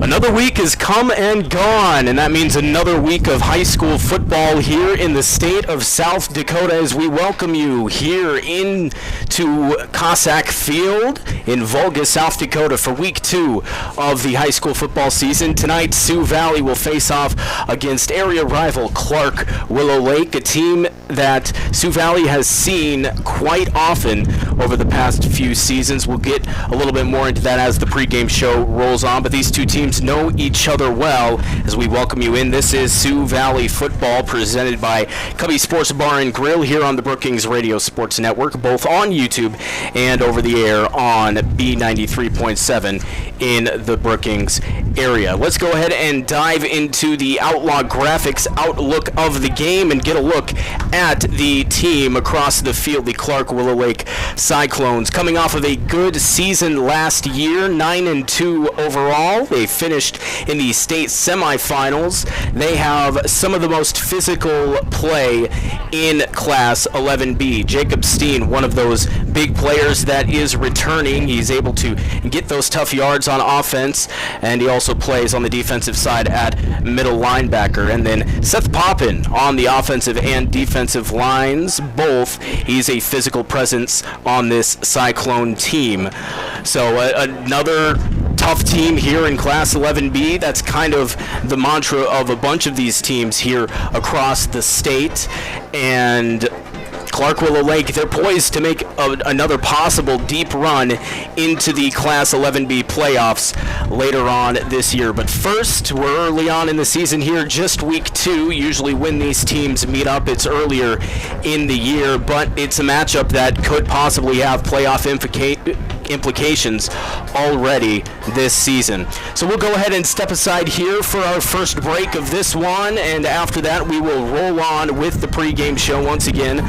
Another week has come and gone, and that means another week of high school football here in the state of South Dakota as we welcome you here into Cossack Field in Volga, South Dakota for week 2 of the high school football season. Tonight, Sioux Valley will face off against area rival Clark Willow Lake, a team that Sioux Valley has seen quite often over the past few seasons. We'll get a little bit more into that as the pregame show rolls on, but these two teams know each other well as we welcome you in. This is Sioux Valley football presented by Cubby Sports Bar and Grill here on the Brookings Radio Sports Network, both on YouTube and over the air on B93.7 in the Brookings area. Let's go ahead and dive into the Outlaw Graphics outlook of the game and get a look at the team across the field, the Clark Willow Lake Cyclones, coming off of a good season last year, 9-2 overall. They finished in the state semifinals. They have some of the most physical play in Class 11B. Jacob Steen, one of those big players that is returning. He's able to get those tough yards on offense, and he also plays on the defensive side at middle linebacker. And then Seth Poppin on the offensive and defensive lines, both. He's a physical presence on this Cyclone team. So another tough team here in Class 11B. That's kind of the mantra of a bunch of these teams here across the state. And Clark Willow Lake, they're poised to make another possible deep run into the Class 11B playoffs later on this year. But first, we're early on in the season here, just week 2. Usually when these teams meet up, it's earlier in the year, but it's a matchup that could possibly have playoff implications already this season. So we'll go ahead and step aside here for our first break of this one, and after that we will roll on with the pregame show once again.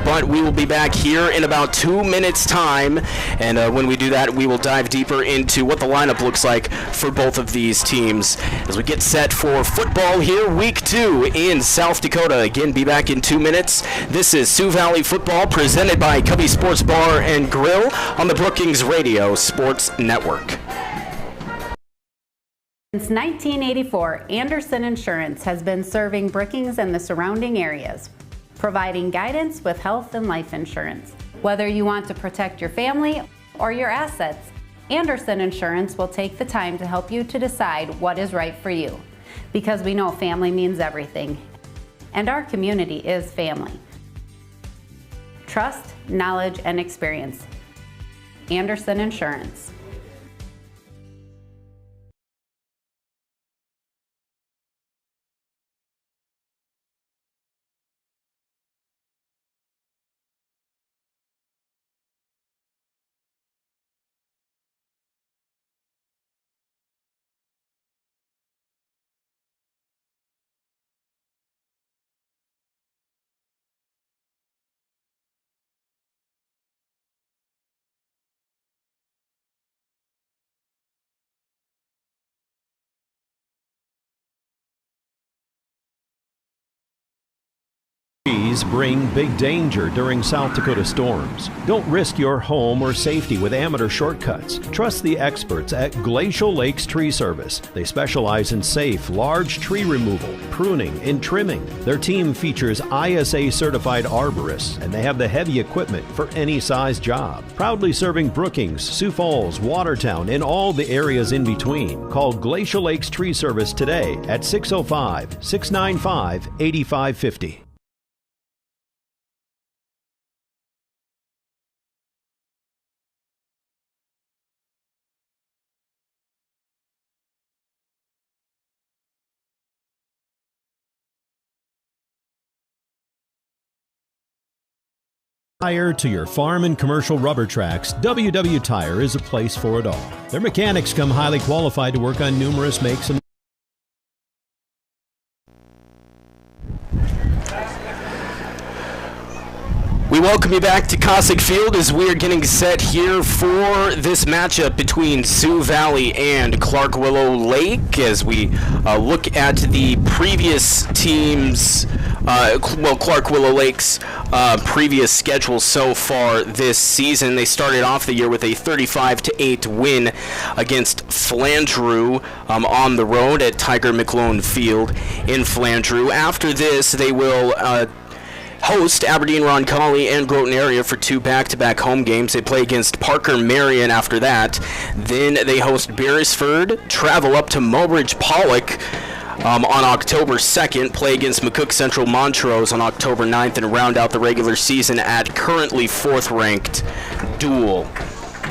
But we will be back here in about 2 minutes time, and when we do that, we will dive deeper into what the lineup looks like for both of these teams as we get set for football here, week 2 in South Dakota. Again, be back in 2 minutes. This is Sioux Valley football presented by Cubby Sports Bar and Grill on the Brookings Radio Sports Network. Since 1984, Anderson Insurance has been serving Brookings and the surrounding areas, providing guidance with health and life insurance. Whether you want to protect your family or your assets, Anderson Insurance will take the time to help you to decide what is right for you, because we know family means everything, and our community is family. Trust, knowledge, and experience. Anderson Insurance. Trees bring big danger during South Dakota storms. Don't risk your home or safety with amateur shortcuts. Trust the experts at Glacial Lakes Tree Service. They specialize in safe, large tree removal, pruning, and trimming. Their team features ISA-certified arborists, and they have the heavy equipment for any size job. Proudly serving Brookings, Sioux Falls, Watertown, and all the areas in between. Call Glacial Lakes Tree Service today at 605-695-8550. Tire to your farm and commercial rubber tracks, WW Tire is a place for it all. Their mechanics come highly qualified to work on numerous makes and We welcome you back to Cossack Field as we are getting set here for this matchup between Sioux Valley and Clark Willow Lake as we look at the previous teams, Clark Willow Lake's previous schedule so far this season. They started off the year with a 35-8 win against Flandreau on the road at Tiger McClone Field in Flandreau. After this, they will host Aberdeen Roncalli and Groton area for two back-to-back home games. They play against Parker Marion after that. Then they host Beresford, travel up to Mobridge Pollock on October 2nd, play against McCook Central Montrose on October 9th, and round out the regular season at currently 4th-ranked Dual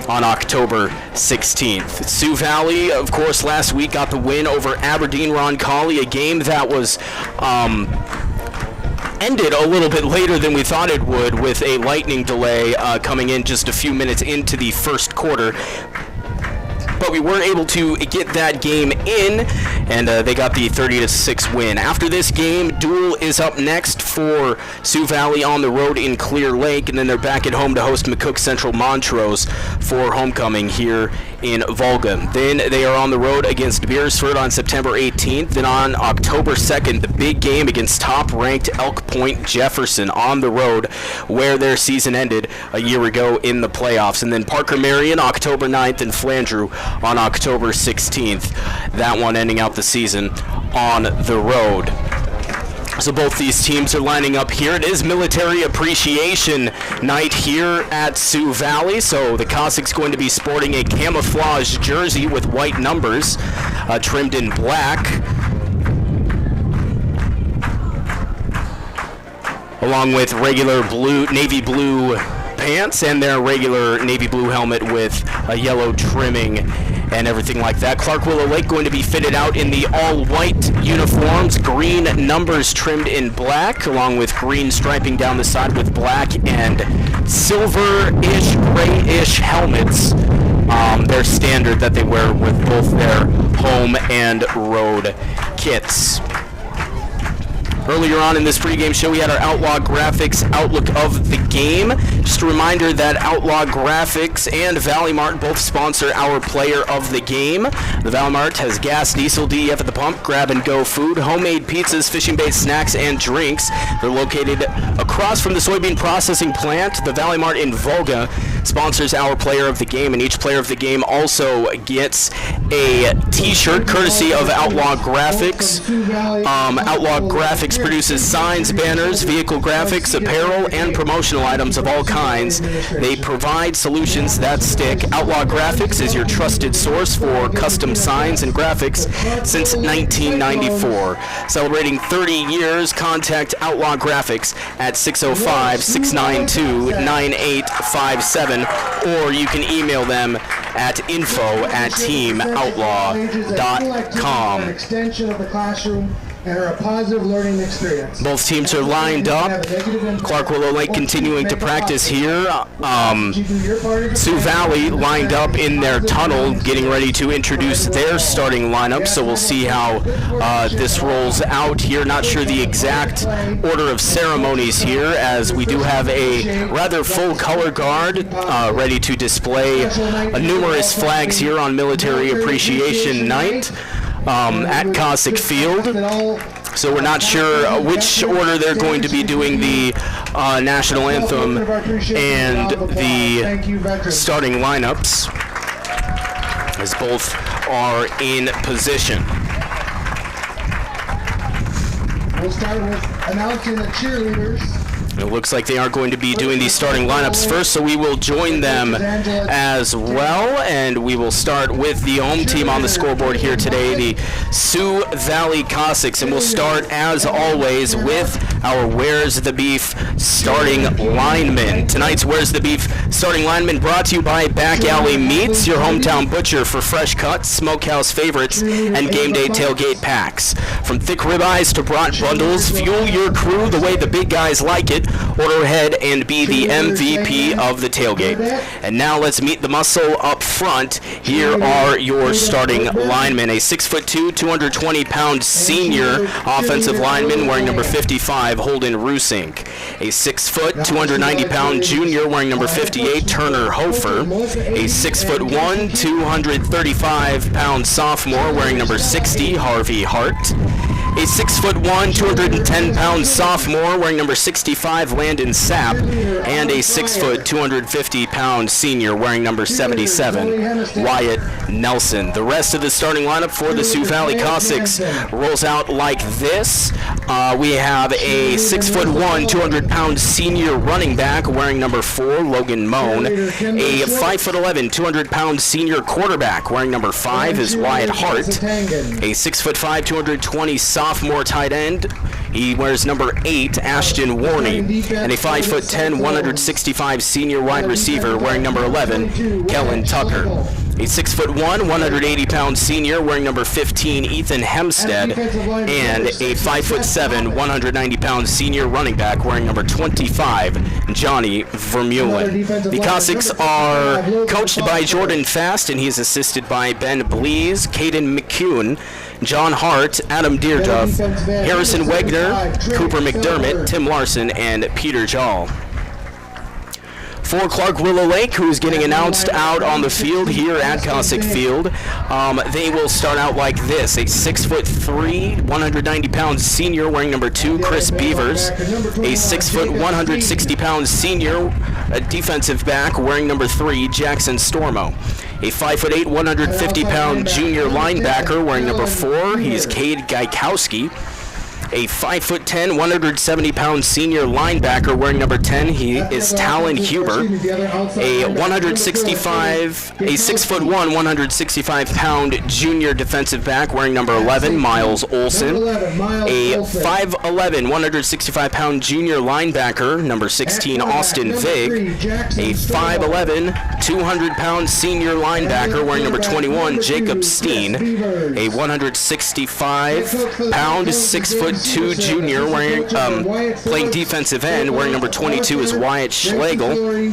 on October 16th. Sioux Valley, of course, last week got the win over Aberdeen Roncalli, a game that was ended a little bit later than we thought it would, with a lightning delay coming in just a few minutes into the first quarter. But we were able to get that game in, and they got the 30-6 win. After this game, Dual is up next for Sioux Valley on the road in Clear Lake, and then they're back at home to host McCook Central Montrose for homecoming here in Volga. Then they are on the road against Beresford on September 18th. Then on October 2nd, the big game against top-ranked Elk Point Jefferson on the road, where their season ended a year ago in the playoffs. And then Parker Marion, October 9th, and Flandreau on October 16th. That one ending out the season on the road. So both these teams are lining up here. It is Military Appreciation Night here at Sioux Valley, so the Cossacks going to be sporting a camouflage jersey with white numbers trimmed in black, along with regular blue, navy blue pants and their regular navy blue helmet with a yellow trimming and everything like that. Clark Willow Lake going to be fitted out in the all-white uniforms, green numbers trimmed in black, along with green striping down the side with black and silver-ish, grayish helmets. Their standard that they wear with both their home and road kits. Earlier on in this pregame show, we had our Outlaw Graphics outlook of the game. Just a reminder that Outlaw Graphics and Valley Mart both sponsor our player of the game. The Valley Mart has gas, diesel, DEF at the pump, grab-and-go food, homemade pizzas, fishing-based snacks, and drinks. They're located across from the soybean processing plant. The Valley Mart in Volga sponsors our player of the game, and each player of the game also gets a t-shirt courtesy of Outlaw Graphics. Outlaw Graphics produces signs, banners, vehicle graphics, apparel, and promotional items of all kinds. They provide solutions that stick. Outlaw Graphics is your trusted source for custom signs and graphics since 1994. Celebrating 30 years, contact Outlaw Graphics at 605-692-9857, or you can email them at info@teamoutlaw.com. Extension of the classroom and are a positive learning experience. Both teams are lined up. Clark Willow Lake continuing to practice here. Sioux Valley lined up in their tunnel, getting ready to introduce their starting lineup, so we'll see how this rolls out here. Not sure the exact order of ceremonies here, as we do have a rather full color guard ready to display numerous flags here on Military Appreciation Night at Cossack Field. So we're not sure which order they're going to be doing the national anthem and the starting lineups, as both are in position. We'll start with announcing the cheerleaders. It looks like they are going to be doing these starting lineups first, so we will join them as well, and we will start with the home team on the scoreboard here today, the Sioux Valley Cossacks, and we'll start, as always, with our Where's the Beef starting linemen. Tonight's Where's the Beef starting linemen brought to you by Back Alley Meats, your hometown butcher for fresh cuts, smokehouse favorites, and game day tailgate packs. From thick ribeyes to brat bundles, fuel your crew the way the big guys like it. order ahead and be the MVP of the tailgate. And now let's meet the muscle up front. Here are your starting linemen. A 6'2", 220-pound senior offensive lineman wearing number 55, Holden Rusink. A 6 foot, 290-pound junior wearing number 58, Turner Hofer. A 6'1", 235-pound sophomore wearing number 60, Harvey Hart. A 6'1", 210-pound sophomore wearing number 65, Landon Sapp, and a 6 foot, 250-pound senior wearing number 77, Wyatt Nelson. The rest of the starting lineup for the Sioux Valley Cossacks rolls out like this. We have a 6'1", 200-pound senior running back wearing number 4, Logan Moan. A 5'11", 200-pound senior quarterback wearing number 5 is Wyatt Hart. A 6'5", 220 sophomore tight end, he wears number 8, Ashton Warney. And a 5'10", 165 senior wide receiver wearing number 11, Kellen Tucker. A 6'1", 180-pound senior wearing number 15, Ethan Hempstead, and a 5'7", 190-pound senior running back wearing number 25, Johnny Vermeulen. The Cossacks are coached by Jordan Fast, and he is assisted by Ben Blees, Caden McCune, John Hart, Adam Deerduff, Harrison Wegner, Cooper McDermott, Tim Larson, and Peter Jall. For Clark Willow Lake, who's getting announced out on the field here at Cossack Field, they will start out like this. A 6'3", 190-pound senior wearing number 2, Chris Beavers. A 6 foot, 160-pound senior defensive back wearing number 3, Jackson Stormo. A 5'8", 150-pound junior linebacker wearing number 4, he's Cade Gaikowski. A 5'10", 170-pound senior linebacker wearing number 10, he is Talon Huber. A 6'1", 165-pound junior defensive back wearing number 11, Miles Olson. A 5'11", 165-pound junior linebacker, number 16, Austin Vig. A 5'11", 200-pound senior linebacker wearing number 21, Jacob Steen. A 165-pound, 6'2" junior wearing playing defensive end wearing number 22 is Wyatt Schlegel. A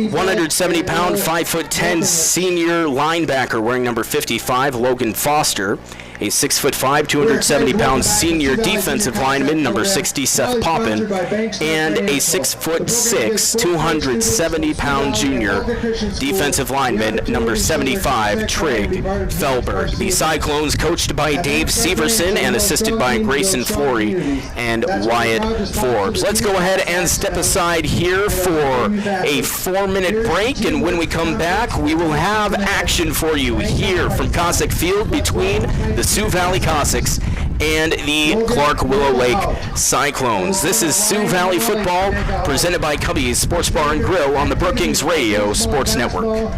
170-pound, 5'10" senior linebacker wearing number 55, Logan Foster. A 6'5", 270-pound senior defensive lineman, number 60, Seth Poppin, and a 6'6", 270-pound junior defensive lineman, number 75, Trig Felberg. The Cyclones, coached by Dave Severson and assisted by Grayson Flory and Wyatt Forbes. Let's go ahead and step aside here for a 4-minute break, and when we come back, we will have action for you here from Cossack Field between the Sioux Valley Cossacks and the Clark Willow Lake Cyclones. This is Sioux Valley Football, presented by Cubby's Sports Bar and Grill on the Brookings Radio Sports Network.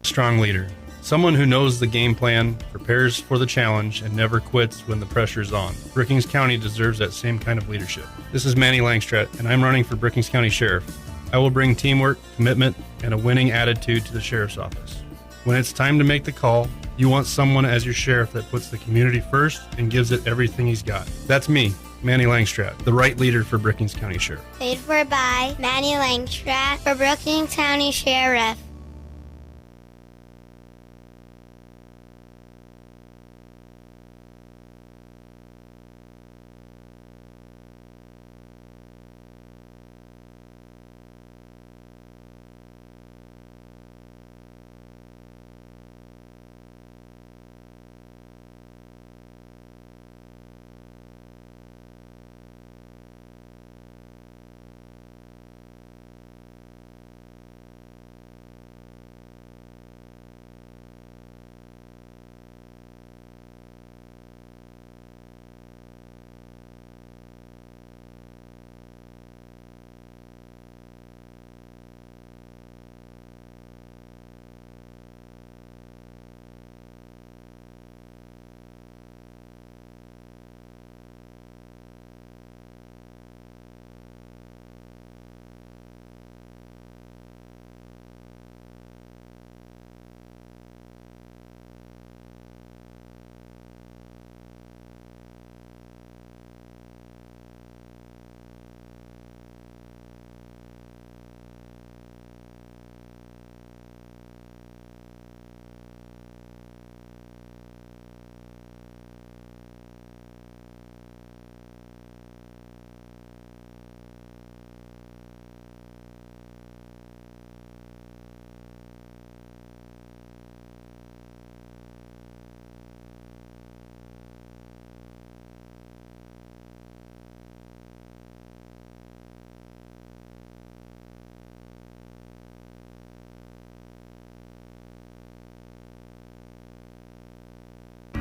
Strong leader. Someone who knows the game plan, prepares for the challenge, and never quits when the pressure's on. Brookings County deserves that same kind of leadership. This is Manny Langstrat, and I'm running for Brookings County Sheriff. I will bring teamwork, commitment, and a winning attitude to the Sheriff's Office. When it's time to make the call, you want someone as your sheriff that puts the community first and gives it everything he's got. That's me, Manny Langstrat, the right leader for Brookings County Sheriff. Paid for by Manny Langstrat for Brookings County Sheriff.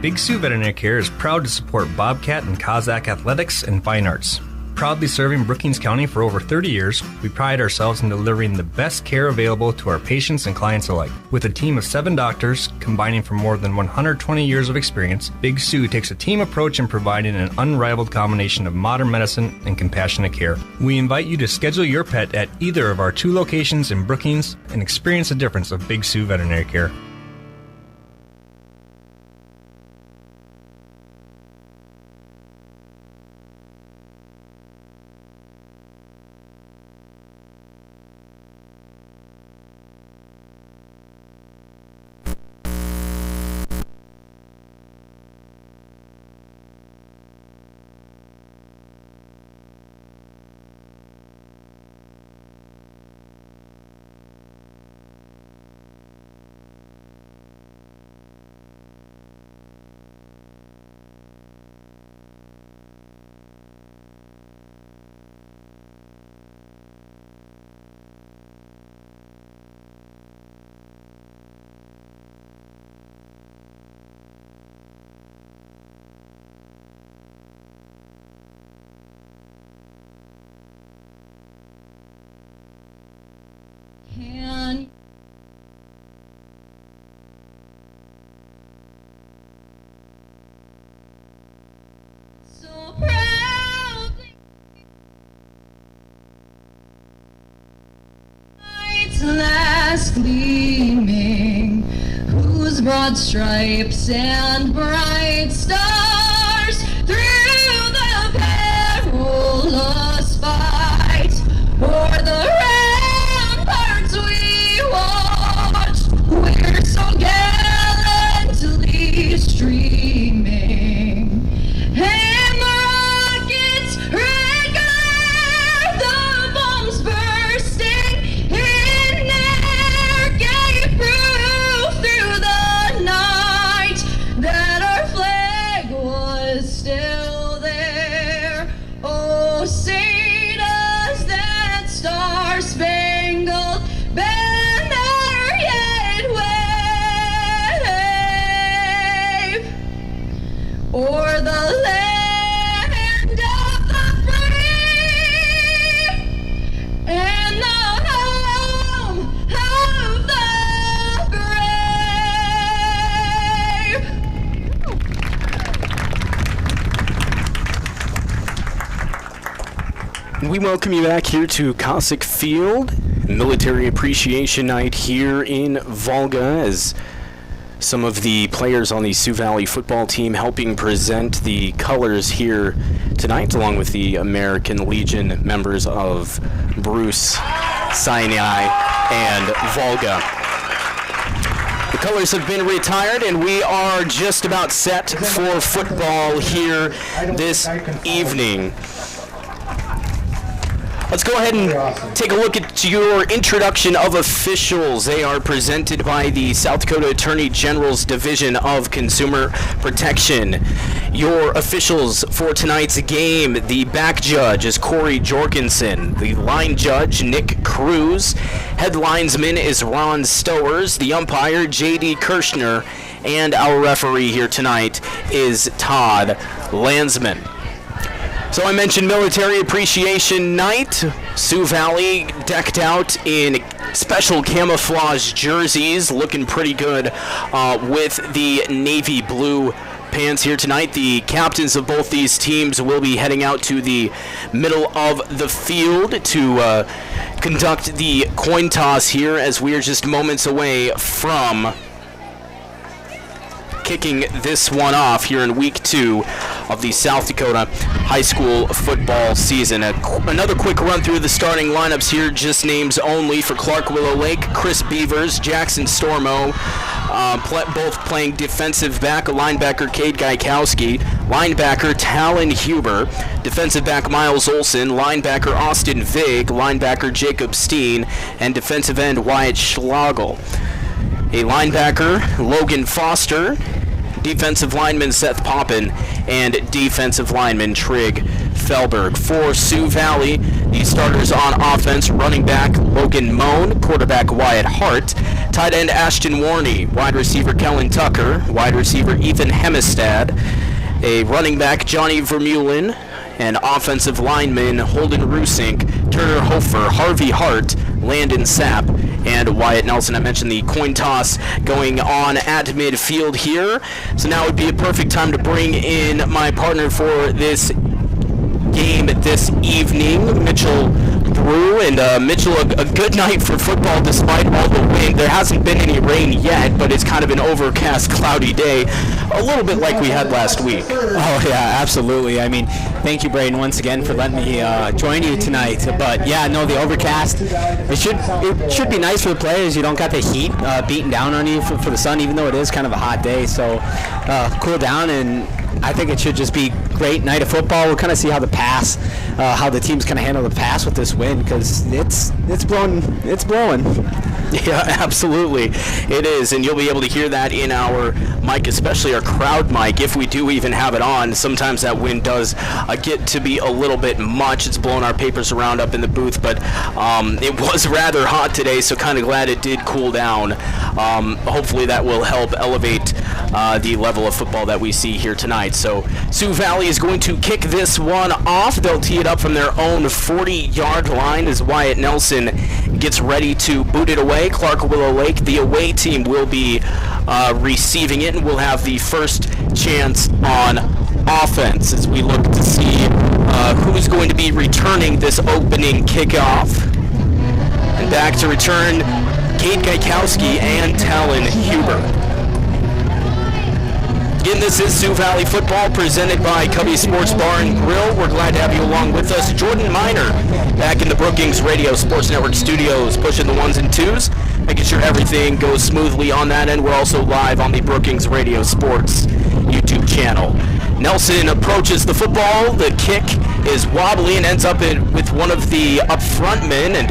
Big Sioux Veterinary Care is proud to support Bobcat and Cossack athletics and fine arts. Proudly serving Brookings County for over 30 years, we pride ourselves in delivering the best care available to our patients and clients alike. With a team of 7 doctors combining from more than 120 years of experience, Big Sioux takes a team approach in providing an unrivaled combination of modern medicine and compassionate care. We invite you to schedule your pet at either of our 2 locations in Brookings and experience the difference of Big Sioux Veterinary Care. Can so proudly night's last gleaming, whose broad stripes and bright stars through the perilous fight o'er the ramparts we watched, we're so gallantly streaming, and the rockets' red glare, the bombs bursting in air, gave proof through the night that our flag was still there. Oh, say does that star-spangled banner yet wave o'er the land of the free and the home of the brave. We welcome you back here to Cossack Field, Military Appreciation Night here in Volga, as some of the players on the Sioux Valley football team helping present the colors here tonight, along with the American Legion members of Bruce, Sinai, and Volga. The colors have been retired, and we are just about set for football here this evening. Let's go ahead and take a look at your introduction of officials. They are presented by the South Dakota Attorney General's Division of Consumer Protection. Your officials for tonight's game: the back judge is Corey Jorgensen, the line judge Nick Cruz, head linesman is Ron Stowers, the umpire J.D. Kirshner, and our referee here tonight is Todd Landsman. So I mentioned Military Appreciation Night. Sioux Valley decked out in special camouflage jerseys, looking pretty good with the navy blue pants here tonight. The captains of both these teams will be heading out to the middle of the field to conduct the coin toss here, as we are just moments away from kicking this one off here in week 2 of the South Dakota high school football season. Another quick run through the starting lineups here, just names only for Clark Willow Lake: Chris Beavers, Jackson Stormo, both playing defensive back, a linebacker Cade Gaikowski, linebacker Talon Huber, defensive back Miles Olson, linebacker Austin Vig, linebacker Jacob Steen, and defensive end Wyatt Schlagel. A linebacker, Logan Foster, defensive lineman Seth Poppin, and defensive lineman Trig Felberg. For Sioux Valley, the starters on offense, running back Logan Moan, quarterback Wyatt Hart, tight end Ashton Warney, wide receiver Kellen Tucker, wide receiver Ethan Hemistad, a running back Johnny Vermeulen, and offensive linemen Holden Rusink, Turner Hofer, Harvey Hart, Landon Sapp, and Wyatt Nelson. I mentioned the coin toss going on at midfield here. So now would be a perfect time to bring in my partner for this game this evening, Mitchell Brew. And Mitchell, a good night for football despite all the wind. There hasn't been any rain yet, but it's kind of an overcast, cloudy day, a little bit like we had last week. Oh yeah, absolutely. I mean, thank you, Braden, once again for letting me join you tonight. But yeah, no, the overcast, it should be nice for the players. You don't got the heat beating down on you for the sun, even though it is kind of a hot day. So cool down, and I think it should just be great night of football. We'll kind of see how how the teams kind of handle the pass with this wind, because it's blowing. Yeah, absolutely. It is, and you'll be able to hear that in our mic, especially our crowd mic, if we do even have it on. Sometimes that wind does get to be a little bit much. It's blowing our papers around up in the booth, but it was rather hot today, so kind of glad it did cool down. Hopefully that will help elevate the level of football that we see here tonight. So Sioux Valley is going to kick this one off. They'll tee it up from their own 40-yard line as Wyatt Nelson gets ready to boot it away. Clark Willow Lake, the away team, will be receiving it, and we'll have the first chance on offense as we look to see who's going to be returning this opening kickoff. And back to return, Kate Gaikowski and Talon Huber. Again, this is Sioux Valley football presented by Cubby Sports Bar and Grill. We're glad to have you along with us. Jordan Miner back in the Brookings Radio Sports Network studios, pushing the ones and twos, making sure everything goes smoothly on that end. We're also live on the Brookings Radio Sports YouTube channel. Nelson approaches the football. The kick is wobbly and ends up with one of the up front men, and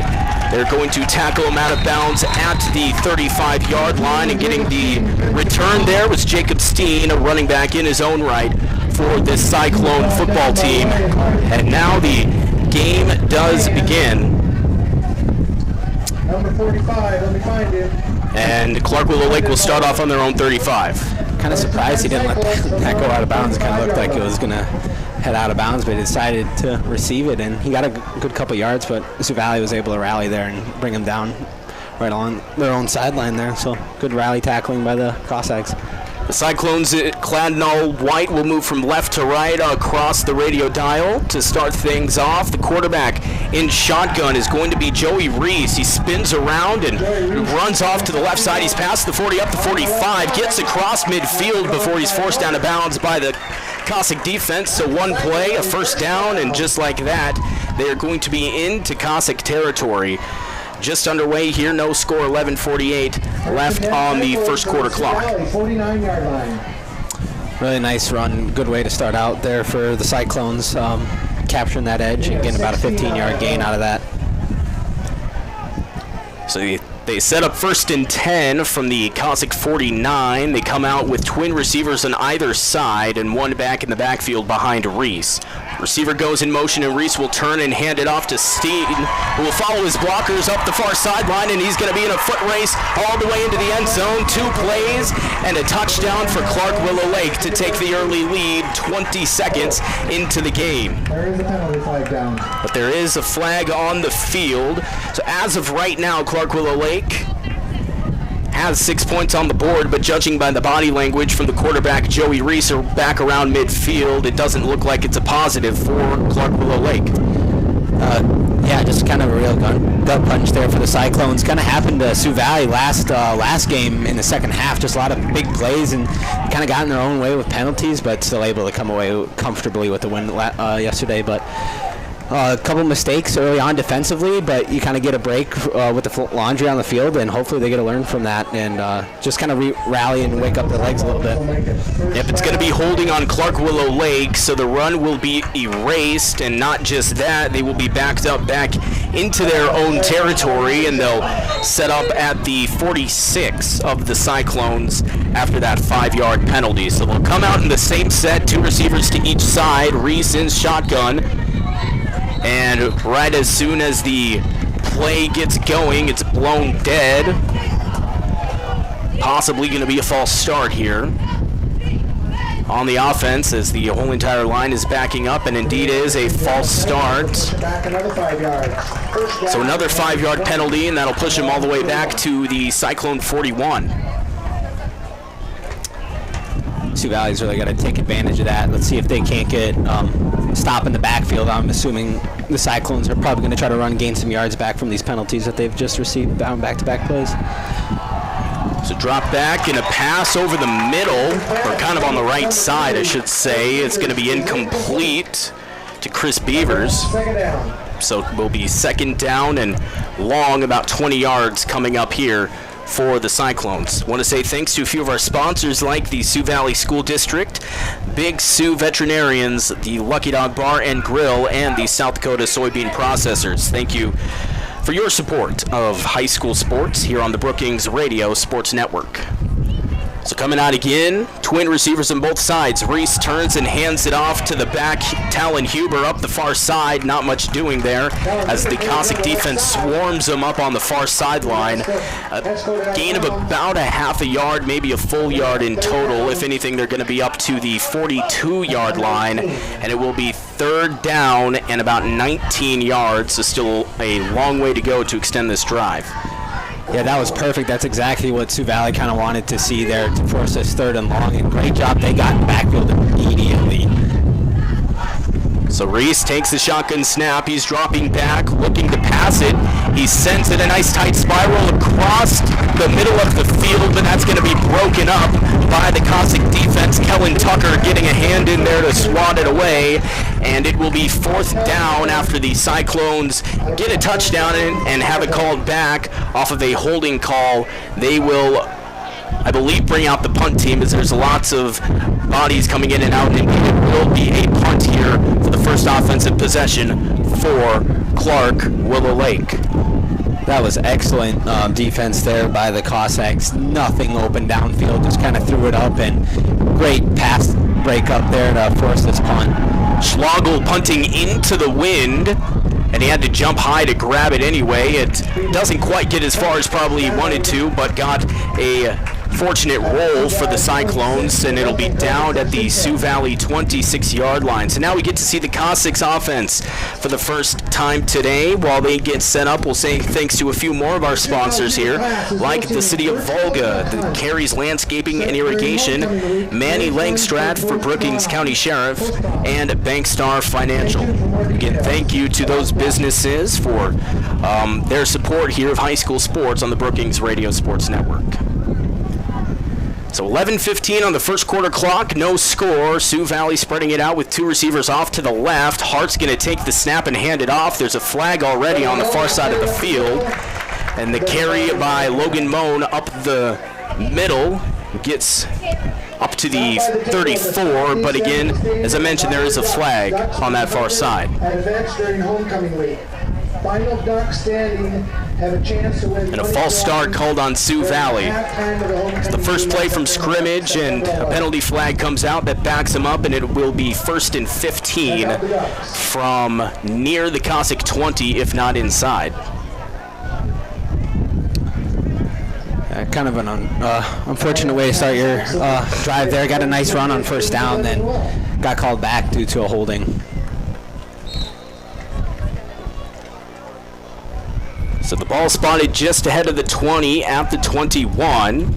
they're going to tackle him out of bounds at the 35-yard line, and getting the return there was Jacob Steen, a running back in his own right for this Cyclone football team. And now the game does begin. Number 45, let me find him. And Clark Willow Lake will start off on their own 35. Kind of surprised he didn't let that go out of bounds. Kind of looked like it was going to head out of bounds, but he decided to receive it, and he got a good couple yards, but Sioux Valley was able to rally there and bring him down right along their own sideline there. So good rally tackling by the Cossacks. The Cyclones, clad in all white, will move from left to right across the radio dial to start things off. The quarterback in shotgun is going to be Joey Reese. He spins around and runs off to the left side. He's past the 40, up the 45, gets across midfield before he's forced down of bounds by the Cossack defense. So one play, a first down, and just like that, they are going to be into Cossack territory. Just underway here, no score, 11:48 left on the first quarter clock. 49-yard line. Really nice run, good way to start out there for the Cyclones, capturing that edge and getting about a 15-yard gain out of that. So they set up 1st and 10 from the Cossack 49. They come out with twin receivers on either side and one back in the backfield behind Reese. Receiver goes in motion, and Reese will turn and hand it off to Steen, who will follow his blockers up the far sideline, and he's going to be in a foot race all the way into the end zone. 2 plays and a touchdown for Clark Willow Lake to take the early lead 20 seconds into the game. There is a penalty flag down. But there is a flag on the field. So as of right now, Clark Willow Lake has 6 points on the board, but judging by the body language from the quarterback, Joey Reese, back around midfield, it doesn't look like it's a positive for Clark Willow Lake. Yeah, just kind of a real gut punch there for the Cyclones. Kind of happened to Sioux Valley last game in the second half. Just a lot of big plays and kind of got in their own way with penalties, but still able to come away comfortably with the win yesterday. But a couple mistakes early on defensively, but you kind of get a break with the laundry on the field, and hopefully they get to learn from that and just kind of rally and wake up their legs a little bit. Yep, it's going to be holding on Clark Willow Lake, so the run will be erased, and not just that, they will be backed up back into their own territory, and they'll set up at the 46 of the Cyclones after that 5-yard penalty. So they'll come out in the same set, 2 receivers to each side, Reese in shotgun, And right as soon as the play gets going, it's blown dead. Possibly going to be a false start here on the offense as the whole entire line is backing up, and indeed is a false start. Back another 5 yards. So another 5-yard penalty, and that'll push him all the way back to the Cyclone 41. Sioux Valley's really got to take advantage of that. Let's see if they can't get stop in the backfield. I'm assuming the Cyclones are probably going to try to gain some yards back from these penalties that they've just received down back-to-back plays. So drop back and a pass over the middle, or kind of on the right side, I should say. It's going to be incomplete to Chris Beavers. Second down. So it will be second down and long, about 20 yards coming up here for the Cyclones. Want to say thanks to a few of our sponsors like the Sioux Valley School District, Big Sioux Veterinarians, the Lucky Dog Bar and Grill, and the South Dakota Soybean Processors. Thank you for your support of high school sports here on the Brookings Radio Sports Network. So coming out again, twin receivers on both sides. Reese turns and hands it off to the back. Talon Huber up the far side. Not much doing there as the Cossack defense swarms him up on the far sideline. A gain of about a half a yard, maybe a full yard in total. If anything, they're going to be up to the 42-yard line, and it will be third down and about 19 yards. So still a long way to go to extend this drive. Yeah, that was perfect. That's exactly what Sioux Valley kind of wanted to see there to force this third and long. And great job. They got in backfield immediately. So Reese takes the shotgun snap. He's dropping back, looking to pass it. He sends it a nice tight spiral across the middle of the field, but that's going to be broken up by the Cossack defense. Kellen Tucker getting a hand in there to swat it away, and it will be fourth down after the Cyclones get a touchdown and have it called back off of a holding call. They will, I believe, bring out the punt team as there's lots of bodies coming in and out, and it will be a punt here for the first offensive possession for Clark Willow Lake. That was excellent defense there by the Cossacks. Nothing open downfield, just kind of threw it up, and great pass break up there to force this punt. Schlagel punting into the wind, and he had to jump high to grab it anyway. It doesn't quite get as far as probably he wanted to, but got a fortunate roll for the Cyclones, and it'll be down at the Sioux Valley 26-yard line. So now we get to see the Cossacks offense for the first time today. While they get set up, we'll say thanks to a few more of our sponsors here, like the City of Volga, the Carey's Landscaping and Irrigation, Manny Langstrat for Brookings County Sheriff, and Bankstar Financial. Again, thank you to those businesses for their support here of high school sports on the Brookings Radio Sports Network. So 11:15 on the first quarter clock, no score. Sioux Valley spreading it out with two receivers off to the left. Hart's going to take the snap and hand it off. There's a flag already on the far side of the field. And the carry by Logan Moan up the middle gets up to the 34. But again, as I mentioned, there is a flag on that far side. At events during homecoming week. Final duck standing have a chance to win. And a false start called on Sioux Valley. It's the first play from scrimmage, and a penalty flag comes out that backs him up, and it will be 1st and 15 from near the Cossack 20, if not inside. Kind of an unfortunate way to start your drive there. Got a nice run on first down, then got called back due to a holding. So the ball spotted just ahead of the 20 at the 21.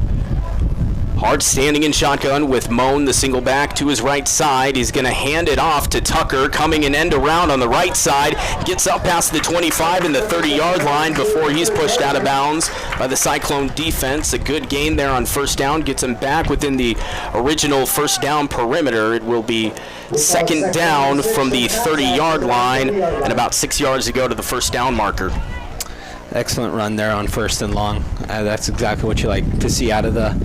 Hart standing in shotgun with Moan, the single back to his right side. He's going to hand it off to Tucker, coming an end around on the right side. Gets up past the 25 and the 30-yard line before he's pushed out of bounds by the Cyclone defense. A good gain there on first down. Gets him back within the original first down perimeter. It will be second down from the 30-yard line and about 6 yards to go to the first down marker. Excellent run there on first and long. That's exactly what you like to see out of a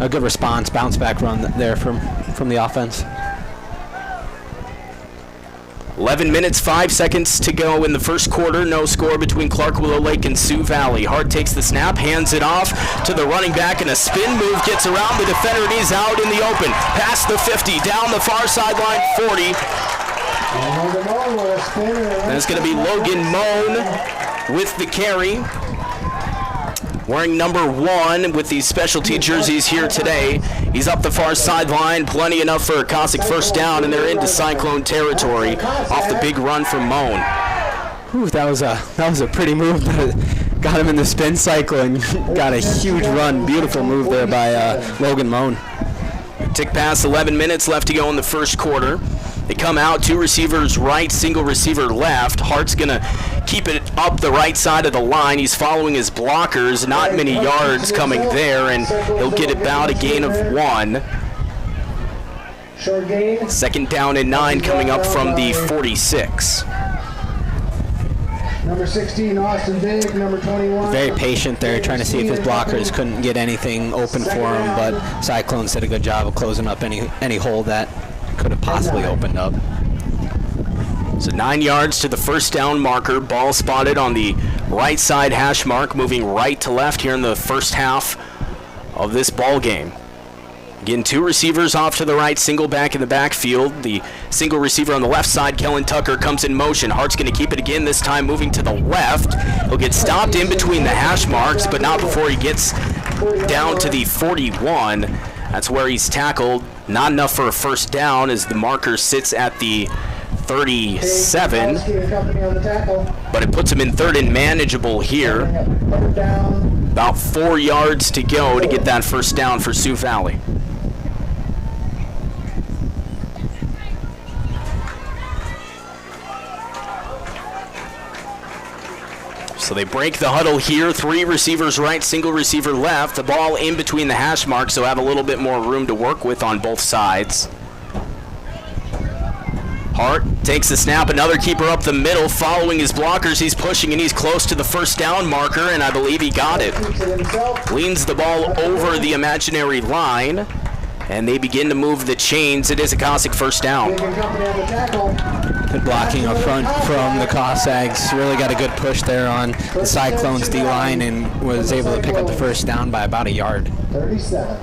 good response, bounce back run there from the offense. 11 minutes, 5 seconds to go in the first quarter. No score between Clark Willow Lake and Sioux Valley. Hart takes the snap, hands it off to the running back, and a spin move gets around the defender, and he's out in the open. Past the 50, down the far sideline, 40. That's going to be Logan Moan with the carry. Wearing number 1 with these specialty jerseys here today. He's up the far sideline, plenty enough for a Cossack first down, and they're into Cyclone territory off the big run from Moan. Ooh, that was a pretty move. Got him in the spin cycle and got a huge run. Beautiful move there by Logan Moan. Tick past 11 minutes left to go in the first quarter. They come out, 2 receivers right, single receiver left. Hart's going to keep it up the right side of the line. He's following his blockers. Not many yards coming there, and he'll get about a gain of 1. Second down and 9 coming up from the 46. Number 16, Austin Big. Number 21. Very patient there, trying to see if his blockers couldn't get anything open for him, but Cyclones did a good job of closing up any hole that could have possibly opened up. So 9 yards to the first down marker. Ball spotted on the right side hash mark, moving right to left here in the first half of this ball game. Again, 2 receivers off to the right, single back in the backfield. The single receiver on the left side, Kellen Tucker, comes in motion. Hart's going to keep it again, this time moving to the left. He'll get stopped in between the hash marks, but not before he gets down to the 41. That's where he's tackled. Not enough for a first down as the marker sits at the 37. But it puts him in third and manageable here. About 4 yards to go to get that first down for Sioux Valley. So they break the huddle here. 3 receivers right, single receiver left. The ball in between the hash marks, so have a little bit more room to work with on both sides. Hart takes the snap. Another keeper up the middle, following his blockers. He's pushing, and he's close to the first down marker, and I believe he got it. Leans the ball over the imaginary line, and they begin to move the chains. It is a Cossack first down. Good blocking up front from the Cossacks. Really got a good push there on the Cyclones D-line and was able to pick up the first down by about a yard. 37.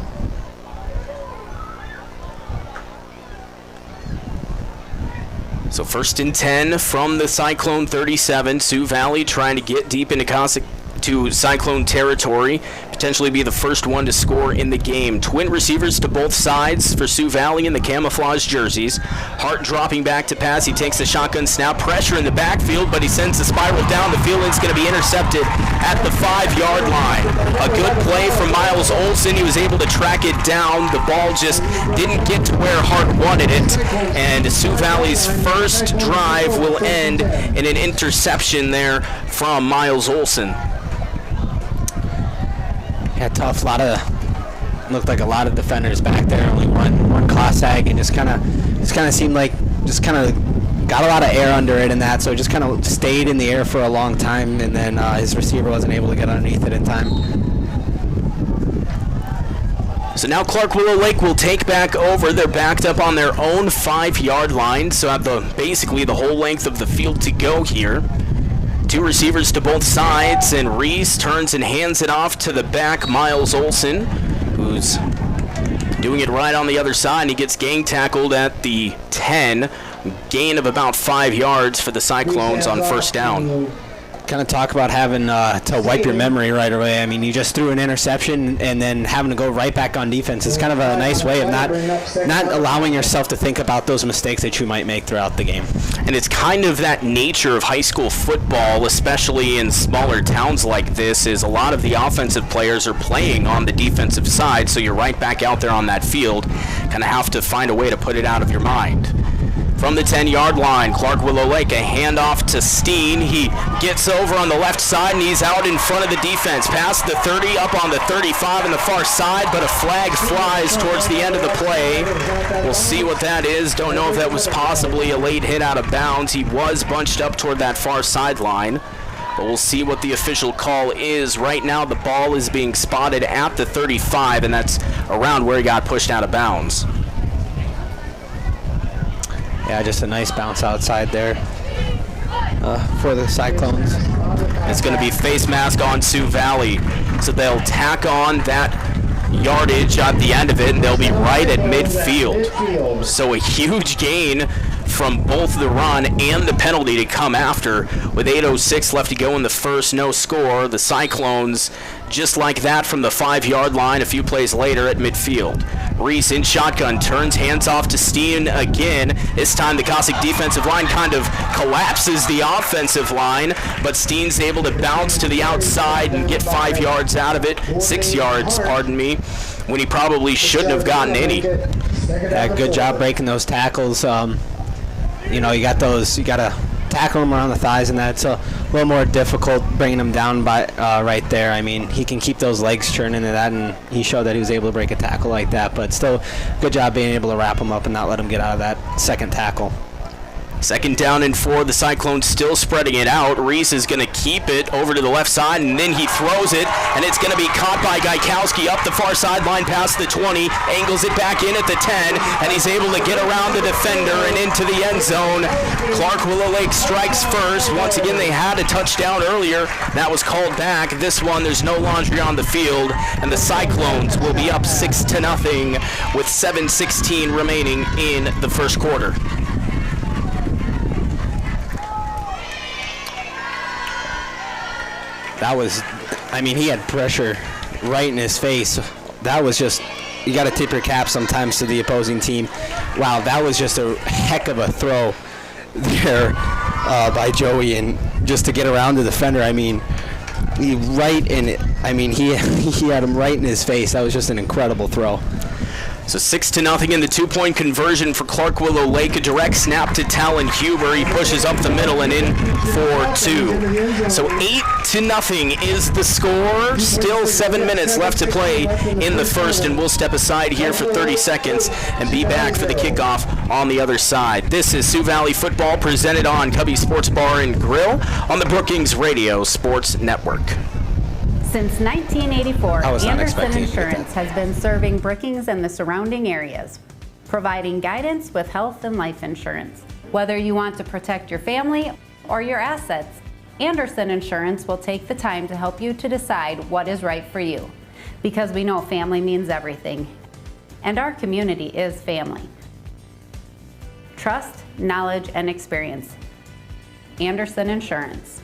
So first and 10 from the Cyclone 37. Sioux Valley trying to get deep into Cossack to Cyclone territory, potentially be the first one to score in the game. Twin receivers to both sides for Sioux Valley in the camouflage jerseys. Hart dropping back to pass. He takes the shotgun snap, pressure in the backfield, but he sends the spiral down the field, and it's going to be intercepted at the 5-yard line. A good play from Miles Olson. He was able to track it down. The ball just didn't get to where Hart wanted it, and Sioux Valley's first drive will end in an interception there from Miles Olson. Yeah, tough. Looked like a lot of defenders back there. Only one Cossack, and just kind of seemed like got a lot of air under it and that. So just kind of stayed in the air for a long time, and then his receiver wasn't able to get underneath it in time. So now Clark Willow Lake will take back over. They're backed up on their own 5-yard line, so have basically the whole length of the field to go here. 2 receivers to both sides, and Reese turns and hands it off to the back, Miles Olson, who's doing it right on the other side, and he gets gang tackled at the 10. Gain of about 5 yards for the Cyclones on first down. Kind of talk about having to wipe your memory right away. I mean, you just threw an interception and then having to go right back on defense. It's kind of a nice way of not allowing yourself to think about those mistakes that you might make throughout the game. And it's kind of that nature of high school football, especially in smaller towns like this, is a lot of the offensive players are playing on the defensive side, so you're right back out there on that field. Kind of have to find a way to put it out of your mind. From the 10-yard line, Clark Willow Lake, a handoff to Steen. He gets over on the left side, and he's out in front of the defense. Past the 30, up on the 35 on the far side, but a flag flies towards the end of the play. We'll see what that is. Don't know if that was possibly a late hit out of bounds. He was bunched up toward that far sideline, but we'll see what the official call is. Right now, the ball is being spotted at the 35, and that's around where he got pushed out of bounds. Yeah, just a nice bounce outside there for the Cyclones. It's going to be face mask on Sioux Valley, so they'll tack on that yardage at the end of it, and they'll be right at midfield. So a huge gain from both the run and the penalty to come after. With 8:06 left to go in the first, no score. The Cyclones, just like that from the 5-yard line a few plays later at midfield. Reese in shotgun, turns, hands off to Steen again. This time the Cossack defensive line kind of collapses the offensive line, but Steen's able to bounce to the outside and get 5 yards out of it, 6 yards, pardon me, when he probably shouldn't have gotten any. Yeah, good job breaking those tackles. You got to tackle him around the thighs, and that's a little more difficult bringing him down by right there. I mean, he can keep those legs churning into that, and he showed that he was able to break a tackle like that, but still good job being able to wrap him up and not let him get out of that second tackle. Second down and 4, the Cyclones still spreading it out. Reese is going to keep it over to the left side, and then he throws it, and it's going to be caught by Gaikowski up the far sideline past the 20, angles it back in at the 10, and he's able to get around the defender and into the end zone. Clark Willow Lake strikes first. Once again, they had a touchdown earlier. That was called back. This one, there's no laundry on the field, and the Cyclones will be up 6-0 with 7:16 remaining in the first quarter. He had pressure right in his face. That was just, you got to tip your cap sometimes to the opposing team. Wow, that was just a heck of a throw there by Joey, and just to get around the defender. He had him right in his face. That was just an incredible throw. So 6-0 in the 2-point conversion for Clark Willow Lake. A direct snap to Talon Huber. He pushes up the middle and in for 2. So 8-0 is the score. Still 7 minutes left to play in the first, and we'll step aside here for 30 seconds and be back for the kickoff on the other side. This is Sioux Valley football presented on Cubby Sports Bar and Grill on the Brookings Radio Sports Network. Since 1984, Anderson Insurance has been serving Brookings and the surrounding areas, providing guidance with health and life insurance. Whether you want to protect your family or your assets, Anderson Insurance will take the time to help you to decide what is right for you, because we know family means everything, and our community is family. Trust, knowledge, and experience. Anderson Insurance.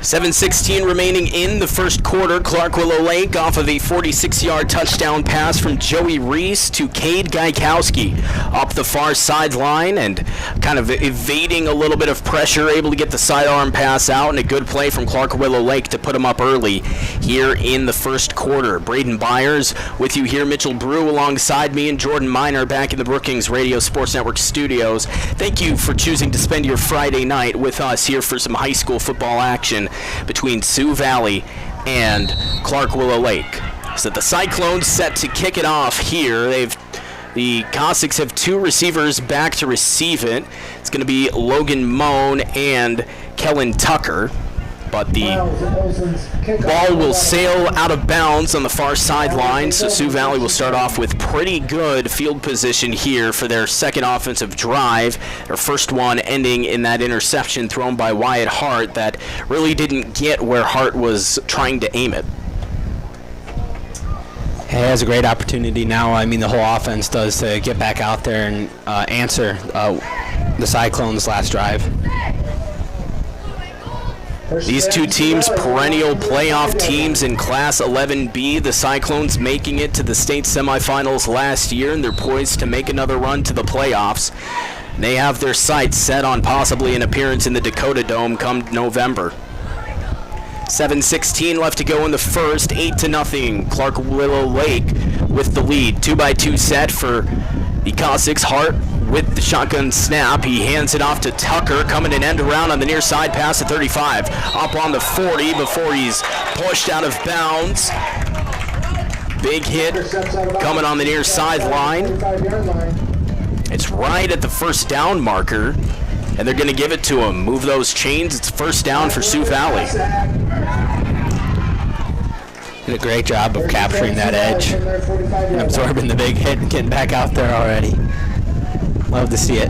$7:16 remaining in the first quarter. Clark Willow Lake off of a 46-yard touchdown pass from Joey Reese to Cade Gaikowski up the far sideline and kind of evading a little bit of pressure, able to get the sidearm pass out, and a good play from Clark Willow Lake to put him up early here in the first quarter. Braden Byers with you here, Mitchell Brew alongside me, and Jordan Miner back in the Brookings Radio Sports Network studios. Thank you for choosing to spend your Friday night with us here for some high school football action between Sioux Valley and Clark Willow Lake. So the Cyclones set to kick it off here. The Cossacks have 2 receivers back to receive it. It's going to be Logan Moan and Kellen Tucker. But the ball will sail out of bounds on the far sideline, so Sioux Valley will start off with pretty good field position here for their second offensive drive. Their first one ending in that interception thrown by Wyatt Hart that really didn't get where Hart was trying to aim it. He has a great opportunity now. The whole offense does, to get back out there and answer the Cyclones' last drive. These two teams, perennial playoff teams in Class 11B. The Cyclones making it to the state semifinals last year, and they're poised to make another run to the playoffs. They have their sights set on possibly an appearance in the Dakota Dome come November. 7:16 left to go in the first. 8-0. Clark Willow Lake with the lead. 2x2 set for the Cossacks. Hart with the shotgun snap. He hands it off to Tucker, coming an end around on the near side past the 35. Up on the 40 before he's pushed out of bounds. Big hit coming on the near sideline. It's right at the first down marker, and they're going to give it to him. Move those chains. It's first down for Sioux Valley. Did a great job of capturing that edge and absorbing the big hit and getting back out there already. Love to see it.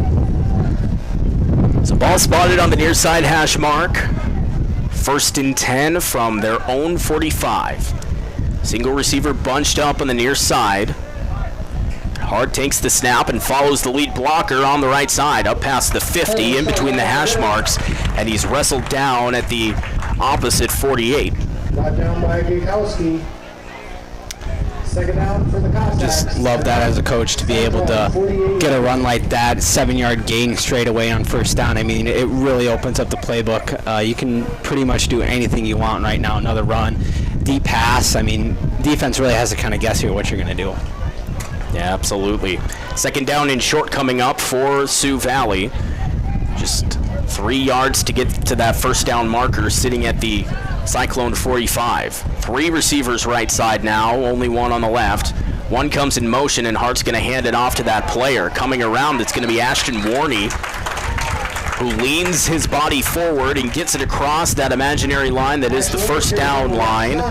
So ball spotted on the near side hash mark. 1st and 10 from their own 45. Single receiver bunched up on the near side. Hart takes the snap and follows the lead blocker on the right side, up past the 50, in between the hash marks, and he's wrestled down at the opposite 48. Brought down by Gakowski. Second down for the Cossacks. Just love that as a coach to be able to get a run like that, 7-yard gain straight away on 1st down. I mean, it really opens up the playbook. You can pretty much do anything you want right now. Another run, deep pass. I mean, defense really has to kind of guess here what you're going to do. Yeah, absolutely. 2nd down and short coming up for Sioux Valley. Just 3 yards to get to that 1st down marker, sitting at the Cyclone 45. 3 receivers right side now, only one on the left. One comes in motion, and Hart's going to hand it off to that player. Coming around, it's going to be Ashton Warney, who leans his body forward and gets it across that imaginary line that is the 1st down line.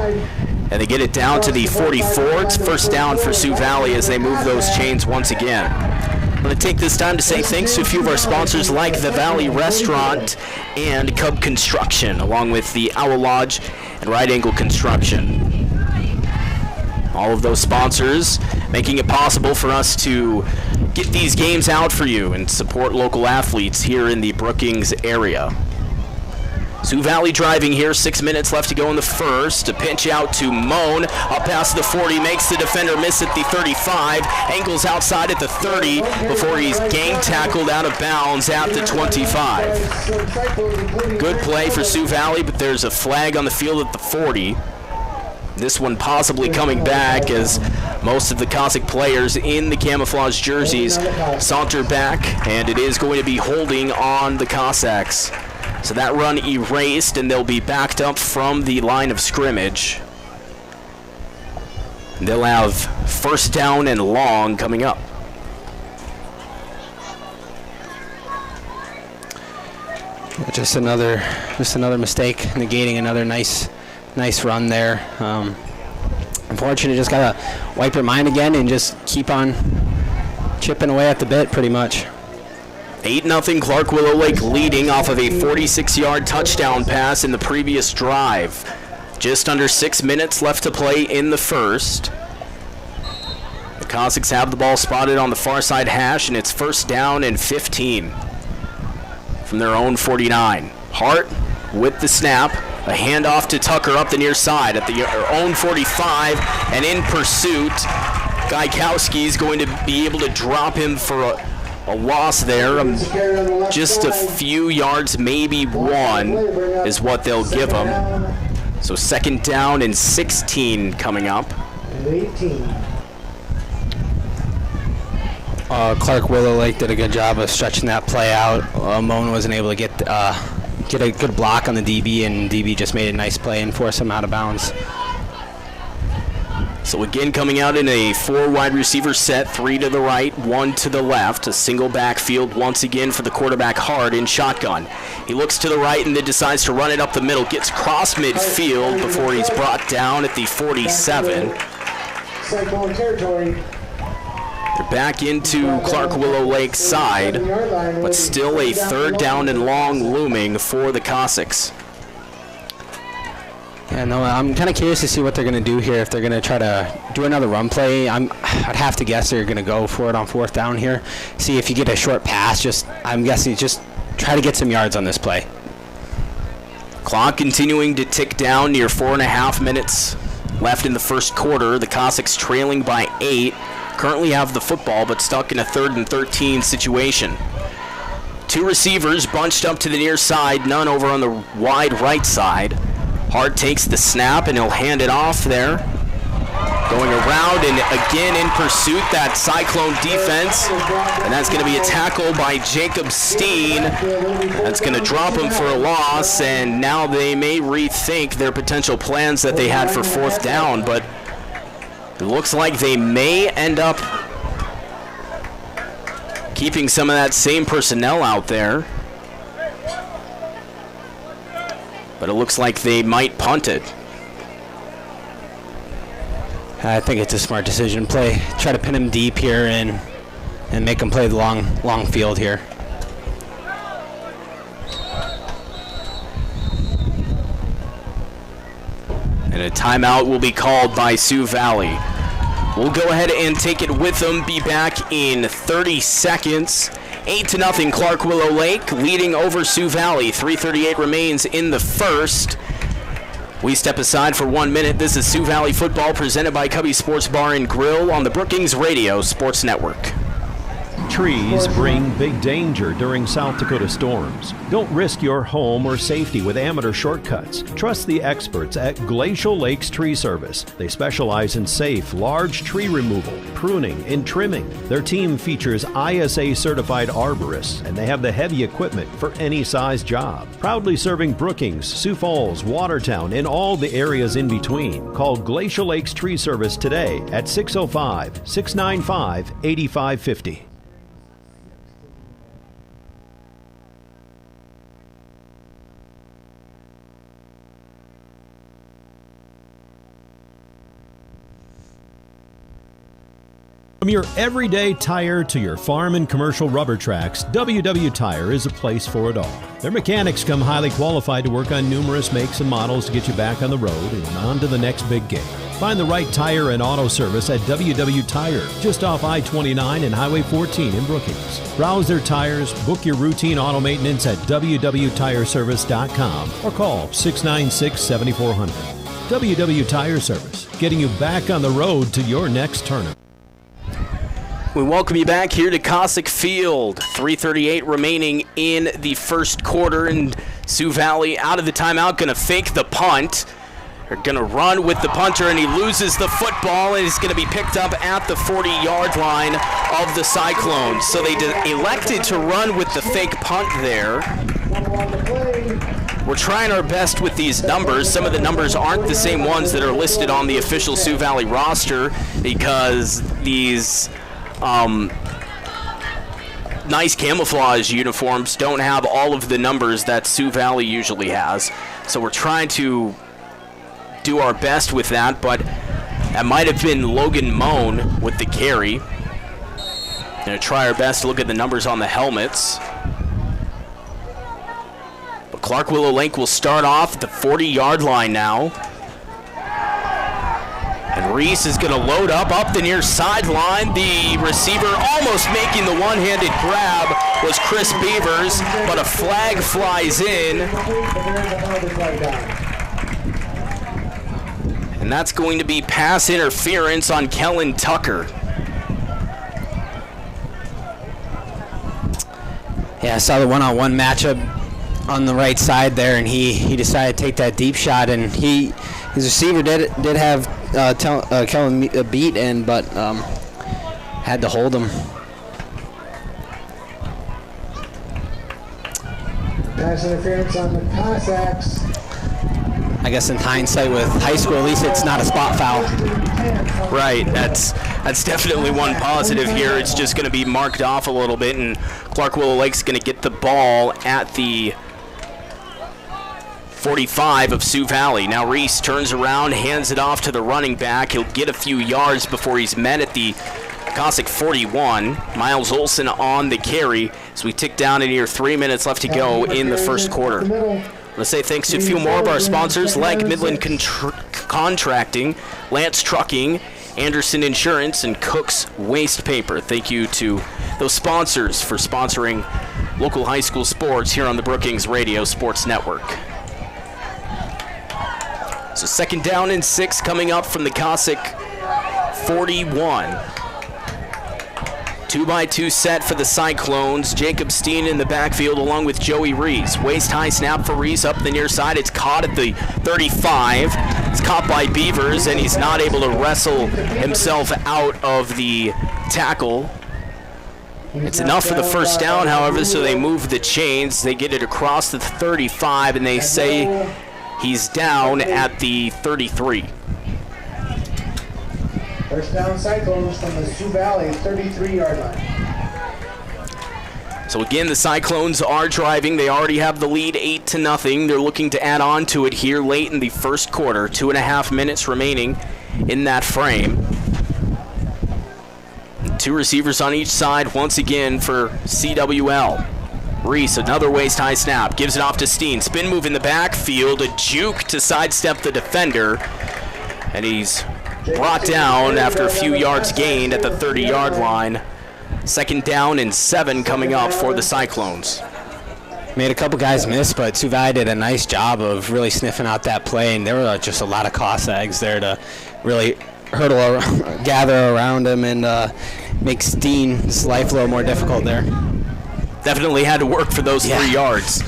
And they get it down to the 44. It's 1st down for Sioux Valley as they move those chains once again. I'm going to take this time to say thanks to a few of our sponsors like the Valley Restaurant and Cub Construction, along with the Owl Lodge and Right Angle Construction. All of those sponsors making it possible for us to get these games out for you and support local athletes here in the Brookings area. Sioux Valley driving here, 6 minutes left to go in the first. A pitch out to Moan, up past the 40, makes the defender miss at the 35, angles outside at the 30 before he's gang tackled out of bounds at the 25. Good play for Sioux Valley, but there's a flag on the field at the 40. This one possibly coming back as most of the Cossack players in the camouflage jerseys saunter back, and it is going to be holding on the Cossacks. So that run erased, and they'll be backed up from the line of scrimmage. They'll have 1st down and long coming up. Just another mistake, negating another nice run there. Unfortunately, just gotta wipe your mind again and just keep on chipping away at the bit, pretty much. 8-0 Clark Willow Lake leading off of a 46-yard touchdown pass in the previous drive. Just under 6 minutes left to play in the first. The Cossacks have the ball spotted on the far side hash, and it's 1st down and 15 from their own 49. Hart with the snap, a handoff to Tucker up the near side at their own 45, and in pursuit, Gajkowski is going to be able to drop him for a loss there. Just a few yards, maybe one, is what they'll give him. So 2nd down and 16 coming up. 18. Clark Willow Lake did a good job of stretching that play out. Moan wasn't able to get a good block on the DB, and DB just made a nice play and forced him out of bounds. So again, coming out in a 4 wide receiver set, 3 to the right, 1 to the left. A single backfield once again for the quarterback Hart in shotgun. He looks to the right and then decides to run it up the middle. Gets cross midfield before he's brought down at the 47. Cyclone territory. They're back into Clark Willow Lake's side, but still a 3rd down and long looming for the Cossacks. Yeah, no, I'm kind of curious to see what they're going to do here. If they're going to try to do another run play, I'd have to guess they're going to go for it on 4th down here. See if you get a short pass. I'm guessing just try to get some yards on this play. Clock continuing to tick down, near 4.5 minutes left in the first quarter. The Cossacks trailing by 8. Currently have the football, but stuck in a 3rd and 13 situation. 2 receivers bunched up to the near side, none over on the wide right side. Hart takes the snap, and he'll hand it off there. Going around, and again in pursuit, that Cyclone defense. And that's going to be a tackle by Jacob Steen. That's going to drop him for a loss, and now they may rethink their potential plans that they had for 4th down, but it looks like they may end up keeping some of that same personnel out there. But it looks like they might punt it. I think it's a smart decision. Try to pin him deep here and make him play the long field here. And a timeout will be called by Sioux Valley. We'll go ahead and take it with them. Be back in 30 seconds. 8-0 Clark Willow Lake leading over Sioux Valley. 3:38 remains in the first. We step aside for 1 minute. This is Sioux Valley football presented by Cubby Sports Bar and Grill on the Brookings Radio Sports Network. Trees bring big danger during South Dakota storms. Don't risk your home or safety with amateur shortcuts. Trust the experts at Glacial Lakes Tree Service. They specialize in safe, large tree removal, pruning, and trimming. Their team features ISA-certified arborists, and they have the heavy equipment for any size job. Proudly serving Brookings, Sioux Falls, Watertown, and all the areas in between. Call Glacial Lakes Tree Service today at 605-695-8550. From your everyday tire to your farm and commercial rubber tracks, WW Tire is a place for it all. Their mechanics come highly qualified to work on numerous makes and models to get you back on the road and on to the next big game. Find the right tire and auto service at WW Tire, just off I-29 and Highway 14 in Brookings. Browse their tires, book your routine auto maintenance at www.tireservice.com or call 696-7400. WW Tire Service, getting you back on the road to your next tournament. We welcome you back here to Cossack Field. 3:38 remaining in the first quarter, and Sioux Valley out of the timeout, going to fake the punt. They're going to run with the punter, and he loses the football, and he's going to be picked up at the 40-yard line of the Cyclones. So they elected to run with the fake punt there. We're trying our best with these numbers. Some of the numbers aren't the same ones that are listed on the official Sioux Valley roster because these nice camouflage uniforms don't have all of the numbers that Sioux Valley usually has. So we're trying to do our best with that, but that might have been Logan Moan with the carry. Gonna try our best to look at the numbers on the helmets. But Clark Willow Lake will start off at the 40-yard line now. And Reese is going to load up the near sideline. The receiver almost making the one-handed grab was Chris Beavers, but a flag flies in. And that's going to be pass interference on Kellen Tucker. Yeah, I saw the one-on-one matchup on the right side there, and he decided to take that deep shot, and his receiver did have Kellen beat, but had to hold him. Pass interference on the Cossacks. I guess in hindsight with high school, at least it's not a spot foul. Right, that's definitely one positive here. It's just going to be marked off a little bit, and Clark Willow Lake's going to get the ball at the 45 of Sioux Valley. Now Reese turns around, hands it off to the running back. He'll get a few yards before he's met at the Cossack 41. Miles Olson on the carry as we tick down to near 3 minutes left to go in the first quarter. Let's say thanks to a few more of our sponsors like Midland Contracting, Lance Trucking, Anderson Insurance, and Cook's Waste Paper. Thank you to those sponsors for sponsoring local high school sports here on the Brookings Radio Sports Network. So 2nd down and 6 coming up from the Cossack 41. 2-by-2 set for the Cyclones. Jacob Steen in the backfield along with Joey Reese. Waist-high snap for Reese up the near side. It's caught at the 35. It's caught by Beavers, and he's not able to wrestle himself out of the tackle. It's enough for the first down, however, so they move the chains. They get it across the 35, and they say he's down at the 33. First down Cyclones from the Sioux Valley 33-yard line. So again, the Cyclones are driving. They already have the lead 8-0. They're looking to add on to it here late in the first quarter. 2.5 minutes remaining in that frame. Two receivers on each side once again for CWL. Reese, another waist-high snap, gives it off to Steen. Spin move in the backfield, a juke to sidestep the defender. And he's brought down after a few yards gained at the 30-yard line. 2nd down and 7 coming up for the Cyclones. Made a couple guys miss, but Sioux Valley did a nice job of really sniffing out that play, and there were just a lot of Cossacks there to really gather around him and make Steen's life a little more difficult there. Definitely had to work for those 3 yards.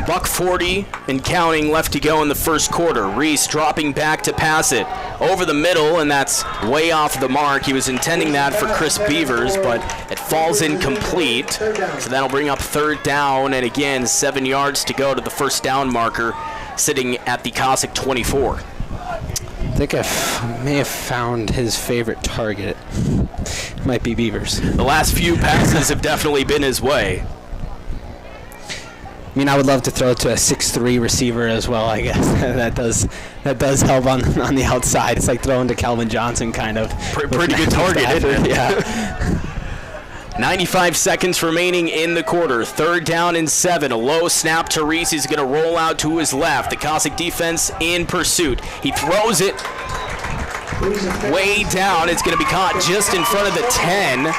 $1:40 and counting left to go in the first quarter. Reese dropping back to pass it over the middle, and that's way off the mark. He was intending that for Chris Beavers, but it falls incomplete. So that'll bring up 3rd down, and again, 7 yards to go to the first down marker, sitting at the Cossack 24. I think I may have found his favorite target. Might be Beavers. The last few passes have definitely been his way. I mean, I would love to throw it to a 6'3" receiver as well, I guess. that does help on the outside. It's like throwing to Calvin Johnson, kind of. Pretty good target, isn't it? Yeah. 95 seconds remaining in the quarter. 3rd down and 7. A low snap to Reese. He's going to roll out to his left. The Cossack defense in pursuit. He throws it way down. It's going to be caught just in front of the 10.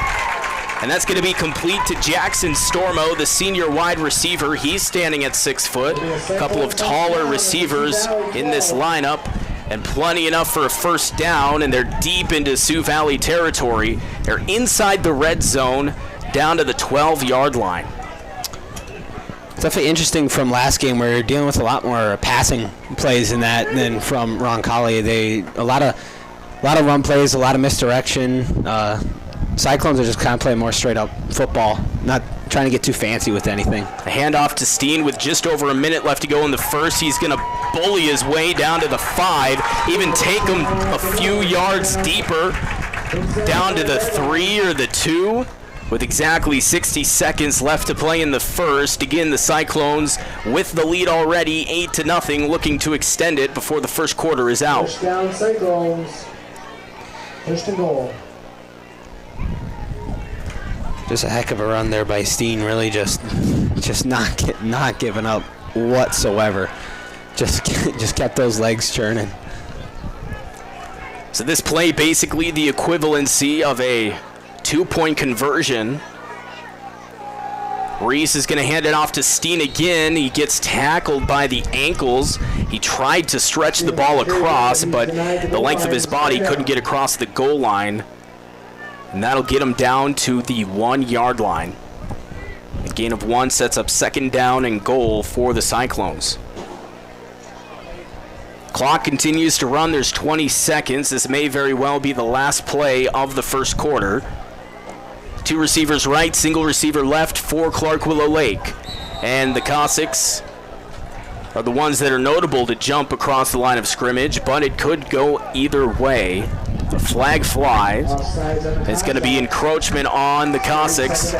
And that's going to be complete to Jackson Stormo, the senior wide receiver. He's standing at 6 foot. A couple of taller receivers in this lineup, and plenty enough for a first down, and they're deep into Sioux Valley territory. They're inside the red zone, down to the 12-yard line. It's definitely interesting from last game where you're dealing with a lot more passing plays in that than from Roncalli. A lot of run plays, a lot of misdirection. Cyclones are just kind of playing more straight-up football, not trying to get too fancy with anything. A handoff to Steen with just over a minute left to go in the first. He's going to bully his way down to the 5, even take him a few yards deeper, down to the 3 or the 2, with exactly 60 seconds left to play in the first. Again, the Cyclones with the lead already, 8-0, looking to extend it before the first quarter is out. First down, Cyclones. First and goal. Just a heck of a run there by Steen, really just not giving up whatsoever. Just kept those legs churning. So this play basically the equivalency of a 2-point conversion. Reese is going to hand it off to Steen again. He gets tackled by the ankles. He tried to stretch the ball across, but the length of his body couldn't get across the goal line. And that'll get him down to the 1-yard line. A gain of 1 sets up 2nd down and goal for the Cyclones. Clock continues to run. There's 20 seconds. This may very well be the last play of the first quarter. 2 receivers right, single receiver left for Clark Willow Lake. And the Cossacks are the ones that are notable to jump across the line of scrimmage, but it could go either way. The flag flies. It's going to be encroachment on the Cossacks.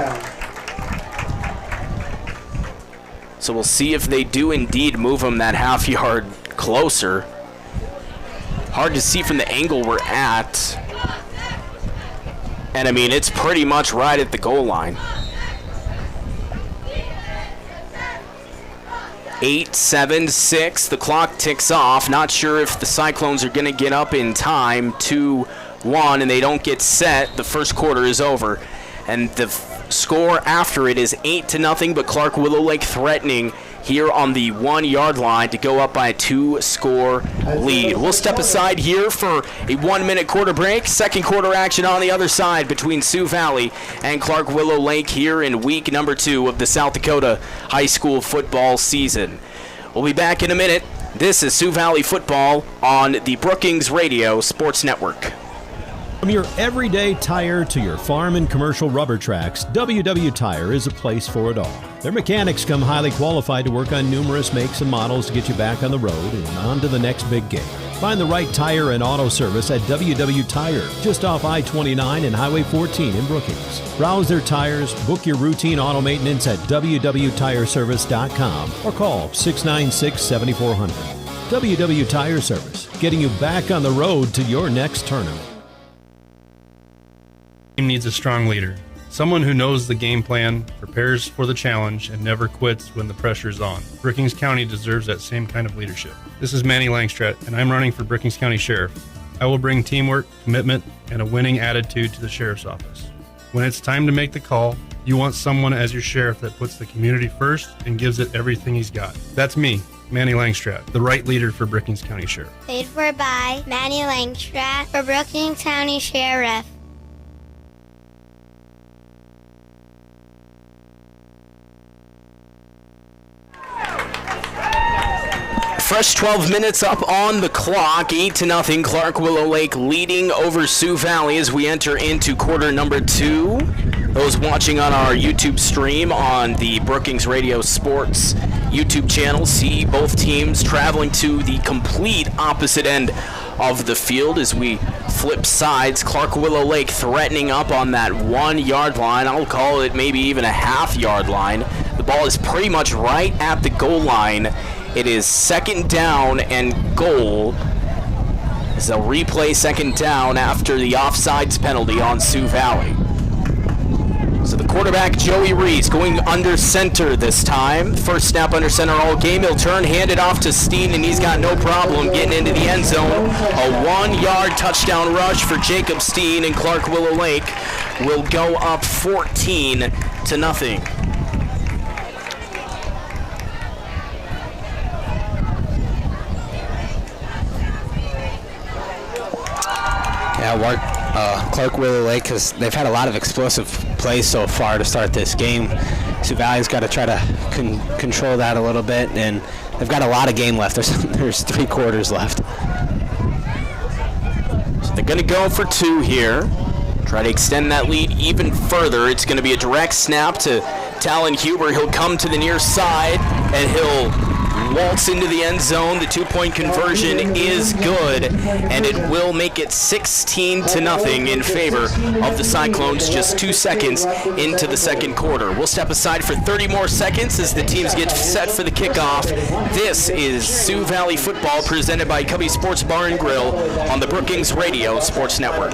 So we'll see if they do indeed move them that half yard closer. Hard to see from the angle we're at. And I mean, it's pretty much right at the goal line. 8, 7, 6, the clock ticks off. Not sure if the Cyclones are going to get up in time. 2-1, and they don't get set. The first quarter is over. And the score after it is 8-0, but Clark Willow Lake threatening here on the 1-yard line to go up by a 2-score lead. We'll step aside here for a 1-minute quarter break. Second quarter action on the other side between Sioux Valley and Clark Willow Lake here in week number 2 of the South Dakota high school football season. We'll be back in a minute. This is Sioux Valley football on the Brookings Radio Sports Network. From your everyday tire to your farm and commercial rubber tracks, WW Tire is a place for it all. Their mechanics come highly qualified to work on numerous makes and models to get you back on the road and on to the next big game. Find the right tire and auto service at WW Tire, just off I-29 and Highway 14 in Brookings. Browse their tires, book your routine auto maintenance at www.tireservice.com or call 696-7400. WW Tire Service, getting you back on the road to your next tournament. Team needs a strong leader, Someone who knows the game plan, prepares for the challenge, and never quits when the pressure's on. Brookings County deserves that same kind of leadership. This is Manny Langstrat, and I'm running for Brookings County Sheriff. I will bring teamwork, commitment, and a winning attitude to the Sheriff's Office. When it's time to make the call, you want someone as your sheriff that puts the community first and gives it everything he's got. That's me, Manny Langstrat, the right leader for Brookings County Sheriff. Paid for by Manny Langstrat for Brookings County Sheriff. Fresh 12 minutes up on the clock, 8-0. Clark Willow Lake leading over Sioux Valley as we enter into quarter number 2. Those watching on our YouTube stream on the Brookings Radio Sports YouTube channel see both teams traveling to the complete opposite end of the field as we flip sides. Clark Willow Lake threatening up on that 1 yard line. I'll call it maybe even a half-yard line. The ball is pretty much right at the goal line. It is second down and goal as they'll replay second down after the offsides penalty on Sioux Valley. So the quarterback, Joey Reese, going under center this time. First snap under center all game. He'll turn, hand it off to Steen, and he's got no problem getting into the end zone. A 1 yard touchdown rush for Jacob Steen, and Clark Willow Lake will go up 14-0. Clark Willow Lake, because they've had a lot of explosive plays so far to start this game. Sioux Valley's got to try to control that a little bit, and they've got a lot of game left. There's 3 quarters left. So they're going to go for 2 here. Try to extend that lead even further. It's going to be a direct snap to Talon Huber. He'll come to the near side, and he'll waltz into the end zone. The 2-point conversion is good, and it will make it 16-0 in favor of the Cyclones just 2 seconds into the second quarter. We'll step aside for 30 more seconds as the teams get set for the kickoff. This is Sioux Valley football presented by Cubby Sports Bar and Grill on the Brookings Radio Sports Network.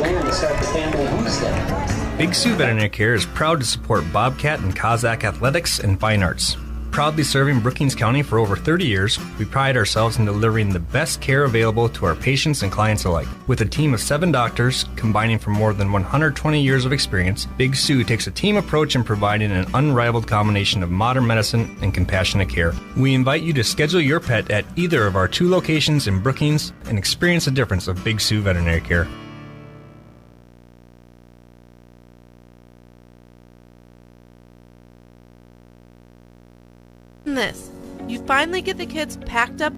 Big Sioux Veterinary Care is proud to support Bobcat and Kazakh athletics and fine arts. Proudly serving Brookings County for over 30 years, we pride ourselves in delivering the best care available to our patients and clients alike. With a team of 7 doctors, combining from more than 120 years of experience, Big Sioux takes a team approach in providing an unrivaled combination of modern medicine and compassionate care. We invite you to schedule your pet at either of our 2 locations in Brookings and experience the difference of Big Sioux Veterinary Care. This. You finally get the kids packed up.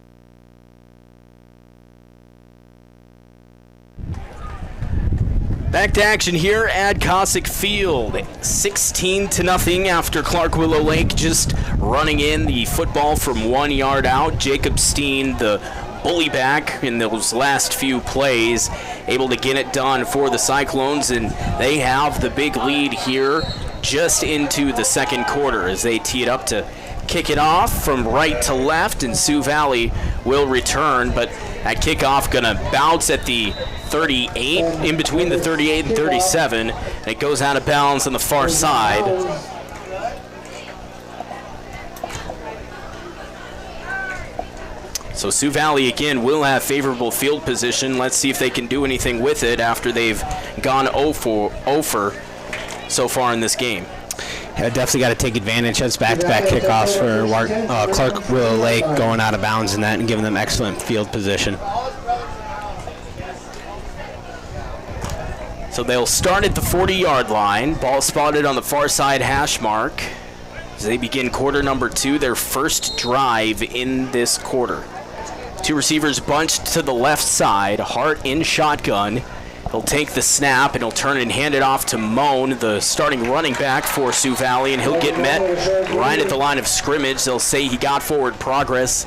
Back to action here at Cossack Field. 16-0 after Clark Willow Lake just running in the football from 1 yard out. Jacob Steen, the bully back in those last few plays, able to get it done for the Cyclones, and they have the big lead here just into the second quarter as they tee it up to kick it off from right to left, and Sioux Valley will return, but that kickoff gonna bounce at the 38, in between the 38 and 37, and it goes out of bounds on the far side. So Sioux Valley again will have favorable field position. Let's see if they can do anything with it after they've gone 0 for so far in this game. Yeah, definitely got to take advantage. That's back-to-back kickoffs for Clark Willow Lake, going out of bounds in that and giving them excellent field position. So they'll start at the 40-yard line. Ball spotted on the far side hash mark as they begin quarter number 2, their first drive in this quarter. 2 receivers bunched to the left side, Hart in shotgun. He'll take the snap, and he'll turn and hand it off to Moan, the starting running back for Sioux Valley, and he'll get met right at the line of scrimmage. They'll say he got forward progress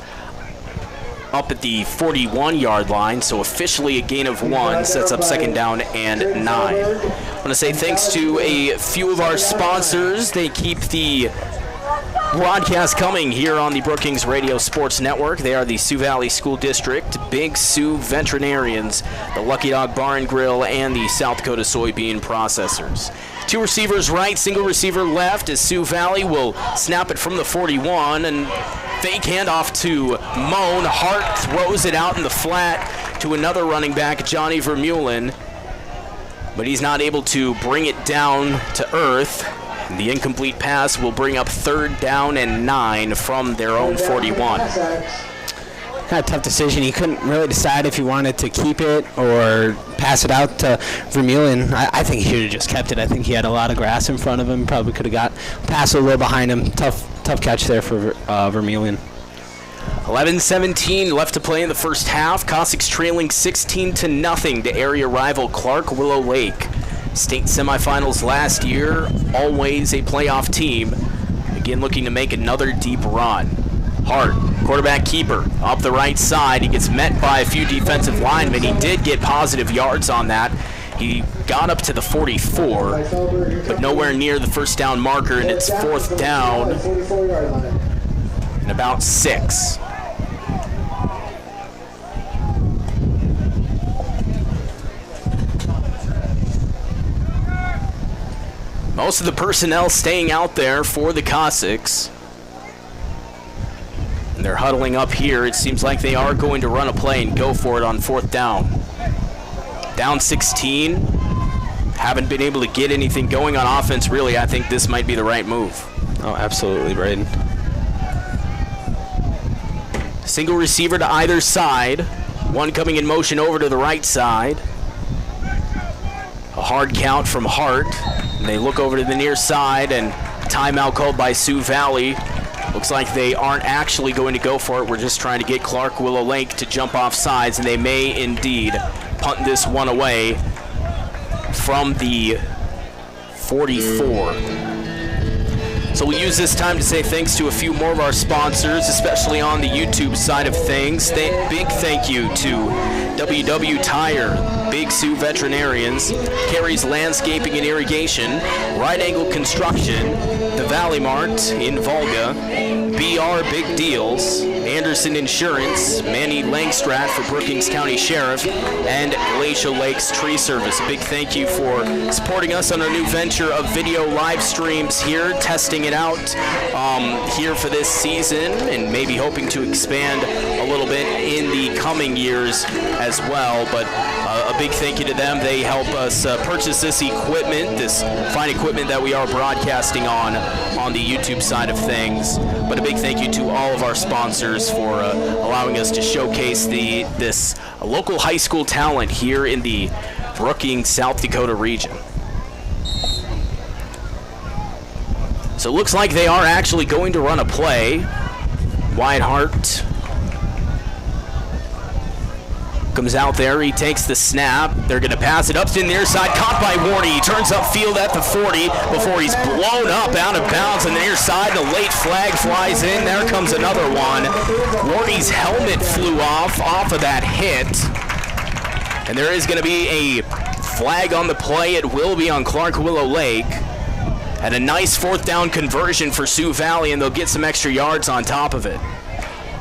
up at the 41-yard line, so officially a gain of 1, sets up second down and 9. I want to say thanks to a few of our sponsors. They keep the Broadcast coming here on the Brookings Radio Sports Network. They are the Sioux Valley School District, Big Sioux Veterinarians, the Lucky Dog Bar and Grill, and the South Dakota Soybean Processors. 2 receivers right, single receiver left as Sioux Valley will snap it from the 41 and fake handoff to Moan. Hart throws it out in the flat to another running back, Johnny Vermeulen, but he's not able to bring it down to earth. The incomplete pass will bring up 3rd down and 9 from their own 41. Kind of tough decision. He couldn't really decide if he wanted to keep it or pass it out to Vermeulen. I think he should have just kept it. I think he had a lot of grass in front of him. Probably could have got passed a little behind him. Tough catch there for Vermeulen. 11-17 left to play in the first half. Cossacks trailing 16-0 to area rival Clark Willow Lake. State semifinals last year, always a playoff team. Again, looking to make another deep run. Hart, quarterback keeper, up the right side. He gets met by a few defensive linemen. He did get positive yards on that. He got up to the 44, but nowhere near the first down marker, and it's 4th down and about 6. Most of the personnel staying out there for the Cossacks. And they're huddling up here. It seems like they are going to run a play and go for it on 4th down. Down 16. Haven't been able to get anything going on offense, really. I think this might be the right move. Oh, absolutely, Braden. Single receiver to either side. One coming in motion over to the right side. A hard count from Hart. And they look over to the near side, and timeout called by Sioux Valley. Looks like they aren't actually going to go for it. We're just trying to get Clark Willow Lake to jump off sides, and they may indeed punt this one away from the 44. So we'll use this time to say thanks to a few more of our sponsors, especially on the YouTube side of things. Big thank you to WW Tire, Big Sioux Veterinarians, Carey's Landscaping and Irrigation, Right Angle Construction, the Valley Mart in Volga, BR Big Deals, Anderson Insurance, Manny Langstrat for Brookings County Sheriff, and Glacial Lakes Tree Service. A big thank you for supporting us on our new venture of video live streams here, testing it out here for this season, and maybe hoping to expand a little bit in the coming years as well. But a big thank you to them. They help us purchase this equipment, this fine equipment that we are broadcasting on the YouTube side of things. But a big thank you to all of our sponsors for allowing us to showcase this local high school talent here in the Brookings, South Dakota region. So it looks like they are actually going to run a play. Wyatt Hart comes out there. He takes the snap. They're going to pass it up to the near side. Caught by Warney. He turns upfield at the 40 before he's blown up out of bounds on the near side. The late flag flies in. There comes another one. Warney's helmet flew off of that hit. And there is going to be a flag on the play. It will be on Clark Willow Lake. And a nice 4th down conversion for Sioux Valley, and they'll get some extra yards on top of it.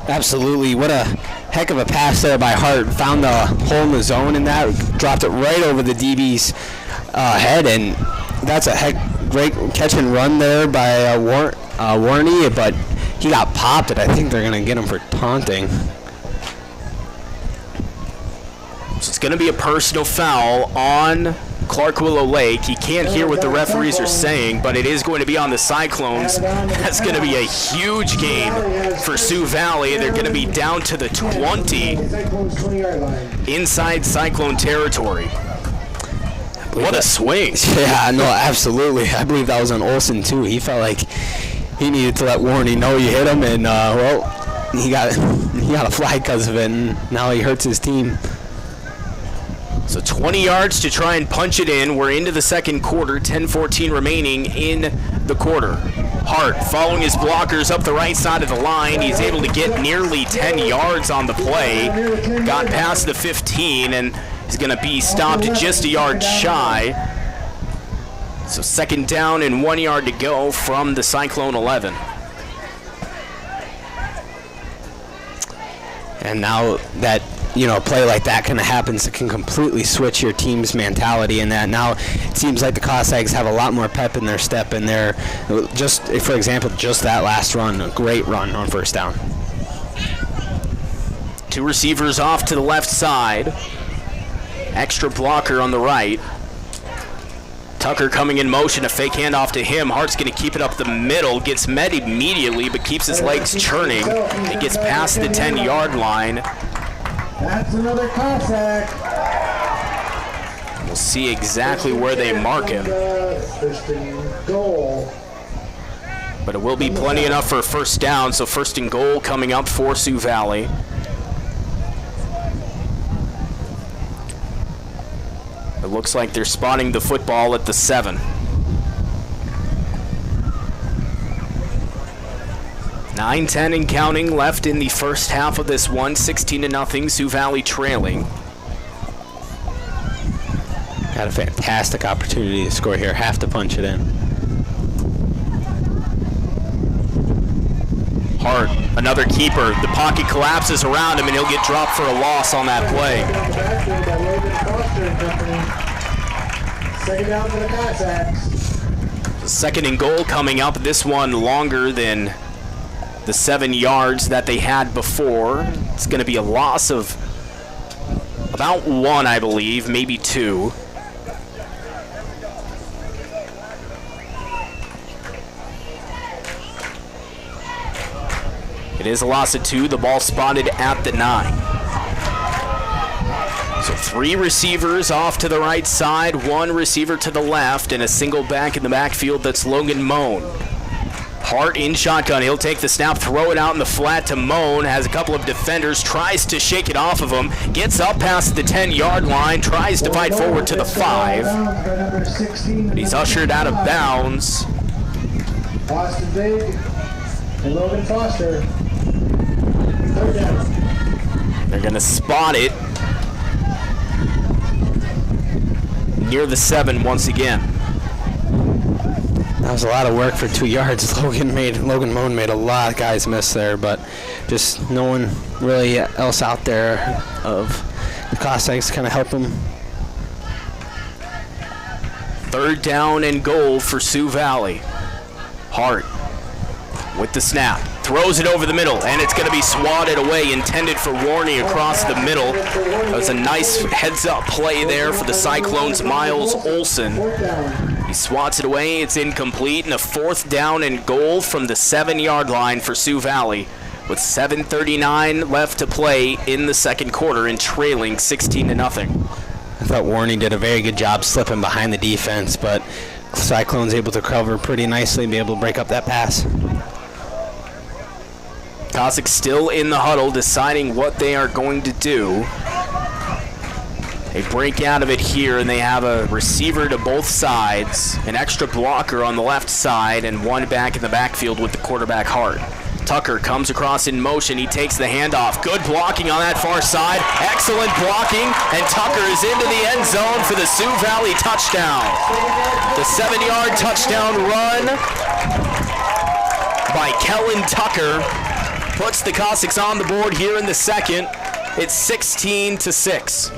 Absolutely. What a heck of a pass there by Hart. Found the hole in the zone in that. Dropped it right over the DB's head, and that's a great catch and run there by Warney, but he got popped, and I think they're going to get him for taunting. So it's going to be a personal foul on Clark Willow Lake. He can't hear what the referees are saying, but it is going to be on the Cyclones. That's going to be a huge gain for Sioux Valley. They're going to be down to the 20 inside Cyclone territory. What a swing. Yeah, no, absolutely. I believe that was on Olsen, too. He felt like he needed to let Warney know you hit him, and, he got a flag because of it, and now he hurts his team. So 20 yards to try and punch it in. We're into the second quarter, 10-14 remaining in the quarter. Hart following his blockers up the right side of the line. He's able to get nearly 10 yards on the play. Got past the 15 and is going to be stopped just a yard shy. So 2nd down and 1 yard to go from the Cyclone 11. And now that, a play like that kind of happens, it can completely switch your team's mentality in that. Now it seems like the Cossacks have a lot more pep in their step, and they're just, for example, just that last run, a great run on first down. 2 receivers off to the left side. Extra blocker on the right. Tucker coming in motion, a fake handoff to him. Hart's going to keep it up the middle, gets met immediately, but keeps his legs churning. It gets past the 10-yard line. That's another Cossack. We'll see exactly where they mark him. First and goal. But it will be plenty enough for a first down, so first and goal coming up for Sioux Valley. It looks like they're spotting the football at the 7. 9:10 and counting left in the first half of this one. 16-0, Sioux Valley trailing. Had a fantastic opportunity to score here. Have to punch it in. Hart, another keeper. The pocket collapses around him, and he'll get dropped for a loss on that play. Second down for the Cossacks. Second and goal coming up. This one longer than the 7 yards that they had before. It's going to be a loss of about 1, I believe, maybe 2. It is a loss of 2. The ball spotted at the 9. So 3 receivers off to the right side, 1 receiver to the left, and a single back in the backfield. That's Logan Moan. Hart in shotgun. He'll take the snap, throw it out in the flat to Moan. Has a couple of defenders, tries to shake it off of him. Gets up past the 10-yard line, tries to fight forward to the 5. But he's ushered out of bounds. Austin Big and Logan Foster. Third down. They're going to spot it near the 7 once again. That was a lot of work for 2 yards. Logan Moan made a lot of guys miss there, but just no one really else out there of the Cossacks kind of help him. Third down and goal for Sioux Valley. Hart with the snap. Throws it over the middle, and it's going to be swatted away, intended for Warney across the middle. That was a nice heads-up play there for the Cyclones' Miles Olson. He swats it away. It's incomplete, and a 4th down and goal from the 7-yard line for Sioux Valley, with 7:39 left to play in the second quarter and trailing 16-0. I thought Warney did a very good job slipping behind the defense, but Cyclones able to cover pretty nicely and be able to break up that pass. Cossacks still in the huddle, deciding what they are going to do. They break out of it here, and they have a receiver to both sides, an extra blocker on the left side, and 1 back in the backfield with the quarterback Hart. Tucker comes across in motion. He takes the handoff. Good blocking on that far side. Excellent blocking, and Tucker is into the end zone for the Sioux Valley touchdown. The 7-yard touchdown run by Kellen Tucker puts the Cossacks on the board here in the second. It's 16-6.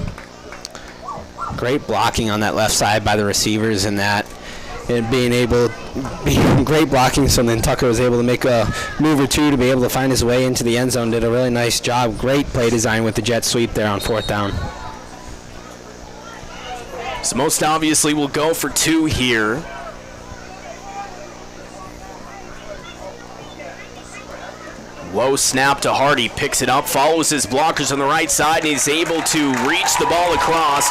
Great blocking on that left side by the receivers and that. And being great blocking, so then Tucker was able to make a move or two to be able to find his way into the end zone. Did a really nice job. Great play design with the jet sweep there on 4th down. So most obviously we'll go for 2 here. Low snap to Hardy, picks it up, follows his blockers on the right side, and he's able to reach the ball across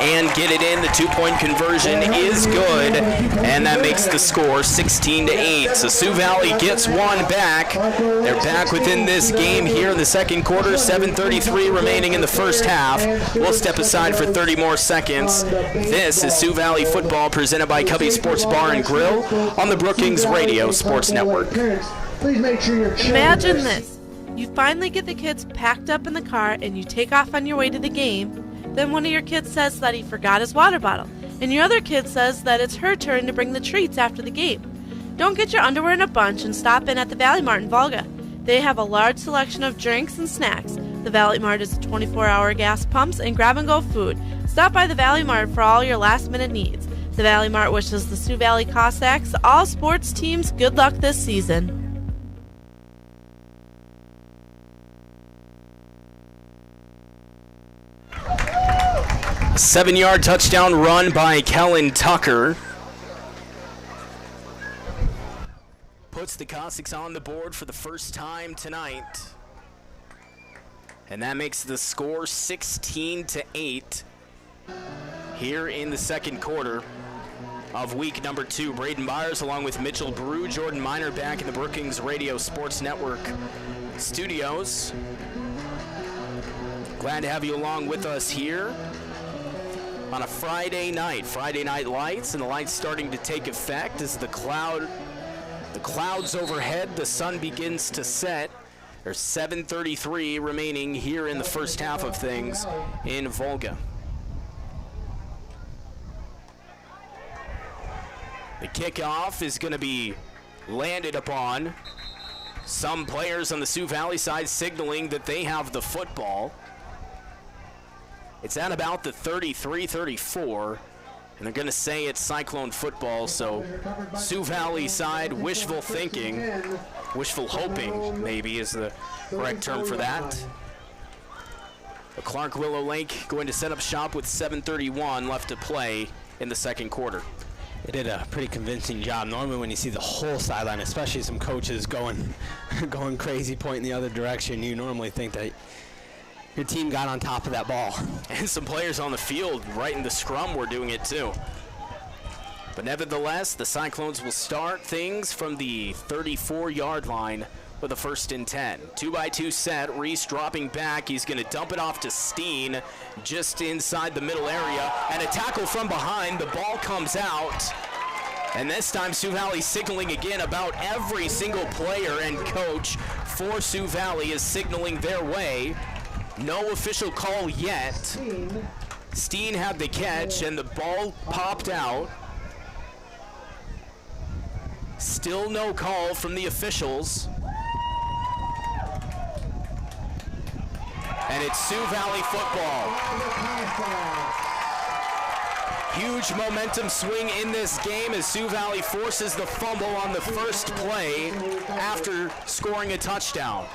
and get it in. The 2-point conversion is good, and that makes the score 16-8. So Sioux Valley gets 1 back. They're back within this game here in the second quarter. 7:33 remaining in the first half. We'll step aside for 30 more seconds. This is Sioux Valley football presented by Cubby Sports Bar and Grill on the Brookings Radio Sports Network. Please make sure your Imagine this. You finally get the kids packed up in the car and you take off on your way to the game. Then one of your kids says that he forgot his water bottle. And your other kid says that it's her turn to bring the treats after the game. Don't get your underwear in a bunch and stop in at the Valley Mart in Volga. They have a large selection of drinks and snacks, The Valley Mart is a 24-hour gas pumps and grab-and-go food. Stop by the Valley Mart for all your last-minute needs. The Valley Mart wishes the Sioux Valley Cossacks, all sports teams, good luck this season. A 7-yard touchdown run by Kellen Tucker puts the Cossacks on the board for the first time tonight. And that makes the score 16-8 here in the second quarter of week number 2. Braden Byers along with Mitchell Brew, Jordan Miner back in the Brookings Radio Sports Network studios. Glad to have you along with us here on a Friday night. Friday night lights, and the lights starting to take effect as the clouds overhead, the sun begins to set. There's 7:33 remaining here in the first half of things in Volga. The kickoff is going to be landed upon. Some players on the Sioux Valley side signaling that they have the football. It's at about the 33-34, and they're going to say it's Cyclone football, so Sioux Valley side wishful thinking, wishful hoping maybe is the correct term for that. But Clark Willow Lake going to set up shop with 7:31 left to play in the second quarter. They did a pretty convincing job. Normally when you see the whole sideline, especially some coaches going crazy, pointing the other direction, you normally think that your team got on top of that ball. And some players on the field right in the scrum were doing it too. But nevertheless, the Cyclones will start things from the 34-yard line with a 1st and 10. 2-by-2 set, Reese dropping back. He's going to dump it off to Steen just inside the middle area. And a tackle from behind. The ball comes out. And this time Sioux Valley signaling again. About every single player and coach for Sioux Valley is signaling their way. No official call yet. Steen had the catch and the ball popped out. Still no call from the officials. And it's Sioux Valley football. Huge momentum swing in this game as Sioux Valley forces the fumble on the first play after scoring a touchdown.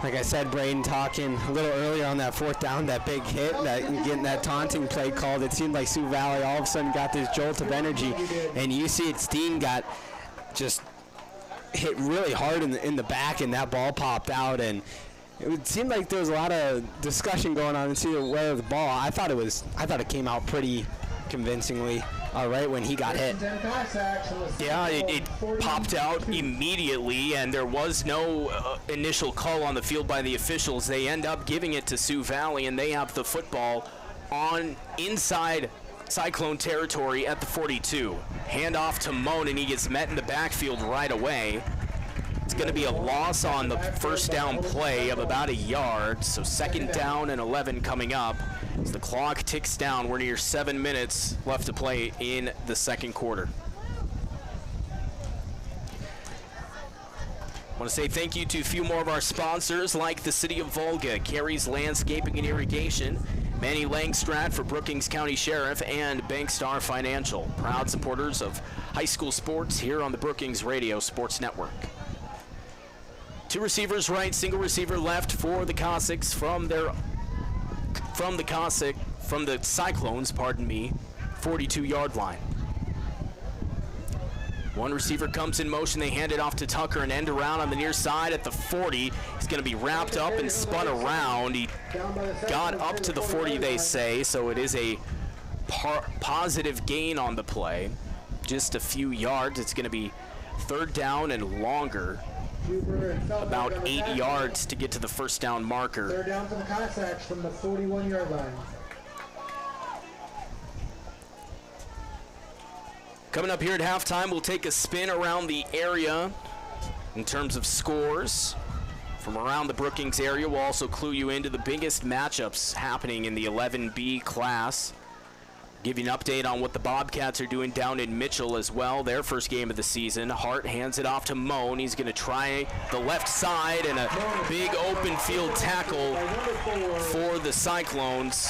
Like I said, Braden, talking a little earlier on that 4th down, that big hit, getting that taunting play called, it seemed like Sioux Valley all of a sudden got this jolt of energy, and you see it, Steen got just hit really hard in the back, and that ball popped out, and it seemed like there was a lot of discussion going on and see whether the ball. I thought it came out pretty convincingly. Right when he got hit. Yeah, it popped out immediately, and there was no initial call on the field by the officials. They end up giving it to Sioux Valley, and they have the football on inside Cyclone territory at the 42. Handoff to Moan, and he gets met in the backfield right away. It's going to be a loss on the first down play of about a yard, so 2nd down and 11 coming up. As the clock ticks down, we're near 7 minutes left to play in the second quarter. I want to say thank you to a few more of our sponsors, like the City of Volga, Carey's Landscaping and Irrigation, Manny Langstrat for Brookings County Sheriff, and Bankstar Financial, proud supporters of high school sports here on the Brookings Radio Sports Network. 2 receivers right, single receiver left for the Cossacks from the Cyclones, 42-yard line. 1 receiver comes in motion. They hand it off to Tucker and end around on the near side at the 40. He's going to be wrapped up and spun around. He got up to the 40, they say, so it is a positive gain on the play. Just a few yards. It's going to be 3rd down and longer. About 8 yards to get to the first down marker. 3rd down for the Cossacks from the 41-yard line. Coming up here at halftime, we'll take a spin around the area in terms of scores from around the Brookings area. We'll also clue you into the biggest matchups happening in the 11B class. Give you an update on what the Bobcats are doing down in Mitchell as well. Their first game of the season. Hart hands it off to Moan. He's going to try the left side and a big open field tackle for the Cyclones.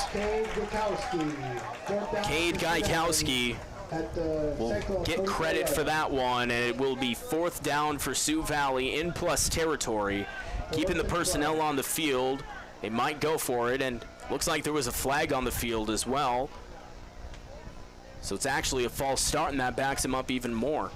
Cade Gaikowski will get credit for that one, and it will be 4th down for Sioux Valley in plus territory. Keeping the personnel on the field. They might go for it, and looks like there was a flag on the field as well. So it's actually a false start, and that backs him up even more.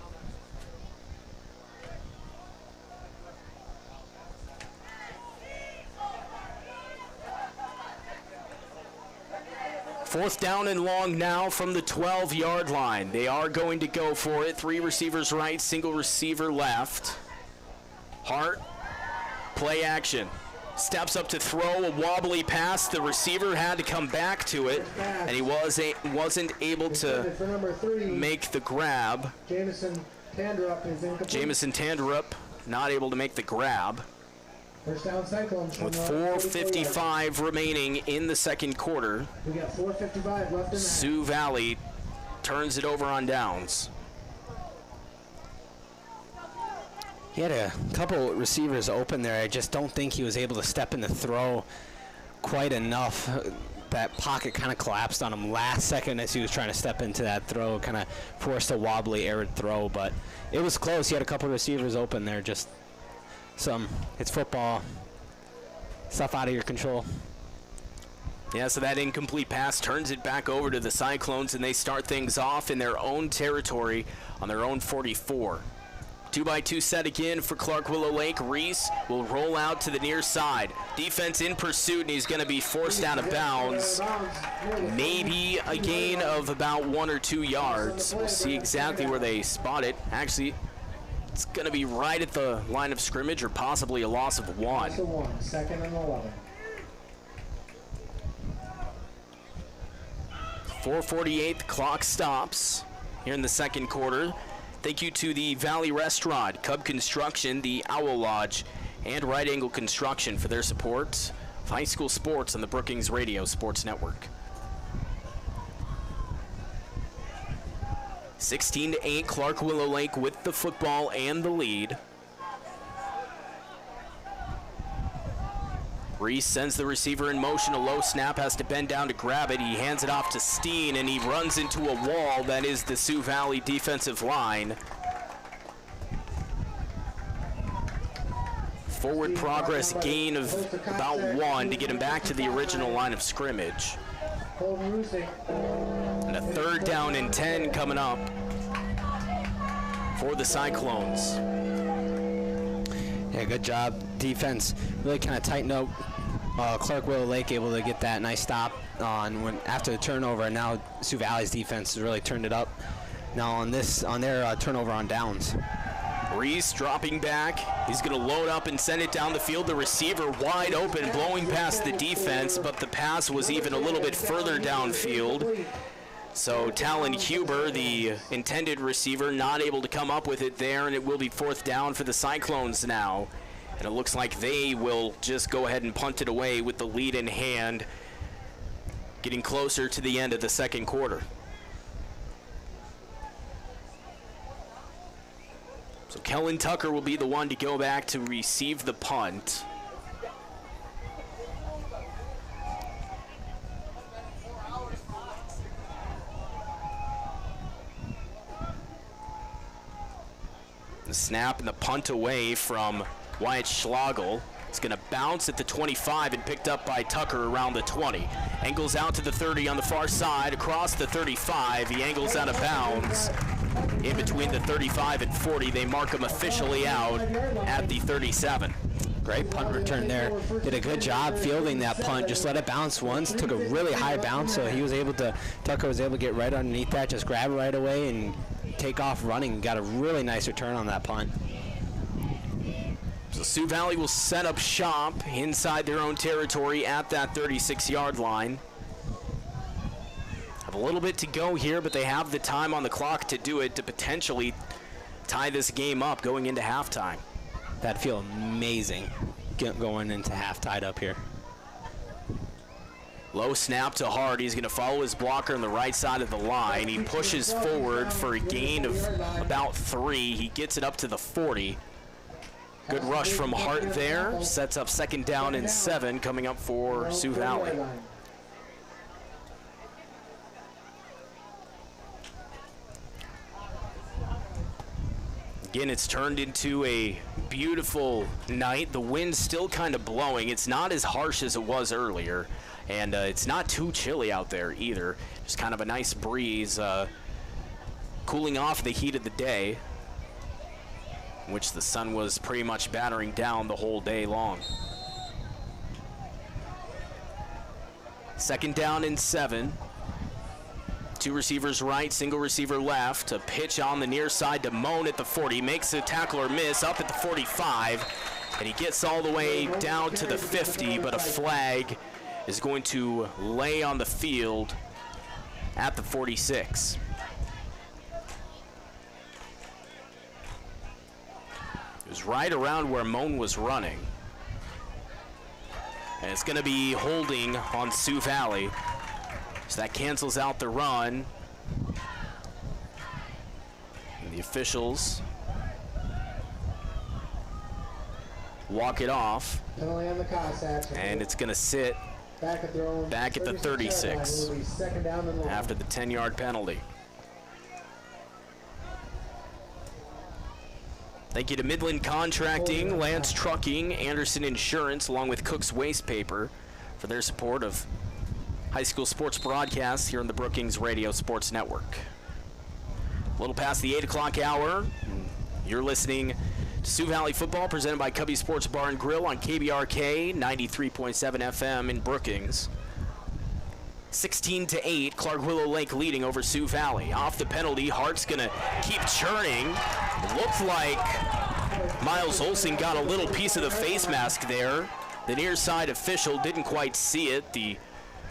Fourth down and long now from the 12-yard line. They are going to go for it. 3 receivers right, single receiver left. Hart, play action. Steps up to throw a wobbly pass. The receiver had to come back to it, and he wasn't able to make the grab. Jamison Tanderup is incomplete. Jamison Tanderup not able to make the grab. First down Cyclones. With 4:55 remaining in the second quarter, we got 4:55 left in the Sioux Valley turns it over on downs. He had a couple receivers open there. I just don't think he was able to step in the throw quite enough. That pocket kind of collapsed on him last second as he was trying to step into that throw, kind of forced a wobbly, arid throw, but it was close. He had a couple receivers open there. Just it's football, stuff out of your control. Yeah, so that incomplete pass turns it back over to the Cyclones, and they start things off in their own territory on their own 44. 2-by-2 set again for Clark Willow Lake. Reese will roll out to the near side. Defense in pursuit, and he's going to be forced out of bounds. Maybe a gain of about 1 or 2 yards. We'll see exactly where they spot it. Actually, it's going to be right at the line of scrimmage, or possibly a loss of 1. Loss of 1, 2nd and 11. 4:48, the clock stops here in the second quarter. Thank you to the Valley Restaurant, Cub Construction, the Owl Lodge, and Right Angle Construction for their support of high school sports on the Brookings Radio Sports Network. 16-8, Clark Willow Lake with the football and the lead. Reese sends the receiver in motion. A low snap, has to bend down to grab it. He hands it off to Steen, and he runs into a wall. That is the Sioux Valley defensive line. Forward progress gain of about 1 to get him back to the original line of scrimmage. And a 3rd down and 10 coming up for the Cyclones. Yeah, good job. Defense really kind of tightened up. Clark Willow Lake able to get that nice stop after the turnover, and now Sioux Valley's defense has really turned it up now on their turnover on downs. Reese dropping back. He's going to load up and send it down the field. The receiver wide open, blowing past the defense, but the pass was even a little bit further downfield. So Talon Huber, the intended receiver, not able to come up with it there, and it will be 4th down for the Cyclones now. And it looks like they will just go ahead and punt it away with the lead in hand, getting closer to the end of the second quarter. So Kellen Tucker will be the one to go back to receive the punt. The snap and the punt away from Wyatt Schlagel. It's going to bounce at the 25 and picked up by Tucker around the 20. Angles out to the 30 on the far side, across the 35. He angles out of bounds. In between the 35 and 40, they mark him officially out at the 37. Great punt return there. Did a good job fielding that punt. Just let it bounce once. Took a really high bounce, so Tucker was able to get right underneath that, just grab it right away and take off running. Got a really nice return on that punt. So Sioux Valley will set up shop inside their own territory at that 36-yard line. Have a little bit to go here, but they have the time on the clock to do it, to potentially tie this game up going into halftime. That'd feel amazing going into half tied up here. Low snap to Hart. He's going to follow his blocker on the right side of the line. He pushes forward for a gain of about 3. He gets it up to the 40. Good rush from Hart there. Sets up 2nd down and 7 coming up for Sioux Valley. Again, it's turned into a beautiful night. The wind's still kind of blowing. It's not as harsh as it was earlier, and it's not too chilly out there either. Just kind of a nice breeze cooling off the heat of the day, which the sun was pretty much battering down the whole day long. 2nd down and 7. 2 receivers right, single receiver left. A pitch on the near side to Moan at the 40. Makes a tackle or miss up at the 45. And he gets all the way down to the 50, but a flag is going to lay on the field at the 46. It was right around where Moan was running. And it's going to be holding on Sioux Valley. So that cancels out the run. And the officials walk it off. And it's going to sit back at the 36 after the 10-yard penalty. Thank you to Midland Contracting, Lance Trucking, Anderson Insurance, along with Cook's Waste Paper for their support of high school sports broadcasts here on the Brookings Radio Sports Network. A little past the 8 o'clock hour, you're listening to Sioux Valley Football presented by Cubby Sports Bar and Grill on KBRK 93.7 FM in Brookings. 16-8, Clark Willow Lake leading over Sioux Valley. Off the penalty, Hart's going to keep churning. It looked like Miles Olson got a little piece of the face mask there. The near side official didn't quite see it. The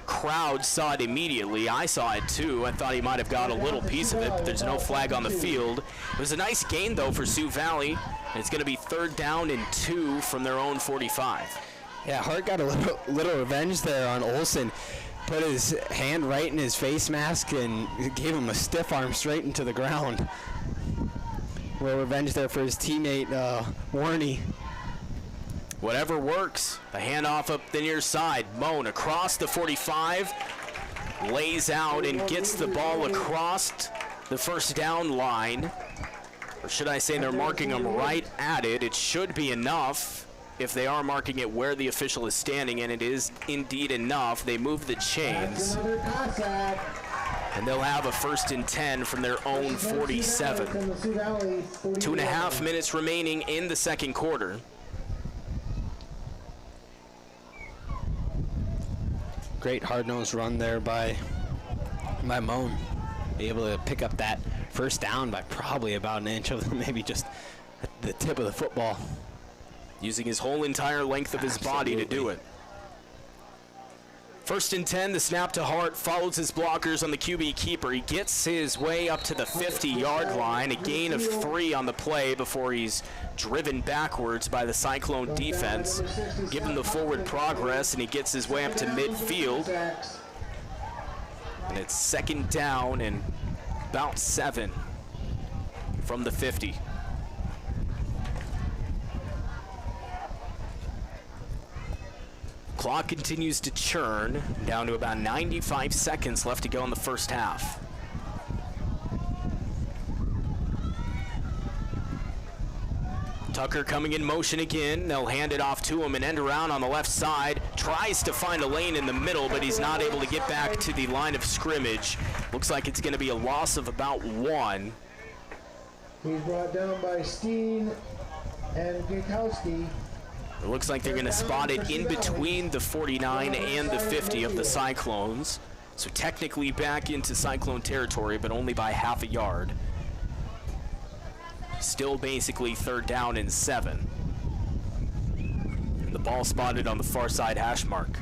crowd saw it immediately. I saw it too. I thought he might have got a little piece of it, but there's no flag on the field. It was a nice gain, though, for Sioux Valley, and it's going to be 3rd down and 2 from their own 45. Yeah, Hart got a little revenge there on Olson. Put his hand right in his face mask and gave him a stiff arm straight into the ground. Well, revenge there for his teammate, Warney. Whatever works. The handoff up the near side. Moan across the 45. Lays out and gets the ball across the 1st down line. Or should I say they're marking him right at it. It should be enough if they are marking it where the official is standing, and it is indeed enough. They move the chains. And they'll have a 1st and 10 from their own 47. 2.5 minutes remaining in the 2nd quarter. Great hard-nosed run there by Moan. Be able to pick up that 1st down by probably about an inch of maybe just the tip of the football. Using his whole entire length of his body to do it. 1st and 10, the snap to Hart, follows his blockers on the QB keeper. He gets his way up to the 50-yard line, a gain of 3 on the play before he's driven backwards by the Cyclone defense. Give him the forward progress, and he gets his way up to midfield. And it's 2nd down and about 7 from the 50. Clock continues to churn, down to about 95 seconds left to go in the 1st half. Tucker coming in motion again. They'll hand it off to him and end around on the left side. Tries to find a lane in the middle, but he's not able to get back to the line of scrimmage. Looks like it's going to be a loss of about 1. He's brought down by Steen and Gukowski. It looks like they're going to spot it in between the 49 and the 50 of the Cyclones. So technically back into Cyclone territory, but only by half a yard. Still basically 3rd down and 7. And the ball spotted on the far side hash mark.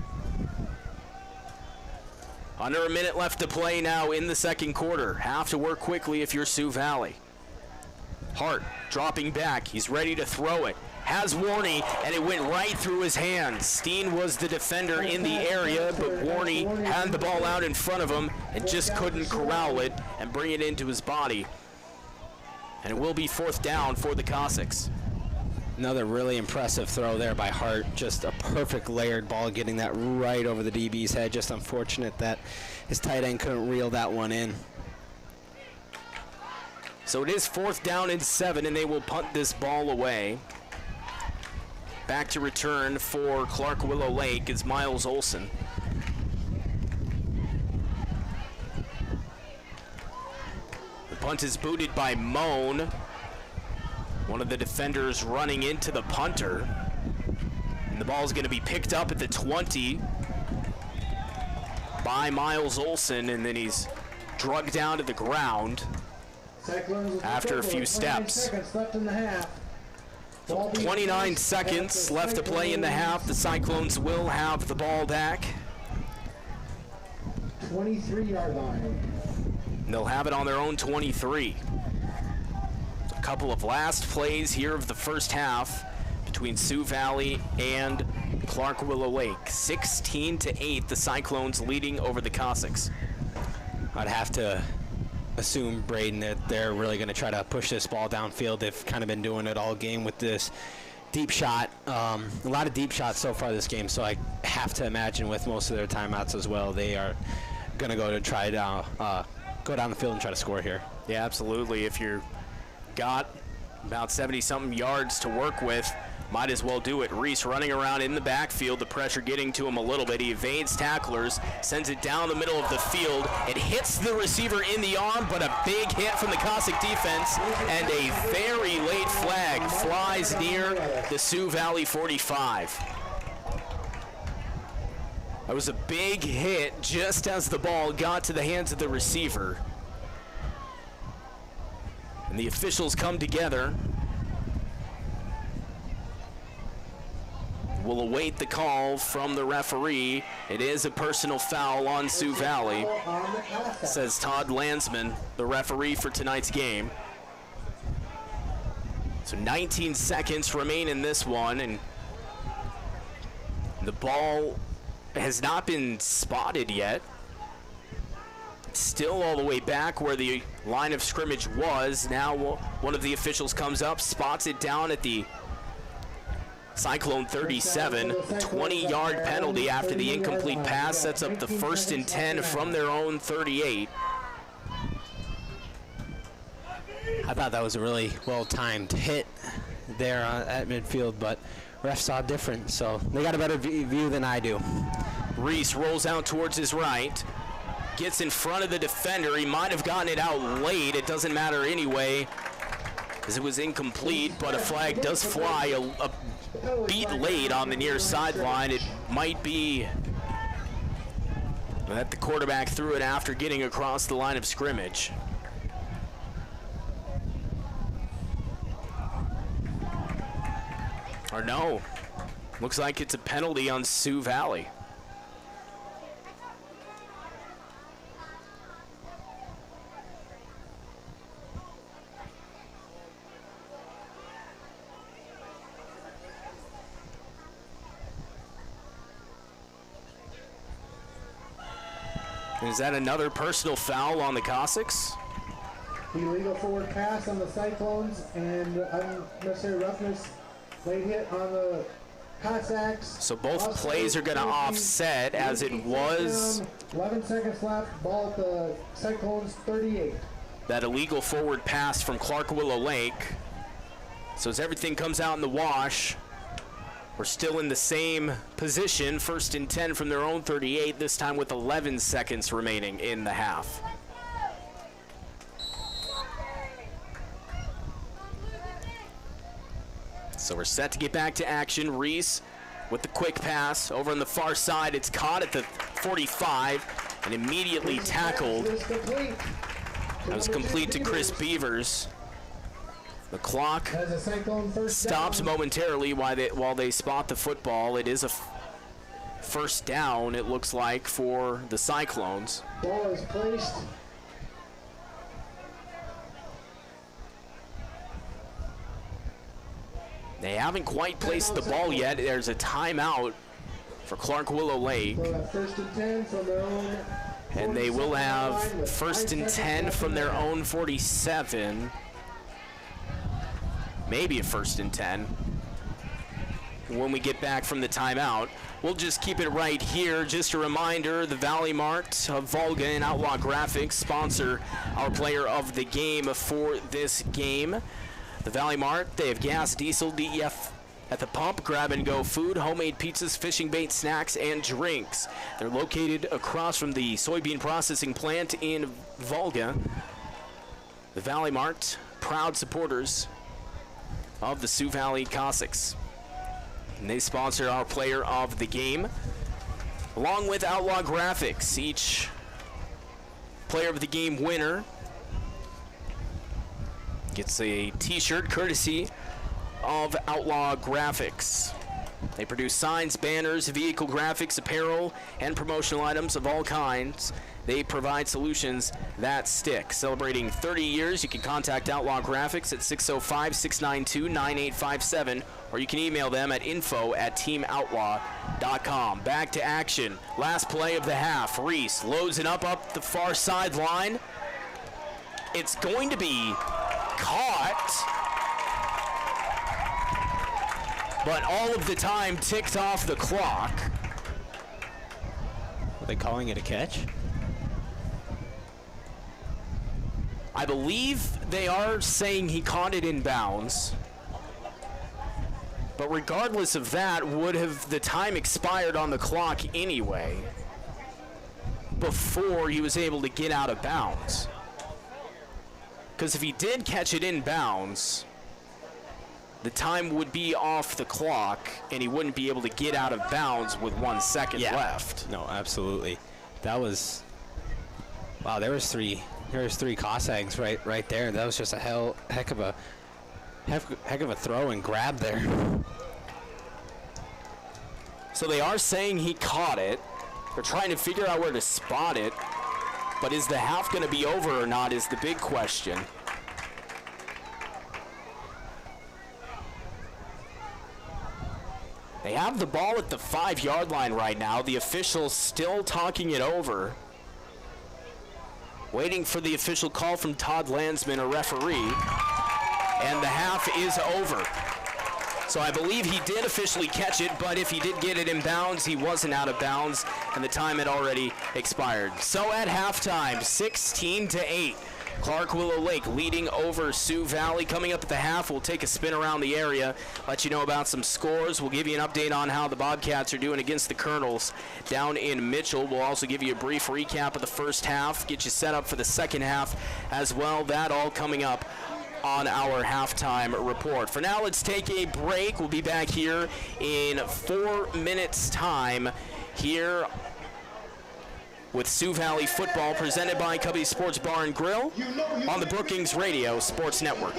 Under a minute left to play now in the 2nd quarter. Have to work quickly if you're Sioux Valley. Hart dropping back. He's ready to throw it. Has Warney, and it went right through his hands. Steen was the defender in the area, but Warney had the ball out in front of him and just couldn't corral it and bring it into his body. And it will be 4th down for the Cossacks. Another really impressive throw there by Hart. Just a perfect layered ball, getting that right over the DB's head. Just unfortunate that his tight end couldn't reel that one in. So it is 4th down and 7, and they will punt this ball away. Back to return for Clark Willow Lake is Miles Olson. The punt is booted by Moan. One of the defenders running into the punter. And the ball is going to be picked up at the 20 by Miles Olson, and then he's drugged down to the ground after a few steps. 29 seconds left to play in the half. The Cyclones will have the ball back. 23-yard line. They'll have it on their own 23. A couple of last plays here of the first half between Sioux Valley and Clark Willow Lake. 16-8, the Cyclones leading over the Cossacks. I'd have to assume, Braden, that they're really going to try to push this ball downfield. They've kind of been doing it all game with this deep shot. A lot of deep shots so far this game, so I have to imagine with most of their timeouts as well, they are going to go to try to go down the field and try to score here. Yeah, absolutely. If you've got about 70-something yards to work with, might as well do it. Reese running around in the backfield, the pressure getting to him a little bit. He evades tacklers, sends it down the middle of the field. It hits the receiver in the arm, but a big hit from the Cossack defense, and a very late flag flies near the Sioux Valley 45. That was a big hit just as the ball got to the hands of the receiver. And the officials come together. We'll await the call from the referee. It is a personal foul on Sioux Valley, says Todd Landsman, the referee for tonight's game. So 19 seconds remain in this one, and the ball has not been spotted yet. It's still all the way back where the line of scrimmage was. Now one of the officials comes up, spots it down at the Cyclone 37, 20-yard penalty after the incomplete pass sets up the 1st and 10 from their own 38. I thought that was a really well-timed hit there at midfield, but refs saw different, so they got a better view than I do. Reese rolls out towards his right, gets in front of the defender. He might have gotten it out late. It doesn't matter anyway, as it was incomplete, but a flag does fly a beat late on the near sideline. It might be that the quarterback threw it after getting across the line of scrimmage. Or no, looks like it's a penalty on Sioux Valley. Is that another personal foul on the Cossacks? Illegal forward pass on the Cyclones and unnecessary roughness, late hit on the Cossacks. So both plays are going to offset as it was. 11 seconds left, ball at the Cyclones 38. That illegal forward pass from Clark Willow Lake. So as everything comes out in the wash, we're still in the same position, 1st and 10 from their own 38, this time with 11 seconds remaining in the half. So we're set to get back to action. Reese with the quick pass over on the far side. It's caught at the 45 and immediately tackled. That was complete to Chris Beavers. The clock stops momentarily while they spot the football. It is a first down, it looks like, for the Cyclones. Ball is placed They haven't quite placed the ball yet. There's a timeout for Clark Willow Lake. First and 10 from their own. And they will have first and 10 from their own 47. Maybe a first and 10 when we get back from the timeout. We'll just keep it right here. Just a reminder, the Valley Mart of Volga and Outlaw Graphics sponsor our player of the game for this game. The Valley Mart, they have gas, diesel, DEF at the pump, grab-and-go food, homemade pizzas, fishing bait, snacks, and drinks. They're located across from the soybean processing plant in Volga. The Valley Mart, proud supporters of the Sioux Valley Cossacks. And they sponsor our player of the game, along with Outlaw Graphics. Each player of the game winner gets a t-shirt courtesy of Outlaw Graphics. They produce signs, banners, vehicle graphics, apparel, and promotional items of all kinds. They provide solutions that stick. Celebrating 30 years, you can contact Outlaw Graphics at 605-692-9857, or you can email them at info@teamoutlaw.com. Back to action. Last play of the half. Reese loads it up the far sideline. It's going to be caught, but all of the time ticked off the clock. Are they calling it a catch? I believe they are saying he caught it in bounds. But regardless of that, would have the time expired on the clock anyway before he was able to get out of bounds? Because if he did catch it in bounds, the time would be off the clock and he wouldn't be able to get out of bounds with 1 second left. No, absolutely. That was, wow, there was three Cossacks right there. That was just a heck of a throw and grab there. So they are saying he caught it. They're trying to figure out where to spot it. But is the half going to be over or not is the big question. They have the ball at the 5-yard line right now. The officials still talking it over. Waiting for the official call from Todd Landsman, a referee. And the half is over. So I believe he did officially catch it, but if he did get it in bounds, he wasn't out of bounds, and the time had already expired. So at halftime, 16-8. Clark Willow Lake leading over Sioux Valley. Coming up at the half, we'll take a spin around the area, let you know about some scores. We'll give you an update on how the Bobcats are doing against the Colonels down in Mitchell. We'll also give you a brief recap of the first half, get you set up for the second half as well. That all coming up on our halftime report. For now, let's take a break. We'll be back here in 4 minutes' time here with Sioux Valley football presented by Cubby Sports Bar and Grill on the Brookings Radio Sports Network.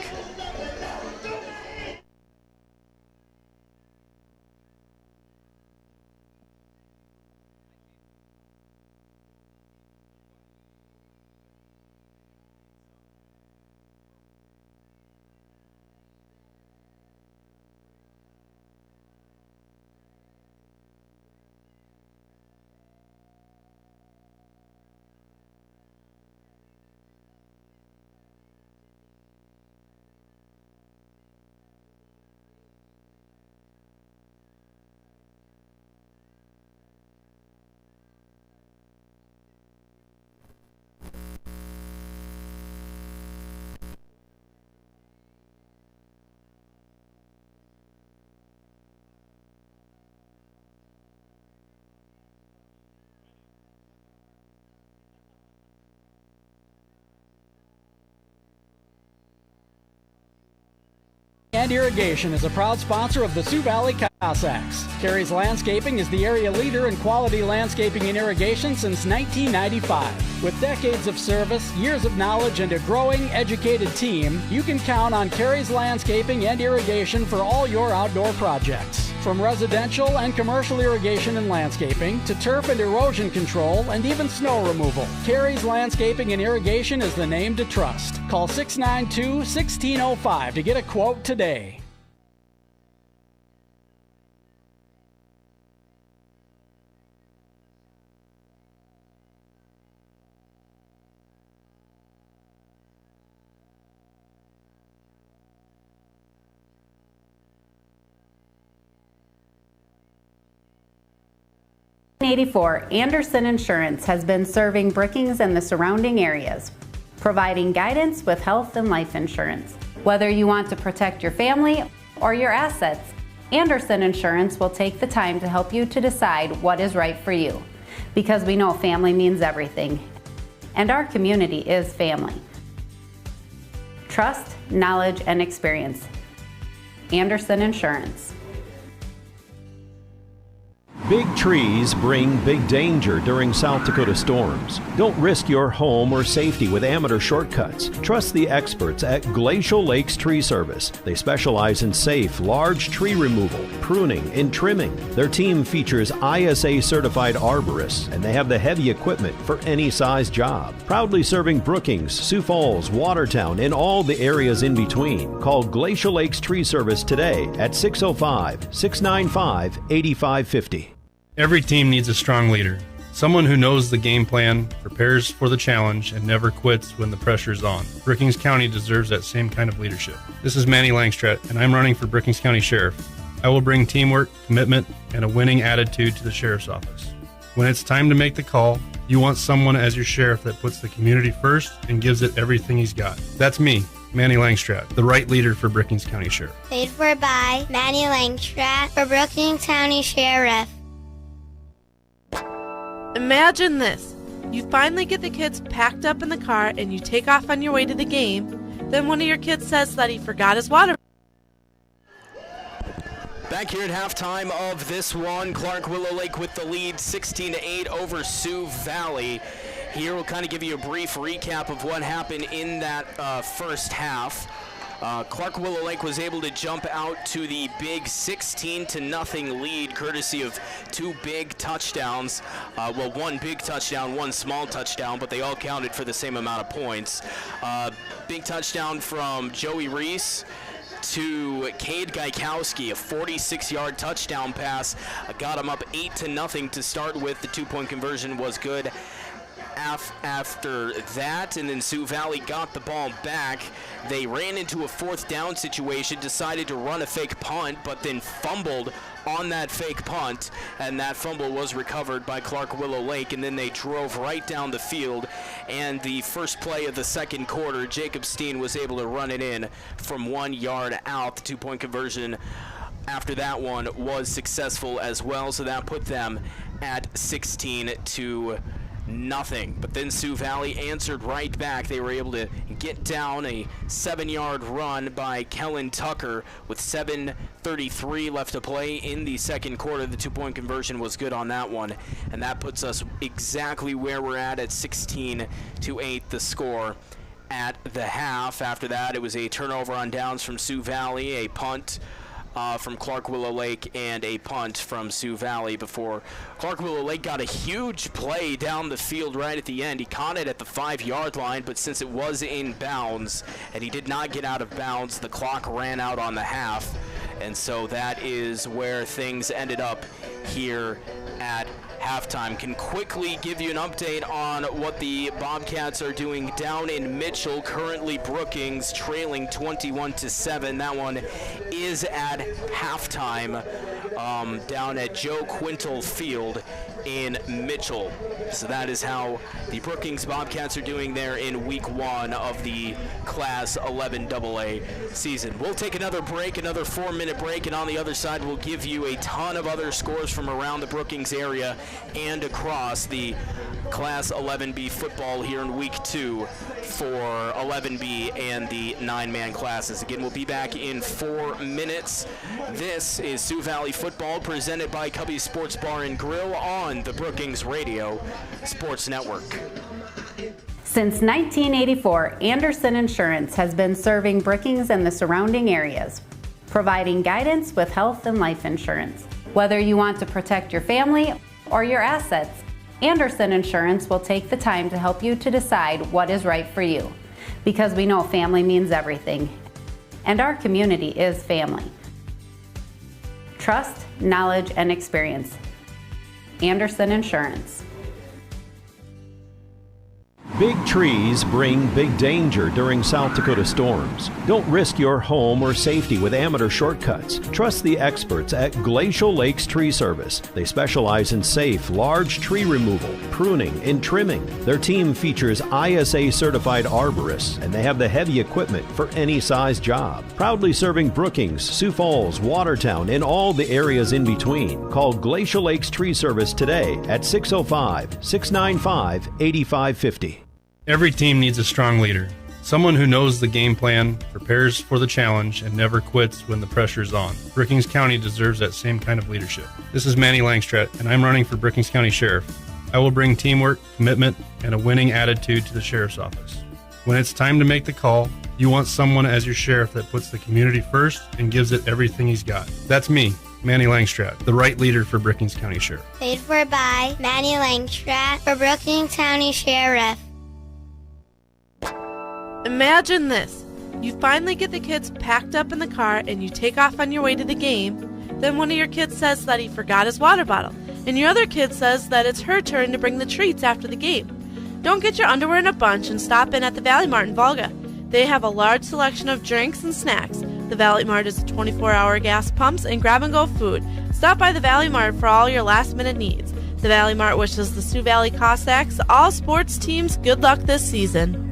And Irrigation is a proud sponsor of the Sioux Valley Cossacks. Carey's Landscaping is the area leader in quality landscaping and irrigation since 1995. With decades of service, years of knowledge, and a growing, educated team, you can count on Carey's Landscaping and Irrigation for all your outdoor projects. From residential and commercial irrigation and landscaping to turf and erosion control and even snow removal, Carey's Landscaping and Irrigation is the name to trust. Call 692-1605 to get a quote today. 1984, Anderson Insurance has been serving Brookings and the surrounding areas, providing guidance with health and life insurance. Whether you want to protect your family or your assets, Anderson Insurance will take the time to help you to decide what is right for you, because we know family means everything, and our community is family. Trust, knowledge, and experience. Anderson Insurance. Big trees bring big danger during South Dakota storms. Don't risk your home or safety with amateur shortcuts. Trust the experts at Glacial Lakes Tree Service. They specialize in safe, large tree removal, pruning, and trimming. Their team features ISA certified arborists, and they have the heavy equipment for any size job. Proudly serving Brookings, Sioux Falls, Watertown, and all the areas in between. Call Glacial Lakes Tree Service today at 605-695-8550. Every team needs a strong leader, someone who knows the game plan, prepares for the challenge, and never quits when the pressure's on. Brookings County deserves that same kind of leadership. This is Manny Langstrat, and I'm running for Brookings County Sheriff. I will bring teamwork, commitment, and a winning attitude to the Sheriff's Office. When it's time to make the call, you want someone as your sheriff that puts the community first and gives it everything he's got. That's me, Manny Langstrat, the right leader for Brookings County Sheriff. Paid for by Manny Langstrat for Brookings County Sheriff. Imagine this. You finally get the kids packed up in the car and you take off on your way to the game. Then one of your kids says that he forgot his water. Back here at halftime of this one, Clark Willow Lake with the lead 16-8 over Sioux Valley. Here we'll kind of give you a brief recap of what happened in that first half. Clark Willow Lake was able to jump out to the big 16-0 lead, courtesy of two big touchdowns. Well, one big touchdown, one small touchdown, but they all counted for the same amount of points. Big touchdown from Joey Reese to Cade Gaikowski, a 46-yard touchdown pass. Got him up 8-0 to start with. The two-point conversion was good after that, and then Sioux Valley got the ball back. They ran into a fourth down situation, decided to run a fake punt, but then fumbled on that fake punt, and that fumble was recovered by Clark Willow Lake, and then they drove right down the field, and the first play of the second quarter, Jacob Steen was able to run it in from 1 yard out. The two-point conversion after that one was successful as well, so that put them at 16-0. But then Sioux Valley answered right back. They were able to get down a 7-yard run by Kellen Tucker with 7:33 left to play in the second quarter. The two-point conversion was good on that one, and that puts us exactly where we're at 16-8 the score at the half. After that, it was a turnover on downs from Sioux Valley, a punt from Clark Willow Lake, and a punt from Sioux Valley before Clark Willow Lake got a huge play down the field right at the end. He caught it at the 5-yard line, but since it was in bounds and he did not get out of bounds, the clock ran out on the half, and so that is where things ended up here at halftime. Can quickly give you an update on what the Bobcats are doing down in Mitchell. Currently Brookings trailing 21-7. That one is at halftime down at Joe Quintal Field in Mitchell. So that is how the Brookings Bobcats are doing there in week 1 of the Class 11 AA season. We'll take another break, another 4-minute break, and on the other side we'll give you a ton of other scores from around the Brookings area and across the Class 11B football here in week 2 for 11B and the 9-man classes. Again, we'll be back in 4 minutes. This is Sioux Valley football presented by Cubby's Sports Bar and Grill on the Brookings Radio Sports Network. Since 1984, Anderson Insurance has been serving Brookings and the surrounding areas, providing guidance with health and life insurance. Whether you want to protect your family or your assets, Anderson Insurance will take the time to help you to decide what is right for you, because we know family means everything, and our community is family. Trust, knowledge, and experience. Anderson Insurance. Big trees bring big danger during South Dakota storms. Don't risk your home or safety with amateur shortcuts. Trust the experts at Glacial Lakes Tree Service. They specialize in safe, large tree removal, pruning, and trimming. Their team features ISA-certified arborists, and they have the heavy equipment for any size job. Proudly serving Brookings, Sioux Falls, Watertown, and all the areas in between. Call Glacial Lakes Tree Service today at 605-695-8550. Every team needs a strong leader. Someone who knows the game plan, prepares for the challenge, and never quits when the pressure's on. Brookings County deserves that same kind of leadership. This is Manny Langstrat, and I'm running for Brookings County Sheriff. I will bring teamwork, commitment, and a winning attitude to the Sheriff's Office. When it's time to make the call, you want someone as your sheriff that puts the community first and gives it everything he's got. That's me, Manny Langstrat, the right leader for Brookings County Sheriff. Paid for by Manny Langstrat for Brookings County Sheriff. Imagine this. You finally get the kids packed up in the car and you take off on your way to the game. Then one of your kids says that he forgot his water bottle. And your other kid says that it's her turn to bring the treats after the game. Don't get your underwear in a bunch and stop in at the Valley Mart in Volga. They have a large selection of drinks and snacks. The Valley Mart is a 24-hour gas pumps and grab-and-go food. Stop by the Valley Mart for all your last-minute needs. The Valley Mart wishes the Sioux Valley Cossacks, all sports teams, good luck this season.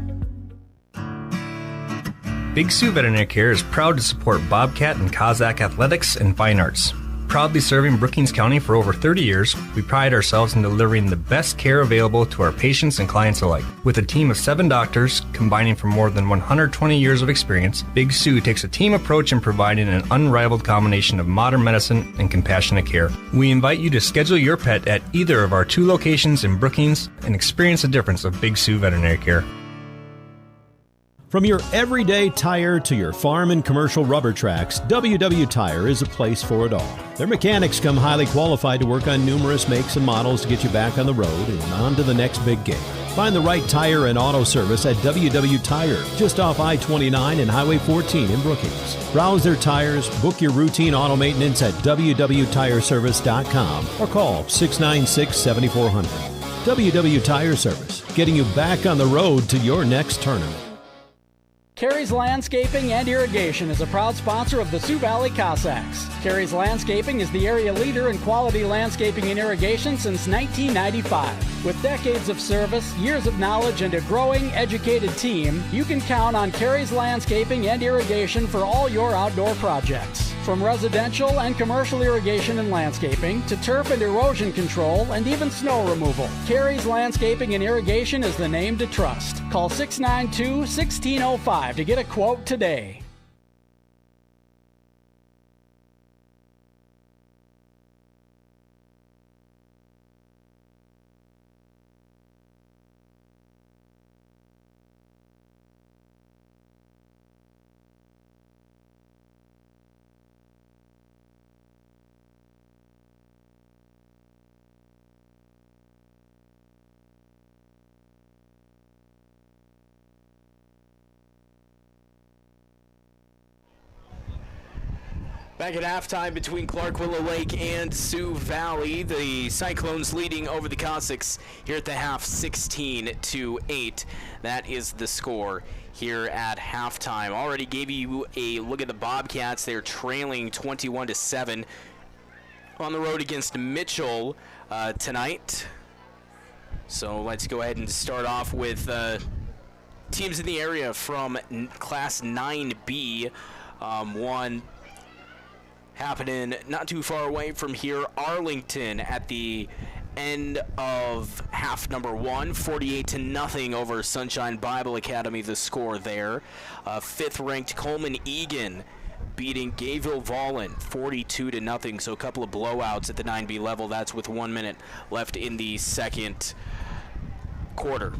Big Sioux Veterinary Care is proud to support Bobcat and Cossack athletics and fine arts. Proudly serving Brookings County for over 30 years, we pride ourselves in delivering the best care available to our patients and clients alike. With a team of 7 doctors combining from more than 120 years of experience, Big Sioux takes a team approach in providing an unrivaled combination of modern medicine and compassionate care. We invite you to schedule your pet at either of our 2 locations in Brookings and experience the difference of Big Sioux Veterinary Care. From your everyday tire to your farm and commercial rubber tracks, WW Tire is a place for it all. Their mechanics come highly qualified to work on numerous makes and models to get you back on the road and on to the next big game. Find the right tire and auto service at WW Tire, just off I-29 and Highway 14 in Brookings. Browse their tires, book your routine auto maintenance at www.tireservice.com or call 696-7400. WW Tire Service, getting you back on the road to your next tournament. Carey's Landscaping and Irrigation is a proud sponsor of the Sioux Valley Cossacks. Carey's Landscaping is the area leader in quality landscaping and irrigation since 1995. With decades of service, years of knowledge, and a growing, educated team, you can count on Carey's Landscaping and Irrigation for all your outdoor projects. From residential and commercial irrigation and landscaping to turf and erosion control and even snow removal, Carey's Landscaping and Irrigation is the name to trust. Call 692-1605 to get a quote today. Back at halftime between Clark, Willow Lake, and Sioux Valley, the Cyclones leading over the Cossacks here at the half, 16-8. That is the score here at halftime. Already gave you a look at the Bobcats. They're trailing 21-7 on the road against Mitchell tonight. So let's go ahead and start off with teams in the area from Class 9B. One happening not too far away from here. Arlington at the end of half number 1, 48-0 over Sunshine Bible Academy, the score there. 5th-ranked Coleman Egan beating Gayville Vollen 42-0, so a couple of blowouts at the 9B level. That's with 1 minute left in the second quarter.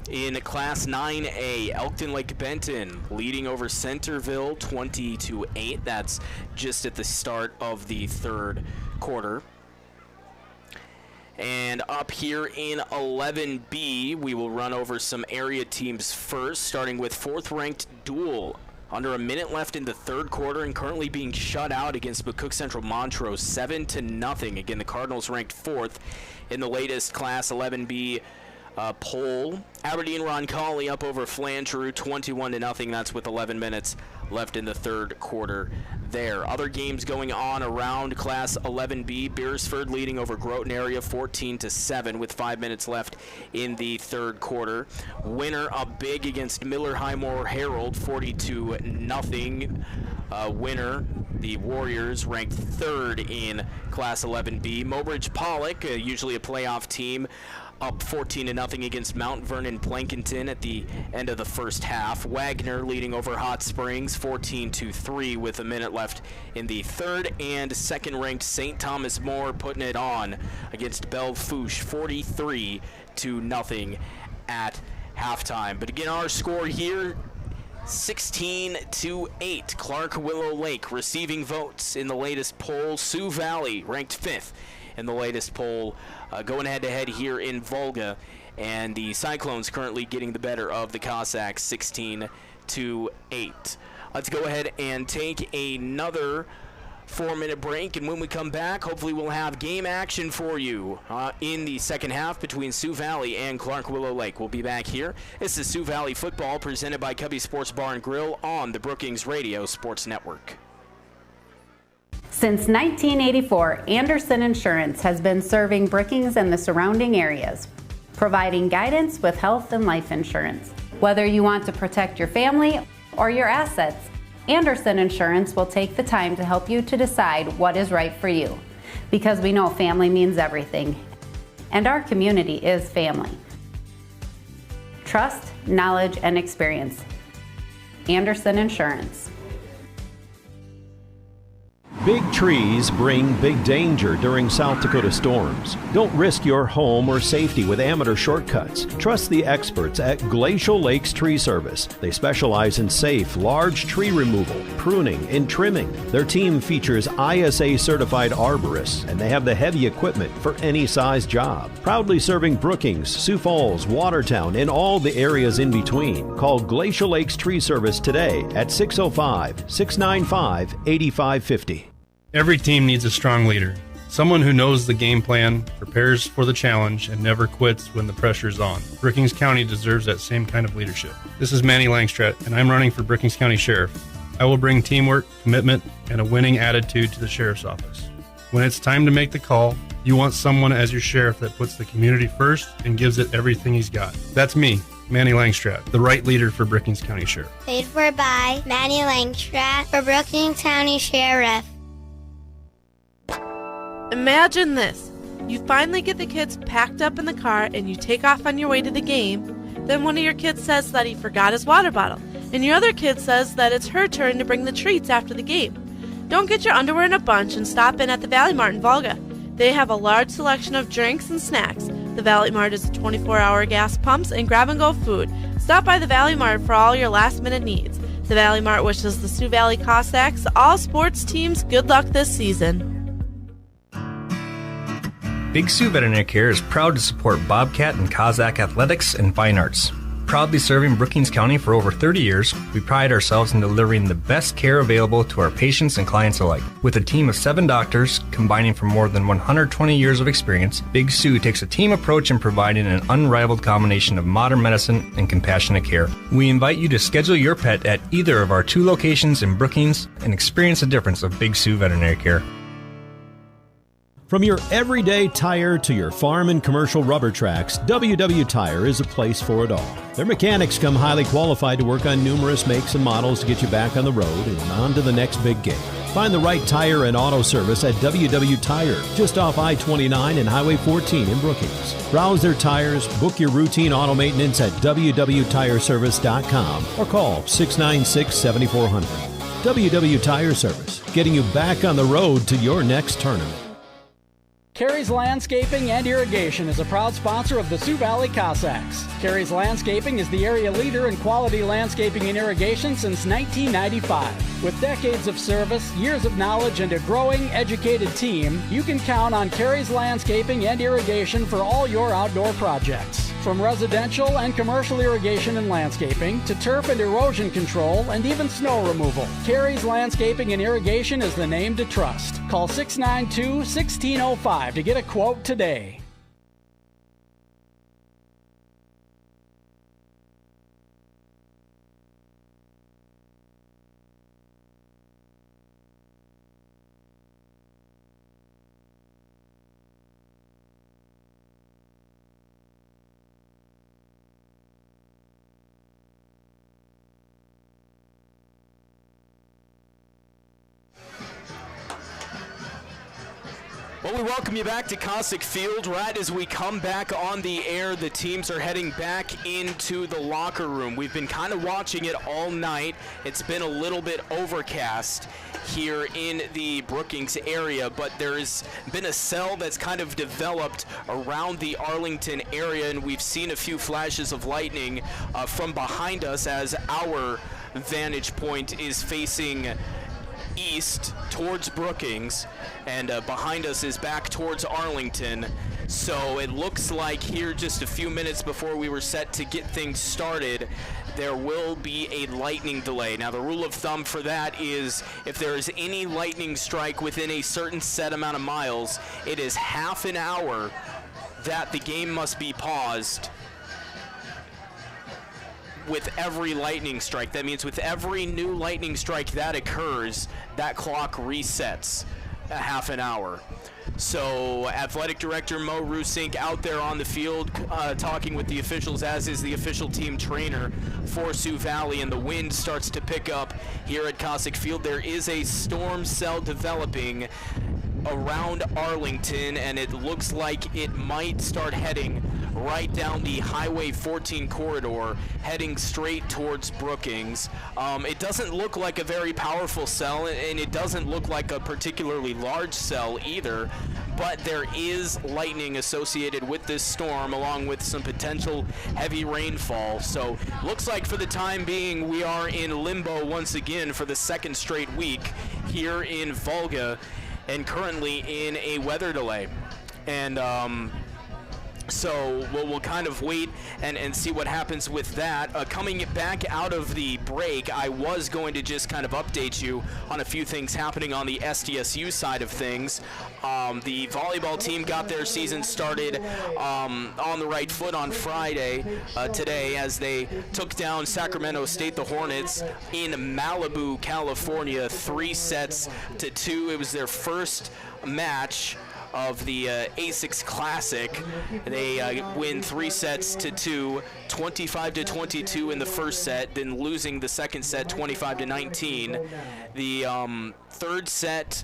In Class 9A, Elkton Lake Benton leading over Centerville 20-8. That's just at the start of the third quarter. And up here in 11B, we will run over some area teams first, starting with 4th-ranked Dual. Under a minute left in the third quarter and currently being shut out against McCook Central Montrose 7-0. Again, the Cardinals ranked 4th in the latest Class 11B poll. Aberdeen Roncalli up over Flancheru 21-0. That's with 11 minutes left in the third quarter there. Other games going on around Class 11B. Beersford leading over Groton area 14-7 with 5 minutes left in the third quarter. Winner up big against Miller Highmore Herald 42-0. Winner, the Warriors, ranked third in Class 11B. Mobridge Pollock, usually a playoff team, up 14-0 against Mount Vernon Plankinton at the end of the first half. Wagner leading over Hot Springs 14-3 with a minute left in the third. And second-ranked St. Thomas More putting it on against Belle Fourche 43-0 at halftime. But again, our score here, 16-8. Clark Willow Lake receiving votes in the latest poll. Sioux Valley ranked 5th in the latest poll, going head-to-head here in Volga. And the Cyclones currently getting the better of the Cossacks 16-8. Let's go ahead and take another 4-minute break, and when we come back, hopefully we'll have game action for you in the second half between Sioux Valley and Clark Willow Lake. We'll be back here. This is Sioux Valley Football presented by Cubby Sports Bar and Grill on the Brookings Radio Sports Network. Since 1984, Anderson Insurance has been serving Brookings and the surrounding areas, providing guidance with health and life insurance. Whether you want to protect your family or your assets, Anderson Insurance will take the time to help you to decide what is right for you, because we know family means everything, and our community is family. Trust, knowledge, and experience. Anderson Insurance. Big trees bring big danger during South Dakota storms. Don't risk your home or safety with amateur shortcuts. Trust the experts at Glacial Lakes Tree Service. They specialize in safe, large tree removal, pruning, and trimming. Their team features ISA-certified arborists, and they have the heavy equipment for any size job. Proudly serving Brookings, Sioux Falls, Watertown, and all the areas in between. Call Glacial Lakes Tree Service today at 605-695-8550. Every team needs a strong leader. Someone who knows the game plan, prepares for the challenge, and never quits when the pressure's on. Brookings County deserves that same kind of leadership. This is Manny Langstrat, and I'm running for Brookings County Sheriff. I will bring teamwork, commitment, and a winning attitude to the Sheriff's Office. When it's time to make the call, you want someone as your sheriff that puts the community first and gives it everything he's got. That's me, Manny Langstrat, the right leader for Brookings County Sheriff. Paid for by Manny Langstrat for Brookings County Sheriff. Imagine this. You finally get the kids packed up in the car and you take off on your way to the game. Then one of your kids says that he forgot his water bottle, and your other kid says that it's her turn to bring the treats after the game. Don't get your underwear in a bunch and stop in at the Valley Mart in Volga. They have a large selection of drinks and snacks. The Valley Mart is 24-hour gas pumps and grab-and-go food. Stop by the Valley Mart for all your last-minute needs. The Valley Mart wishes the Sioux Valley Cossacks, all sports teams, good luck this season. Big Sioux Veterinary Care is proud to support Bobcat and Cossack athletics and fine arts. Proudly serving Brookings County for over 30 years, we pride ourselves in delivering the best care available to our patients and clients alike. With a team of 7 doctors, combining from more than 120 years of experience, Big Sioux takes a team approach in providing an unrivaled combination of modern medicine and compassionate care. We invite you to schedule your pet at either of our 2 locations in Brookings and experience the difference of Big Sioux Veterinary Care. From your everyday tire to your farm and commercial rubber tracks, WW Tire is a place for it all. Their mechanics come highly qualified to work on numerous makes and models to get you back on the road and on to the next big game. Find the right tire and auto service at WW Tire, just off I-29 and Highway 14 in Brookings. Browse their tires, book your routine auto maintenance at www.tireservice.com or call 696-7400. WW Tire Service, getting you back on the road to your next tournament. Carey's Landscaping and Irrigation is a proud sponsor of the Sioux Valley Cossacks. Carey's Landscaping is the area leader in quality landscaping and irrigation since 1995. With decades of service, years of knowledge, and a growing, educated team, you can count on Carey's Landscaping and Irrigation for all your outdoor projects. From residential and commercial irrigation and landscaping to turf and erosion control and even snow removal, Carey's Landscaping and Irrigation is the name to trust. Call 692-1605 to get a quote today. Well, we welcome you back to Cossack Field. Right as we come back on the air, the teams are heading back into the locker room. We've been kind of watching it all night. It's been a little bit overcast here in the Brookings area, but there's been a cell that's kind of developed around the Arlington area, and we've seen a few flashes of lightning from behind us as our vantage point is facing east towards Brookings, and behind us is back towards Arlington. So it looks like here just a few minutes before we were set to get things started, there will be a lightning delay. Now the rule of thumb for that is if there is any lightning strike within a certain set amount of miles, it is half an hour that the game must be paused with every lightning strike. That means with every new lightning strike that occurs, that clock resets a half an hour. So athletic director Mo Rusink out there on the field talking with the officials, as is the official team trainer for Sioux Valley, and the wind starts to pick up here at Cossack Field. There is a storm cell developing around Arlington, and it looks like it might start heading right down the Highway 14 corridor, heading straight towards Brookings. It doesn't look like a very powerful cell, and it doesn't look like a particularly large cell either, but there is lightning associated with this storm, along with some potential heavy rainfall. So looks like for the time being we are in limbo once again for the second straight week here in Volga, and currently in a weather delay. And so we'll kind of wait and see what happens with that. Coming back out of the break, I was going to just kind of update you on a few things happening on the SDSU side of things. The volleyball team got their season started on the right foot on Friday today, as they took down Sacramento State, the Hornets, in Malibu, California, 3-2. It was their first match of the ASICS Classic. They win 3-2, 25-22 in the first set, then losing the second set 25-19. The third set,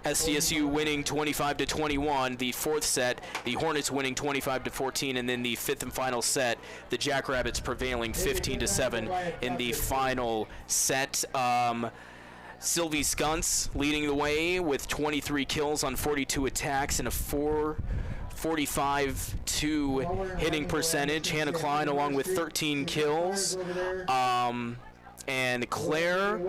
SDSU winning 25-21. The fourth set, the Hornets winning 25-14, and then the fifth and final set, the Jackrabbits prevailing 15-7 in the final set. Sylvie Skunts leading the way with 23 kills on 42 attacks and a 445-2 hitting percentage. Hannah Klein along with 13 kills. And Claire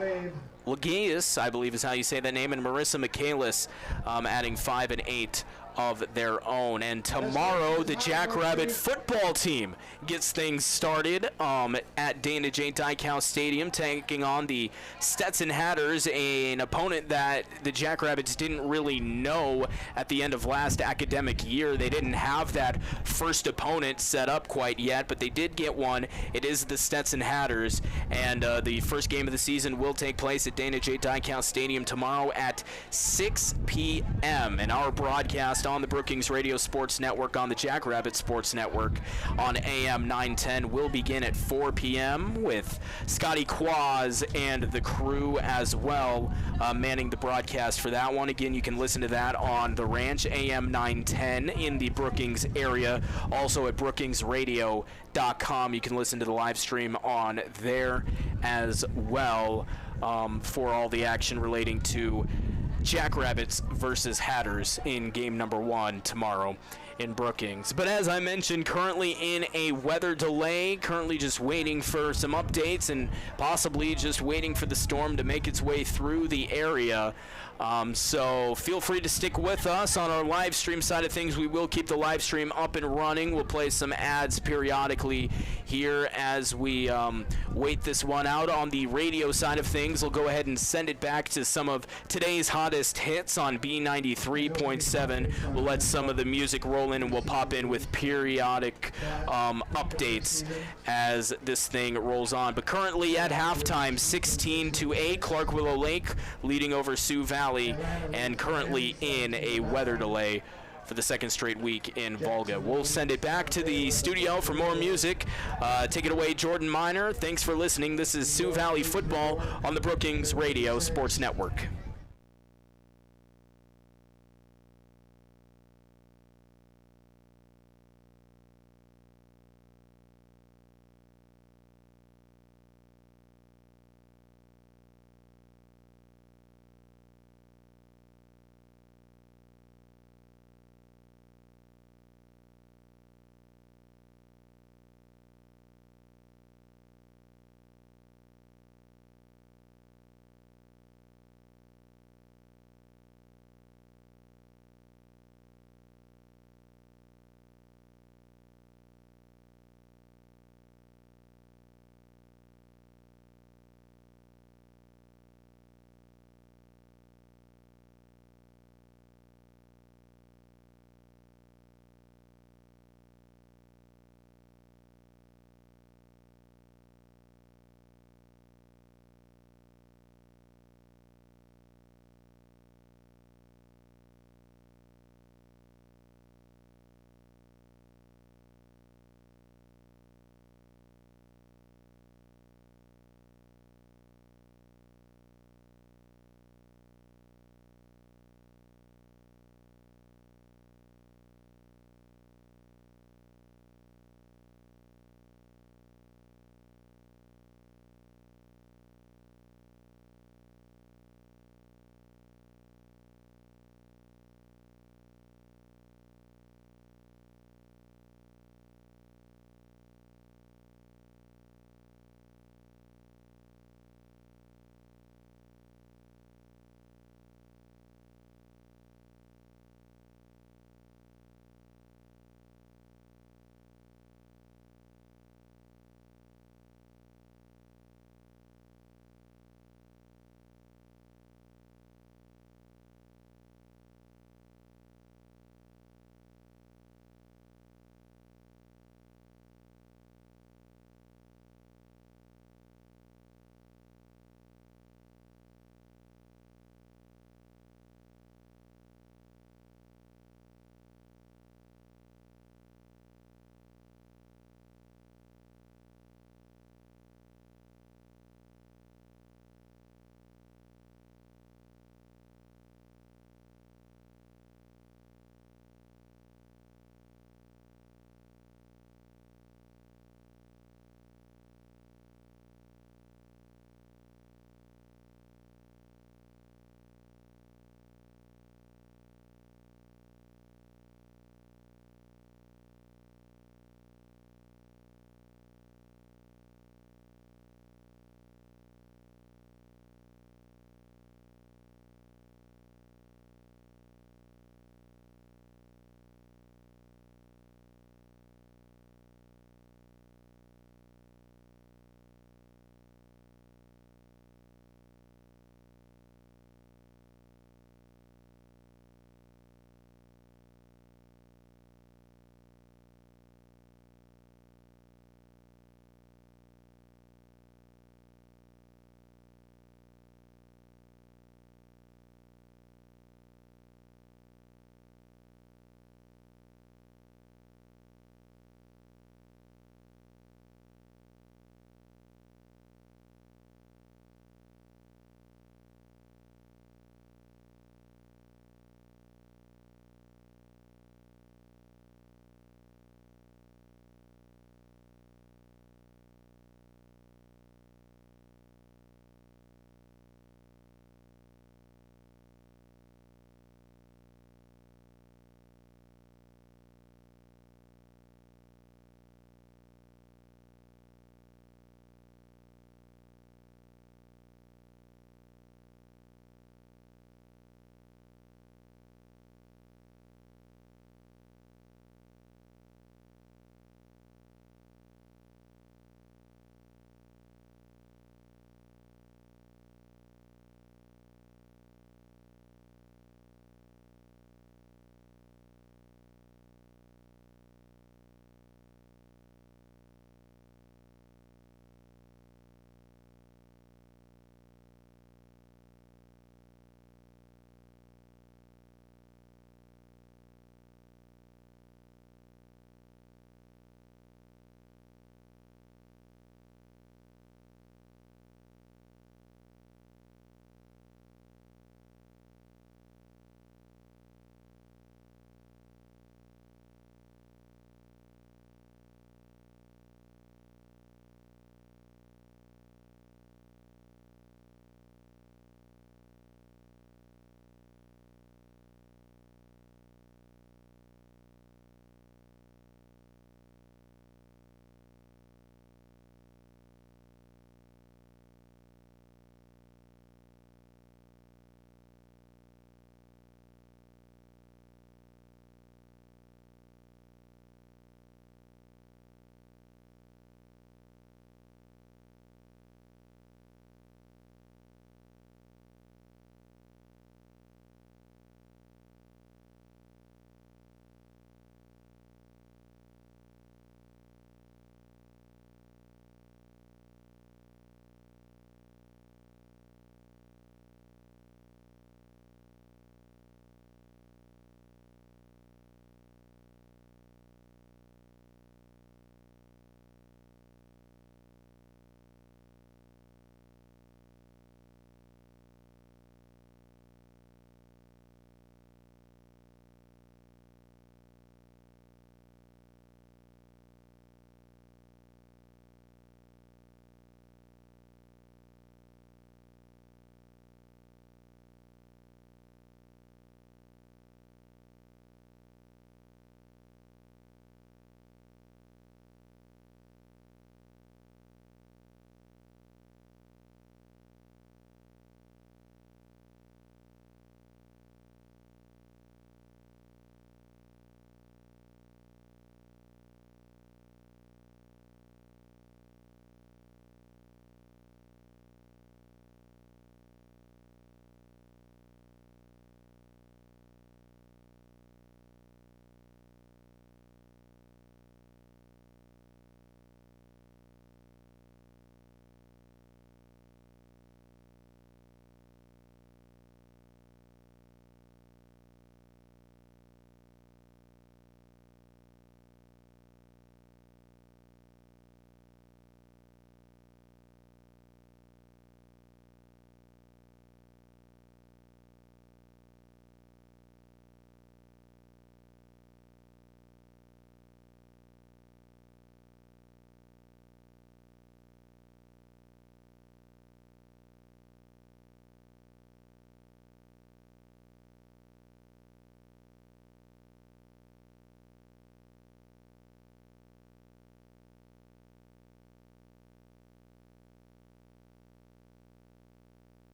Lagius, I believe is how you say that name, and Marissa Michaelis adding 5 and 8 of their own. And tomorrow the Jackrabbit football team gets things started at Dana J. Dykhouse Stadium, taking on the Stetson Hatters, an opponent that the Jackrabbits didn't really know at the end of last academic year. They didn't have that first opponent set up quite yet, but they did get one. It is the Stetson Hatters, and the first game of the season will take place at Dana J. Dykhouse Stadium tomorrow at 6 p.m. And our broadcast on the Brookings Radio Sports Network, on the Jackrabbit Sports Network on AM 910 will begin at 4 p.m. with Scotty Quaz and the crew as well manning the broadcast for that one. Again, you can listen to that on the Ranch, AM 910 in the Brookings area. Also at brookingsradio.com, you can listen to the live stream on there as well for all the action relating to Jackrabbits versus Hatters in game number 1 tomorrow in Brookings. But as I mentioned, currently in a weather delay, currently just waiting for some updates and possibly just waiting for the storm to make its way through the area. So feel free to stick with us on our live stream side of things. We will keep the live stream up and running. We'll play some ads periodically here as we wait this one out. On the radio side of things, we'll go ahead and send it back to some of today's hottest hits on B93.7. We'll let some of the music roll in, and we'll pop in with periodic updates as this thing rolls on. But currently at halftime, 16-8, Clark Willow Lake leading over Sioux Valley, and currently in a weather delay for the second straight week in Volga. We'll send it back to the studio for more music. Take it away, Jordan Miner. Thanks for listening. This is Sioux Valley Football on the Brookings Radio Sports Network.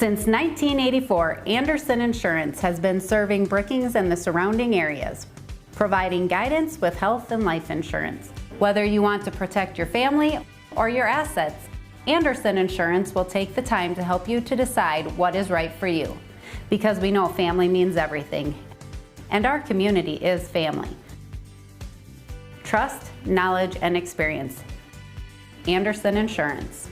Since 1984, Anderson Insurance has been serving Brookings and the surrounding areas, providing guidance with health and life insurance. Whether you want to protect your family or your assets, Anderson Insurance will take the time to help you to decide what is right for you, because we know family means everything, and our community is family. Trust, knowledge, and experience. Anderson Insurance.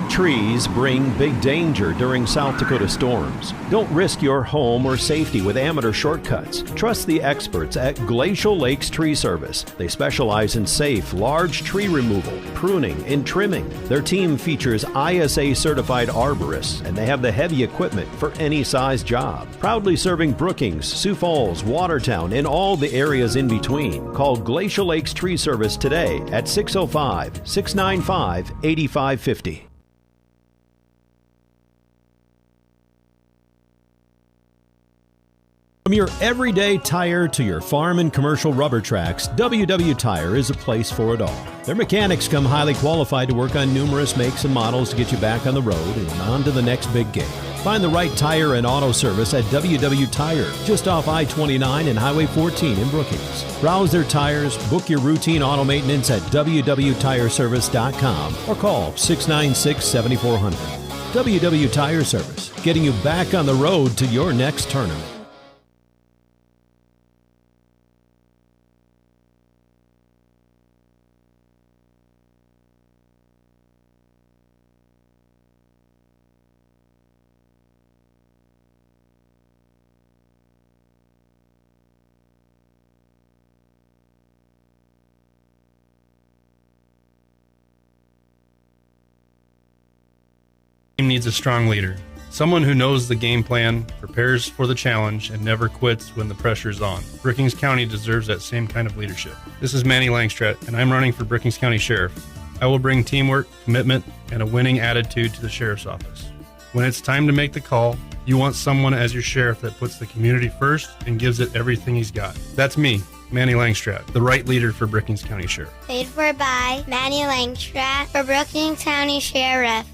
Trees bring big danger during South Dakota storms. Don't risk your home or safety with amateur shortcuts. Trust the experts at Glacial Lakes Tree Service. They specialize in safe, large tree removal, pruning, and trimming. Their team features ISA-certified arborists, and they have the heavy equipment for any size job. Proudly serving Brookings, Sioux Falls, Watertown, and all the areas in between. Call Glacial Lakes Tree Service today at 605-695-8550. From your everyday tire to your farm and commercial rubber tracks, WW Tire is a place for it all. Their mechanics come highly qualified to work on numerous makes and models to get you back on the road and on to the next big game. Find the right tire and auto service at WW Tire, just off I-29 and Highway 14 in Brookings. Browse their tires, book your routine auto maintenance at www.tireservice.com or call 696-7400. WW Tire Service, getting you back on the road to your next tournament. Team needs a strong leader, someone who knows the game plan, prepares for the challenge, and never quits when the pressure's on. Brookings County deserves that same kind of leadership. This is Manny Langstrat, and I'm running for Brookings County Sheriff. I will bring teamwork, commitment, and a winning attitude to the Sheriff's Office. When it's time to make the call, you want someone as your sheriff that puts the community first and gives it everything he's got. That's me, Manny Langstrat, the right leader for Brookings County Sheriff. Paid for by Manny Langstrat for Brookings County Sheriff.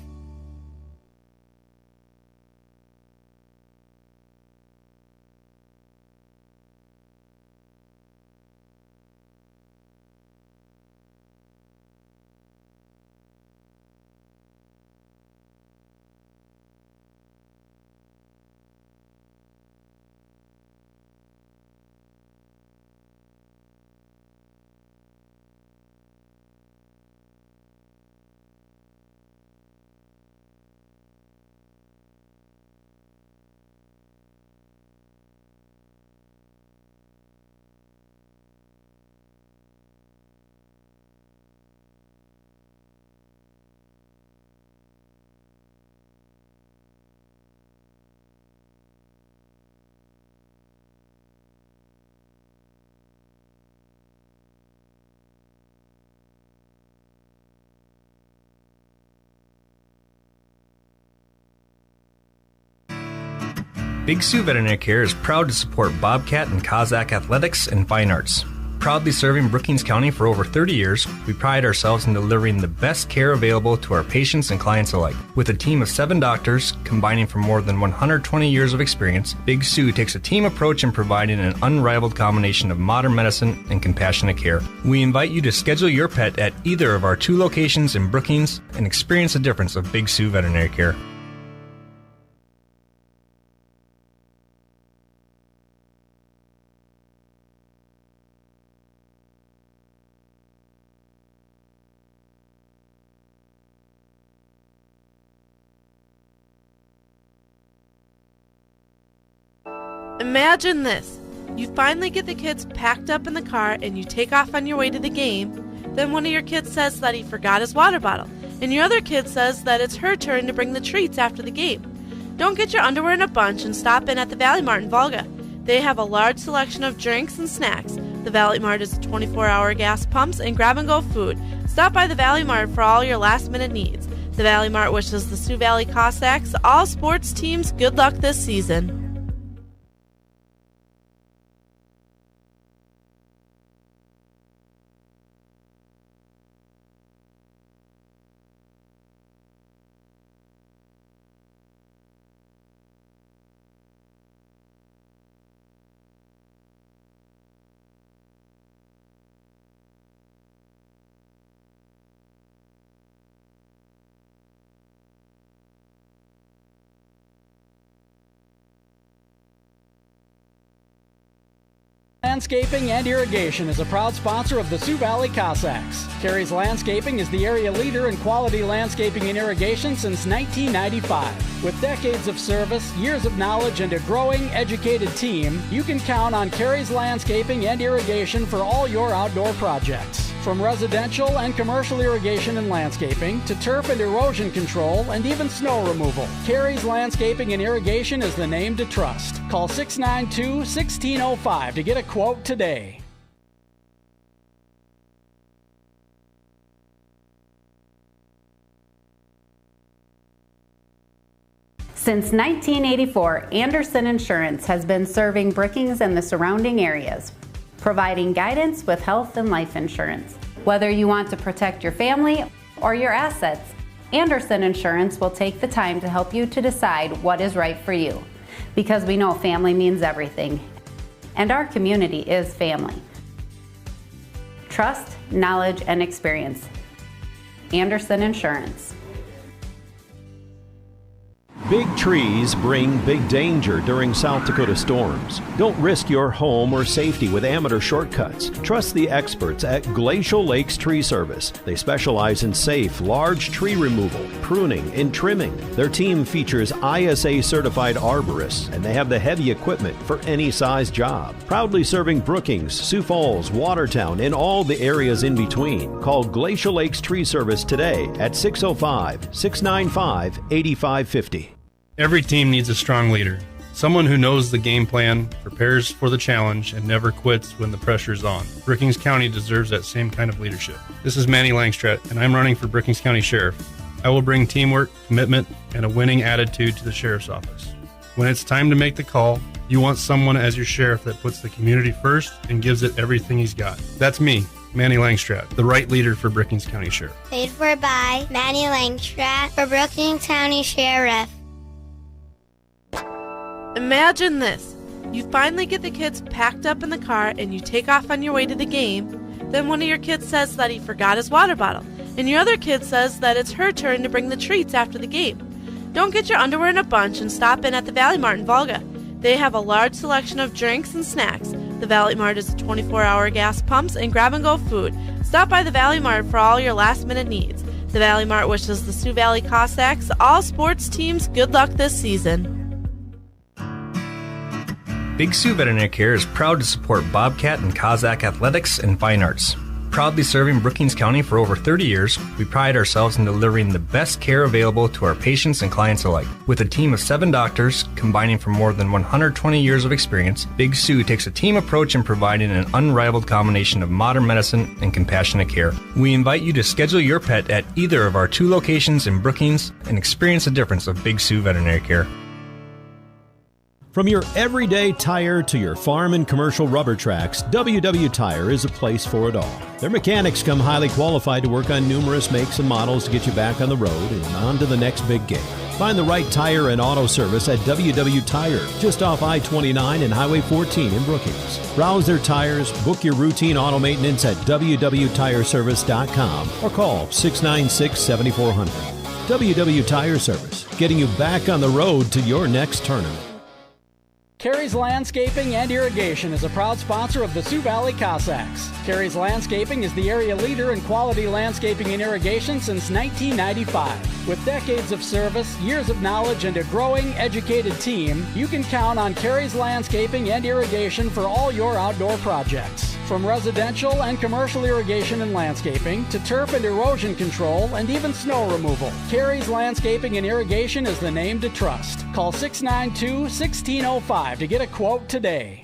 Big Sioux Veterinary Care is proud to support Bobcat and Kazakh athletics and fine arts. Proudly serving Brookings County for over 30 years, we pride ourselves in delivering the best care available to our patients and clients alike. With a team of 7 doctors, combining from more than 120 years of experience, Big Sioux takes a team approach in providing an unrivaled combination of modern medicine and compassionate care. We invite you to schedule your pet at either of our 2 locations in Brookings and experience the difference of Big Sioux Veterinary Care. Imagine this. You finally get the kids packed up in the car and you take off on your way to the game. Then one of your kids says that he forgot his water bottle, and your other kid says that it's her turn to bring the treats after the game. Don't get your underwear in a bunch and stop in at the Valley Mart in Volga. They have a large selection of drinks and snacks. The Valley Mart is 24-hour gas pumps and grab-and-go food. Stop by the Valley Mart for all your last-minute needs. The Valley Mart wishes the Sioux Valley Cossacks, all sports teams, good luck this season. Landscaping and Irrigation is a proud sponsor of the Sioux Valley Cossacks. Carey's Landscaping is the area leader in quality landscaping and irrigation since 1995. With decades of service, years of knowledge, and a growing, educated team, you can count on Carey's Landscaping and Irrigation for all your outdoor projects. From residential and commercial irrigation and landscaping to turf and erosion control and even snow removal, Carey's Landscaping and Irrigation is the name to trust. Call 692-1605 to get a quote today. Since 1984, Anderson Insurance has been serving Brookings and the surrounding areas, providing guidance with health and life insurance. Whether you want to protect your family or your assets, Anderson Insurance will take the time to help you to decide what is right for you. Because we know family means everything, and our community is family. Trust, knowledge, and experience. Anderson Insurance. Big trees bring big danger during South Dakota storms. Don't risk your home or safety with amateur shortcuts. Trust the experts at Glacial Lakes Tree Service. They specialize in safe, large tree removal, pruning, and trimming. Their team features ISA-certified arborists, and they have the heavy equipment for any size job. Proudly serving Brookings, Sioux Falls, Watertown, and all the areas in between. Call Glacial Lakes Tree Service today at 605-695-8550. Every team needs a strong leader. Someone who knows the game plan, prepares for the challenge, and never quits when the pressure's on. Brookings County deserves that same kind of leadership. This is Manny Langstrat, and I'm running for Brookings County Sheriff. I will bring teamwork, commitment, and a winning attitude to the Sheriff's Office. When it's time to make the call, you want someone as your sheriff that puts the community first and gives it everything he's got. That's me, Manny Langstrat, the right leader for Brookings County Sheriff. Paid for by Manny Langstrat for Brookings County Sheriff. Imagine this. You finally get the kids packed up in the car and you take off on your way to the game. Then one of your kids says that he forgot his water bottle. And your other kid says that it's her turn to bring the treats after the game. Don't get your underwear in a bunch and stop in at the Valley Mart in Volga. They have a large selection of drinks and snacks. The Valley Mart is 24-hour gas pumps and grab-and-go food. Stop by the Valley Mart for all your last-minute needs. The Valley Mart wishes the Sioux Valley Cossacks, all sports teams, good luck this season. Big Sioux Veterinary Care is proud to support Bobcat and Cossack athletics and fine arts. Proudly serving Brookings County for over 30 years, we pride ourselves in delivering the best care available to our patients and clients alike. With a team of 7 doctors combining from more than 120 years of experience, Big Sioux takes a team approach in providing an unrivaled combination of modern medicine and compassionate care. We invite you to schedule your pet at either of our 2 locations in Brookings and experience the difference of Big Sioux Veterinary Care. From your everyday tire to your farm and commercial rubber tracks, WW Tire is a place for it all. Their mechanics come highly qualified to work on numerous makes and models to get you back on the road and on to the next big game. Find the right tire and auto service at WW Tire, just off I-29 and Highway 14 in Brookings. Browse their tires, book your routine auto maintenance at www.tireservice.com or call 696-7400. WW Tire Service, getting you back on the road to your next tournament. Carey's Landscaping and Irrigation is a proud sponsor of the Sioux Valley Cossacks. Carey's Landscaping is the area leader in quality landscaping and irrigation since 1995. With decades of service, years of knowledge, and a growing, educated team, you can count on Carey's Landscaping and Irrigation for all your outdoor projects. From residential and commercial irrigation and landscaping to turf and erosion control and even snow removal, Carey's Landscaping and Irrigation is the name to trust. Call 692-1605 to get a quote today.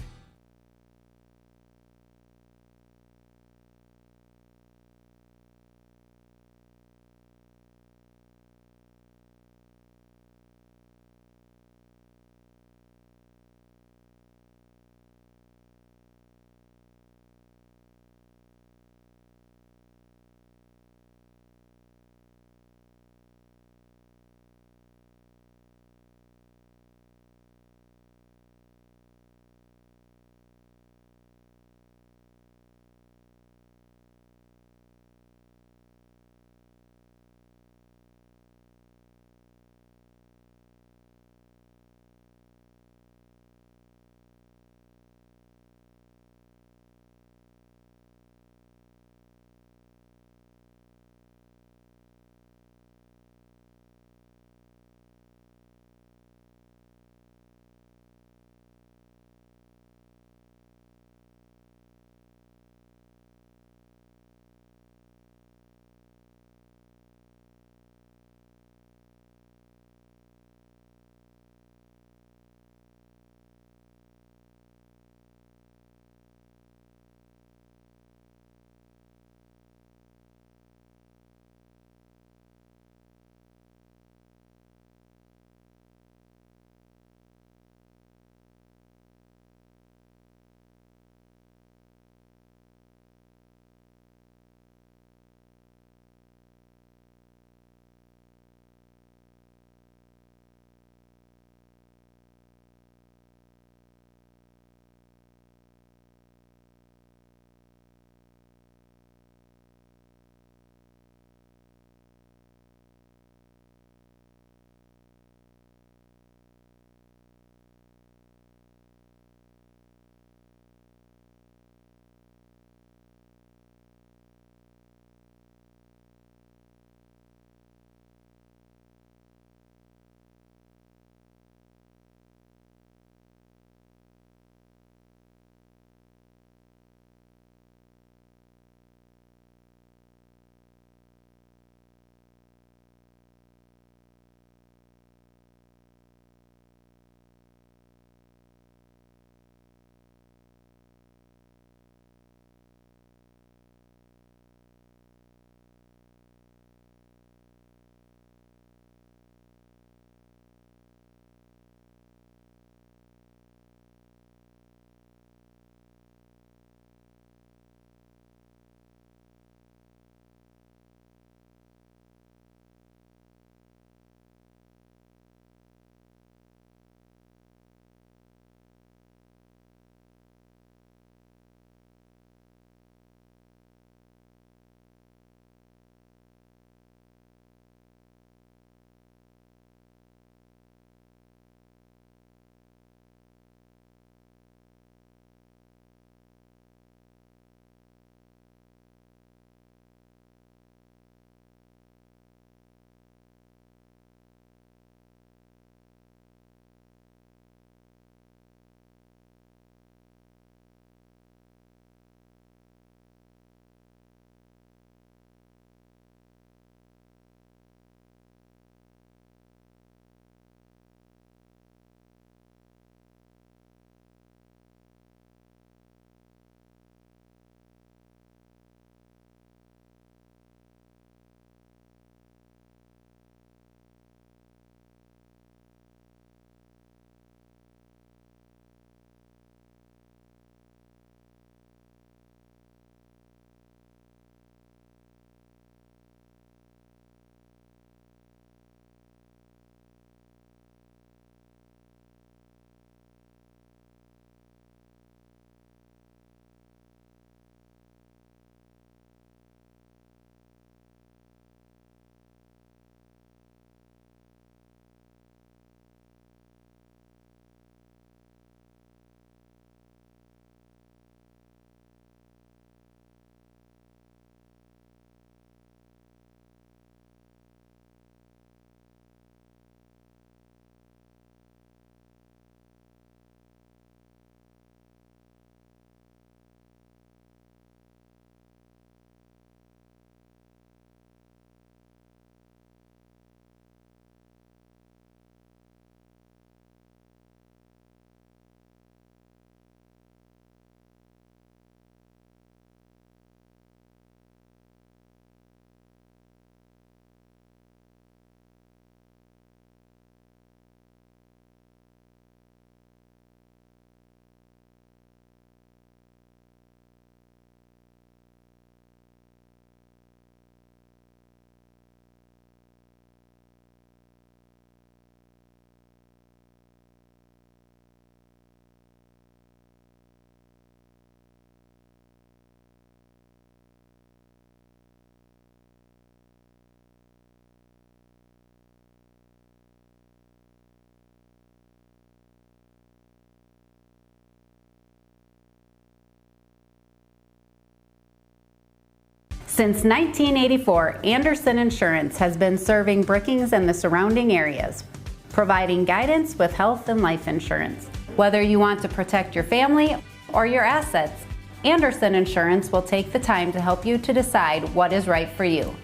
Since 1984, Anderson Insurance has been serving Brookings and the surrounding areas, providing guidance with health and life insurance. Whether you want to protect your family or your assets, Anderson Insurance will take the time to help you to decide what is right for you,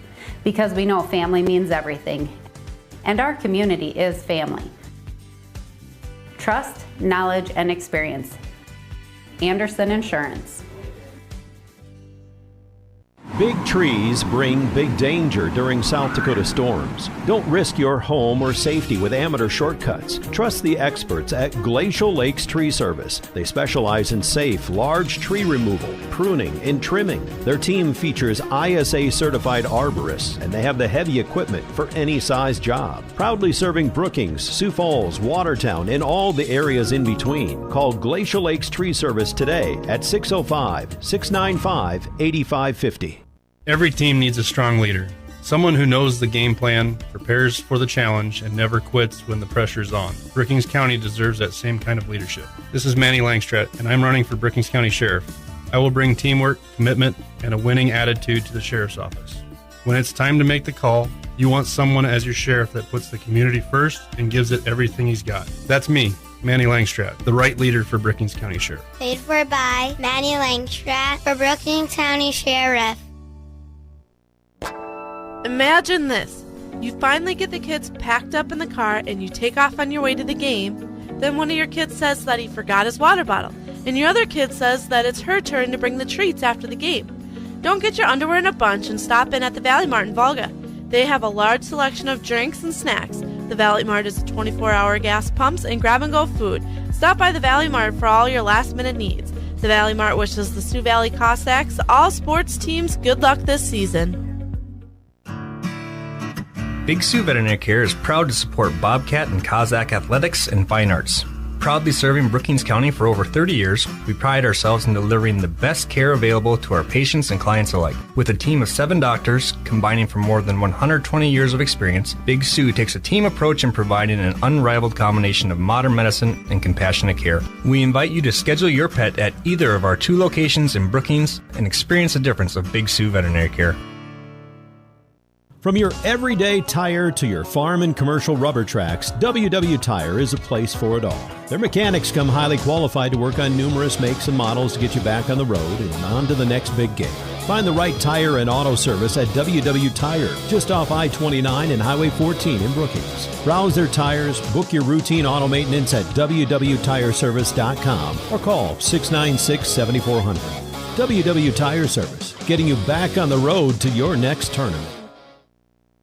because we know family means everything, and our community is family. Trust, knowledge, and experience. Anderson Insurance. Big trees bring big danger during South Dakota storms. Don't risk your home or safety with amateur shortcuts. Trust the experts at Glacial Lakes Tree Service. They specialize in safe, large tree removal, pruning, and trimming. Their team features ISA certified arborists, and they have the heavy equipment for any size job. Proudly serving Brookings, Sioux Falls, Watertown, and all the areas in between. Call Glacial Lakes Tree Service today at 605-695-8550. Every team needs a strong leader, someone who knows the game plan, prepares for the challenge, and never quits when the pressure's on. Brookings County deserves that same kind of leadership. This is Manny Langstrat, and I'm running for Brookings County Sheriff. I will bring teamwork, commitment, and a winning attitude to the Sheriff's Office. When it's time to make the call, you want someone as your sheriff that puts the community first and gives it everything he's got. That's me, Manny Langstrat, the right leader for Brookings County Sheriff. Paid for by Manny Langstrat for Brookings County Sheriff. Imagine this. You finally get the kids packed up in the car and you take off on your way to the game. Then one of your kids says that he forgot his water bottle, and your other kid says that it's her turn to bring the treats after the game. Don't get your underwear in a bunch and stop in at the Valley Mart in Volga. They have a large selection of drinks and snacks. The Valley Mart is 24-hour gas pumps and grab-and-go food. Stop by the Valley Mart for all your last-minute needs. The Valley Mart wishes the Sioux Valley Cossacks, all sports teams, good luck this season. Big Sioux Veterinary Care is proud to support Bobcat and Cossack athletics and fine arts. Proudly serving Brookings County for over 30 years, we pride ourselves in delivering the best care available to our patients and clients alike. With a team of 7 doctors combining from more than 120 years of experience, Big Sioux takes a team approach in providing an unrivaled combination of modern medicine and compassionate care. We invite you to schedule your pet at either of our 2 locations in Brookings and experience the difference of Big Sioux Veterinary Care. From your everyday tire to your farm and commercial rubber tracks, WW Tire is a place for it all. Their mechanics come highly qualified to work on numerous makes and models to get you back on the road and on to the next big game. Find the right tire and auto service at WW Tire, just off I-29 and Highway 14 in Brookings. Browse their tires, book your routine auto maintenance at www.tireservice.com or call 696-7400. WW Tire Service, getting you back on the road to your next tournament.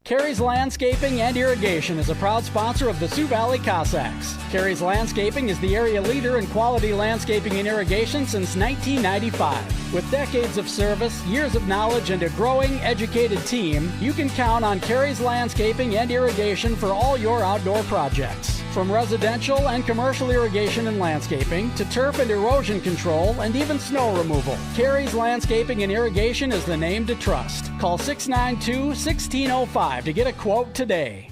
Carey's Landscaping and Irrigation is a proud sponsor of the Sioux Valley Cossacks. Carey's Landscaping is the area leader in quality landscaping and irrigation since 1995. With decades of service, years of knowledge, and a growing, educated team, you can count on Carey's Landscaping and Irrigation for all your outdoor projects. From residential and commercial irrigation and landscaping to turf and erosion control and even snow removal, Carey's Landscaping and Irrigation is the name to trust. Call 692-1605 to get a quote today.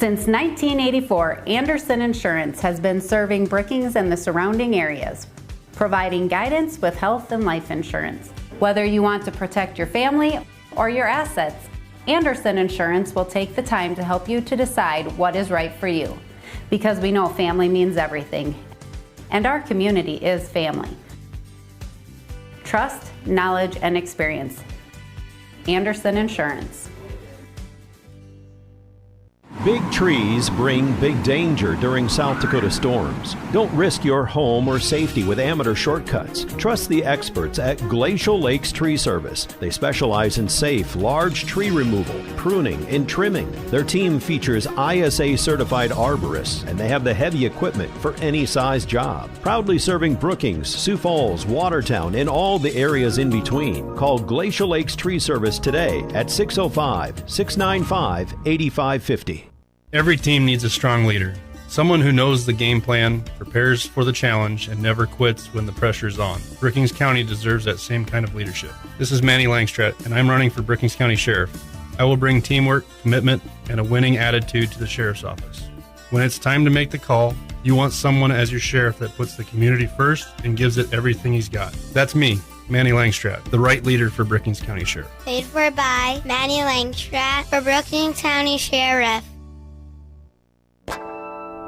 Since 1984, Anderson Insurance has been serving Brookings and the surrounding areas, providing guidance with health and life insurance. Whether you want to protect your family or your assets, Anderson Insurance will take the time to help you to decide what is right for you, because we know family means everything, and our community is family. Trust, knowledge, and experience. Anderson Insurance. Big trees bring big danger during South Dakota storms. Don't risk your home or safety with amateur shortcuts. Trust the experts at Glacial Lakes Tree Service. They specialize in safe, large tree removal, pruning, and trimming. Their team features ISA certified arborists, and they have the heavy equipment for any size job. Proudly serving Brookings, Sioux Falls, Watertown, and all the areas in between. Call Glacial Lakes Tree Service today at 605-695-8550. Every team needs a strong leader, someone who knows the game plan, prepares for the challenge, and never quits when the pressure's on. Brookings County deserves that same kind of leadership. This is Manny Langstrat, and I'm running for Brookings County Sheriff. I will bring teamwork, commitment, and a winning attitude to the Sheriff's Office. When it's time to make the call, you want someone as your sheriff that puts the community first and gives it everything he's got. That's me, Manny Langstrat, the right leader for Brookings County Sheriff. Paid for by Manny Langstrat for Brookings County Sheriff.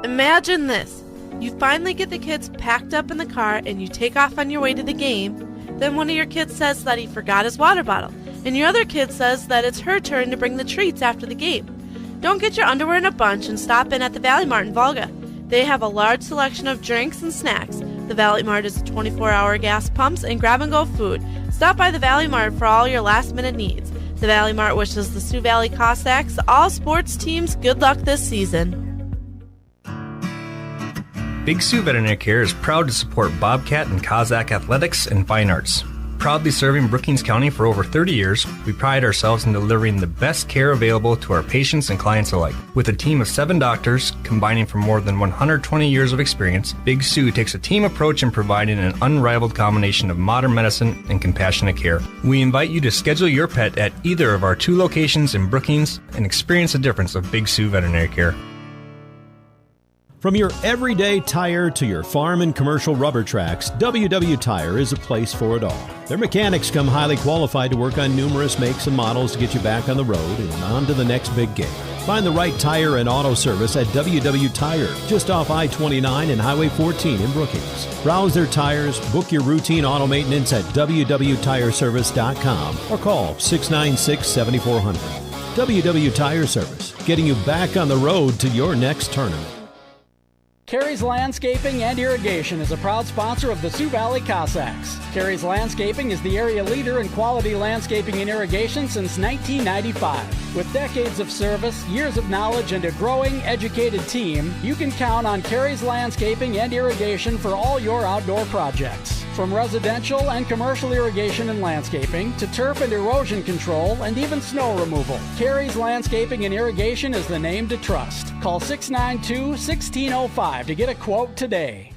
Imagine this. You finally get the kids packed up in the car and you take off on your way to the game. Then one of your kids says that he forgot his water bottle, and your other kid says that it's her turn to bring the treats after the game. Don't get your underwear in a bunch and stop in at the Valley Mart in Volga. They have a large selection of drinks and snacks. The Valley Mart is 24-hour gas pumps and grab-and-go food. Stop by the Valley Mart for all your last-minute needs. The Valley Mart wishes the Sioux Valley Cossacks, all sports teams, good luck this season. Big Sioux Veterinary Care is proud to support Bobcat and Cossack athletics and fine arts. Proudly serving Brookings County for over 30 years, we pride ourselves in delivering the best care available to our patients and clients alike. With a team of 7 doctors, combining from more than 120 years of experience, Big Sioux takes a team approach in providing an unrivaled combination of modern medicine and compassionate care. We invite you to schedule your pet at either of our 2 locations in Brookings and experience the difference of Big Sioux Veterinary Care. From your everyday tire to your farm and commercial rubber tracks, WW Tire is a place for it all. Their mechanics come highly qualified to work on numerous makes and models to get you back on the road and on to the next big game. Find the right tire and auto service at WW Tire, just off I-29 and Highway 14 in Brookings. Browse their tires, book your routine auto maintenance at www.tireservice.com or call 696-7400. WW Tire Service, getting you back on the road to your next tournament. Carey's Landscaping and Irrigation is a proud sponsor of the Sioux Valley Cossacks. Carey's Landscaping is the area leader in quality landscaping and irrigation since 1995. With decades of service, years of knowledge, and a growing, educated team, you can count on Carey's Landscaping and Irrigation for all your outdoor projects. From residential and commercial irrigation and landscaping to turf and erosion control and even snow removal, Carey's Landscaping and Irrigation is the name to trust. Call 692-1605 to get a quote today.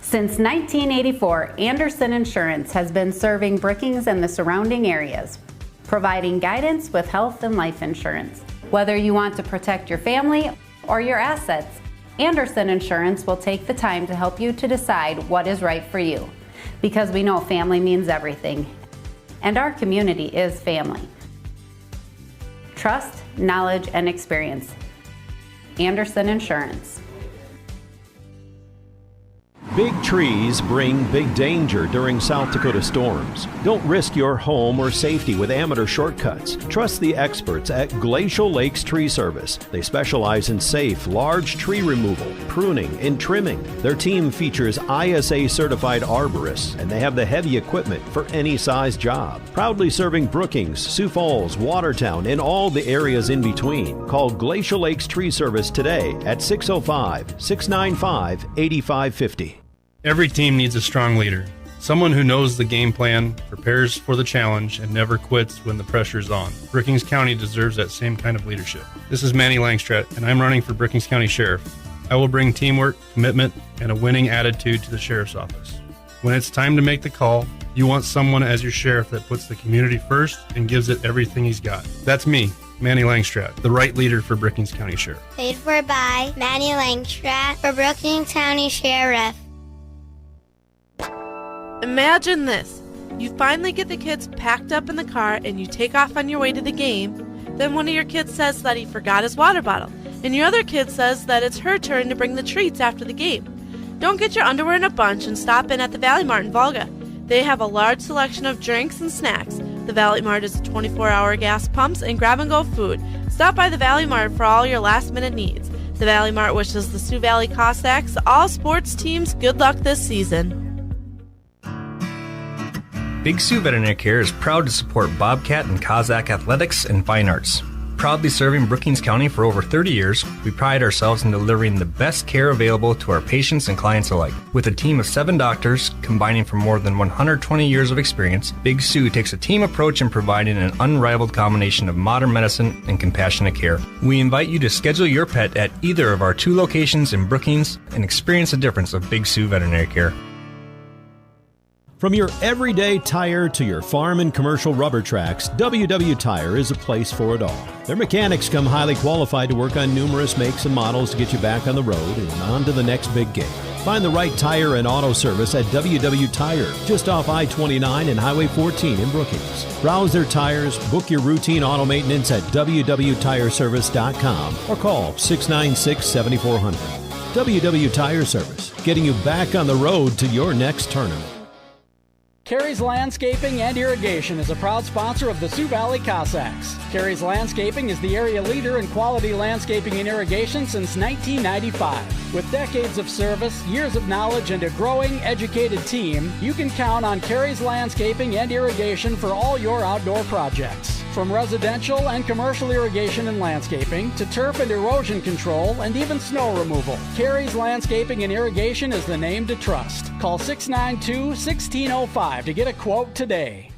Since 1984, Anderson Insurance has been serving Brookings and the surrounding areas, providing guidance with health and life insurance. Whether you want to protect your family or your assets, Anderson Insurance will take the time to help you to decide what is right for you, because we know family means everything, and our community is family. Trust, knowledge, and experience. Anderson Insurance. Big trees bring big danger during South Dakota storms. Don't risk your home or safety with amateur shortcuts. Trust the experts at Glacial Lakes Tree Service. They specialize in safe, large tree removal, pruning, and trimming. Their team features ISA-certified arborists, and they have the heavy equipment for any size job. Proudly serving Brookings, Sioux Falls, Watertown, and all the areas in between. Call Glacial Lakes Tree Service today at 605-695-8550. Every team needs a strong leader, someone who knows the game plan, prepares for the challenge, and never quits when the pressure's on. Brookings County deserves that same kind of leadership. This is Manny Langstrat, and I'm running for Brookings County Sheriff. I will bring teamwork, commitment, and a winning attitude to the Sheriff's Office. When it's time to make the call, you want someone as your sheriff that puts the community first and gives it everything he's got. That's me, Manny Langstrat, the right leader for Brookings County Sheriff. Paid for by Manny Langstrat for Brookings County Sheriff. Imagine this. You finally get the kids packed up in the car and you take off on your way to the game. Then one of your kids says that he forgot his water bottle, and your other kid says that it's her turn to bring the treats after the game. Don't get your underwear in a bunch and stop in at the Valley Mart in Volga. They have a large selection of drinks and snacks. The Valley Mart is 24-hour gas pumps and grab-and-go food. Stop by the Valley Mart for all your last-minute needs. The Valley Mart wishes the Sioux Valley Cossacks, all sports teams, good luck this season. Big Sioux Veterinary Care is proud to support Bobcat and Cossack athletics and fine arts. Proudly serving Brookings County for over 30 years, we pride ourselves in delivering the best care available to our patients and clients alike. With a team of 7 doctors combining from more than 120 years of experience, Big Sioux takes a team approach in providing an unrivaled combination of modern medicine and compassionate care. We invite you to schedule your pet at either of our 2 locations in Brookings and experience the difference of Big Sioux Veterinary Care. From your everyday tire to your farm and commercial rubber tracks, WW Tire is a place for it all. Their mechanics come highly qualified to work on numerous makes and models to get you back on the road and on to the next big game. Find the right tire and auto service at WW Tire, just off I-29 and Highway 14 in Brookings. Browse their tires, book your routine auto maintenance at www.tireservice.com or call 696-7400. WW Tire Service, getting you back on the road to your next tournament. Carey's Landscaping and Irrigation is a proud sponsor of the Sioux Valley Cossacks. Carey's Landscaping is the area leader in quality landscaping and irrigation since 1995. With decades of service, years of knowledge, and a growing, educated team, you can count on Carey's Landscaping and Irrigation for all your outdoor projects. From residential and commercial irrigation and landscaping to turf and erosion control and even snow removal, Carey's Landscaping and Irrigation is the name to trust. Call 692-1605 to get a quote today.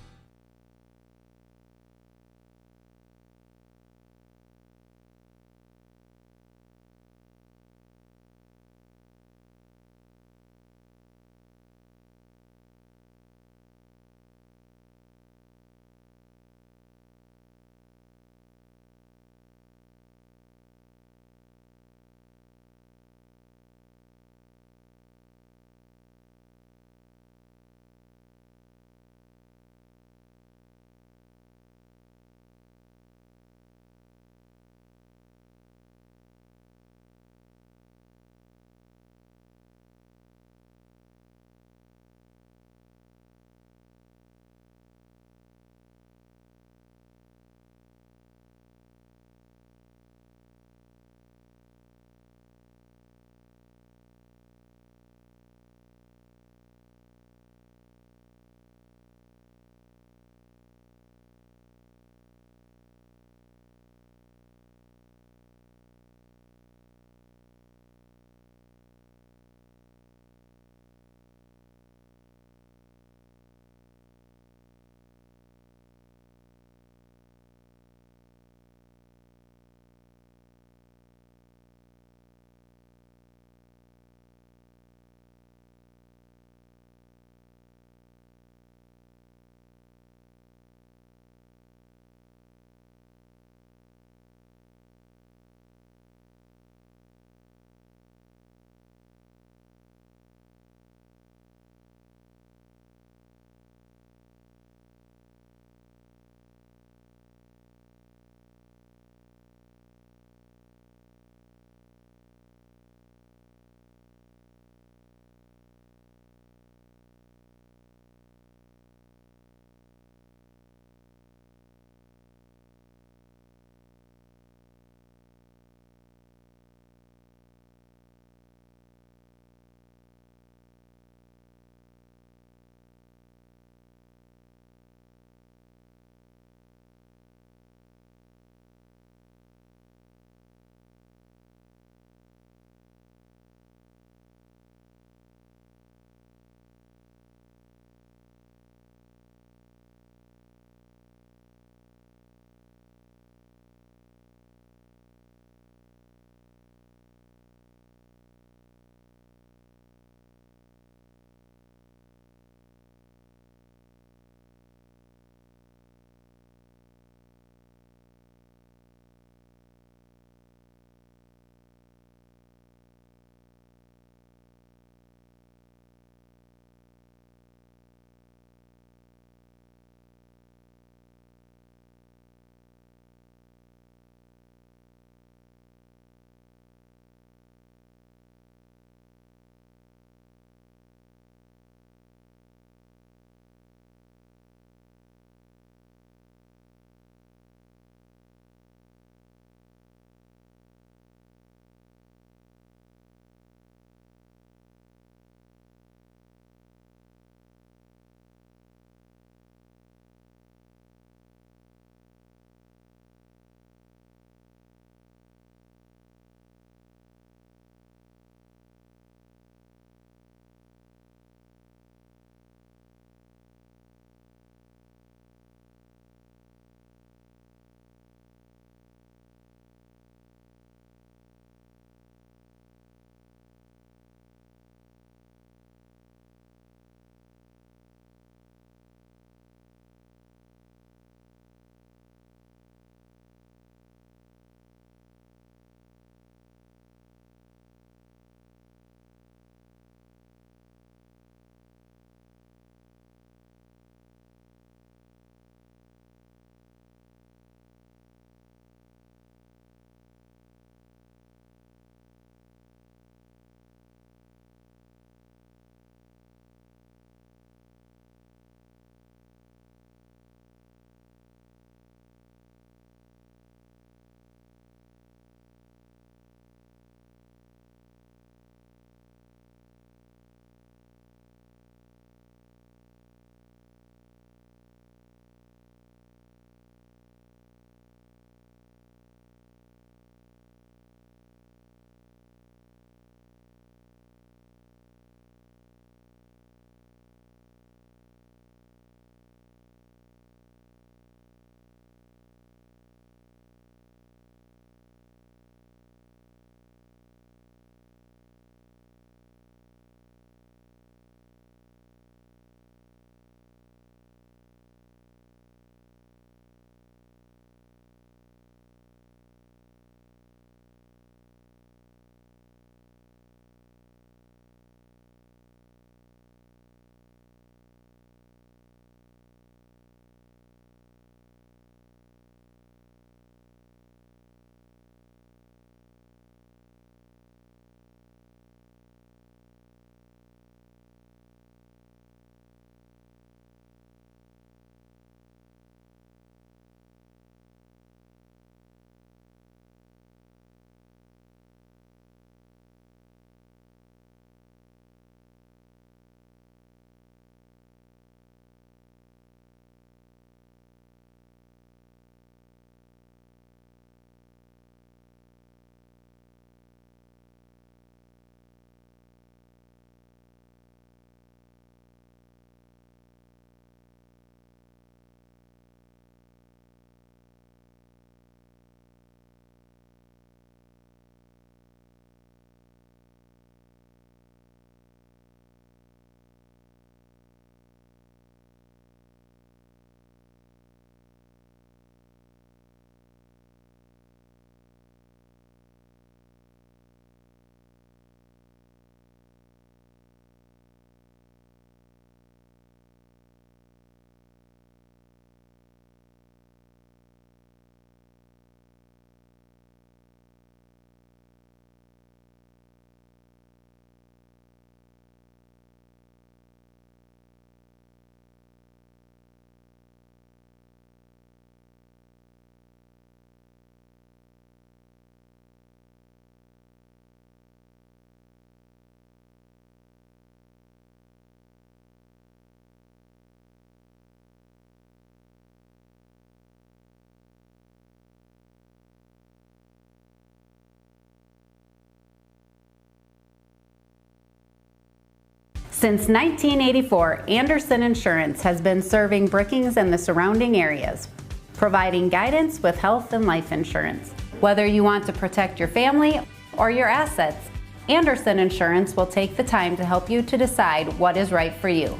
Since 1984, Anderson Insurance has been serving Brookings and the surrounding areas, providing guidance with health and life insurance. Whether you want to protect your family or your assets, Anderson Insurance will take the time to help you to decide what is right for you,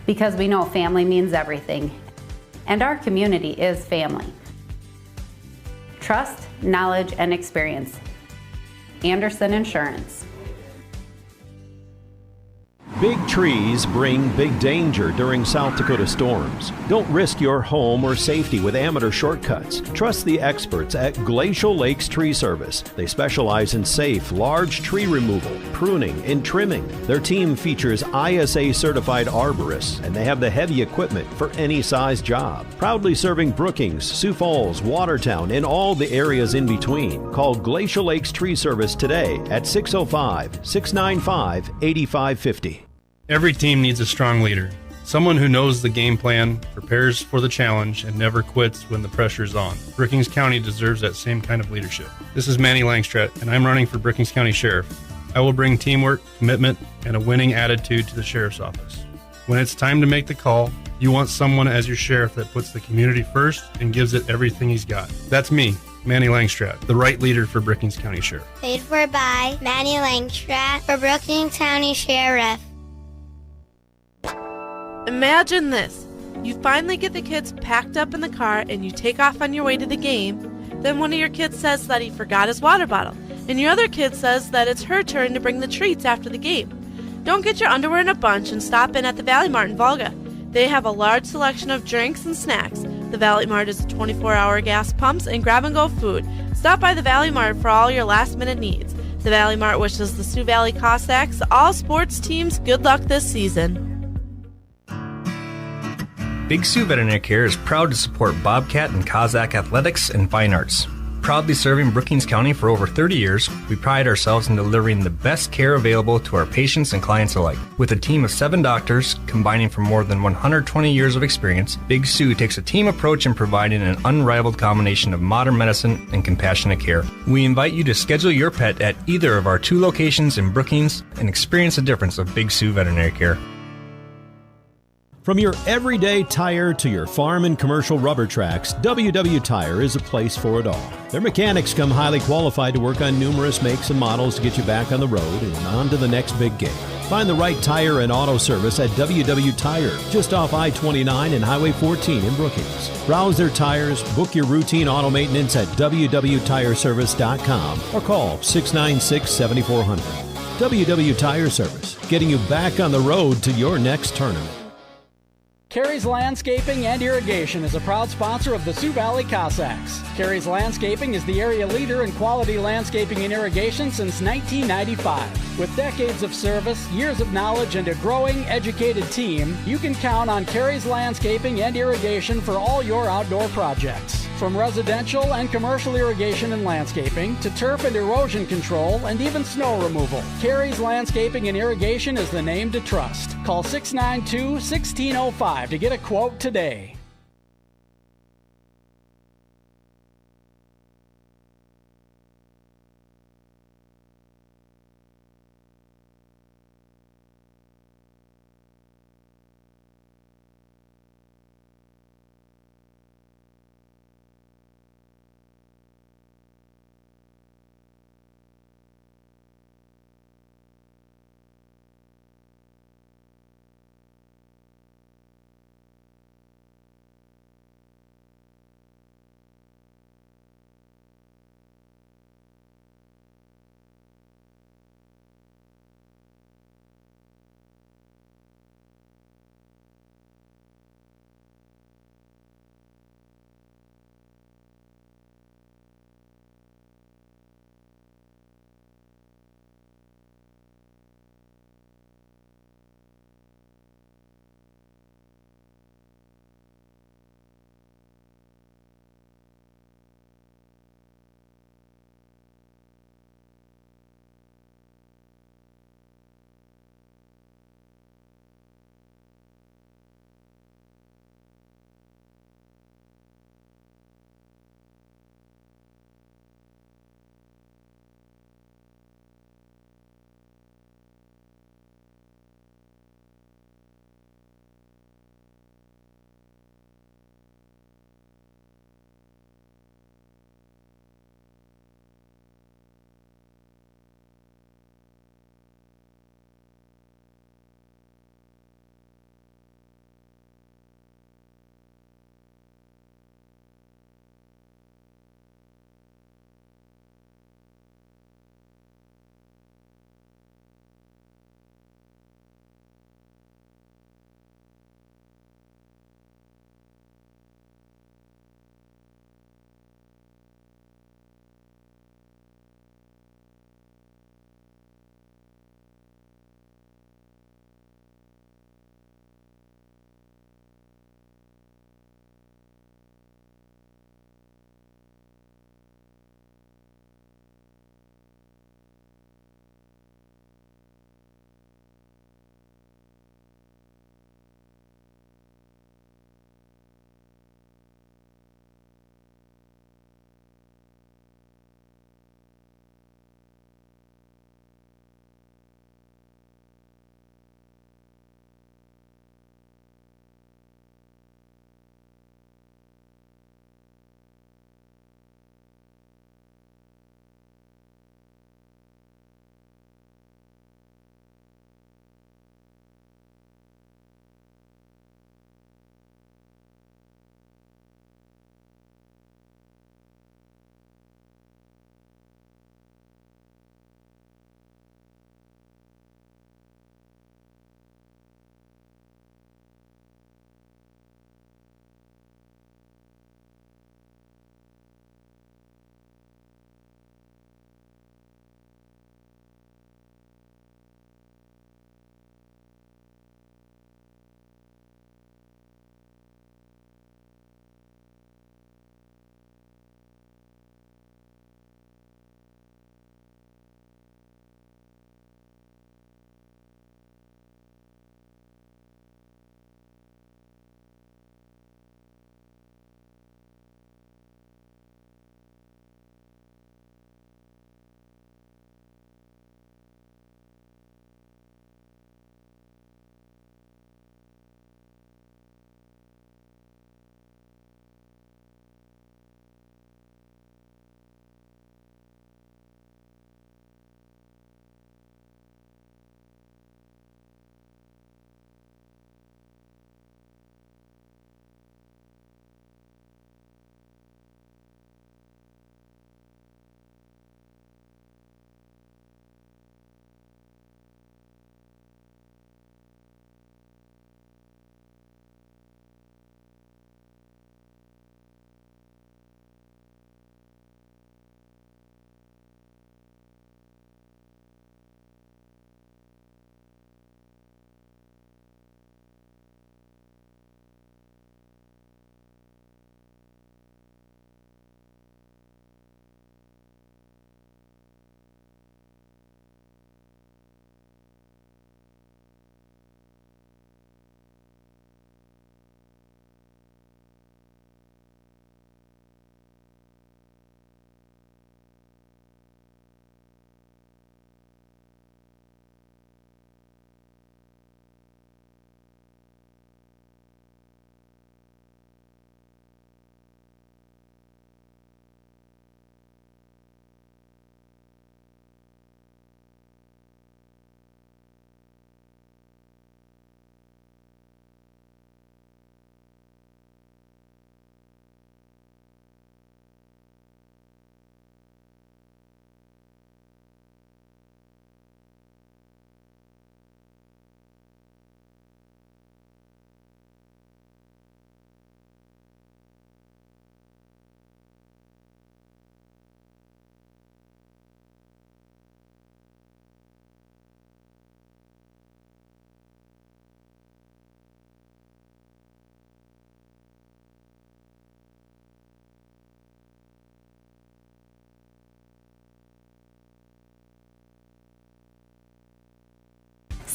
because we know family means everything, and our community is family. Trust, knowledge, and experience. Anderson Insurance. Big trees bring big danger during South Dakota storms. Don't risk your home or safety with amateur shortcuts. Trust the experts at Glacial Lakes Tree Service. They specialize in safe, large tree removal, pruning, and trimming. Their team features ISA certified arborists, and they have the heavy equipment for any size job. Proudly serving Brookings, Sioux Falls, Watertown, and all the areas in between. Call Glacial Lakes Tree Service today at 605-695-8550. Every team needs a strong leader, someone who knows the game plan, prepares for the challenge, and never quits when the pressure's on. Brookings County deserves that same kind of leadership. This is Manny Langstrat, and I'm running for Brookings County Sheriff. I will bring teamwork, commitment, and a winning attitude to the Sheriff's Office. When it's time to make the call, you want someone as your sheriff that puts the community first and gives it everything he's got. That's me, Manny Langstrat, the right leader for Brookings County Sheriff. Paid for by Manny Langstrat for Brookings County Sheriff. Imagine this. You finally get the kids packed up in the car and you take off on your way to the game. Then one of your kids says that he forgot his water bottle, and your other kid says that it's her turn to bring the treats after the game. Don't get your underwear in a bunch and stop in at the Valley Mart in Volga. They have a large selection of drinks and snacks. The Valley Mart is 24-hour gas pumps and grab-and-go food. Stop by the Valley Mart for all your last-minute needs. The Valley Mart wishes the Sioux Valley Cossacks, all sports teams, good luck this season. Big Sioux Veterinary Care is proud to support Bobcat and Cossack athletics and fine arts. Proudly serving Brookings County for over 30 years, we pride ourselves in delivering the best care available to our patients and clients alike. With a team of 7 doctors combining from more than 120 years of experience, Big Sioux takes a team approach in providing an unrivaled combination of modern medicine and compassionate care. We invite you to schedule your pet at either of our 2 locations in Brookings and experience the difference of Big Sioux Veterinary Care. From your everyday tire to your farm and commercial rubber tracks, WW Tire is a place for it all. Their mechanics come highly qualified to work on numerous makes and models to get you back on the road and on to the next big game. Find the right tire and auto service at WW Tire, just off I-29 and Highway 14 in Brookings. Browse their tires, book your routine auto maintenance at www.tireservice.com or call 696-7400. WW Tire Service, getting you back on the road to your next tournament. Carey's Landscaping and Irrigation is a proud sponsor of the Sioux Valley Cossacks. Carey's Landscaping is the area leader in quality landscaping and irrigation since 1995. With decades of service, years of knowledge, and a growing, educated team, you can count on Carey's Landscaping and Irrigation for all your outdoor projects. From residential and commercial irrigation and landscaping to turf and erosion control and even snow removal, Carey's Landscaping and Irrigation is the name to trust. Call 692-1605 to get a quote today.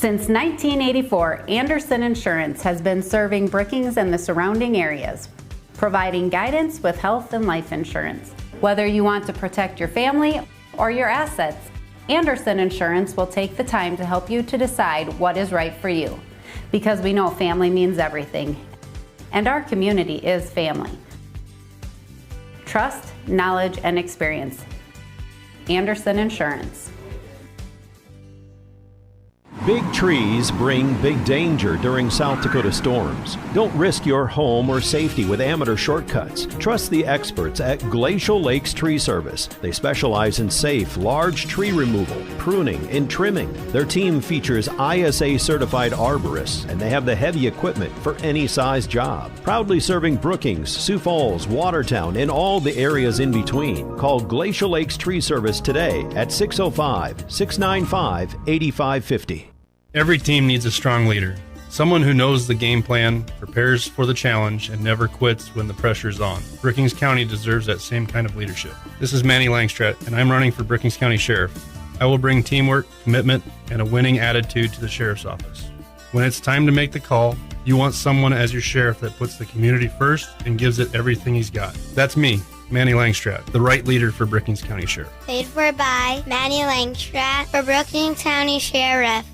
Since 1984, Anderson Insurance has been serving Brookings and the surrounding areas, providing guidance with health and life insurance. Whether you want to protect your family or your assets, Anderson Insurance will take the time to help you to decide what is right for you, because we know family means everything, and our community is family. Trust, knowledge, and experience. Anderson Insurance. Big trees bring big danger during South Dakota storms. Don't risk your home or safety with amateur shortcuts. Trust the experts at Glacial Lakes Tree Service. They specialize in safe, large tree removal, pruning, and trimming. Their team features ISA certified arborists, and they have the heavy equipment for any size job. Proudly serving Brookings, Sioux Falls, Watertown, and all the areas in between. Call Glacial Lakes Tree Service today at 605-695-8550. Every team needs a strong leader, someone who knows the game plan, prepares for the challenge, and never quits when the pressure's on. Brookings County deserves that same kind of leadership. This is Manny Langstrat, and I'm running for Brookings County Sheriff. I will bring teamwork, commitment, and a winning attitude to the Sheriff's Office. When it's time to make the call, you want someone as your sheriff that puts the community first and gives it everything he's got. That's me, Manny Langstrat, the right leader for Brookings County Sheriff. Paid for by Manny Langstrat for Brookings County Sheriff.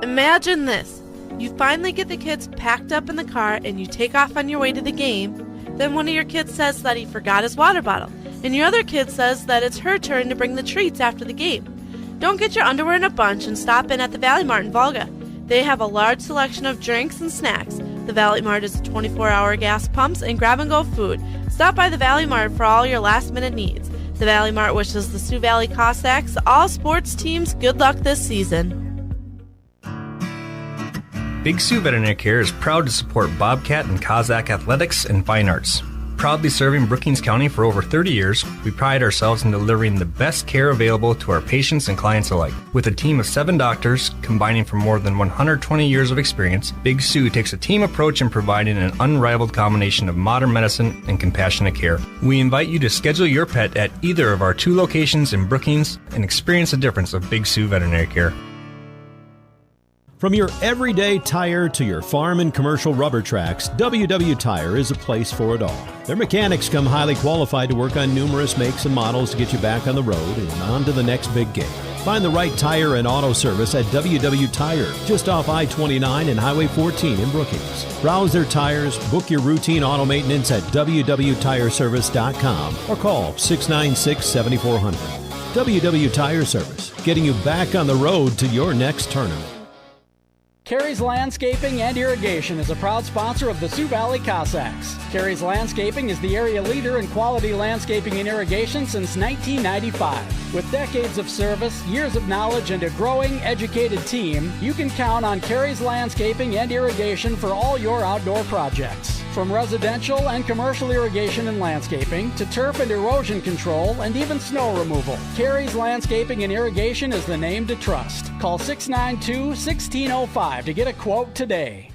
Imagine this. You finally get the kids packed up in the car and you take off on your way to the game. Then one of your kids says that he forgot his water bottle, and your other kid says that it's her turn to bring the treats after the game. Don't get your underwear in a bunch and stop in at the Valley Mart in Volga. They have a large selection of drinks and snacks. The Valley Mart is 24-hour gas pumps and grab-and-go food. Stop by the Valley Mart for all your last-minute needs. The Valley Mart wishes the Sioux Valley Cossacks, all sports teams, good luck this season. Big Sioux Veterinary Care is proud to support Bobcat and Cossack athletics and fine arts. Proudly serving Brookings County for over 30 years, we pride ourselves in delivering the best care available to our patients and clients alike. With a team of 7 doctors combining from more than 120 years of experience, Big Sioux takes a team approach in providing an unrivaled combination of modern medicine and compassionate care. We invite you to schedule your pet at either of our 2 locations in Brookings and experience the difference of Big Sioux Veterinary Care. From your everyday tire to your farm and commercial rubber tracks, WW Tire is a place for it all. Their mechanics come highly qualified to work on numerous makes and models to get you back on the road and on to the next big game. Find the right tire and auto service at WW Tire, just off I-29 and Highway 14 in Brookings. Browse their tires, book your routine auto maintenance at www.tireservice.com or call 696-7400. WW Tire Service, getting you back on the road to your next tournament. Carey's Landscaping and Irrigation is a proud sponsor of the Sioux Valley Cossacks. Carey's Landscaping is the area leader in quality landscaping and irrigation since 1995. With decades of service, years of knowledge, and a growing, educated team, you can count on Carey's Landscaping and Irrigation for all your outdoor projects. From residential and commercial irrigation and landscaping to turf and erosion control and even snow removal, Carey's Landscaping and Irrigation is the name to trust. Call 692-1605 to get a quote today.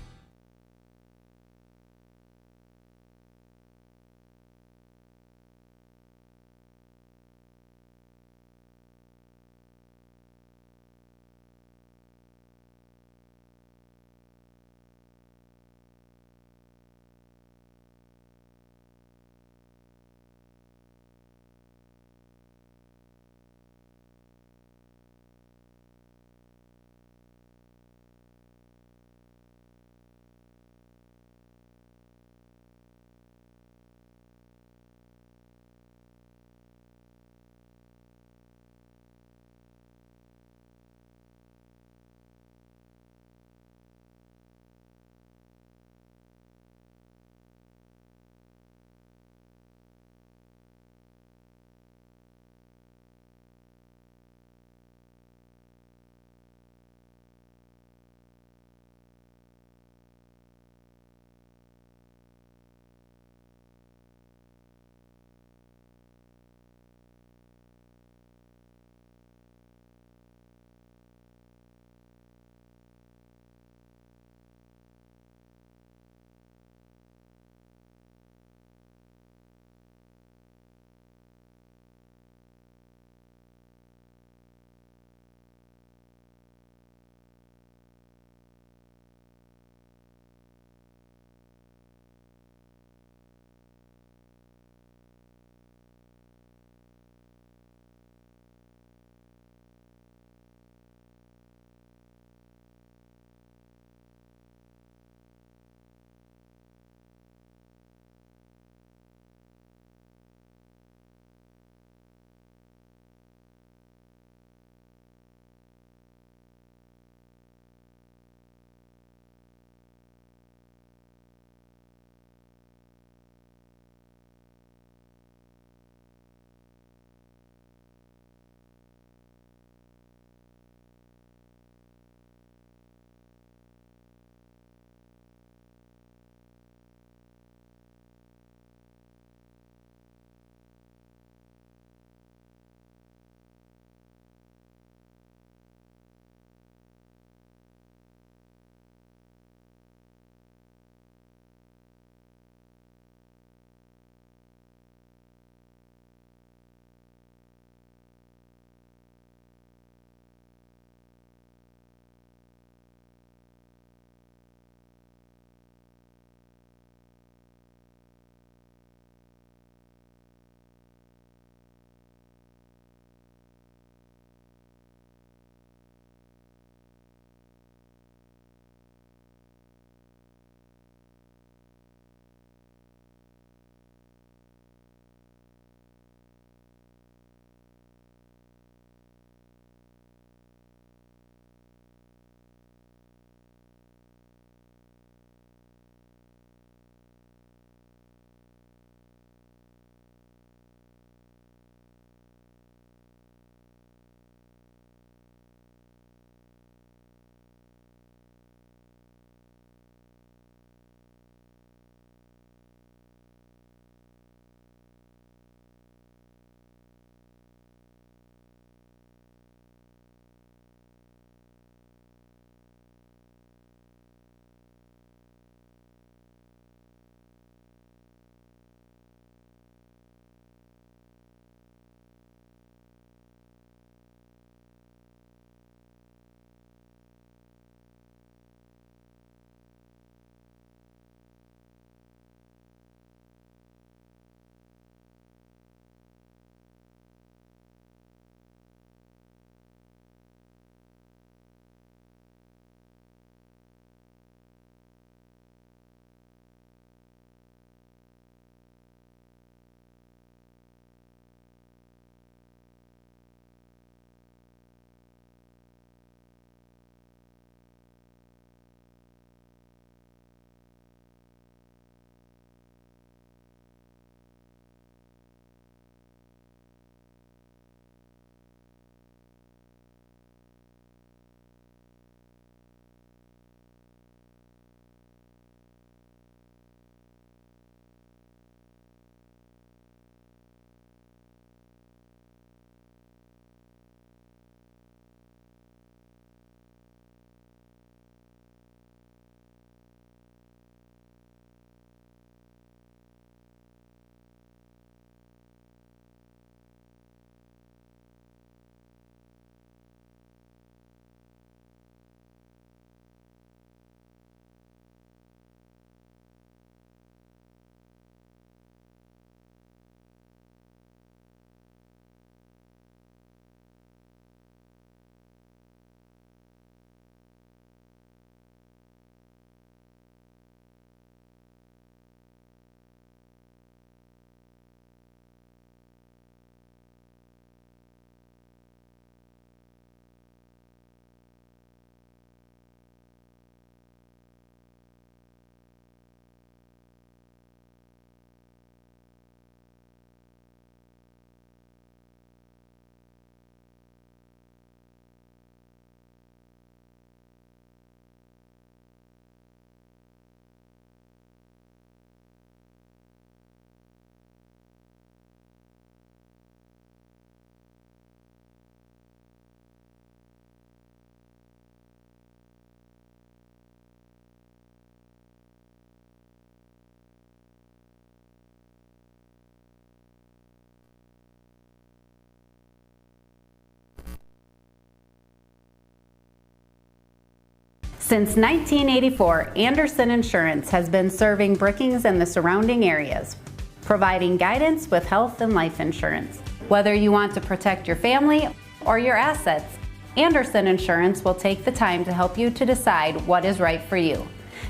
Since 1984, Anderson Insurance has been serving Brookings and the surrounding areas, providing guidance with health and life insurance. Whether you want to protect your family or your assets, Anderson Insurance will take the time to help you to decide what is right for you,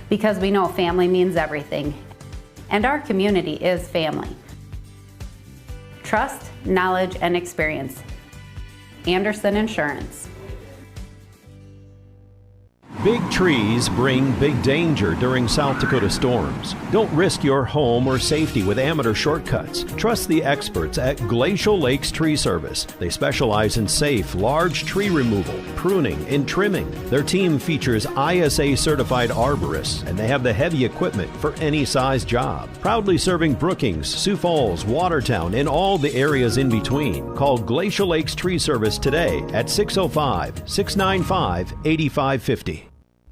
because we know family means everything, and our community is family. Trust, knowledge, and experience. Anderson Insurance. Big trees bring big danger during South Dakota storms. Don't risk your home or safety with amateur shortcuts. Trust the experts at Glacial Lakes Tree Service. They specialize in safe, large tree removal, pruning, and trimming. Their team features ISA-certified arborists, and they have the heavy equipment for any size job. Proudly serving Brookings, Sioux Falls, Watertown, and all the areas in between. Call Glacial Lakes Tree Service today at 605-695-8550.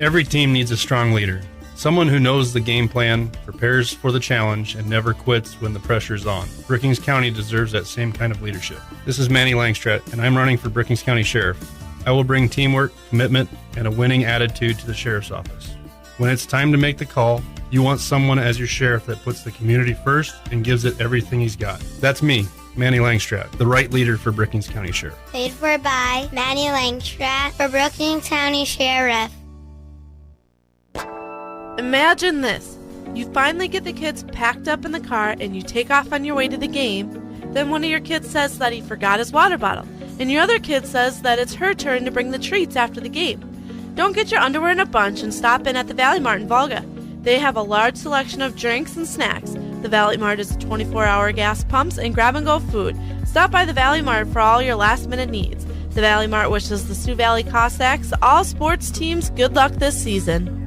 Every team needs a strong leader, someone who knows the game plan, prepares for the challenge, and never quits when the pressure's on. Brookings County deserves that same kind of leadership. This is Manny Langstrat, and I'm running for Brookings County Sheriff. I will bring teamwork, commitment, and a winning attitude to the Sheriff's Office. When it's time to make the call, you want someone as your sheriff that puts the community first and gives it everything he's got. That's me, Manny Langstrat, the right leader for Brookings County Sheriff. Paid for by Manny Langstrat for Brookings County Sheriff. Imagine this. You finally get the kids packed up in the car and you take off on your way to the game. Then one of your kids says that he forgot his water bottle, and your other kid says that it's her turn to bring the treats after the game. Don't get your underwear in a bunch and stop in at the Valley Mart in Volga. They have a large selection of drinks and snacks. The Valley Mart is 24-hour gas pumps and grab-and-go food. Stop by the Valley Mart for all your last-minute needs. The Valley Mart wishes the Sioux Valley Cossacks, all sports teams, good luck this season.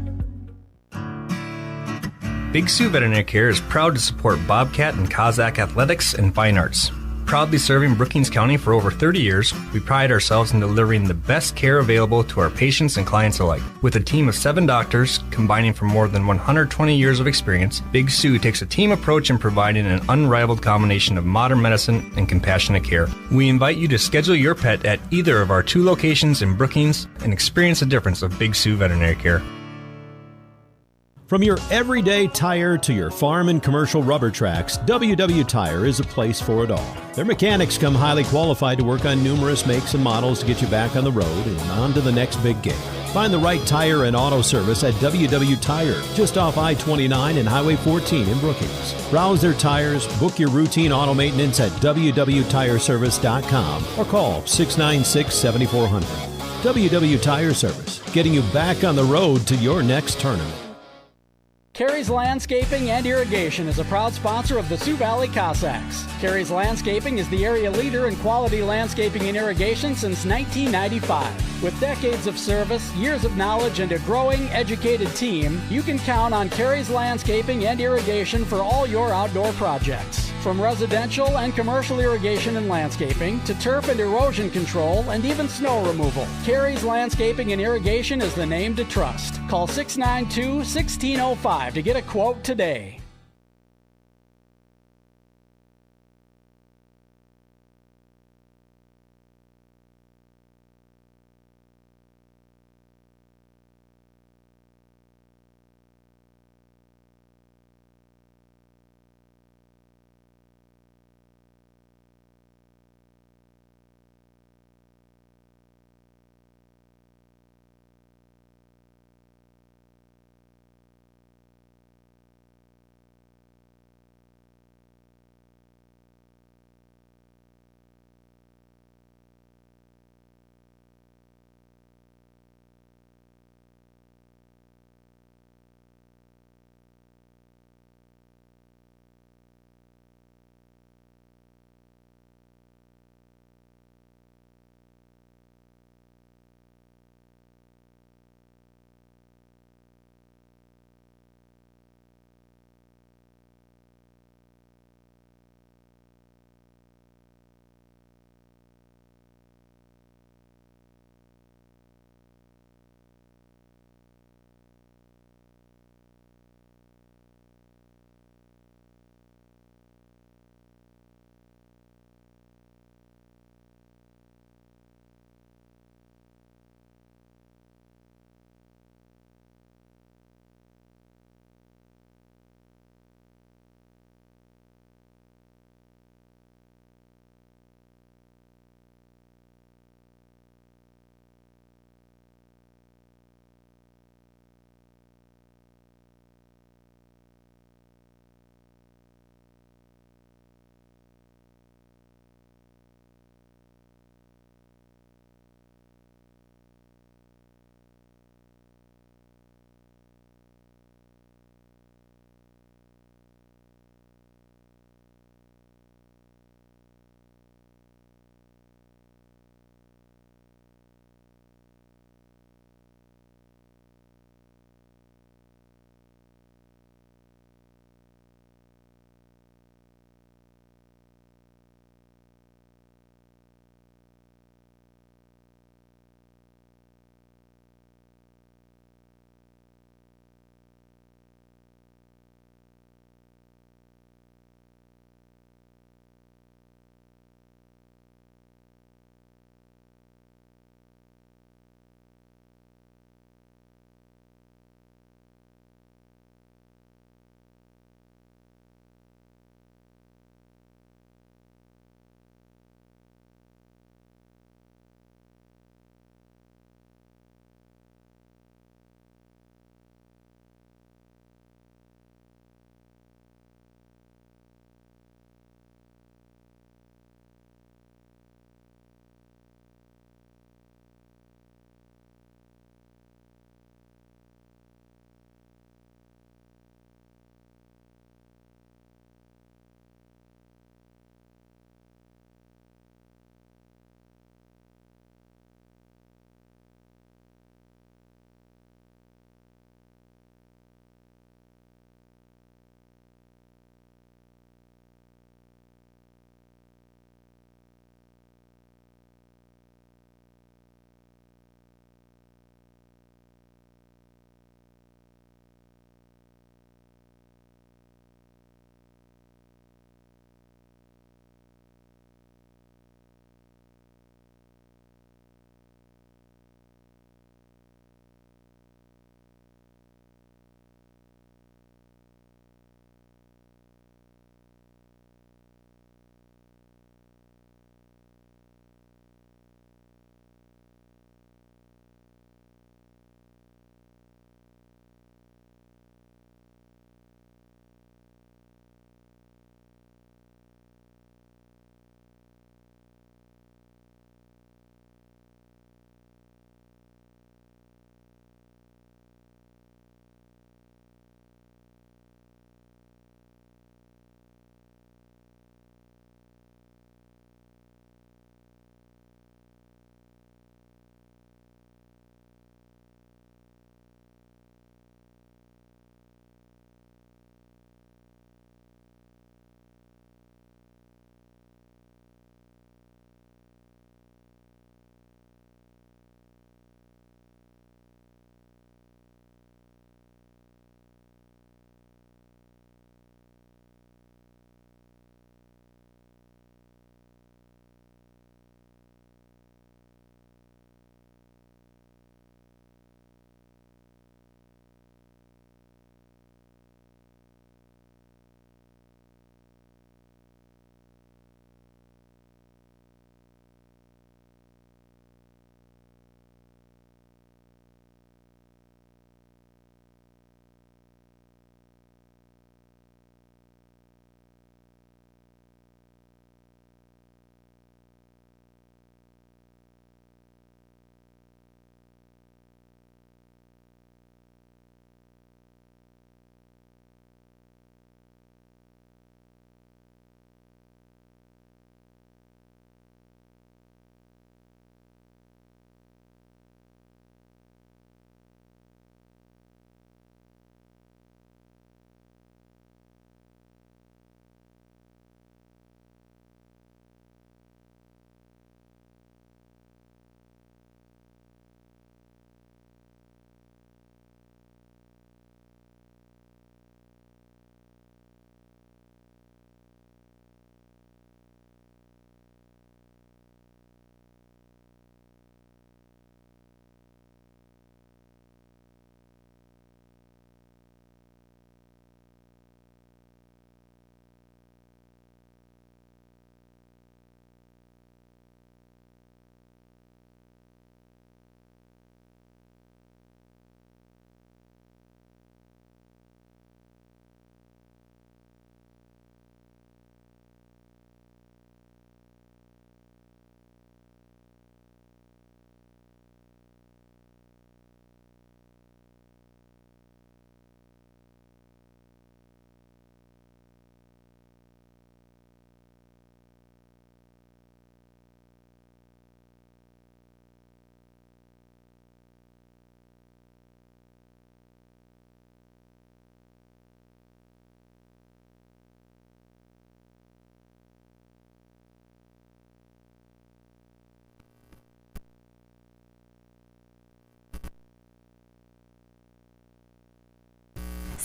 Big Sioux Veterinary Care is proud to support Bobcat and Cossack athletics and fine arts. Proudly serving Brookings County for over 30 years, we pride ourselves in delivering the best care available to our patients and clients alike. With a team of 7 doctors combining from more than 120 years of experience, Big Sioux takes a team approach in providing an unrivaled combination of modern medicine and compassionate care. We invite you to schedule your pet at either of our 2 locations in Brookings and experience the difference of Big Sioux Veterinary Care. From your everyday tire to your farm and commercial rubber tracks, WW Tire is a place for it all. Their mechanics come highly qualified to work on numerous makes and models to get you back on the road and on to the next big game. Find the right tire and auto service at WW Tire, just off I-29 and Highway 14 in Brookings. Browse their tires, book your routine auto maintenance at www.tireservice.com or call 696-7400. WW Tire Service, getting you back on the road to your next tournament. Carey's Landscaping and Irrigation is a proud sponsor of the Sioux Valley Cossacks. Carey's Landscaping is the area leader in quality landscaping and irrigation since 1995. With decades of service, years of knowledge, and a growing, educated team, you can count on Carey's Landscaping and Irrigation for all your outdoor projects. From residential and commercial irrigation and landscaping to turf and erosion control and even snow removal, Carey's Landscaping and Irrigation is the name to trust. Call 692-1605 to get a quote today.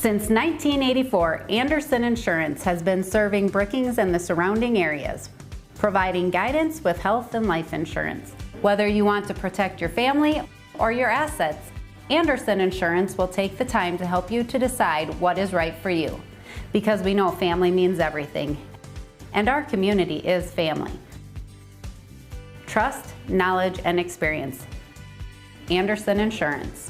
Since 1984, Anderson Insurance has been serving Brookings and the surrounding areas, providing guidance with health and life insurance. Whether you want to protect your family or your assets, Anderson Insurance will take the time to help you to decide what is right for you, because we know family means everything, and our community is family. Trust, knowledge, and experience. Anderson Insurance.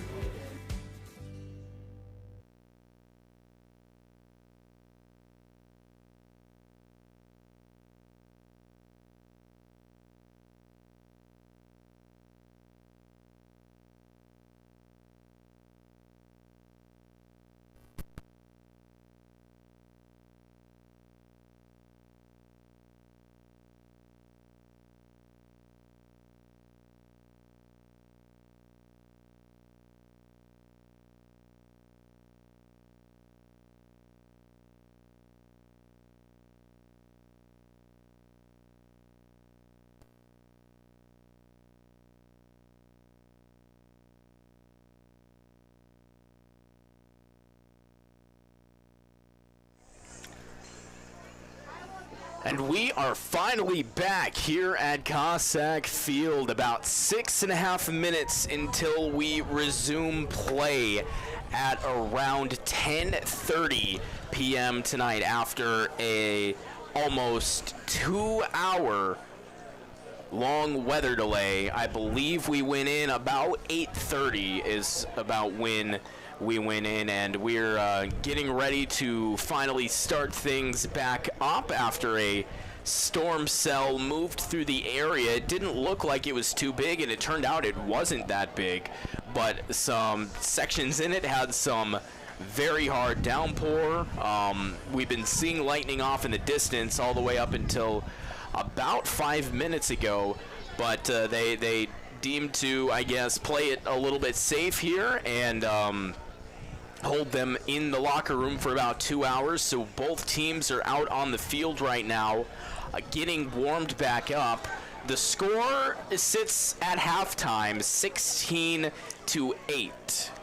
And we are finally back here at Cossack Field, about 6.5 minutes until we resume play at around 10:30 p.m. tonight after a almost 2-hour long weather delay. I believe we went in about 8:30 is about when we went in, and we're getting ready to finally start things back up after a storm cell moved through the area. It didn't look like it was too big, and it turned out it wasn't that big, but some sections in it had some very hard downpour. We've been seeing lightning off in the distance all the way up until about 5 minutes ago, but they deemed to, I guess, play it a little bit safe here and hold them in the locker room for about 2 hours. So both teams are out on the field right now, getting warmed back up. The score sits at halftime, 16-8.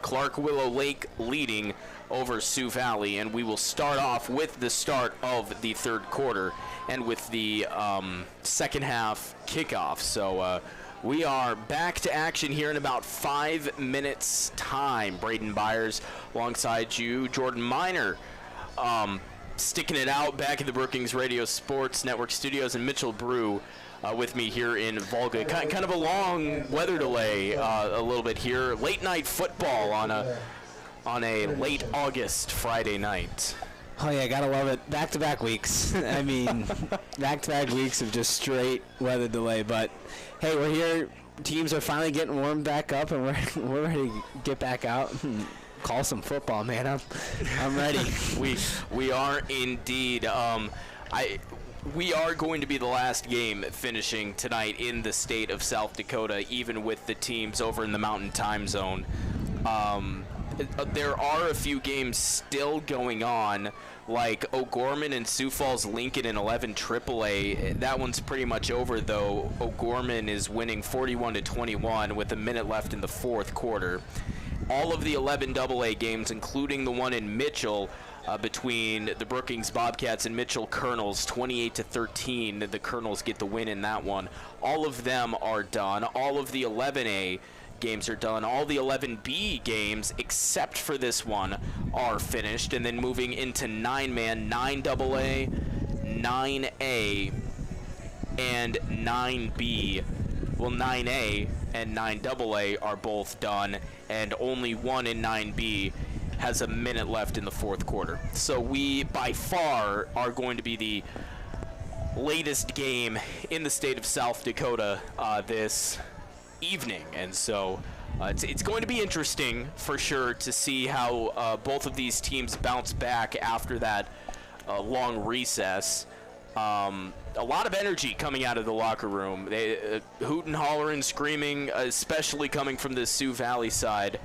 Clark Willow Lake leading over Sioux Valley, and we will start off with the start of the third quarter and with the second half kickoff. So we are back to action here in about 5 minutes time. Braden Byers alongside you, Jordan Miner, sticking it out back at the Brookings Radio Sports Network studios, and Mitchell Brew with me here in Volga. Kind of a long weather delay a little bit here. Late night football on a late August Friday night. Oh yeah, gotta love it. Back-to-back weeks. I mean, back-to-back weeks of just straight weather delay. But hey, we're here. Teams are finally getting warmed back up, and we're ready to get back out and call some football, man. I'm ready. We are indeed. We are going to be the last game finishing tonight in the state of South Dakota, even with the teams over in the Mountain Time Zone. There are a few games still going on, like O'Gorman and Sioux Falls Lincoln in 11 AAA. That one's pretty much over, though. O'Gorman is winning 41-21 with a minute left in the fourth quarter. All of the 11 AA games, including the one in Mitchell, between the Brookings Bobcats and Mitchell Colonels, 28-13. The Colonels get the win in that one. All of them are done. All of the 11A games are done. All the 11B games, except for this one, are finished. And then moving into 9-man, 9AA, 9A, and 9B. Well, 9A and 9AA are both done, and only one in 9B has a minute left in the fourth quarter. So we, by far, are going to be the latest game in the state of South Dakota this evening. And so it's going to be interesting for sure to see how both of these teams bounce back after that long recess. A lot of energy coming out of the locker room. They hoot and holler and screaming, especially coming from the Sioux Valley side.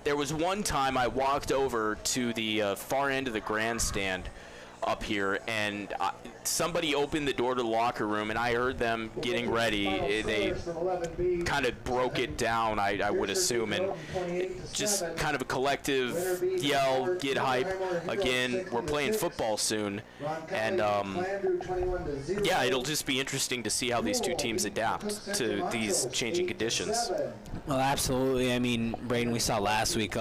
There was one time I walked over to the far end of the grandstand up here, and somebody opened the door to the locker room, and I heard them getting ready. They kind of broke it down, I would assume, and just kind of a collective yell, get hype. Again, we're playing football soon, and yeah, it'll just be interesting to see how these two teams adapt to these changing conditions. Well, absolutely. I mean, Braden, we saw last week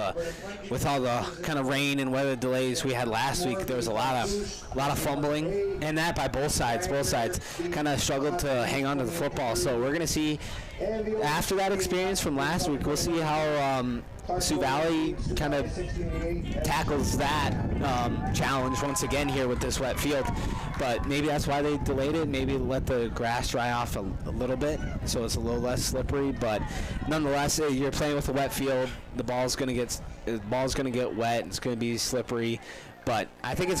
with all the kind of rain and weather delays we had last week, there was a lot of fumbling, and that by both sides. Both sides kind of struggled to hang on to the football. So we're going to see, after that experience from last week, we'll see how Sioux Valley kind of tackles that challenge once again here with this wet field. But maybe that's why they delayed it. Maybe let the grass dry off a little bit so it's a little less slippery. But nonetheless, you're playing with a wet field. The ball's going to get wet. It's going to be slippery. But I think it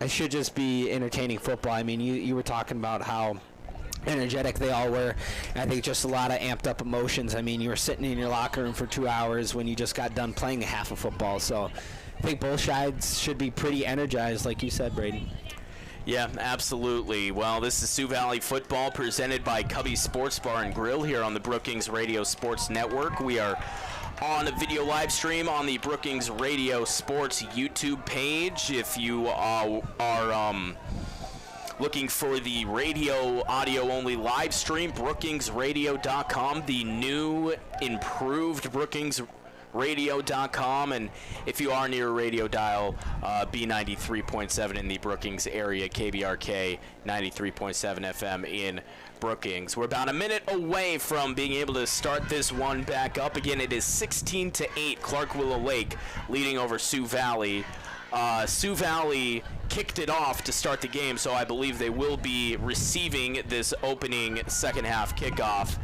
should just be entertaining football. I mean, you were talking about how energetic they all were. I think just a lot of amped up emotions. I mean, you were sitting in your locker room for 2 hours when you just got done playing a half of football. So I think both sides should be pretty energized, like you said, Braden. Yeah, absolutely. Well, this is Sioux Valley football presented by Cubby's Sports Bar and Grill here on the Brookings Radio Sports Network. We are on a video live stream on the Brookings Radio Sports YouTube page. If you are looking for the radio audio only live stream, brookingsradio.com, the new improved brookingsradio.com, and if you are near a radio dial, B93.7 in the Brookings area, KBRK 93.7 FM in Brookings. We're about a minute away from being able to start this one back up. Again, it is 16-8, Clark Willow Lake leading over Sioux Valley. Sioux Valley kicked it off to start the game, so I believe they will be receiving this opening second half kickoff.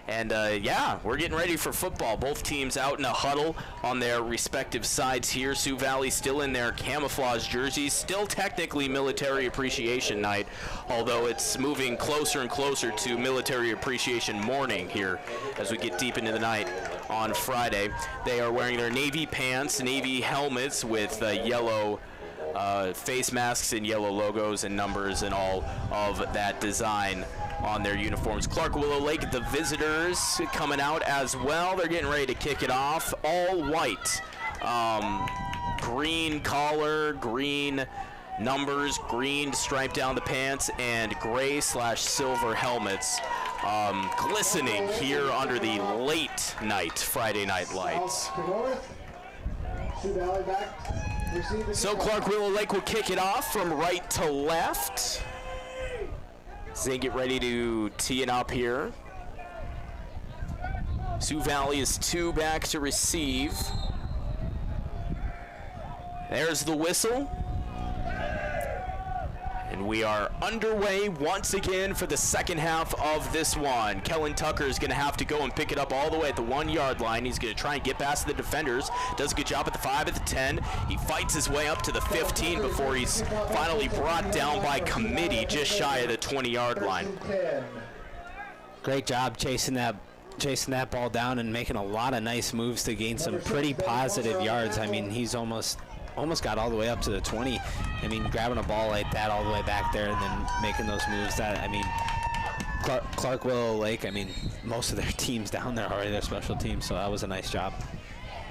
And yeah, we're getting ready for football. Both teams out in a huddle on their respective sides here. Sioux Valley still in their camouflage jerseys, still technically Military Appreciation Night, although it's moving closer and closer to Military Appreciation Morning here as we get deep into the night on Friday. They are wearing their navy pants, navy helmets with yellow face masks and yellow logos and numbers and all of that design on their uniforms. Clark Willow Lake, the visitors, coming out as well. They're getting ready to kick it off. All white. Green collar, green numbers, green stripe down the pants, and gray/silver helmets. Glistening here under the late night Friday night lights. So Clark Willow Lake will kick it off from right to left. As they get ready to tee it up here. Sioux Valley is 2 back to receive. There's the whistle. And we are underway once again for the second half of this one. Kellen Tucker is going to have to go and pick it up all the way at the 1-yard line. He's going to try and get past the defenders. Does a good job at the 5, at the 10. He fights his way up to the 15 before he's finally brought down by committee just shy of the 20-yard line. Great job chasing that ball down and making a lot of nice moves to gain some pretty positive yards. I mean, he's almost got all the way up to the 20. I mean, grabbing a ball like that all the way back there and then making those moves. That, I mean, Clark Willow Lake, I mean, most of their teams down there are already their special teams, so that was a nice job.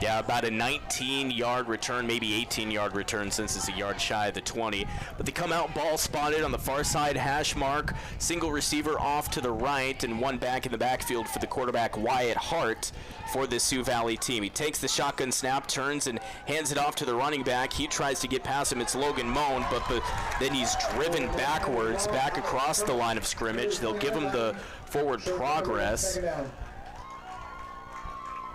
Yeah, about a 19-yard return, maybe 18-yard return since it's a yard shy of the 20. But they come out ball spotted on the far side hash mark. Single receiver off to the right and one back in the backfield for the quarterback, Wyatt Hart, for the Sioux Valley team. He takes the shotgun snap, turns and hands it off to the running back. He tries to get past him. It's Logan Moan, but then he's driven backwards, back across the line of scrimmage. They'll give him the forward progress.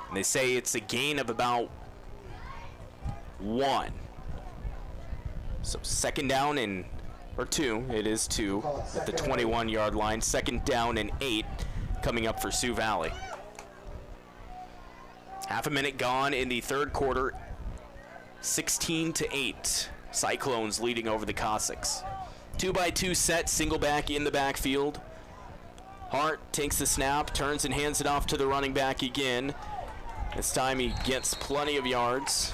And they say it's a gain of about 1. So second down or 2. It is 2 at the 21-yard line. Second down and 8 coming up for Sioux Valley. Half a minute gone in the third quarter. 16-8. Cyclones leading over the Cossacks. 2-by-2 set, single back in the backfield. Hart takes the snap, turns and hands it off to the running back again. This time he gets plenty of yards.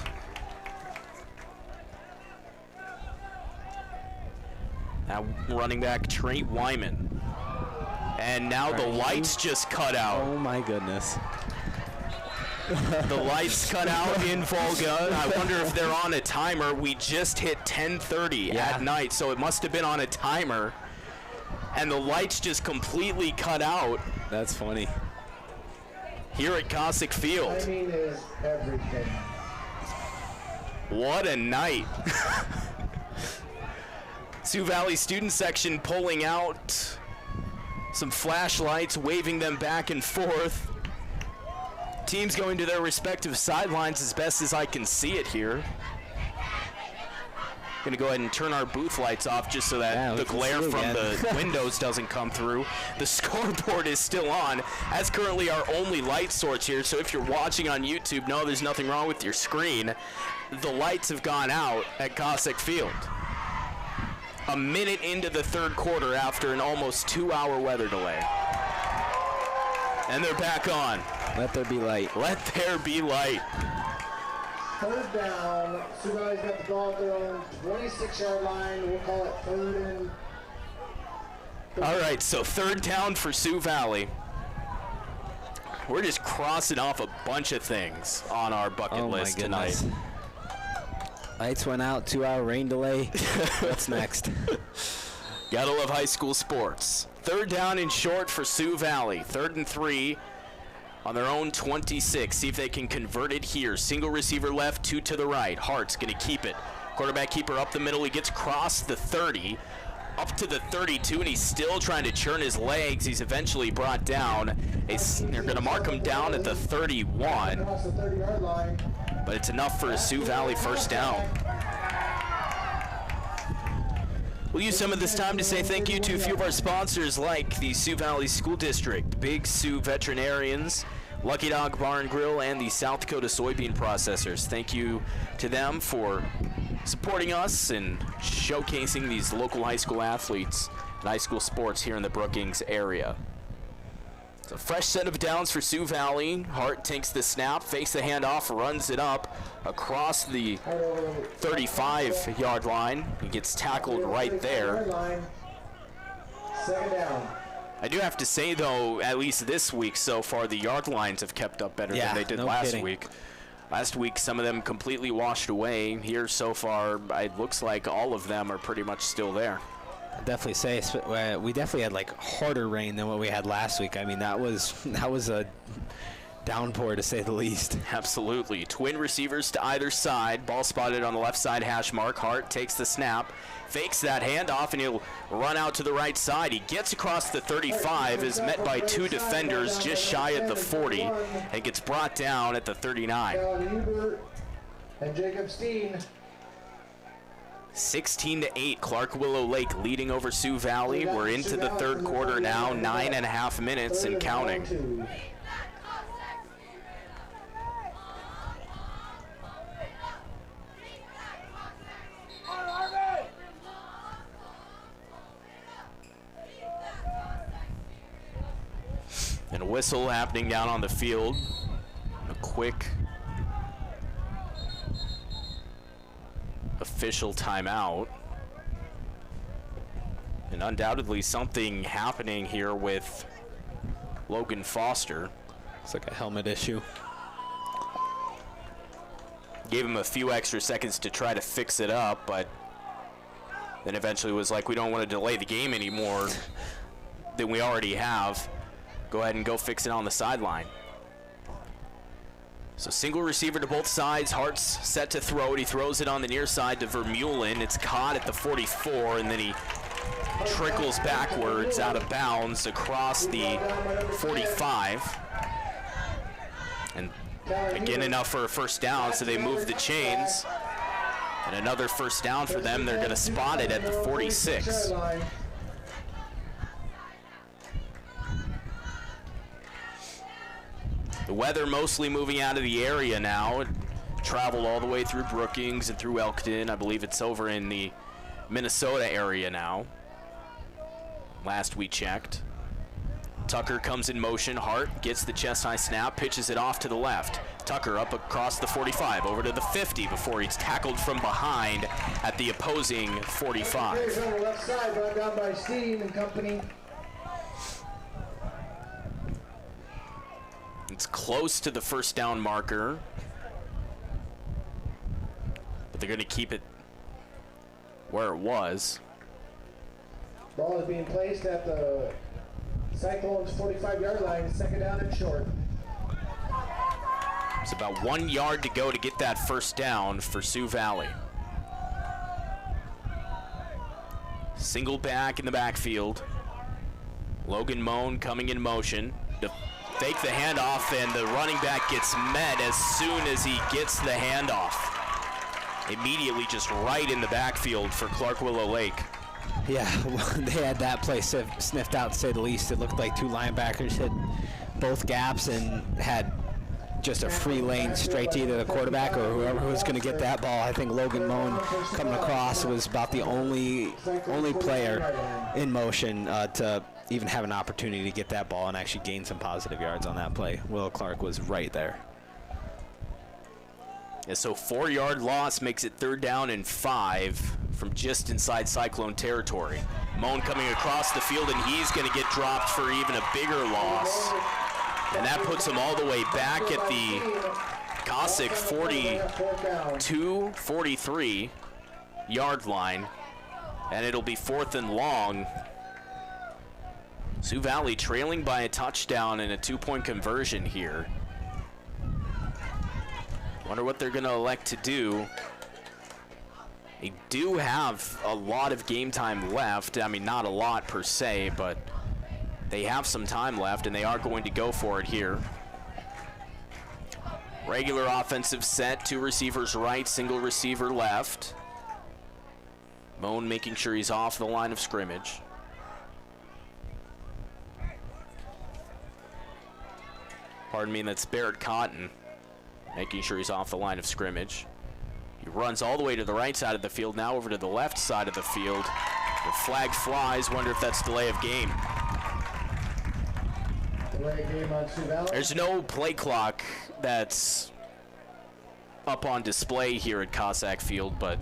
Now running back Trey Wyman. And now the lights just cut out. Oh my goodness. The lights cut out in Volga. I wonder if they're on a timer. We just hit 10:30 at night, so it must have been on a timer. And the lights just completely cut out. That's funny. Here at Cossack Field. Timing is everything. What a night. Sioux Valley student section pulling out some flashlights, waving them back and forth. Teams going to their respective sidelines as best as I can see it here. Going to go ahead and turn our booth lights off just so that the glare from the windows doesn't come through. The scoreboard is still on. That's currently our only light source here, so if you're watching on YouTube, no, there's nothing wrong with your screen. The lights have gone out at Cossack Field. A minute into the third quarter after an almost 2-hour weather delay. And they're back on. Let there be light. Let there be light. Third down. Sioux Valley's got the ball at their own 26-yard line. We'll call it third and... All right, so third down for Sioux Valley. We're just crossing off a bunch of things on our bucket list tonight. Lights went out, 2-hour rain delay. What's next? Gotta love high school sports. Third down and short for Sioux Valley. 3rd and 3 on their own 26. See if they can convert it here. Single receiver left, 2 to the right. Hart's gonna keep it. Quarterback keeper up the middle. He gets across the 30, up to the 32, and he's still trying to churn his legs. He's eventually brought down. They're gonna mark him down at the 31. Across the 30-yard line. But it's enough for a Sioux Valley first down. We'll use some of this time to say thank you to a few of our sponsors like the Sioux Valley School District, Big Sioux Veterinarians, Lucky Dog Bar and Grill, and the South Dakota Soybean Processors. Thank you to them for supporting us and showcasing these local high school athletes and high school sports here in the Brookings area. A fresh set of downs for Sioux Valley. Hart takes the snap, fakes the handoff, runs it up across the 35-yard line. He gets tackled right there. Second down. I do have to say, though, at least this week so far, the yard lines have kept up better than they did last week. Last week, some of them completely washed away. Here so far, it looks like all of them are pretty much still there. I'd definitely say we definitely had like harder rain than what we had last week. I mean, that was a downpour to say the least. Absolutely. Twin receivers to either side. Ball spotted on the left side hash mark. Hart takes the snap, fakes that handoff, and he'll run out to the right side. He gets across the 35, is met by 2 defenders just shy of the 40, and gets brought down at the 39. And Jacob Steen. 16-8, Clark Willow Lake leading over Sioux Valley. We're into the third quarter now, 9.5 minutes and counting. And a whistle happening down on the field. A quick official timeout. And undoubtedly something happening here with Logan Foster. It's like a helmet issue. Gave him a few extra seconds to try to fix it up, but then eventually was like, we don't want to delay the game anymore than we already have. Go ahead and go fix it on the sideline. So single receiver to both sides. Hart's set to throw it. He throws it on the near side to Vermeulen. It's caught at the 44, and then he trickles backwards out of bounds across the 45. And again, enough for a first down, so they move the chains. And another first down for them. They're going to spot it at the 46. The weather mostly moving out of the area now. It traveled all the way through Brookings and through Elkton. I believe it's over in the Minnesota area now. Last we checked. Tucker comes in motion. Hart gets the chest-high snap, pitches it off to the left. Tucker up across the 45, over to the 50 before he's tackled from behind at the opposing 45. Here's on the left side, brought down by Steve and company. It's close to the first down marker, but they're going to keep it where it was. Ball is being placed at the Cyclones 45-yard line, second down and short. It's about 1 yard to go to get that first down for Sioux Valley. Single back in the backfield. Logan Moan coming in motion to fake the handoff, and the running back gets met as soon as he gets the handoff. Immediately just right in the backfield for Clark Willow Lake. Yeah, they had that play sniffed out, to say the least. It looked like two linebackers hit both gaps and had just a free lane straight to either the quarterback or whoever was going to get that ball. I think Logan Moan coming across was about the only player in motion to even have an opportunity to get that ball and actually gain some positive yards on that play. Will Clark was right there. Yeah, so 4-yard loss makes it 3rd down and 5 from just inside Cyclone territory. Moan coming across the field, and he's going to get dropped for even a bigger loss. And that puts him all the way back at the Cossack 42, 43 yard line. And it'll be 4th and long. Sioux Valley trailing by a touchdown and a 2-point conversion here. Wonder what they're going to elect to do. They do have a lot of game time left. I mean, not a lot per se, but they have some time left, and they are going to go for it here. Regular offensive set, 2 receivers right, single receiver left. Moan making sure he's off the line of scrimmage. Pardon me, that's Barrett Cotton making sure he's off the line of scrimmage. He runs all the way to the right side of the field, now over to the left side of the field. The flag flies, wonder if that's delay of game. Delay of game on Sioux Valley. There's no play clock that's up on display here at Cossack Field, but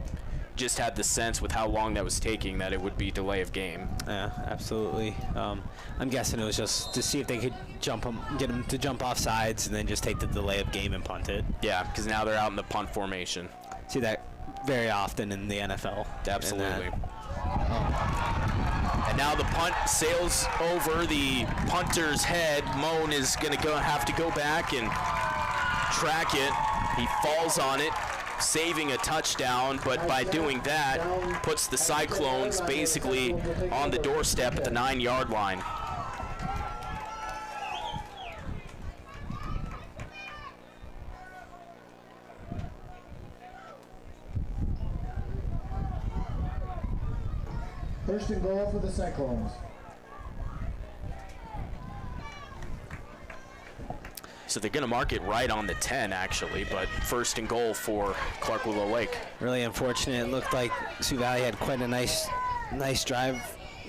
just had the sense with how long that was taking that it would be delay of game. Yeah, absolutely. I'm guessing it was just to see if they could get them to jump off sides and then just take the delay of game and punt it. Yeah, because now they're out in the punt formation. See that very often in the NFL. Absolutely. And now the punt sails over the punter's head. Moan is going to have to go back and track it. He falls on it, saving a touchdown, but by doing that, puts the Cyclones basically on the doorstep at the 9-yard line. First and goal for the Cyclones. So they're going to mark it right on the 10, actually, but first and goal for Clark Willow Lake. Really unfortunate. It looked like Sioux Valley had quite a nice drive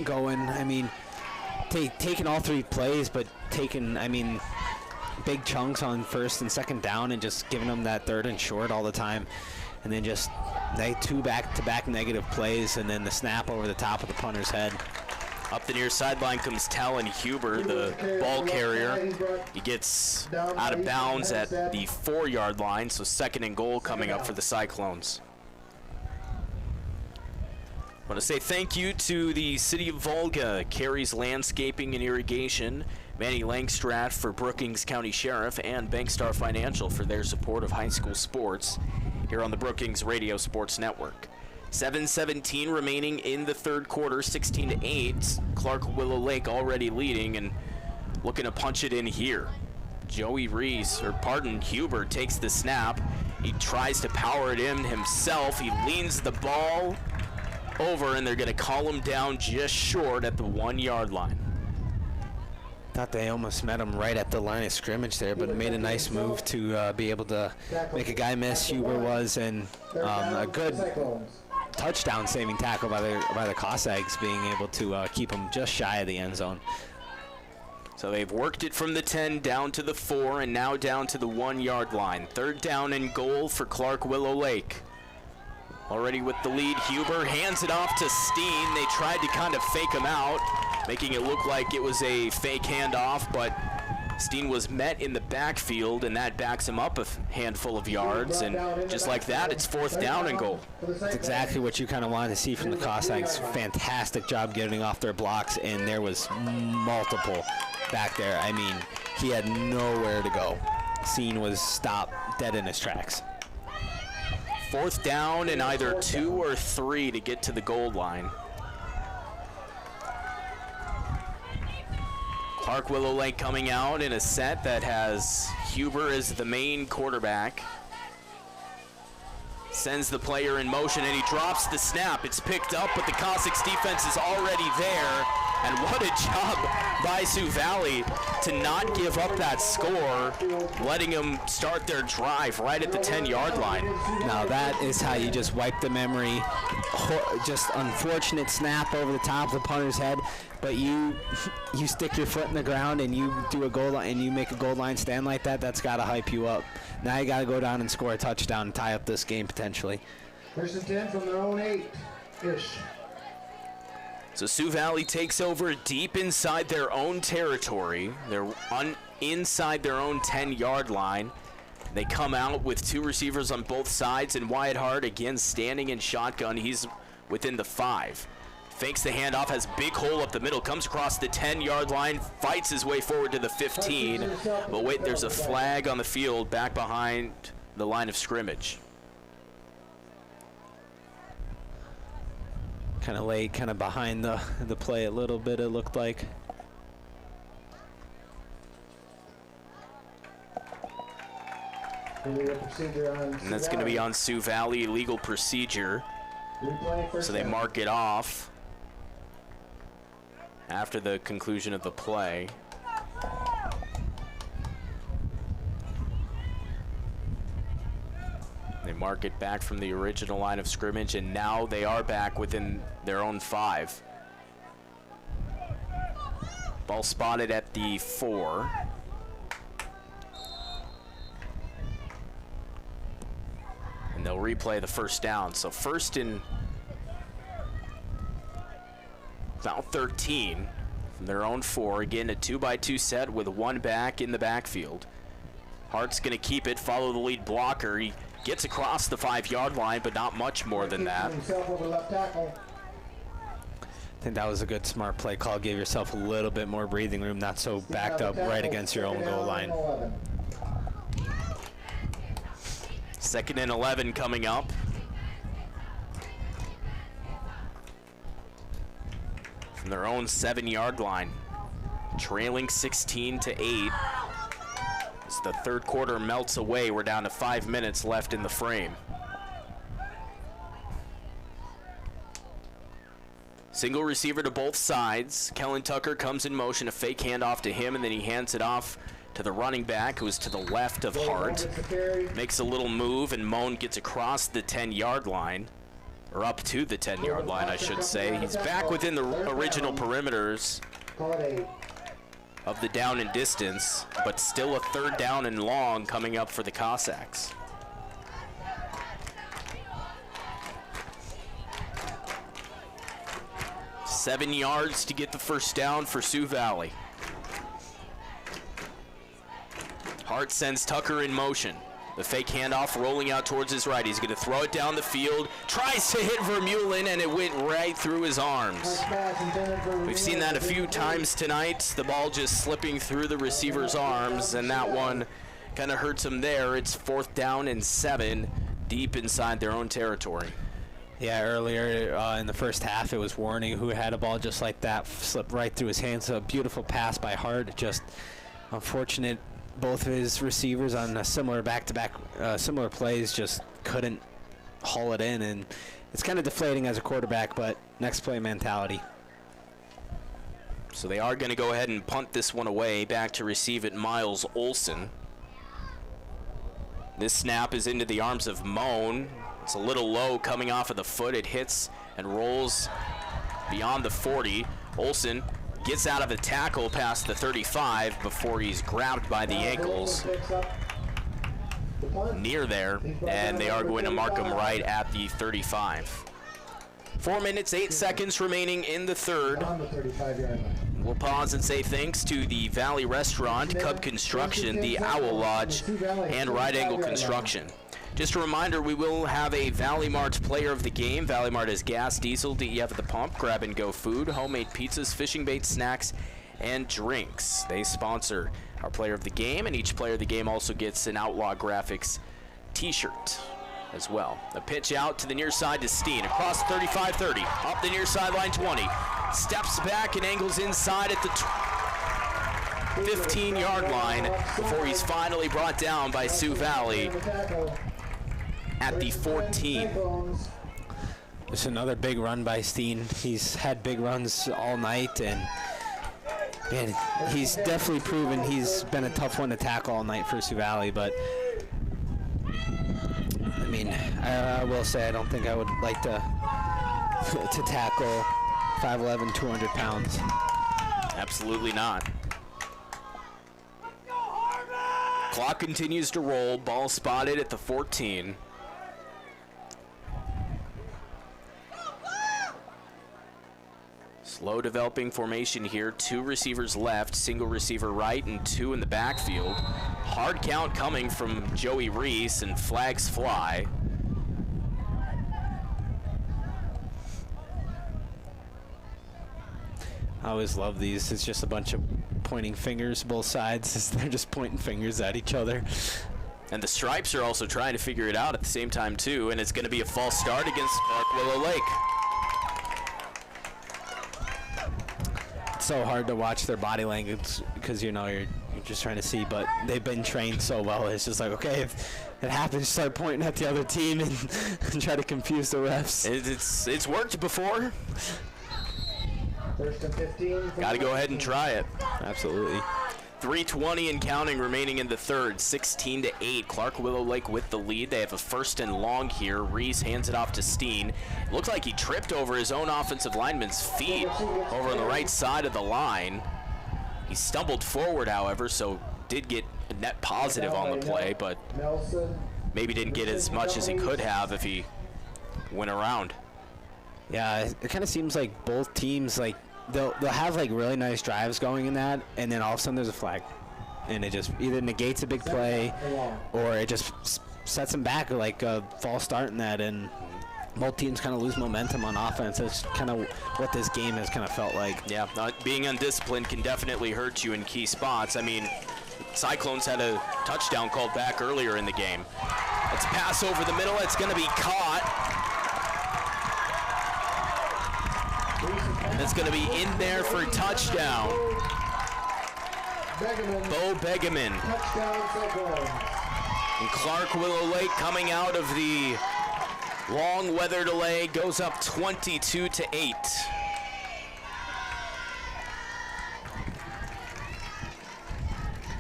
going. I mean, taking all 3 plays, but taking, big chunks on first and second down and just giving them that 3rd and short all the time. And then just 2 back-to-back negative plays, and then the snap over the top of the punter's head. Up the near sideline comes Talon Huber, the ball carrier. He gets out of bounds at the 4-yard line, so second and goal coming up for the Cyclones. I want to say thank you to the City of Volga, Carey's Landscaping and Irrigation, Manny Langstrath for Brookings County Sheriff, and Bankstar Financial for their support of high school sports here on the Brookings Radio Sports Network. 7:17 remaining in the 3rd quarter, 16-8. Clark Willow Lake already leading and looking to punch it in here. Huber takes the snap. He tries to power it in himself. He leans the ball over, and they're going to call him down just short at the 1-yard line. Thought they almost met him right at the line of scrimmage there, but made a nice move to be able to make a guy miss. Huber was, and a good touchdown saving tackle by the Cossacks, being able to keep him just shy of the end zone. So they've worked it from the 10 down to the 4 and now down to the 1 yard line. 3rd down and goal for Clark Willow Lake. Already with the lead, Huber hands it off to Steen. They tried to kind of fake him out, making it look like it was a fake handoff, but Steen was met in the backfield, and that backs him up a handful of yards, and just like that, it's 4th down and goal. That's exactly what you kind of wanted to see from the Cossacks. Fantastic job getting off their blocks, and there was multiple back there. I mean, he had nowhere to go. Steen was stopped dead in his tracks. 4th down and either 2 or 3 to get to the goal line. Clark Willow Lake coming out in a set that has Huber as the main quarterback. Sends the player in motion and he drops the snap. It's picked up, but the Cossacks defense is already there. And what a job by Sioux Valley to not give up that score, letting them start their drive right at the 10-yard line. Now that is how you just wipe the memory. Just unfortunate snap over the top of the punter's head, but you stick your foot in the ground and you do a goal line and you make a goal line stand like that. That's got to hype you up. Now you got to go down and score a touchdown and tie up this game potentially. 1st and 10 from their own 8-ish. So Sioux Valley takes over deep inside their own territory. They're inside their own 10-yard line. They come out with 2 receivers on both sides, and Wyatt Hart again standing in shotgun. He's within the 5. Fakes the handoff, has big hole up the middle, comes across the 10-yard line, fights his way forward to the 15. But wait, there's a flag on the field back behind the line of scrimmage. Kind of late, kind of behind the play a little bit, it looked like. And that's going to be on Sioux Valley, illegal procedure. So they mark it off after the conclusion of the play. They mark it back from the original line of scrimmage, and now they are back within their own 5. Ball spotted at the 4. And they'll replay the 1st down. So 1st and about 13 from their own 4. Again, a 2-by-2 set with 1 back in the backfield. Hart's going to keep it, follow the lead blocker. He gets across the 5-yard line, but not much more than that. I think that was a good, smart play call. Give yourself a little bit more breathing room, not so backed up right against your own goal line. 2nd and 11 coming up. From their own 7-yard line. Trailing 16-8. As the 3rd quarter melts away, we're down to 5 minutes left in the frame. Single receiver to both sides. Kellen Tucker comes in motion, a fake handoff to him, and then he hands it off to the running back, who is to the left of Hart. Makes a little move, and Moan gets across the 10-yard line. Or up to the 10-yard line, I should say. He's back within the original perimeters of the down and distance, but still a 3rd down and long coming up for the Cossacks. Seven yards to get the 1st down for Sioux Valley. Hart sends Tucker in motion. The fake handoff rolling out towards his right. He's going to throw it down the field. Tries to hit Vermeulen, and it went right through his arms. We've seen that a few times tonight. The ball just slipping through the receiver's arms, and that one kind of hurts him there. It's 4th down and 7, deep inside their own territory. Yeah, earlier in the 1st half, it was Warning who had a ball just like that, slipped right through his hands. So a beautiful pass by Hart. Just unfortunate. Both of his receivers on a similar back-to-back, similar plays just couldn't haul it in, and it's kind of deflating as a quarterback, but next play mentality. So they are going to go ahead and punt this one away. Back to receive it, Miles Olson. This snap is into the arms of Moan. It's a little low coming off of the foot. It hits and rolls beyond the 40. Olson gets out of the tackle past the 35 before he's grabbed by the ankles near there, and they are going to mark him right at the 35. 4 minutes, 8 seconds remaining in the third. On the 35-yard line. We'll pause and say thanks to the Valley Restaurant, Cub Construction, the Owl Lodge, and Right Angle Construction. Just a reminder, we will have a Valley Mart player of the game. Valley Mart is gas, diesel, DEF at the pump, grab-and-go food, homemade pizzas, fishing bait, snacks, and drinks. They sponsor our player of the game, and each player of the game also gets an Outlaw Graphics t-shirt as well. A pitch out to the near side to Steen, across 35-30, up the near sideline 20, steps back and angles inside at the 15-yard line before he's finally brought down by Sioux Valley at the 14. Just another big run by Steen. He's had big runs all night, and man, he's definitely proven he's been a tough one to tackle all night for Sioux Valley, but I mean, I will say I don't think I would like to tackle 5'11", 200 pounds. Absolutely not. Clock continues to roll. Ball spotted at the 14. Slow developing formation here. 2 receivers left, single receiver right, and 2 in the backfield. Hard count coming from Joey Reese, and flags fly. I always love these. It's just a bunch of pointing fingers, both sides. They're just pointing fingers at each other. And the Stripes are also trying to figure it out at the same time, too, and it's going to be a false start against Clark Willow Lake. It's so hard to watch their body language because, you know, you're just trying to see, but they've been trained so well. It's just like, okay, if it happens, start pointing at the other team and try to confuse the refs. It's worked before. First and 15. Got to go ahead and try it. Absolutely. 3:20 and counting remaining in the third. 16-8. Clark Willow Lake with the lead. They have a first and long here. Reese hands it off to Steen. Looks like he tripped over his own offensive lineman's feet over on the right side of the line. He stumbled forward, however, so did get a net positive on the play, but maybe didn't get as much as he could have if he went around. Yeah, it kind of seems like both teams, like, they'll have like really nice drives going in that, and then all of a sudden there's a flag, and it just either negates a big play or it just sets them back, like a false start in that, and both teams kind of lose momentum on offense. That's kind of what this game has kind of felt like. Yeah, being undisciplined can definitely hurt you in key spots. I mean, Cyclones had a touchdown called back earlier in the game. Let's pass over the middle. It's going to be caught. It's going to be in there for a touchdown. Bo Begeman. And Clark Willow Lake coming out of the long weather delay goes up 22-8.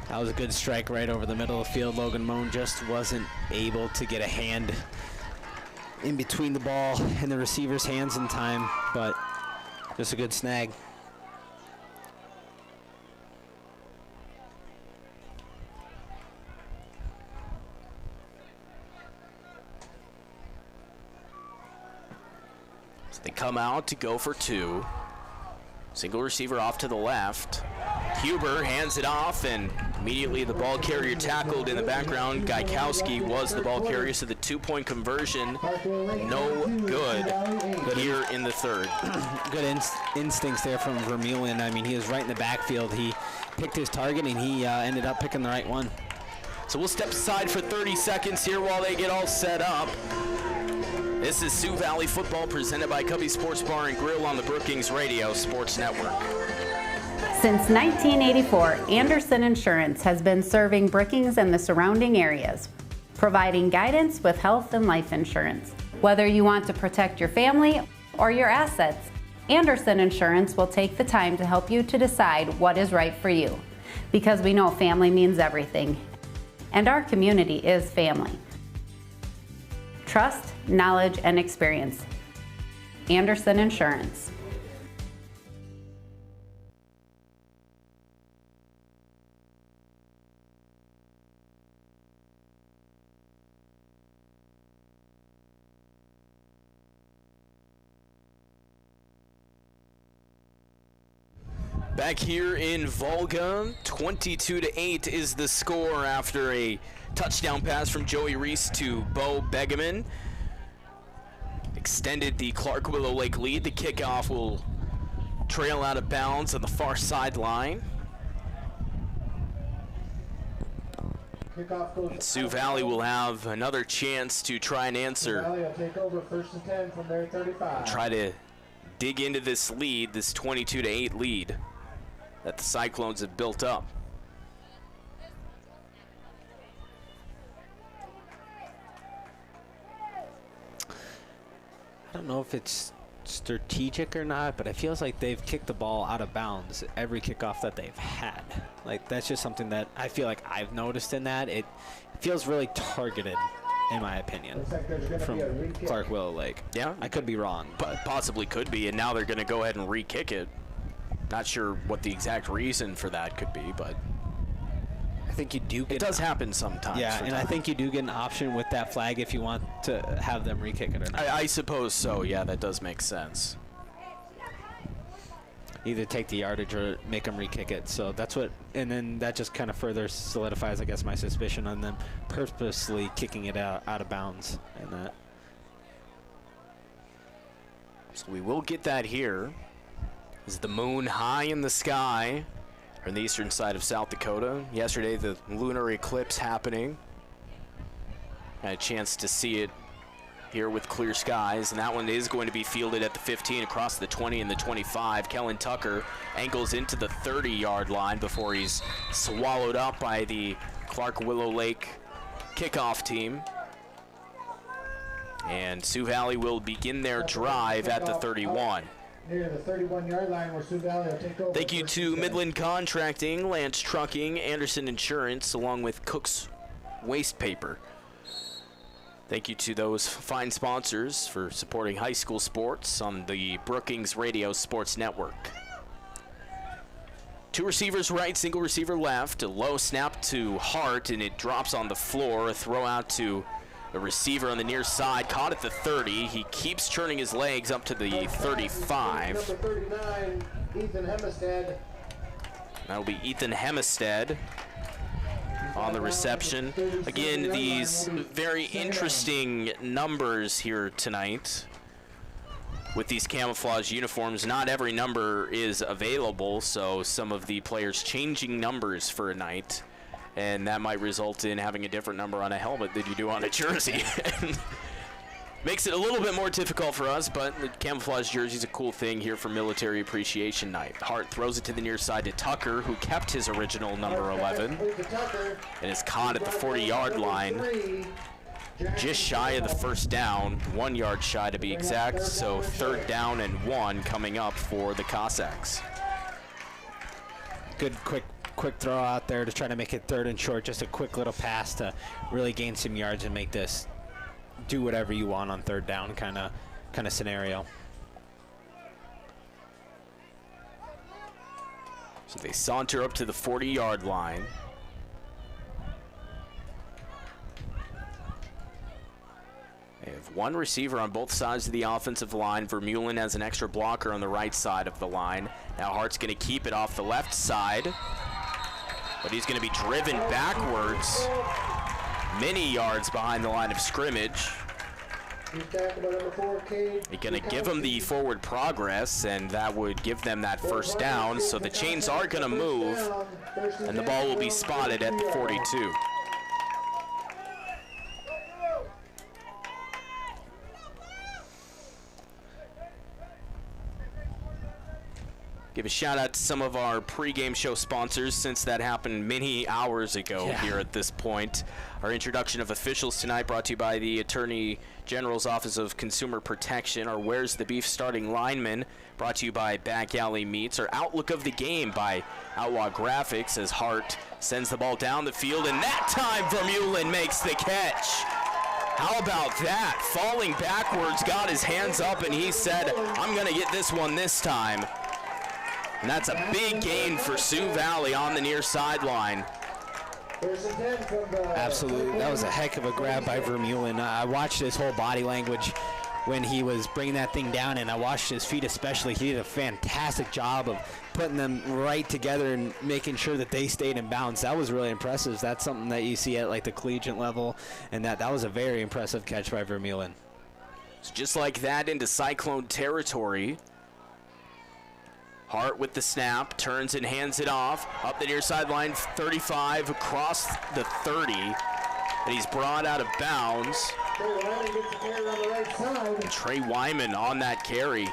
That was a good strike right over the middle of the field. Logan Moan just wasn't able to get a hand in between the ball and the receiver's hands in time, but just a good snag. So they come out to go for 2. Single receiver off to the left. Huber hands it off, and immediately the ball carrier tackled in the background. Gaikowski was the ball carrier, so the 2-point conversion, no good here in the third. Good instincts there from Vermeulen. I mean, he was right in the backfield. He picked his target, and he ended up picking the right one. So we'll step aside for 30 seconds here while they get all set up. This is Sioux Valley football presented by Cubby Sports Bar and Grill on the Brookings Radio Sports Network. Since 1984, Anderson Insurance has been serving Brookings and the surrounding areas, providing guidance with health and life insurance. Whether you want to protect your family or your assets, Anderson Insurance will take the time to help you to decide what is right for you, because we know family means everything, and our community is family. Trust, knowledge, and experience. Anderson Insurance. Back here in Volga, 22-8 is the score after a touchdown pass from Joey Reese to Bo Begeman. Extended the Clark Willow Lake lead. The kickoff will trail out of bounds on the far sideline. And Sioux Valley will have another chance to try and answer. Valley will take over 1st and 10 from their 35. Try to dig into this lead, this 22-8 lead that the Cyclones have built up. I don't know if it's strategic or not, but it feels like they've kicked the ball out of bounds every kickoff that they've had. Like, that's just something that I feel like I've noticed in that. It feels really targeted, in my opinion, from Clark Willow Lake. Yeah, I could be wrong, but possibly could be, and now they're going to go ahead and re-kick it. Not sure what the exact reason for that could be, but I think you do get. It does happen sometimes. Yeah, and I think you do get an option with that flag if you want to have them re-kick it or not. I suppose so. Yeah, that does make sense. Either take the yardage or make them re-kick it. So that's what, and then that just kind of further solidifies, I guess, my suspicion on them purposely kicking it out of bounds and that. So we will get that here. Is the moon high in the sky on the eastern side of South Dakota? Yesterday, the lunar eclipse happening. Had a chance to see it here with clear skies, and that one is going to be fielded at the 15 across the 20 and the 25. Kellen Tucker angles into the 30-yard line before he's swallowed up by the Clark Willow Lake kickoff team. And Sioux Valley will begin their drive at the 31. Near the 31-yard line where Sioux Valley will take over. Thank you to Midland Contracting, Lance Trucking, Anderson Insurance, along with Cook's Waste Paper. Thank you to those fine sponsors for supporting high school sports on the Brookings Radio Sports Network. Two receivers right, single receiver left. A low snap to Hart, and it drops on the floor. A throw out to the receiver on the near side, caught at the 30. He keeps turning his legs up to the 35. Number 39, Ethan Hemestead. That'll be Ethan Hemestead on the reception. Again, these very interesting numbers here tonight with these camouflage uniforms. Not every number is available, so some of the players changing numbers for a night, and that might result in having a different number on a helmet than you do on a jersey. Makes it a little bit more difficult for us, but the camouflage jersey is a cool thing here for Military Appreciation Night. Hart throws it to the near side to Tucker, who kept his original number 11, and is caught at the 40-yard line, just shy of the first down, 1 yard shy to be exact, so 3rd down and 1 coming up for the Cossacks. Good quick throw out there to try to make it 3rd and short, just a quick little pass to really gain some yards and make this do whatever you want on 3rd down kind of scenario. So they saunter up to the 40-yard line. They have one receiver on both sides of the offensive line. Vermeulen has an extra blocker on the right side of the line. Now Hart's going to keep it off the left side, but he's going to be driven backwards many yards behind the line of scrimmage. They're going to give him the forward progress, and that would give them that 1st down. So the chains are going to move, and the ball will be spotted at the 42. Give a shout out to some of our pregame show sponsors, since that happened many hours ago here at this point. Our introduction of officials tonight brought to you by the Attorney General's Office of Consumer Protection. Our Where's the Beef starting lineman brought to you by Back Alley Meats. Our outlook of the game by Outlaw Graphics as Hart sends the ball down the field, and that time Vermeulen makes the catch. How about that? Falling backwards, got his hands up, and he said, I'm going to get this one this time. And that's a big gain for Sioux Valley on the near sideline. Absolutely. That was a heck of a grab by Vermeulen. I watched his whole body language when he was bringing that thing down, and I watched his feet especially. He did a fantastic job of putting them right together and making sure that they stayed in bounds. That was really impressive. That's something that you see at like the collegiate level, and that was a very impressive catch by Vermeulen. So just like that into Cyclone territory. Hart with the snap, turns and hands it off. Up the near sideline, 35, across the 30. And he's brought out of bounds. Trey Wyman on that carry.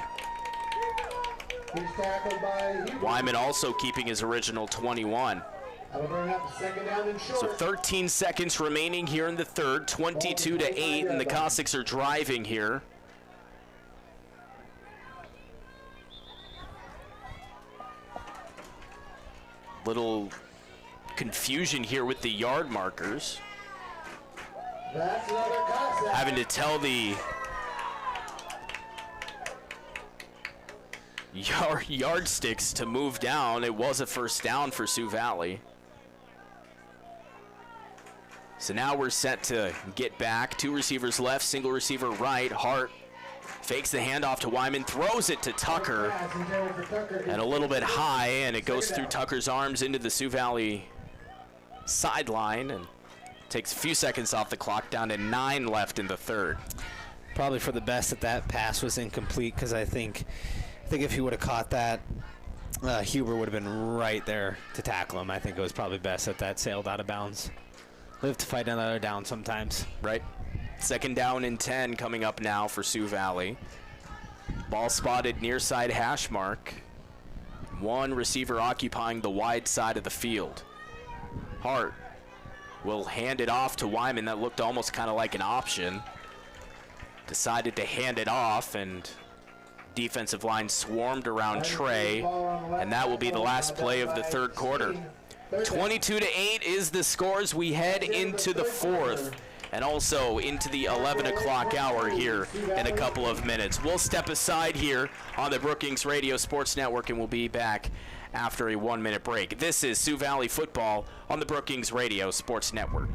He's tackled by Wyman also keeping his original 21. That'll bring up a second down and short. So 13 seconds remaining here in the third, 22-8, and the Cossacks are driving here. Little confusion here with the yard markers. That's another Cossack. Having to tell the yardsticks to move down. It was a first down for Sioux Valley. So now we're set to get back. 2 receivers left, single receiver right. Hart fakes the handoff to Wyman, throws it to Tucker, and a little bit high, and it goes through Tucker's arms into the Sioux Valley sideline, and takes a few seconds off the clock, down to 9 left in the third. Probably for the best that pass was incomplete, because I think if he would have caught that, Huber would have been right there to tackle him. I think it was probably best that sailed out of bounds. Live to fight another down sometimes. Right. Second down and 10 coming up now for Sioux Valley. Ball spotted near side hash mark. 1 receiver occupying the wide side of the field. Hart will hand it off to Wyman. That looked almost kind of like an option. Decided to hand it off, and defensive line swarmed around Trey, and that will be the last play of the third quarter. 22-8 is the score as we head into the fourth, and also into the 11 o'clock hour here in a couple of minutes. We'll step aside here on the Brookings Radio Sports Network, and we'll be back after a 1-minute break. This is Sioux Valley football on the Brookings Radio Sports Network.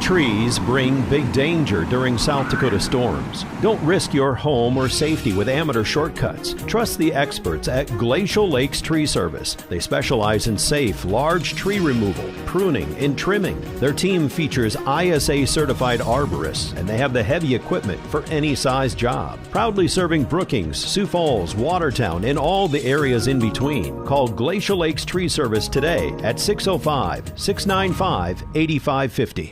Trees bring big danger during South Dakota storms. Don't risk your home or safety with amateur shortcuts. Trust the experts at Glacial Lakes Tree Service. They specialize in safe, large tree removal, pruning, and trimming. Their team features ISA-certified arborists, and they have the heavy equipment for any size job. Proudly serving Brookings, Sioux Falls, Watertown, and all the areas in between. Call Glacial Lakes Tree Service today at 605-695-8550.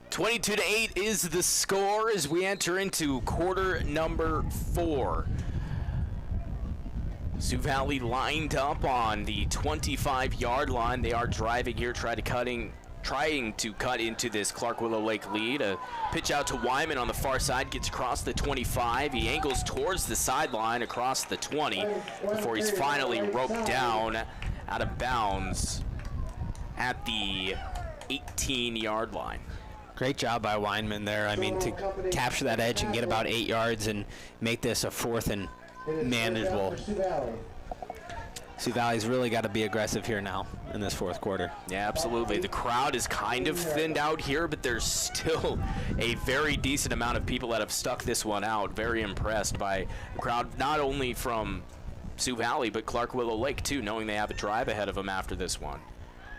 (22-8) is the score as we enter into quarter number 4. Sioux Valley lined up on the 25-yard line. They are driving here, trying to cut into this Clark Willow Lake lead. A pitch out to Wyman on the far side, gets across the 25. He angles towards the sideline across the 20 before he's finally roped down out of bounds at the 18-yard line. Great job by Weinman there. I mean, to capture that edge and get about 8 yards and make this a fourth and manageable. Sioux Valley's really got to be aggressive here now in this fourth quarter. Yeah, absolutely. The crowd is kind of thinned out here, but there's still a very decent amount of people that have stuck this one out. Very impressed by the crowd, not only from Sioux Valley, but Clark Willow Lake, too, knowing they have a drive ahead of them after this one.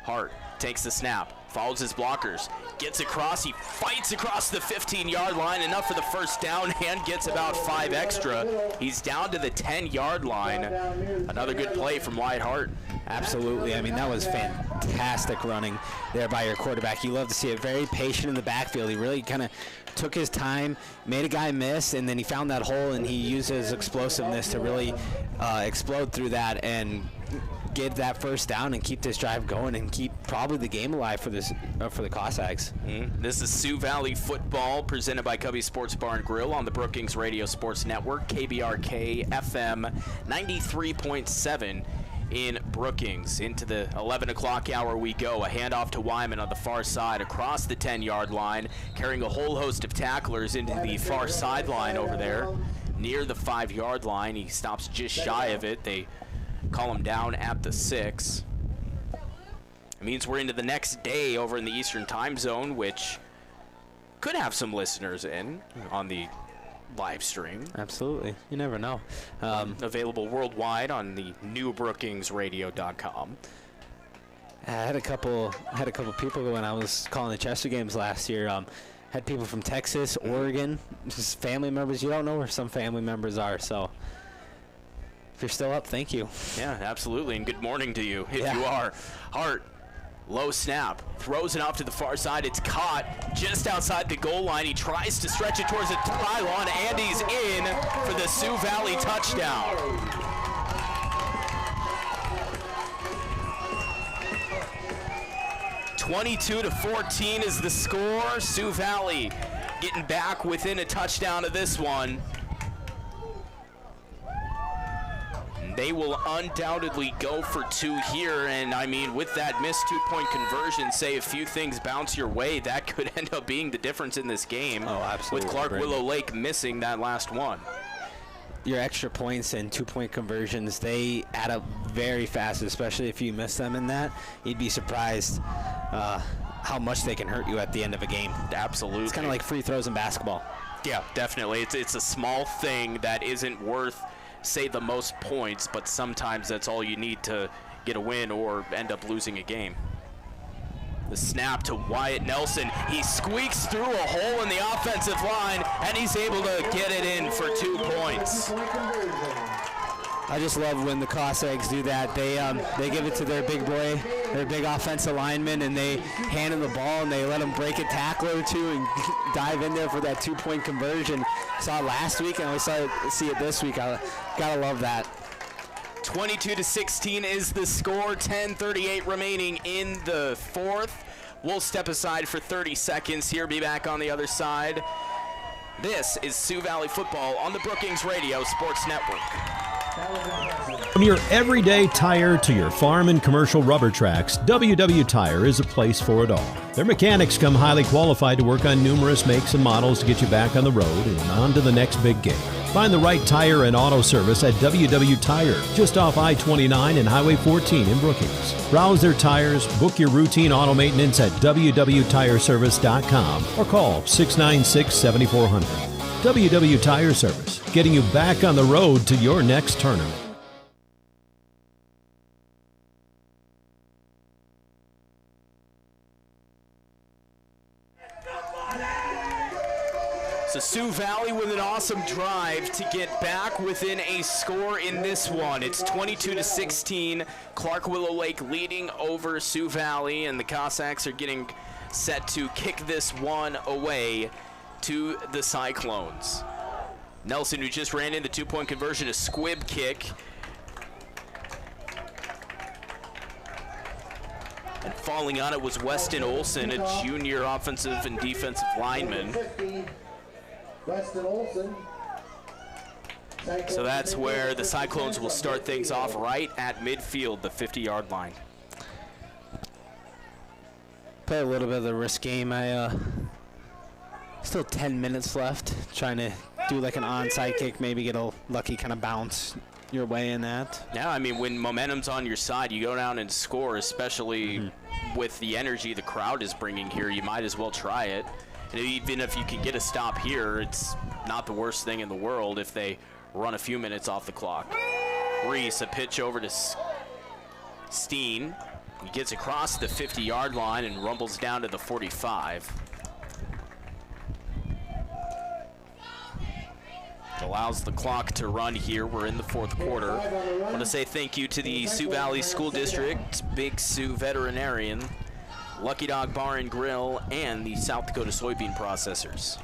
Hart takes the snap, follows his blockers, gets across, he fights across the 15-yard line, enough for the first down, and gets about 5 extra. He's down to the 10-yard line. Another good play from Wyatt Hart. Absolutely. I mean, that was fantastic running there by your quarterback. You love to see it. Very patient in the backfield. He really kind of took his time, made a guy miss, and then he found that hole, and he used his explosiveness to really explode through that and get that first down and keep this drive going and keep probably the game alive for this for the Cossacks. This is Sioux Valley football presented by Cubby Sports Bar and Grill on the Brookings Radio Sports Network, KBRK FM 93.7 in Brookings. Into the 11 o'clock hour we go. A handoff to Wyman on the far side across the 10-yard line, carrying a whole host of tacklers into the far sideline over there near the 5-yard line. He stops just shy of it. They call him down at the 6. It means we're into the next day over in the Eastern Time Zone, which could have some listeners in on the live stream. Absolutely. You never know. Available worldwide on the newbrookingsradio.com. I had a couple people when I was calling the Chester games last year. Had people from Texas, Oregon, just family members. You don't know where some family members are, so if you're still up, thank you. Yeah, absolutely, and good morning to you if you are. Hart, low snap, throws it off to the far side. It's caught just outside the goal line. He tries to stretch it towards the pylon, and he's in for the Sioux Valley touchdown. 22-14 is the score. Sioux Valley getting back within a touchdown of this one. They will undoubtedly go for 2 here, and I mean, with that missed 2-point conversion, say a few things bounce your way, that could end up being the difference in this game. Oh, absolutely. With Clark Willow Lake missing that last one. Your extra points and 2-point conversions, they add up very fast, especially if you miss them in that. You'd be surprised how much they can hurt you at the end of a game. Absolutely. It's kind of like free throws in basketball. Yeah, definitely. It's a small thing that isn't worth, say, the most points, but sometimes that's all you need to get a win or end up losing a game. The snap to Wyatt Nelson. He squeaks through a hole in the offensive line, and he's able to get it in for 2 points. I just love when the Cossacks do that. They give it to their big boy, their big offensive lineman, and they hand him the ball, and they let him break a tackle or two and dive in there for that 2-point conversion. Saw it last week, and we see it this week. I gotta love that. 22-16 is the score. 10:38 remaining in the fourth. We'll step aside for 30 seconds here. Be back on the other side. This is Sioux Valley football on the Brookings Radio Sports Network. From your everyday tire to your farm and commercial rubber tracks, WW Tire is a place for it all. Their mechanics come highly qualified to work on numerous makes and models to get you back on the road and on to the next big game. Find the right tire and auto service at WW Tire, just off I-29 and Highway 14 in Brookings. Browse their tires, book your routine auto maintenance at www.tireservice.com or call 696-7400. WW Tire Service, getting you back on the road to your next tournament. So Sioux Valley with an awesome drive to get back within a score in this one. It's 22-16. Clark Willow Lake leading over Sioux Valley, and the Cossacks are getting set to kick this one away to the Cyclones. Nelson, who just ran in the 2-point conversion, a squib kick. And falling on it was Weston Olson, a junior offensive and defensive lineman. Weston Olson. So that's where the Cyclones will start things off right at midfield, the 50-yard line. Play a little bit of the risk game. Still 10 minutes left. Trying to do like an onside kick, maybe get a lucky kind of bounce your way in that. Yeah, I mean, when momentum's on your side, you go down and score, especially with the energy the crowd is bringing here. You might as well try it. And even if you can get a stop here, it's not the worst thing in the world if they run a few minutes off the clock. Reese, a pitch over to Steen. He gets across the 50-yard line and rumbles down to the 45. Allows the clock to run here. We're in the fourth quarter. I want to say thank you to the Sioux Valley School District, Big Sioux Veterinarian, Lucky Dog Bar and Grill, and the South Dakota Soybean Processors.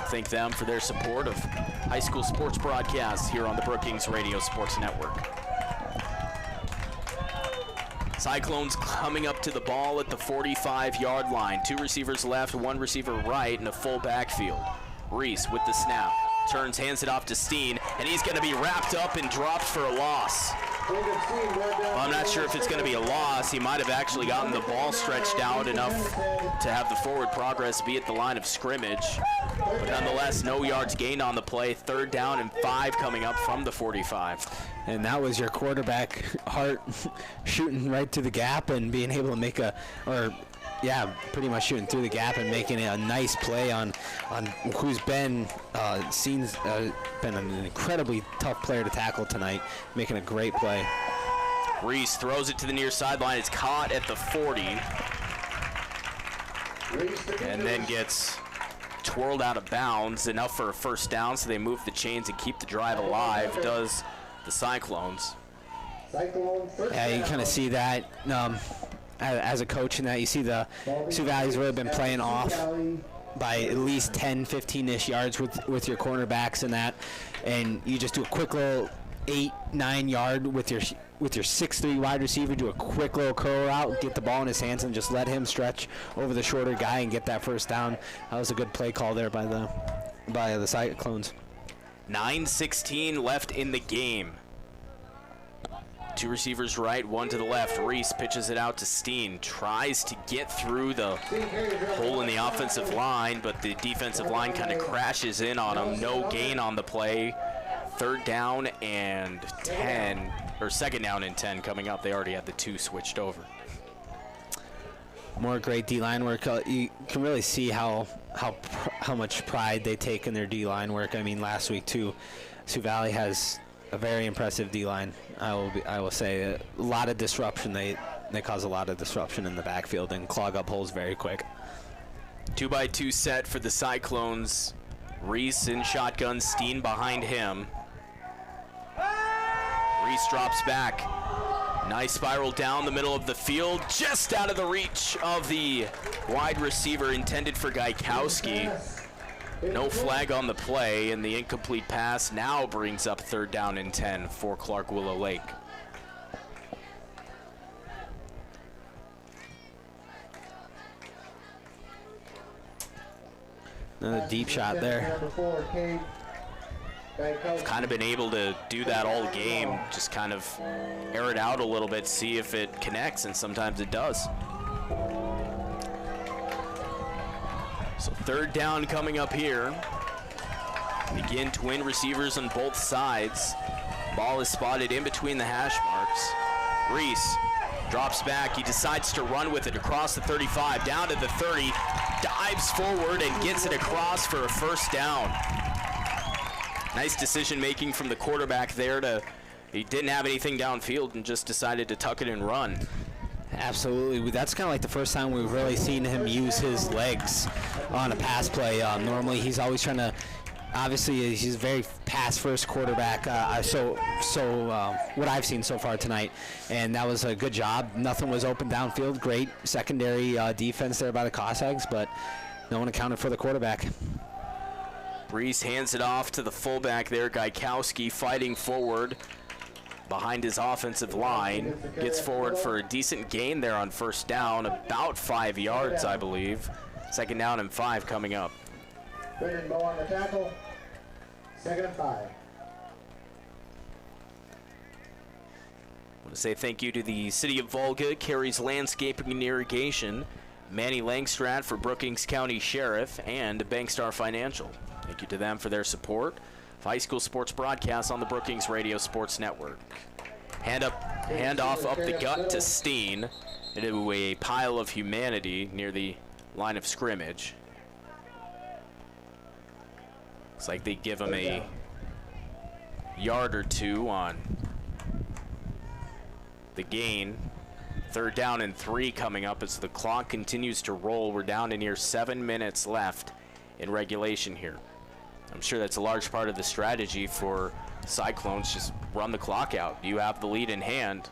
Thank them for their support of high school sports broadcasts here on the Brookings Radio Sports Network. Cyclones coming up to the ball at the 45-yard line. 2 receivers left, 1 receiver right, and a full backfield. Reese with the snap. Turns, hands it off to Steen, and he's going to be wrapped up and dropped for a loss. Well, I'm not sure if it's going to be a loss. He might have actually gotten the ball stretched out enough to have the forward progress be at the line of scrimmage. But nonetheless, no yards gained on the play. 3rd down and 5 coming up from the 45. And that was your quarterback, Hart, shooting right through the gap and being able to make pretty much shooting through the gap and making a nice play on who's been been an incredibly tough player to tackle tonight, making a great play. Reese throws it to the near sideline. It's caught at the 40. And then gets twirled out of bounds, enough for a 1st down, so they move the chains and keep the drive alive, does the Cyclones. Yeah, you kind of see that as a coach in that you see the Sioux Valley's really been playing off by at least 10, 15-ish yards with your cornerbacks and that, and you just do a quick little 8, 9 yard with your 6'3" wide receiver, do a quick little curl route, get the ball in his hands and just let him stretch over the shorter guy and get that 1st down. That was a good play call there by the Cyclones. 9:16 left in the game. 2 receivers right, 1 to the left. Reese pitches it out to Steen. Tries to get through the hole in the offensive line, but the defensive line kind of crashes in on him. No gain on the play. 3rd down and 10, or 2nd down and 10 coming up. They already had the 2 switched over. More great D-line work. You can really see how much pride they take in their D-line work. I mean, last week too, Sioux Valley has a very impressive D-line. I will say a lot of disruption. They cause a lot of disruption in the backfield and clog up holes very quick. 2x2 set for the Cyclones. Reese in shotgun, Steen behind him. Reese drops back. Nice spiral down the middle of the field, just out of the reach of the wide receiver intended for Gaikowski. No flag on the play, and the incomplete pass now brings up 3rd down and 10 for Clark Willow Lake. Another deep shot there. Kind of been able to do that all game, just kind of air it out a little bit, see if it connects, and sometimes it does. So 3rd down coming up here. Again, twin receivers on both sides. Ball is spotted in between the hash marks. Reese drops back. He decides to run with it across the 35, down to the 30, dives forward and gets it across for a 1st down. Nice decision making from the quarterback there. He didn't have anything downfield and just decided to tuck it and run. Absolutely. That's kind of like the first time we've really seen him use his legs on a pass play. Normally he's always trying to, obviously he's a very pass-first quarterback, what I've seen so far tonight, and that was a good job. Nothing was open downfield. Great secondary defense there by the Cossacks, but no one accounted for the quarterback. Reese hands it off to the fullback there, Gaikowski, fighting forward behind his offensive line. Gets forward for a decent gain there on 1st down, about 5 yards, I believe. 2nd down and 5 coming up. Brendan Bow on the tackle. 2nd and 5. I want to say thank you to the City of Volga, Carey's Landscaping and Irrigation, Manny Langstrat for Brookings County Sheriff, and Bankstar Financial. Thank you to them for their support of high school sports broadcasts on the Brookings Radio Sports Network. Handoff up the gut to Steen into a pile of humanity near the line of scrimmage. Looks like they give him a yard or 2 on the gain. 3rd down and 3 coming up as the clock continues to roll. We're down to near 7 minutes left in regulation here. I'm sure that's a large part of the strategy for Cyclones. Just run the clock out. You have the lead in hand.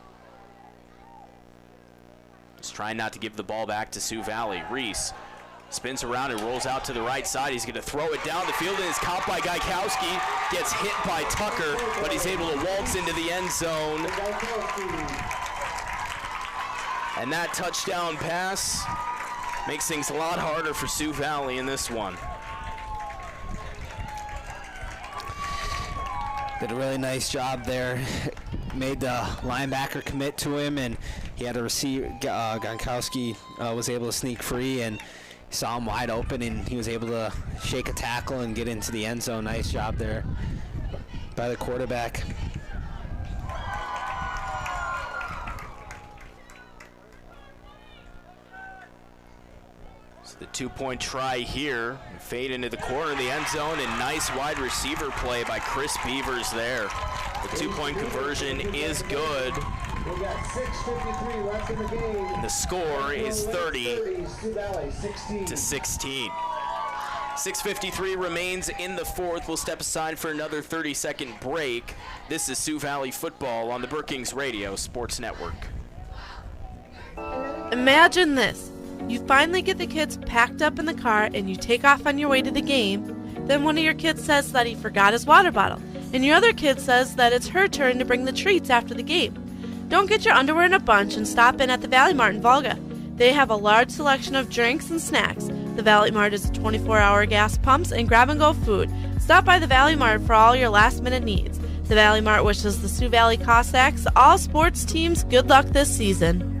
Just trying not to give the ball back to Sioux Valley. Reese spins around and rolls out to the right side. He's going to throw it down the field and is caught by Gaikowski. Gets hit by Tucker, but he's able to waltz into the end zone. And that touchdown pass makes things a lot harder for Sioux Valley in this one. Did a really nice job there. Made the linebacker commit to him, and he had a receiver. Gronkowski was able to sneak free, and saw him wide open, and he was able to shake a tackle and get into the end zone. Nice job there by the quarterback. So the 2-point try here, fade into the corner of the end zone, and nice wide receiver play by Chris Beavers there. The 2-point conversion is good. We've got 6:53 left in the game. And the score is 30 Sioux Valley 16. to 16. 6:53 remains in the fourth. We'll step aside for another 30-second break. This is Sioux Valley football on the Brookings Radio Sports Network. Imagine this. You finally get the kids packed up in the car and you take off on your way to the game. Then one of your kids says that he forgot his water bottle. And your other kid says that it's her turn to bring the treats after the game. Don't get your underwear in a bunch and stop in at the Valley Mart in Volga. They have a large selection of drinks and snacks. The Valley Mart is 24-hour gas pumps and grab-and-go food. Stop by the Valley Mart for all your last-minute needs. The Valley Mart wishes the Sioux Valley Cossacks, all sports teams, good luck this season.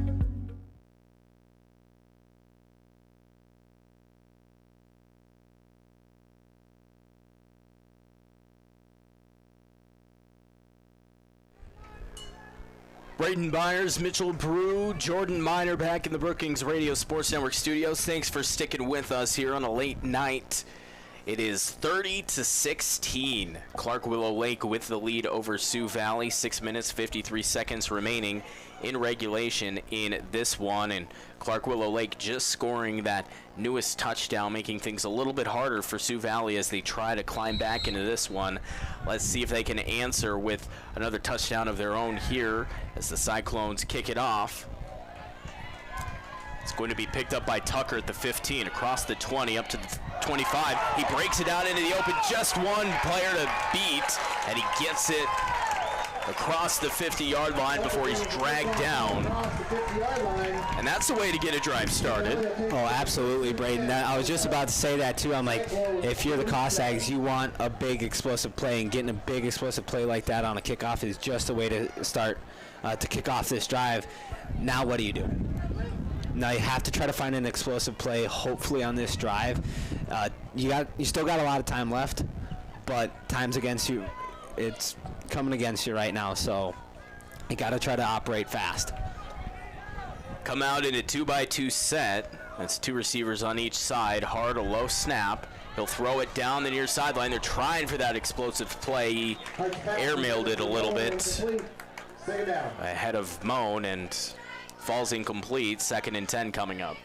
Braden Byers, Mitchell Brew, Jordan Miner back in the Brookings Radio Sports Network studios. Thanks for sticking with us here on a late night. It is 30 to 16. Clark Willow Lake with the lead over Sioux Valley. 6 minutes, 53 seconds remaining in regulation in this one. And Clark Willow Lake just scoring that newest touchdown, making things a little bit harder for Sioux Valley as they try to climb back into this one. Let's see if they can answer with another touchdown of their own here as the Cyclones kick it off. It's going to be picked up by Tucker at the 15, across the 20, up to the 25. He breaks it out into the open, just one player to beat, and he gets it across the 50-yard line before he's dragged down. And that's the way to get a drive started. Oh, absolutely, Braden. I was just about to say that, too. I'm like, if you're the Cossacks, you want a big explosive play, and getting a big explosive play like that on a kickoff is just a way to start to kick off this drive. Now what do you do? Now you have to try to find an explosive play, hopefully on this drive. You still got a lot of time left, but time's against you. It's coming against you right now, so you got to try to operate fast. Come out in a 2-by-2 set. That's two receivers on each side. Hard, a low snap. He'll throw it down the near sideline. They're trying for that explosive play. He airmailed it a little bit ahead of Moan and falls incomplete. 2nd and 10 coming up.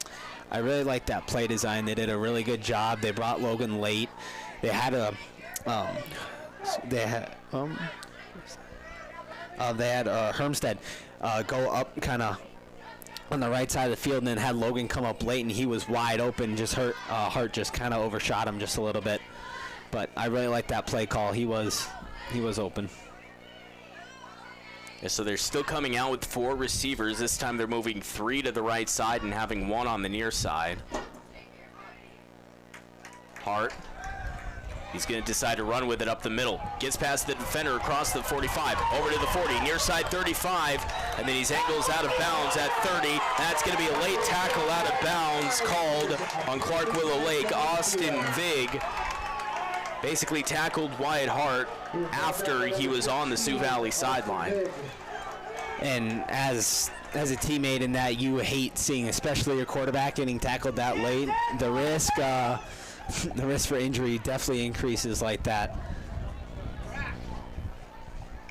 I really like that play design. They did a really good job. They brought Logan late. They had Hermstead go up kind of on the right side of the field, and then had Logan come up late, and he was wide open. Just Hart just kind of overshot him just a little bit. But I really like that play call. He was open. Yeah, so they're still coming out with 4 receivers. This time they're moving 3 to the right side and having 1 on the near side. Hart. He's going to decide to run with it up the middle. Gets past the defender across the 45. Over to the 40. Near side 35. And then he's angles out of bounds at 30. That's going to be a late tackle out of bounds called on Clark Willow Lake. Austin Vig basically tackled Wyatt Hart after he was on the Sioux Valley sideline. And as a teammate in that, you hate seeing, especially your quarterback, getting tackled that late. The risk for injury definitely increases like that.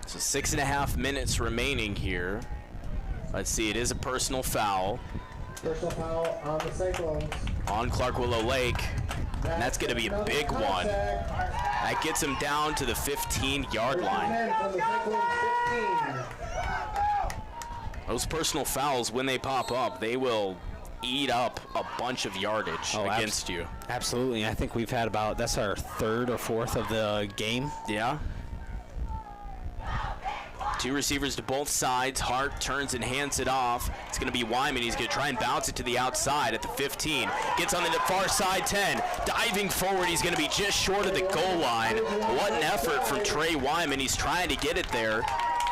So 6.5 minutes remaining here. Let's see, it is a personal foul. Personal foul on the Cyclones. On Clark Willow Lake. And that's going to be a big one. That gets him down to the 15-yard line. Those personal fouls, when they pop up, they will eat up a bunch of yardage against you. Absolutely. I think we've had that's our 3rd or 4th of the game. Yeah. Two receivers to both sides. Hart turns and hands it off. It's going to be Wyman. He's going to try and bounce it to the outside at the 15. Gets on the far side 10. Diving forward, he's going to be just short of the goal line. What an effort from Trey Wyman. He's trying to get it there.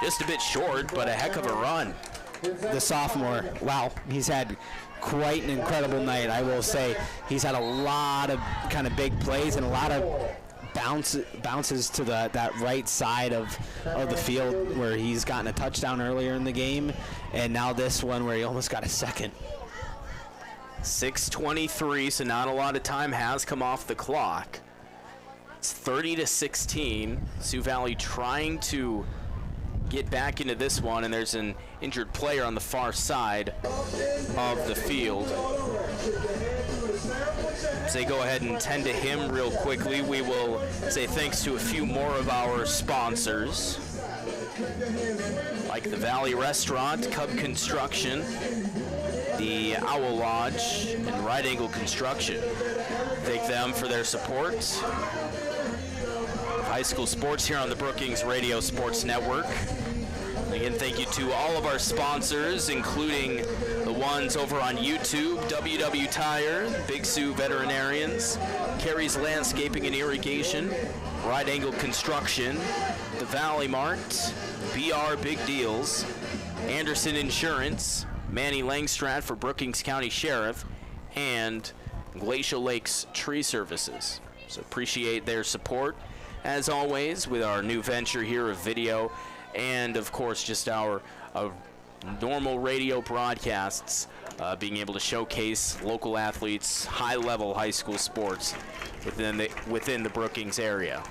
Just a bit short, but a heck of a run. The sophomore, wow, he's had quite an incredible night, I will say. He's had a lot of kind of big plays and a lot of bounces to that right side of the field where he's gotten a touchdown earlier in the game, and now this one where he almost got a second. 6:23, so not a lot of time has come off the clock. It's 30-16. Sioux Valley trying to get back into this one, and there's an injured player on the far side of the field. Say go ahead and tend to him real quickly. We will say thanks to a few more of our sponsors, like the Valley Restaurant, Cub Construction, the Owl Lodge, and Right Angle Construction. Thank them for their support of high school sports here on the Brookings Radio Sports Network. Again, thank you to all of our sponsors, including the ones over on YouTube, WW Tire, Big Sioux Veterinarians, Carey's Landscaping and Irrigation, Right Angle Construction, the Valley Mart, BR Big Deals, Anderson Insurance, Manny Langstrat for Brookings County Sheriff, and Glacial Lakes Tree Services. So appreciate their support, as always, with our new venture here of video, and of course just our normal radio broadcasts, being able to showcase local athletes, high-level high school sports within the Brookings area.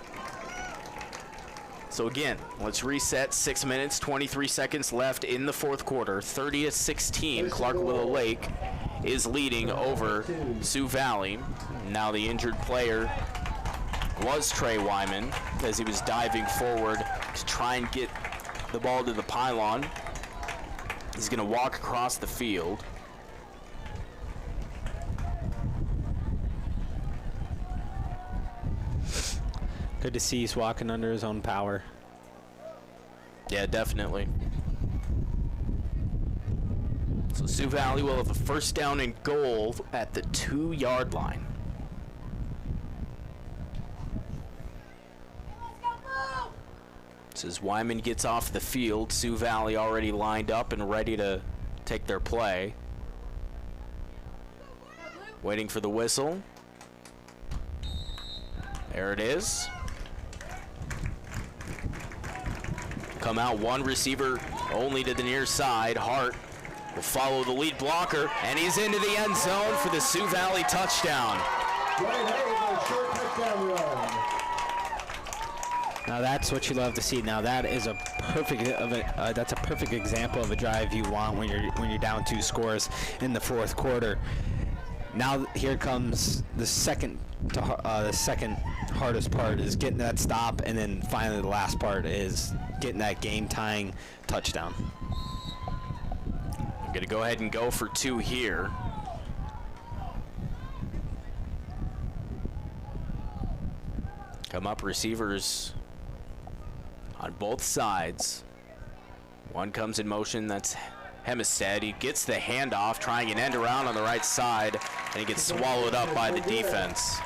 So again, let's reset. 6 minutes, 23 seconds left in the fourth quarter. 30-16, Clark Willow Lake is leading over Sioux Valley. Now the injured player was Trey Wyman, as he was diving forward to try and get the ball to the pylon. He's going to walk across the field. Good to see he's walking under his own power. Yeah, definitely. So Sioux Valley will have a first down and goal at the 2-yard line. So as Wyman gets off the field, Sioux Valley already lined up and ready to take their play. Waiting for the whistle. There it is. Come out one receiver only to the near side. Hart will follow the lead blocker, and he's into the end zone for the Sioux Valley touchdown. Now that's what you love to see. Now that is a that's a perfect example of a drive you want when you're down 2 scores in the fourth quarter. Now here comes the second hardest part, is getting that stop, and then finally the last part is getting that game-tying touchdown. I'm going to go ahead and go for 2 here. Come up receivers on both sides. One comes in motion, that's Hemistead. He gets the handoff, trying an end around on the right side, and he gets swallowed up by the defense.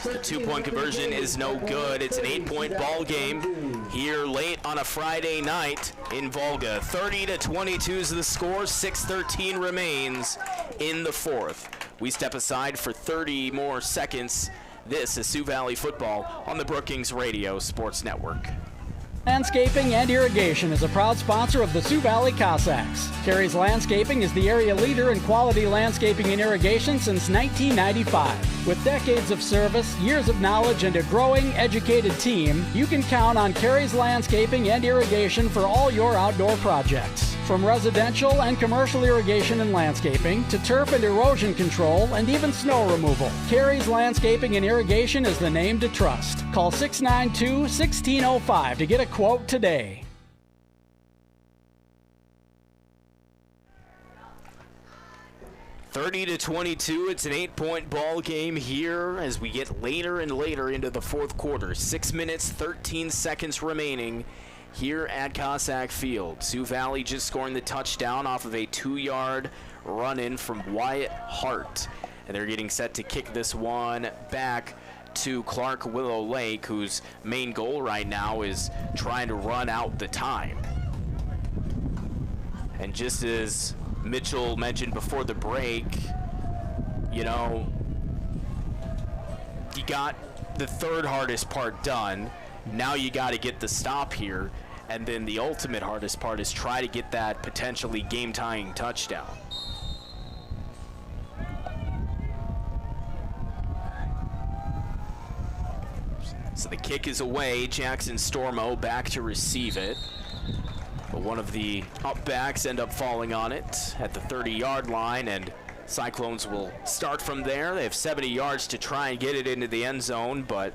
The 2-point conversion is no good. It's an 8-point ball game here late on a Friday night in Volga. 30-22 is the score. 6:13 remains in the fourth. We step aside for 30 more seconds. This is Sioux Valley football on the Brookings Radio Sports Network. Landscaping and Irrigation is a proud sponsor of the Sioux Valley Cossacks. Carey's Landscaping is the area leader in quality landscaping and irrigation since 1995. With decades of service, years of knowledge, and a growing, educated team, you can count on Carey's Landscaping and Irrigation for all your outdoor projects. From residential and commercial irrigation and landscaping to turf and erosion control and even snow removal, Carey's Landscaping and Irrigation is the name to trust. Call 692-1605 to get a quote today. (30-22). It's an 8-point ball game here as we get later and later into the fourth quarter. 6 minutes, 13 seconds remaining here at Cossack Field. Sioux Valley just scoring the touchdown off of a 2-yard run-in from Wyatt Hart. And they're getting set to kick this one back to Clark Willow Lake, whose main goal right now is trying to run out the time. And just as Mitchell mentioned before the break, you know, you got the third hardest part done. Now you got to get the stop here. And then the ultimate hardest part is try to get that potentially game-tying touchdown. So the kick is away. Jackson Stormo back to receive it. But one of the up-backs end up falling on it at the 30-yard line, and Cyclones will start from there. They have 70 yards to try and get it into the end zone, but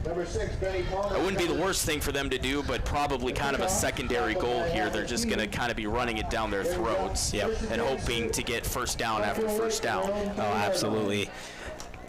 Number 6, Benny Palmer. it wouldn't be the worst thing for them to do, but probably kind of a secondary goal here. They're just going to kind of be running it down their throats and hoping to get first down after first down. Oh, absolutely.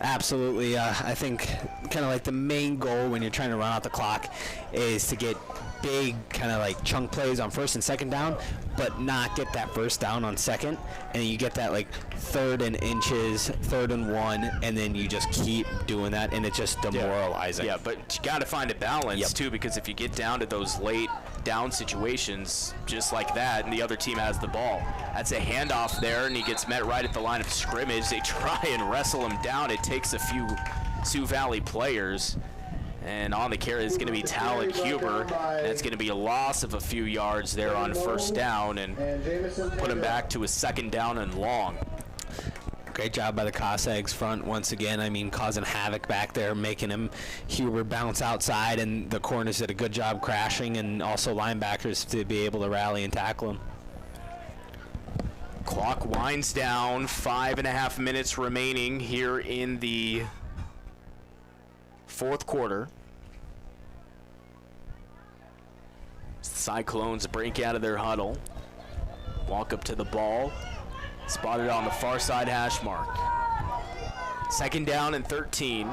Absolutely. I think kind of like the main goal when you're trying to run out the clock is to get big kind of like chunk plays on first and second down, but not get that first down on second. And you get that like 3rd and inches, 3rd and 1, and then you just keep doing that, and it's just demoralizing. Yeah, but you got to find a balance too, because if you get down to those late down situations just like that and the other team has the ball, that's a handoff there, and he gets met right at the line of scrimmage. They try and wrestle him down. It takes a few Sioux Valley players, and on the carry is going to be Talon Huber. That's going to be a loss of a few yards there on first down, and put him back to a 2nd down and long. Great job by the Cossacks front once again. I mean, causing havoc back there, making him Huber bounce outside, and the corners did a good job crashing, and also linebackers to be able to rally and tackle him. Clock winds down, 5.5 minutes remaining here in the 4th quarter. Cyclones break out of their huddle, walk up to the ball, spotted on the far side hash mark. 2nd down and 13.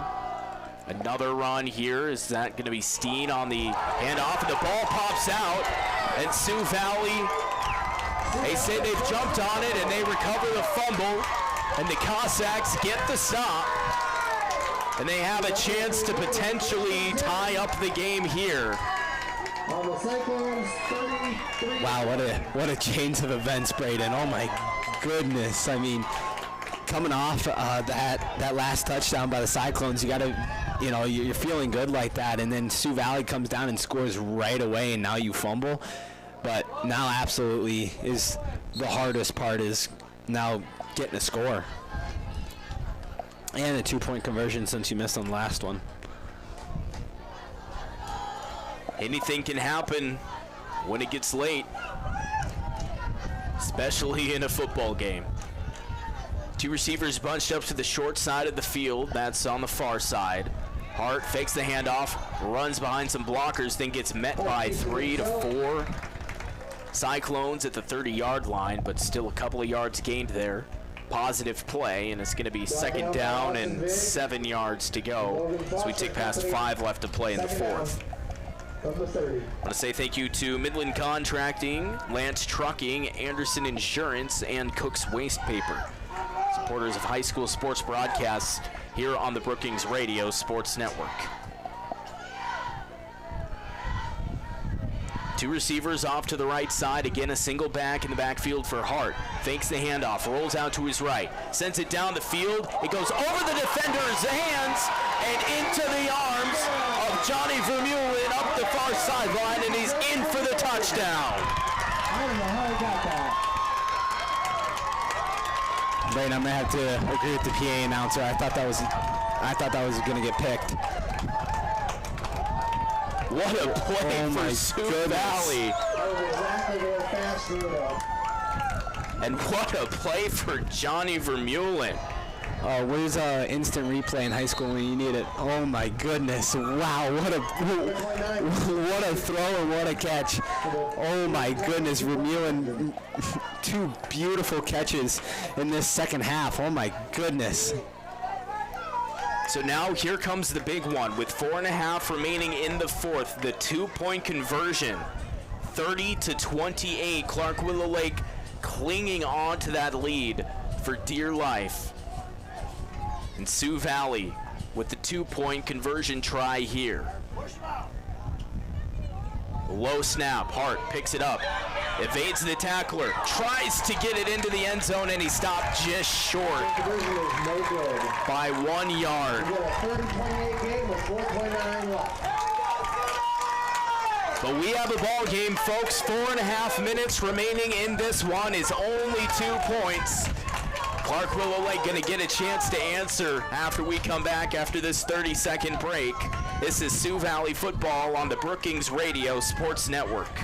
Another run here. Is that going to be Steen on the handoff? And the ball pops out, and Sioux Valley, they say they've jumped on it, and they recover the fumble, and the Cossacks get the stop, and they have a chance to potentially tie up the game here. On the Cyclones, 33. Wow, what a change of events, Braden. Oh my goodness. I mean, coming off that last touchdown by the Cyclones, you got to, you know, you're feeling good like that, and then Sioux Valley comes down and scores right away, and now you fumble. But now absolutely is the hardest part is now getting a score. And a 2-point conversion since you missed on the last one. Anything can happen when it gets late, especially in a football game. 2 receivers bunched up to the short side of the field. That's on the far side. Hart fakes the handoff, runs behind some blockers, then gets met by 3 to 4 Cyclones at the 30-yard line, but still a couple of yards gained there. Positive play, and it's going to be 2nd down and 7 yards to go as we tick past 5 left to play in the 4th. I want to say thank you to Midland Contracting, Lance Trucking, Anderson Insurance, and Cook's Waste Paper, supporters of high school sports broadcasts here on the Brookings Radio Sports Network. 2 receivers off to the right side. Again, a single back in the backfield for Hart. Fakes the handoff, rolls out to his right, sends it down the field. It goes over the defender's hands and into the arms of Johnny Vermeulen up the far sideline, and he's in for the touchdown. I don't know how he got that. Braden, I'm gonna have to agree with the PA announcer. I thought that was gonna get picked. What a play for Sioux Valley. That was exactly where fast threw it up. And what a play for Johnny Vermeulen. Where's instant replay in high school when you need it? Oh my goodness! Wow, what a throw and what a catch! Oh my goodness, Vermeulen, 2 beautiful catches in this second half. Oh my goodness! So now here comes the big one with 4.5 remaining in the 4th. The 2-point conversion 30-28. Clark Willow Lake clinging on to that lead for dear life. And Sioux Valley with the 2-point conversion try here. Low snap, Hart picks it up, evades the tackler, tries to get it into the end zone, and he stopped just short by 1 yard. We got a 30-28 game with 4.9 left. But we have a ball game, folks. 4.5 minutes remaining in this one is only 2 points. Clark Willow Lake going to get a chance to answer after we come back after this 30-second break. This is Sioux Valley football on the Brookings Radio Sports Network.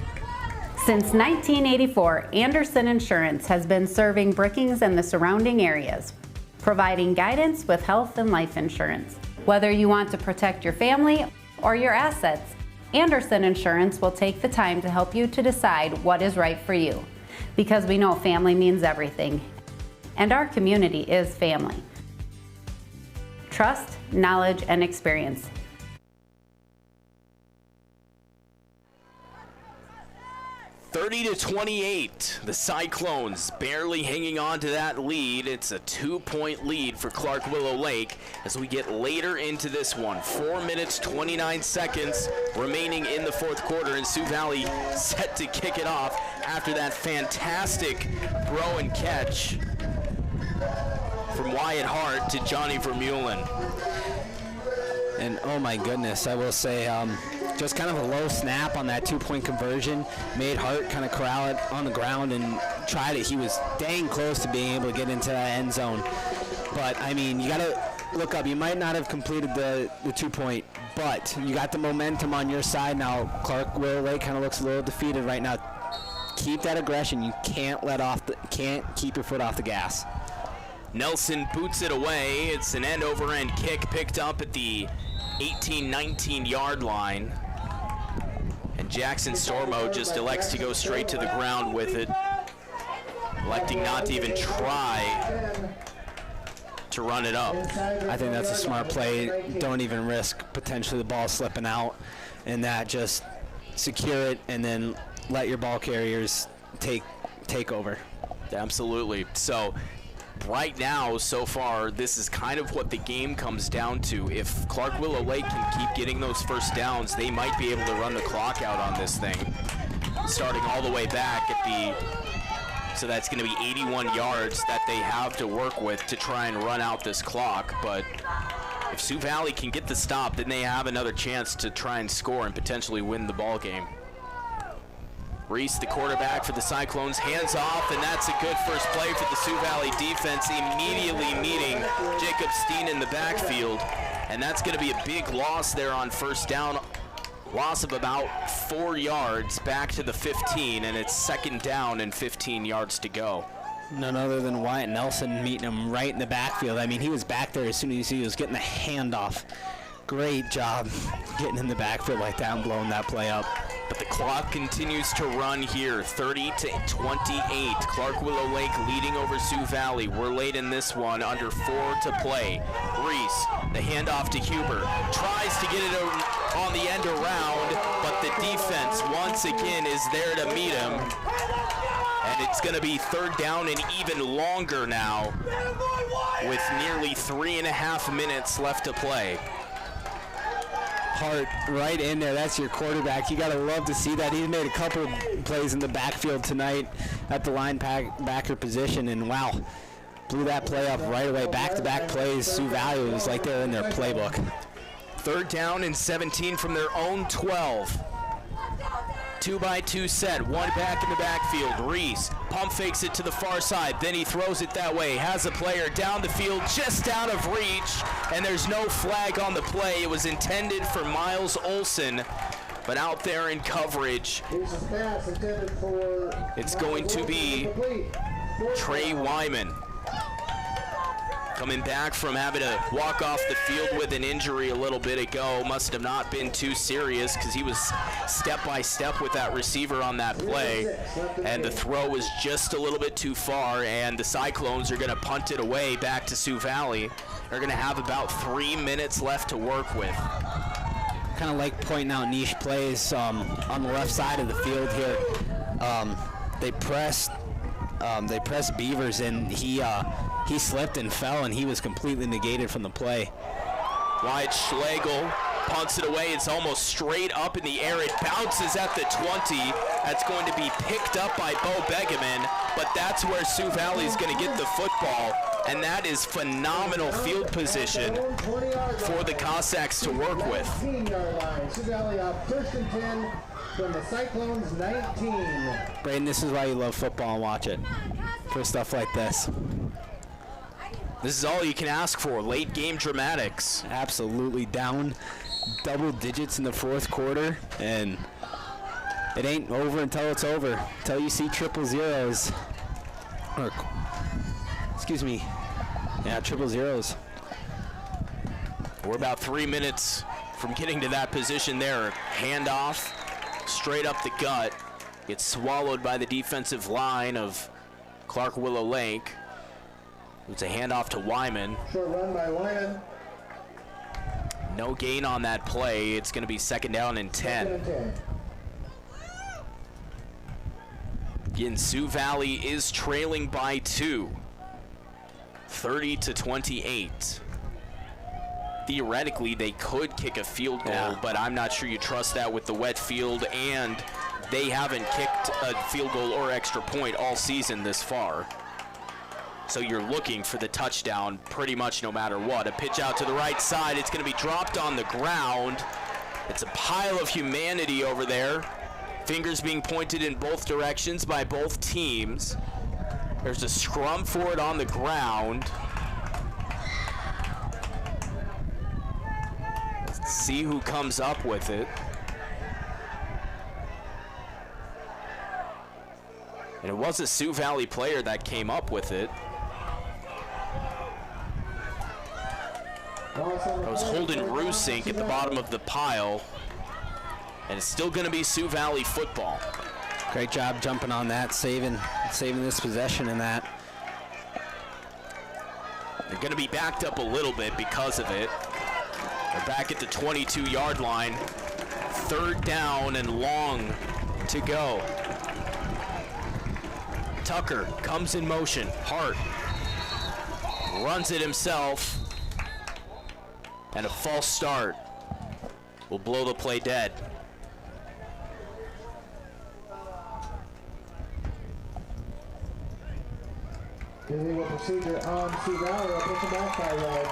Since 1984, Anderson Insurance has been serving Brookings and the surrounding areas, providing guidance with health and life insurance. Whether you want to protect your family or your assets, Anderson Insurance will take the time to help you to decide what is right for you. Because we know family means everything, and our community is family. Trust, knowledge, and experience. (30-28), the Cyclones barely hanging on to that lead. It's a 2-point lead for Clark Willow Lake as we get later into this one. 4 minutes, 29 seconds remaining in the fourth quarter, and Sioux Valley set to kick it off after that fantastic throw and catch from Wyatt Hart to Johnny Vermeulen. And oh my goodness, I will say, just kind of a low snap on that 2-point conversion made Hart kind of corral it on the ground and tried it. He was dang close to being able to get into that end zone. But, I mean, you got to look up. You might not have completed the 2-point, but you got the momentum on your side now. Clark Willow Lake kind of looks a little defeated right now. Keep that aggression. You can't can't keep your foot off the gas. Nelson boots it away. It's an end-over-end kick picked up at the 18-19 yard line. And Jackson Stormo just elects to go straight to the ground with it, electing not to even try to run it up. I think that's a smart play. Don't even risk potentially the ball slipping out, and that just secure it and then let your ball carriers take over. Absolutely. So right now, so far, this is kind of what the game comes down to. If Clark Willow Lake can keep getting those first downs, they might be able to run the clock out on this thing. Starting all the way back at so that's going to be 81 yards that they have to work with to try and run out this clock. But if Sioux Valley can get the stop, then they have another chance to try and score and potentially win the ball game. Reese, the quarterback for the Cyclones, hands off, and that's a good first play for the Sioux Valley defense, immediately meeting Jacob Steen in the backfield. And that's going to be a big loss there on first down. Loss of about 4 yards back to the 15, and it's second down and 15 yards to go. None other than Wyatt Nelson meeting him right in the backfield. I mean, he was back there as soon as he was getting the handoff. Great job getting in the backfield like that and blowing that play up. But the clock continues to run here, 30-28. Clark Willow Lake leading over Sioux Valley. We're late in this one, under 4 to play. Reese, the handoff to Huber, tries to get it on the end around, but the defense once again is there to meet him. And it's going to be third down and even longer now, with nearly 3.5 minutes left to play. Hart right in there. That's your quarterback. You got to love to see that. He's made a couple of plays in the backfield tonight at the linebacker position, and wow, blew that play up right away. Back-to-back plays. Sioux Valley was like they're in their playbook. Third down and 17 from their own 12. 2-by-2 set, one back in the backfield. Reese pump fakes it to the far side, then he throws it that way, has a player down the field just out of reach, and there's no flag on the play. It was intended for Miles Olson, but out there in coverage, it's going to be Trey Wyman. Coming back from having to walk off the field with an injury a little bit ago. Must have not been too serious because he was step by step with that receiver on that play. And the throw was just a little bit too far, and the Cyclones are going to punt it away back to Sioux Valley. They're going to have about 3 minutes left to work with. kind of like pointing out niche plays on the left side of the field here. They pressed Beavers, and he slipped and fell, and he was completely negated from the play. Wide Schlegel punts it away. It's almost straight up in the air. It bounces at the 20. That's going to be picked up by Bo Begeman, but that's where Sioux Valley is going to get the football, and that is phenomenal field position for the Cossacks to work with. 19-yard line. Sioux Valley up 1st and 10 from the Cyclones 19. Braden, this is why you love football and watch it, for stuff like this. This is all you can ask for, late game dramatics. Absolutely down double digits in the fourth quarter, and it ain't over until it's over, until you see triple zeros. Or, excuse me, yeah, triple zeros. We're about 3 minutes from getting to that position there. Handoff, straight up the gut. Gets swallowed by the defensive line of Clark Willow Lake. It's a handoff to Wyman. Short run by Wyman. No gain on that play. It's going to be 2nd down and 10. Again, Sioux Valley is trailing by 2. 30-28. Theoretically, they could kick a field goal, but I'm not sure you trust that with the wet field, and they haven't kicked a field goal or extra point all season this far. So you're looking for the touchdown pretty much no matter what. A pitch out to the right side. It's going to be dropped on the ground. It's a pile of humanity over there. Fingers being pointed in both directions by both teams. There's a scrum for it on the ground. Let's see who comes up with it. And it was a Sioux Valley player that came up with it. That was Holden Rusink at the bottom of the pile. And it's still going to be Sioux Valley football. Great job jumping on that, saving this possession in that. They're going to be backed up a little bit because of it. They're back at the 22-yard line. 3rd down and long to go. Tucker comes in motion. Hart runs it himself. And a false start will blow the play dead. Illegal procedure on Sioux Valley. I'll push him back 5 yards.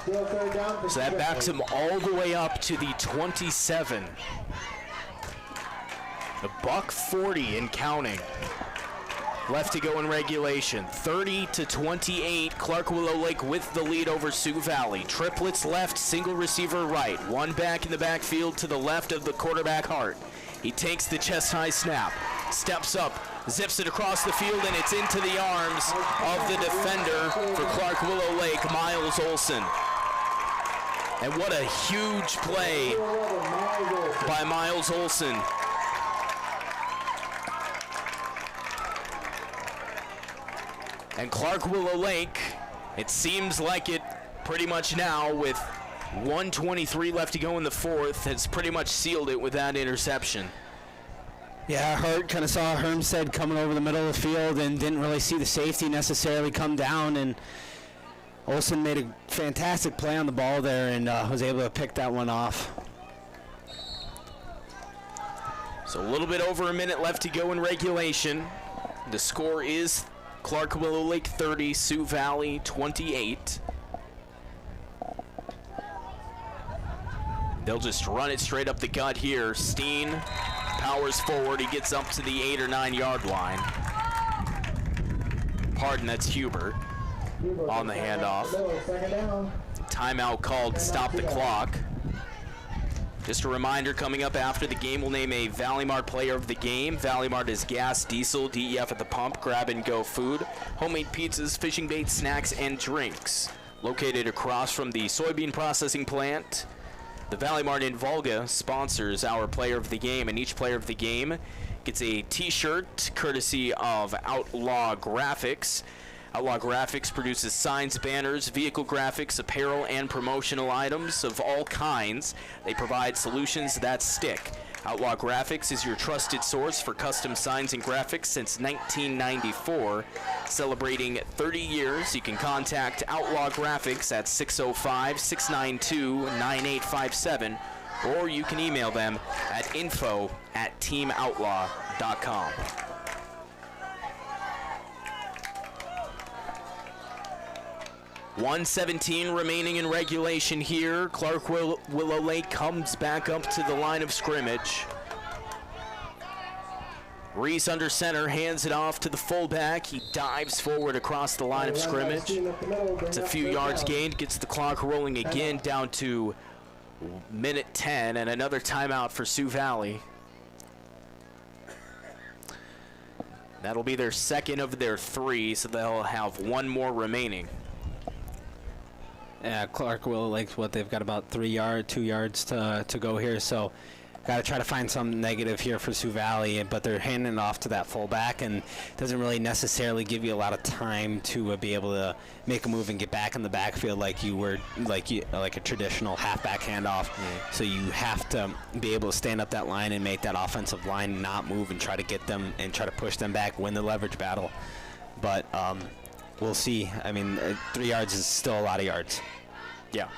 Still 3rd down. So that backs him all the way up to the 27. The $1:40 and counting. Left to go in regulation. 30-28. Clark Willow Lake with the lead over Sioux Valley. Triplets left, single receiver right. One back in the backfield to the left of the quarterback Hart. He takes the chest-high snap, steps up, zips it across the field, and it's into the arms of the defender for Clark Willow Lake, Miles Olson. And what a huge play by Miles Olson. And Clark Willow Lake, it seems like it pretty much now with 1:23 left to go in the fourth, has pretty much sealed it with that interception. Yeah, Hart kind of saw Hermstead coming over the middle of the field and didn't really see the safety necessarily come down, and Olsen made a fantastic play on the ball there and was able to pick that one off. So a little bit over a minute left to go in regulation. The score is Clark Willow Lake 30, Sioux Valley 28. They'll just run it straight up the gut here. Steen powers forward. He gets up to the 8 or 9 yard line. Pardon, that's Hubert on the handoff. Timeout called to stop the clock. Just a reminder, coming up after the game, we'll name a Valley Mart player of the game. Valley Mart is gas, diesel, DEF at the pump, grab-and-go food, homemade pizzas, fishing baits, snacks, and drinks. Located across from the soybean processing plant The Valley Mart in Volga sponsors our player of the game, and each player of the game gets a t-shirt courtesy of Outlaw Graphics. Outlaw Graphics produces signs, banners, vehicle graphics, apparel, and promotional items of all kinds. They provide solutions that stick. Outlaw Graphics is your trusted source for custom signs and graphics since 1994. Celebrating 30 years, you can contact Outlaw Graphics at 605-692-9857, or you can email them at info@teamoutlaw.com. .117 remaining in regulation here. Clark Willow Lake comes back up to the line of scrimmage. Reese under center, hands it off to the fullback. He dives forward across the line of scrimmage. It's a few yards gained, gets the clock rolling again down to minute 10, and another timeout for Sioux Valley. That'll be their second of their 3, so they'll have one more remaining. Yeah, Clark Willow Lake's what they've got about 2 yards to go here, so got to try to find some negative here for Sioux Valley, but they're handing it off to that fullback, and doesn't really necessarily give you a lot of time to be able to make a move and get back in the backfield like you were like a traditional halfback handoff. So you have to be able to stand up that line and make that offensive line not move and try to get them and try to push them back, win the leverage battle. But we'll see. I mean, 3 yards is still a lot of yards. Yeah.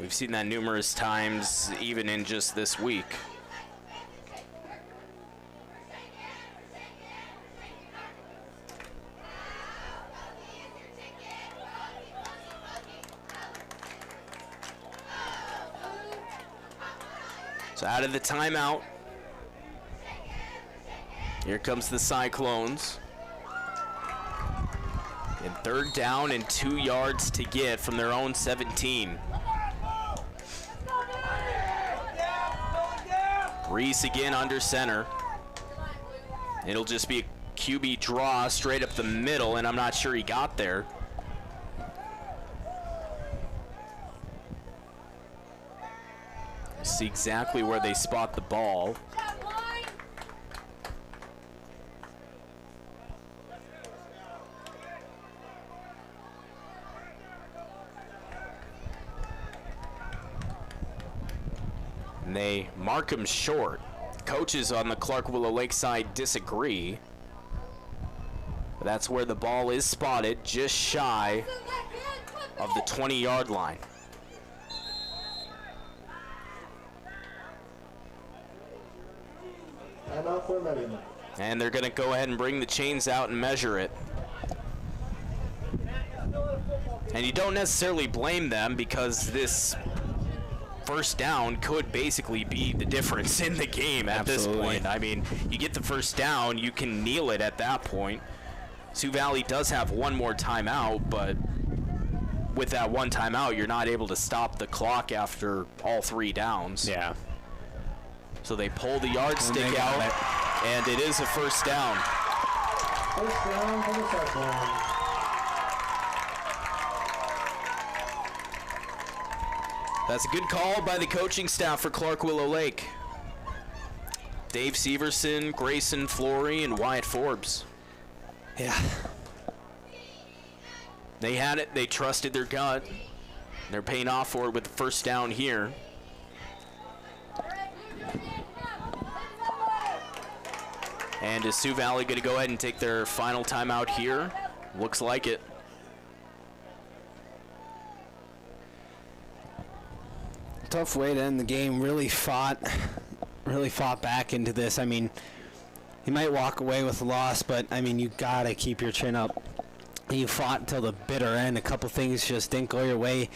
We've seen that numerous times, even in just this week. So out of the timeout, here comes the Cyclones. And 3rd down and 2 yards to get from their own 17. Reese again under center. It'll just be a QB draw straight up the middle, and I'm not sure he got there. See exactly where they spot the ball. And they mark him short. Coaches on the Clark Willow Lake side disagree. But that's where the ball is spotted, just shy of the 20-yard line. And they're going to go ahead and bring the chains out and measure it. And you don't necessarily blame them, because this first down could basically be the difference in the game at this point. I mean, you get the first down, you can kneel it at that point. Sioux Valley does have one more timeout, but with that one timeout, you're not able to stop the clock after all 3 downs. Yeah. So they pull the yardstick out, and it is a first down. First down for the Cyclones. That's a good call by the coaching staff for Clark Willow Lake. Dave Severson, Grayson Flory, and Wyatt Forbes. Yeah. They had it. They trusted their gut. They're paying off for it with the first down here. And is Sioux Valley going to go ahead and take their final timeout here? Looks like it. Tough way to end the game. Really fought back into this. I mean, you might walk away with a loss, but I mean, you gotta keep your chin up. You fought until the bitter end. A couple things just didn't go your way.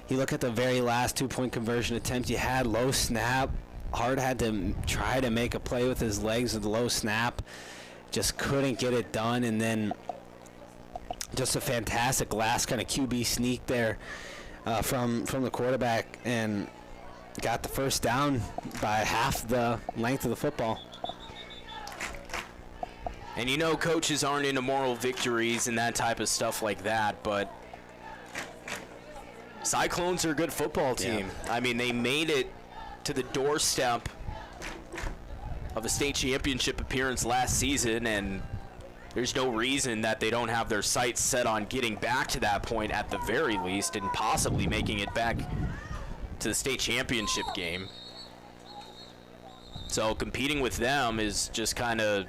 You look at the very last 2-point conversion attempt you had. Low snap. Hart had to try to make a play with his legs with the low snap. Just couldn't get it done. And then just a fantastic last kind of QB sneak there from the quarterback, and got the first down by half the length of the football. And you know, coaches aren't into moral victories and that type of stuff like that, but Cyclones are a good football team. Yeah. I mean, they made it to the doorstep of a state championship appearance last season, and there's no reason that they don't have their sights set on getting back to that point at the very least, and possibly making it back to the state championship game. So competing with them is just kind of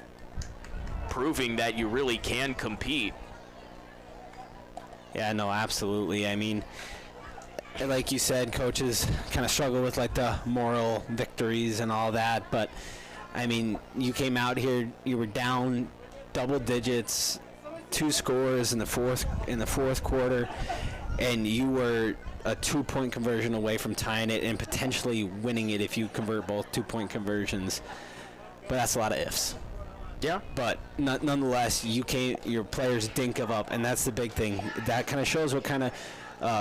proving that you really can compete. Yeah, no, absolutely. I mean, like you said, coaches kind of struggle with like the moral victories and all that, but I mean, you came out here, you were down double digits, 2 scores in the fourth quarter, and you were a 2-point conversion away from tying it and potentially winning it if you convert both 2-point conversions. But that's a lot of ifs. Yeah. But nonetheless, your players didn't give up, and that's the big thing. That kind of shows what kind of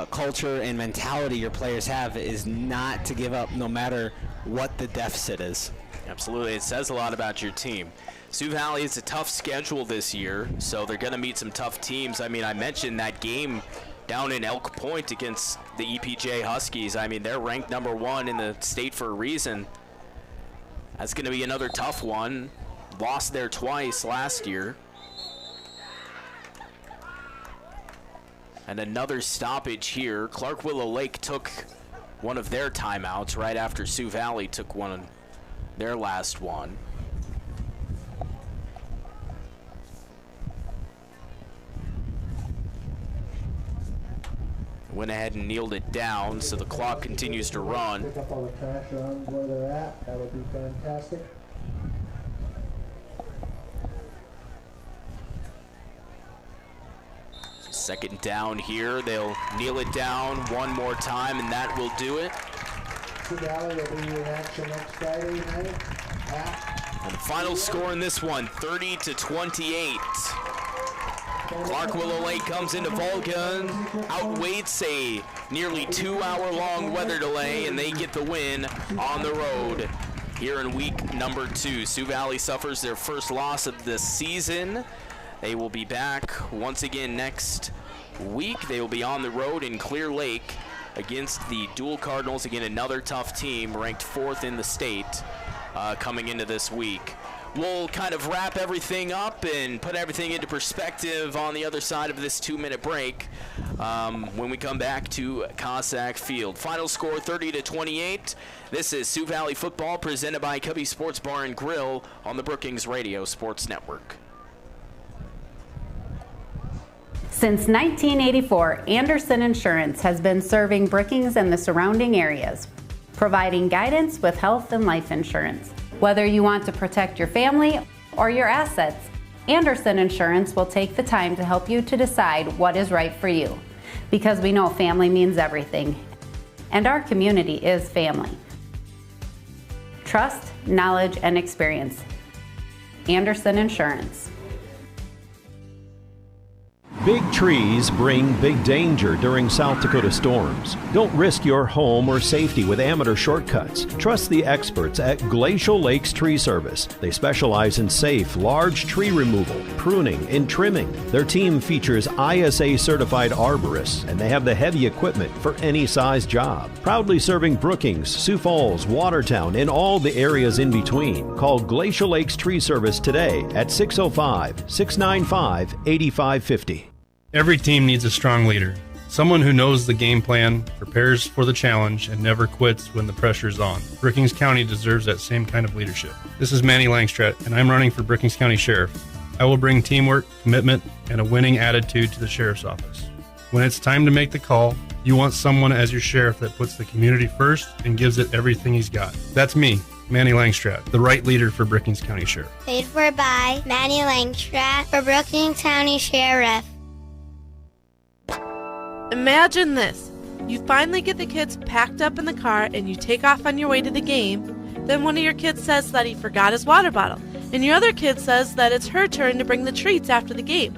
culture and mentality your players have, is not to give up no matter what the deficit is. Absolutely. It says a lot about your team. Sioux Valley is a tough schedule this year, so they're going to meet some tough teams. I mean, I mentioned that game down in Elk Point against the EPJ Huskies. I mean, they're ranked number 1 in the state for a reason. That's going to be another tough one. Lost there twice last year. And another stoppage here. Clark Willow Lake took one of their timeouts right after Sioux Valley took one, their last one. Went ahead and kneeled it down, so the clock continues to run. Pick up all the trash around where they're at. That would be fantastic. Second down here. They'll kneel it down one more time, and that will do it. Sioux Valley will be in action next Friday night. And the final score in this one, 30-28. Clark Willow Lake comes into Volga, outwaits a nearly 2-hour-long weather delay, and they get the win on the road here in week number 2. Sioux Valley suffers their first loss of the season. They will be back once again next week. They will be on the road in Clear Lake against the Dual Cardinals. Again, another tough team, ranked 4th in the state coming into this week. We'll kind of wrap everything up and put everything into perspective on the other side of this 2-minute break when we come back to Cossack Field. Final score 30-28. This is Sioux Valley football presented by Cubby Sports Bar and Grill on the Brookings Radio Sports Network. Since 1984, Anderson Insurance has been serving Brookings and the surrounding areas, providing guidance with health and life insurance. Whether you want to protect your family or your assets, Anderson Insurance will take the time to help you to decide what is right for you, because we know family means everything, and our community is family. Trust, knowledge, and experience. Anderson Insurance. Big trees bring big danger during South Dakota storms. Don't risk your home or safety with amateur shortcuts. Trust the experts at Glacial Lakes Tree Service. They specialize in safe, large tree removal, pruning, and trimming. Their team features ISA-certified arborists, and they have the heavy equipment for any size job. Proudly serving Brookings, Sioux Falls, Watertown, and all the areas in between. Call Glacial Lakes Tree Service today at 605-695-8550. Every team needs a strong leader. Someone who knows the game plan, prepares for the challenge, and never quits when the pressure's on. Brookings County deserves that same kind of leadership. This is Manny Langstrat, and I'm running for Brookings County Sheriff. I will bring teamwork, commitment, and a winning attitude to the Sheriff's Office. When it's time to make the call, you want someone as your sheriff that puts the community first and gives it everything he's got. That's me, Manny Langstrat, the right leader for Brookings County Sheriff. Paid for by Manny Langstrat for Brookings County Sheriff. Imagine this. You finally get the kids packed up in the car and you take off on your way to the game. Then one of your kids says that he forgot his water bottle, and your other kid says that it's her turn to bring the treats after the game.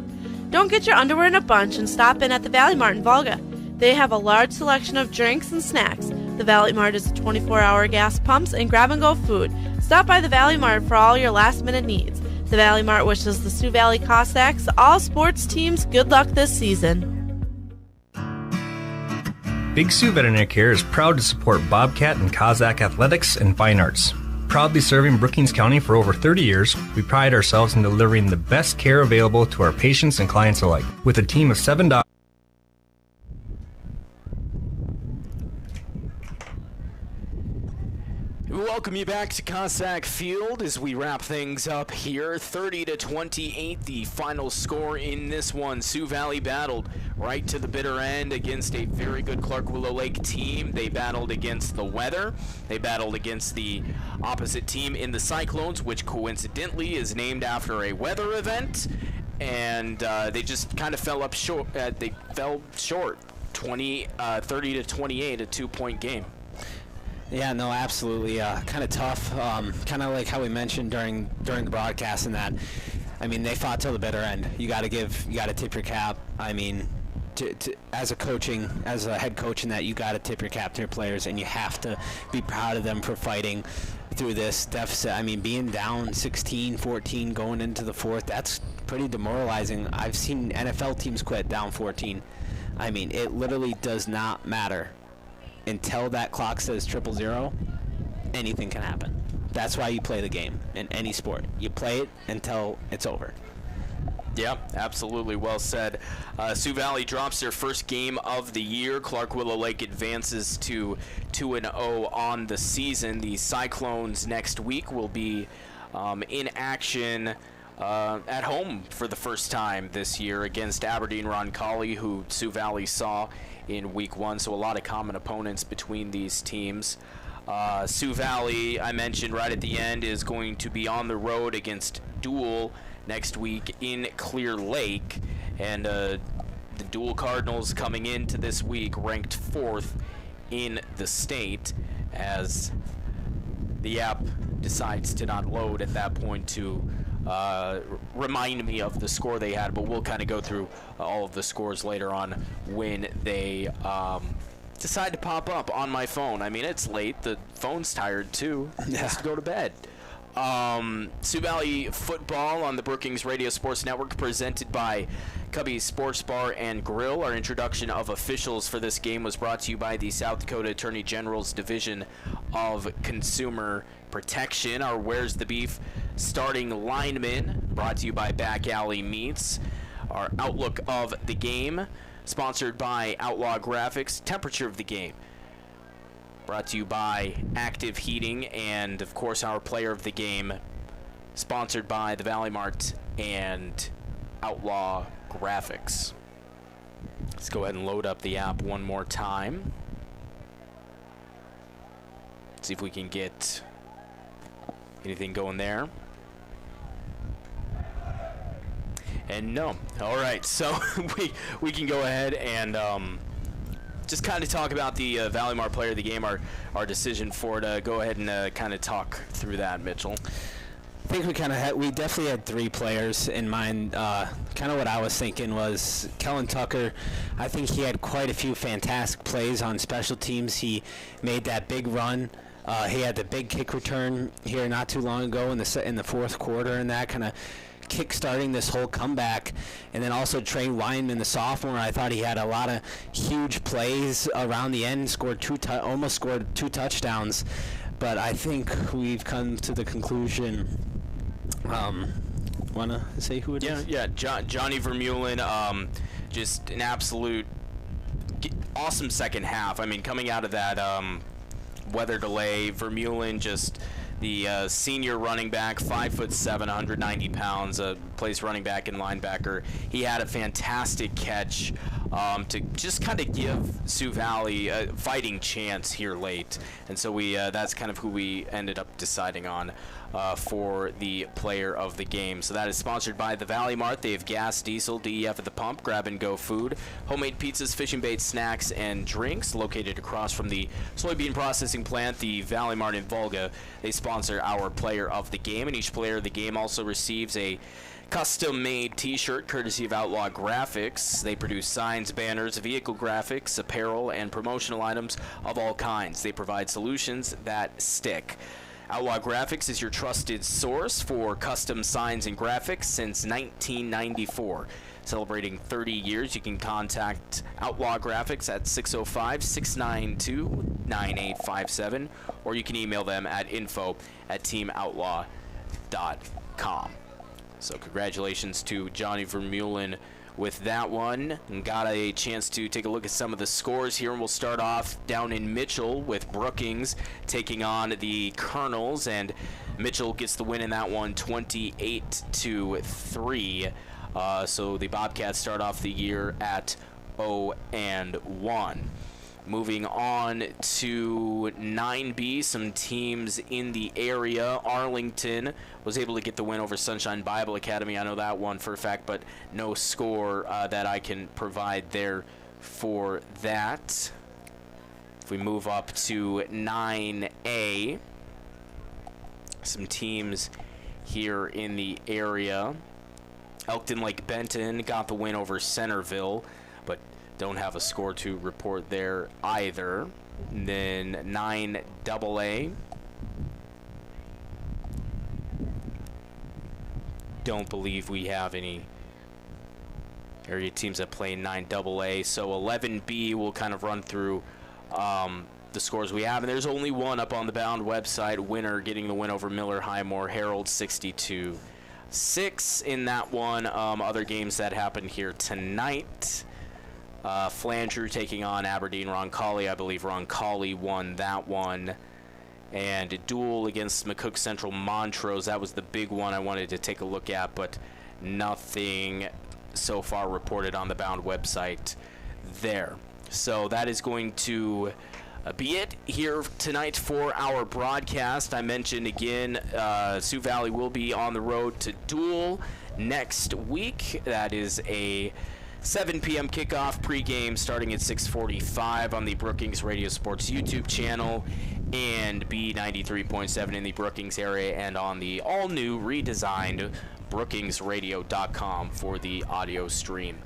Don't get your underwear in a bunch and stop in at the Valley Mart in Volga. They have a large selection of drinks and snacks. The Valley Mart is 24-hour gas pumps and grab-and-go food. Stop by the Valley Mart for all your last-minute needs. The Valley Mart wishes the Sioux Valley Cossacks, all sports teams, good luck this season. Big Sioux Veterinary Care is proud to support Bobcat and Kazakh athletics and fine arts. Proudly serving Brookings County for over 30 years, we pride ourselves in delivering the best care available to our patients and clients alike. With a team of 7 doctors. We welcome you back to Cossack Field as we wrap things up here. 30-28, the final score in this one. Sioux Valley battled right to the bitter end against a very good Clark Willow Lake team. They battled against the weather. They battled against the opposite team in the Cyclones, which coincidentally is named after a weather event. And they just kind of fell short. 30-28, a 2-point game. Yeah, no, absolutely. Kind of tough. Kind of like how we mentioned during the broadcast, and that, I mean, they fought till the bitter end. You got to tip your cap. I mean, as a head coach in that, you got to tip your cap to your players, and you have to be proud of them for fighting through this deficit. I mean, being down 16-14 going into the fourth, that's pretty demoralizing. I've seen NFL teams quit down 14. I mean, it literally does not matter. Until that clock says 000, anything can happen. That's why you play the game in any sport. You play it until it's over. Yeah, absolutely. Well said. Sioux Valley drops their first game of the year. Clark Willow Lake advances to 2-0 on the season. The Cyclones next week will be in action at home for the first time this year against Aberdeen Roncalli, who Sioux Valley saw in week 1, so a lot of common opponents between these teams. Sioux Valley, I mentioned right at the end, is going to be on the road against Dual next week in Clear Lake, and the Dual Cardinals coming into this week ranked 4th in the state, as the app decides to not load at that point to remind me of the score they had, but we'll kind of go through all of the scores later on when they decide to pop up on my phone. I mean, it's late. The phone's tired, too. It has to go to bed. Sioux Valley football on the Brookings Radio Sports Network, presented by Cubby's Sports Bar and Grill. Our introduction of officials for this game was brought to you by the South Dakota Attorney General's Division of Consumer Protection. Our Where's the Beef starting lineman, brought to you by Back Alley Meats. Our outlook of the game, sponsored by Outlaw Graphics. Temperature of the game, brought to you by Active Heating. And, of course, our player of the game, sponsored by the Valley Mart and Outlaw Graphics. Let's go ahead and load up the app one more time. See if we can get anything going there. And no. All right, so we can go ahead and just kind of talk about the Valley Mart player of the game, our decision for it. Go ahead and kind of talk through that, Mitchell. I think we definitely had 3 players in mind. Kind of what I was thinking was Kellen Tucker. I think he had quite a few fantastic plays on special teams. He made that big run. He had the big kick return here not too long ago in the fourth quarter, and that kind of kick-starting this whole comeback. And then also Trey Weinman, the sophomore, I thought he had a lot of huge plays around the end, almost scored 2 touchdowns. But I think we've come to the conclusion. Want to say who it is? Yeah, Johnny Vermeulen, just an absolute awesome second half. I mean, coming out of that weather delay, Vermeulen just the senior running back, 5'7", 190 pounds, plays running back and linebacker. He had a fantastic catch to just kind of give Sioux Valley a fighting chance here late. And so that's kind of who we ended up deciding on for the player of the game. So that is sponsored by the Valley Mart. They have gas, diesel, DEF at the pump, grab-and-go food, homemade pizzas, fishing baits, snacks, and drinks. Located across from the soybean processing plant, the Valley Mart in Volga. They sponsor our player of the game, and each player of the game also receives a custom-made t-shirt courtesy of Outlaw Graphics. They produce signs, banners, vehicle graphics, apparel, and promotional items of all kinds. They provide solutions that stick. Outlaw Graphics is your trusted source for custom signs and graphics since 1994. celebrating 30 years. You can contact Outlaw Graphics at 605-692-9857, or you can email them at info@teamoutlaw.com. So congratulations to Johnny Vermeulen with that one, and got a chance to take a look at some of the scores here, and we'll start off down in Mitchell with Brookings taking on the Colonels, and Mitchell gets the win in that one 28-3. So the Bobcats start off the year at 0-1. Moving on to 9B, some teams in the area. Arlington was able to get the win over Sunshine Bible Academy. I know that one for a fact, but no score that I can provide there for that. If we move up to 9A, some teams here in the area. Elkton Lake Benton got the win over Centerville, but don't have a score to report there either. And then 9AA. Don't believe we have any area teams that play in 9AA. So 11B will kind of run through the scores we have. And there's only one up on the Bound website. Winner getting the win over Miller Highmore Herald 62-6 in that one. Other games that happened here tonight. Flandreau taking on Aberdeen Roncalli. I believe Roncalli won that one. And a duel against McCook Central Montrose. That was the big one I wanted to take a look at, but nothing so far reported on the Bound website there. So that is going to be it here tonight for our broadcast. I mentioned again, Sioux Valley will be on the road to duel next week. That is a 7 p.m. kickoff pregame starting at 6:45 on the Brookings Radio Sports YouTube channel and B93.7 in the Brookings area, and on the all-new redesigned brookingsradio.com for the audio stream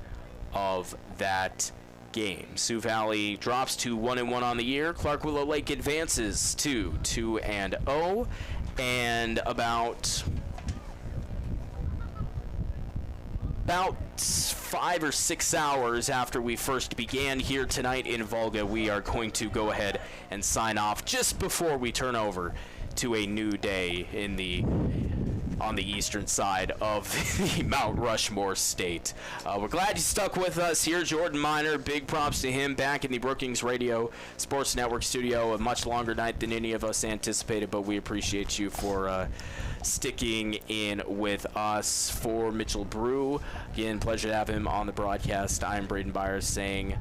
of that game. Sioux Valley drops to 1-1 on the year. Clark Willow Lake advances to 2-0, and about 5 or 6 hours after we first began here tonight in Volga, we are going to go ahead and sign off just before we turn over to a new day on the eastern side of the Mount Rushmore state. We're glad you stuck with us here. Jordan Miner, big props to him back in the Brookings Radio Sports Network studio. A much longer night than any of us anticipated, but we appreciate you for sticking in with us. For Mitchell Brew, again, pleasure to have him on the broadcast. I'm Braden Byers saying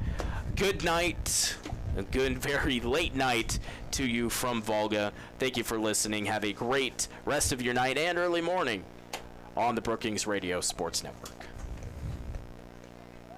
good night, a good, very late night to you from Volga. Thank you for listening. Have a great rest of your night and early morning on the Brookings Radio Sports Network.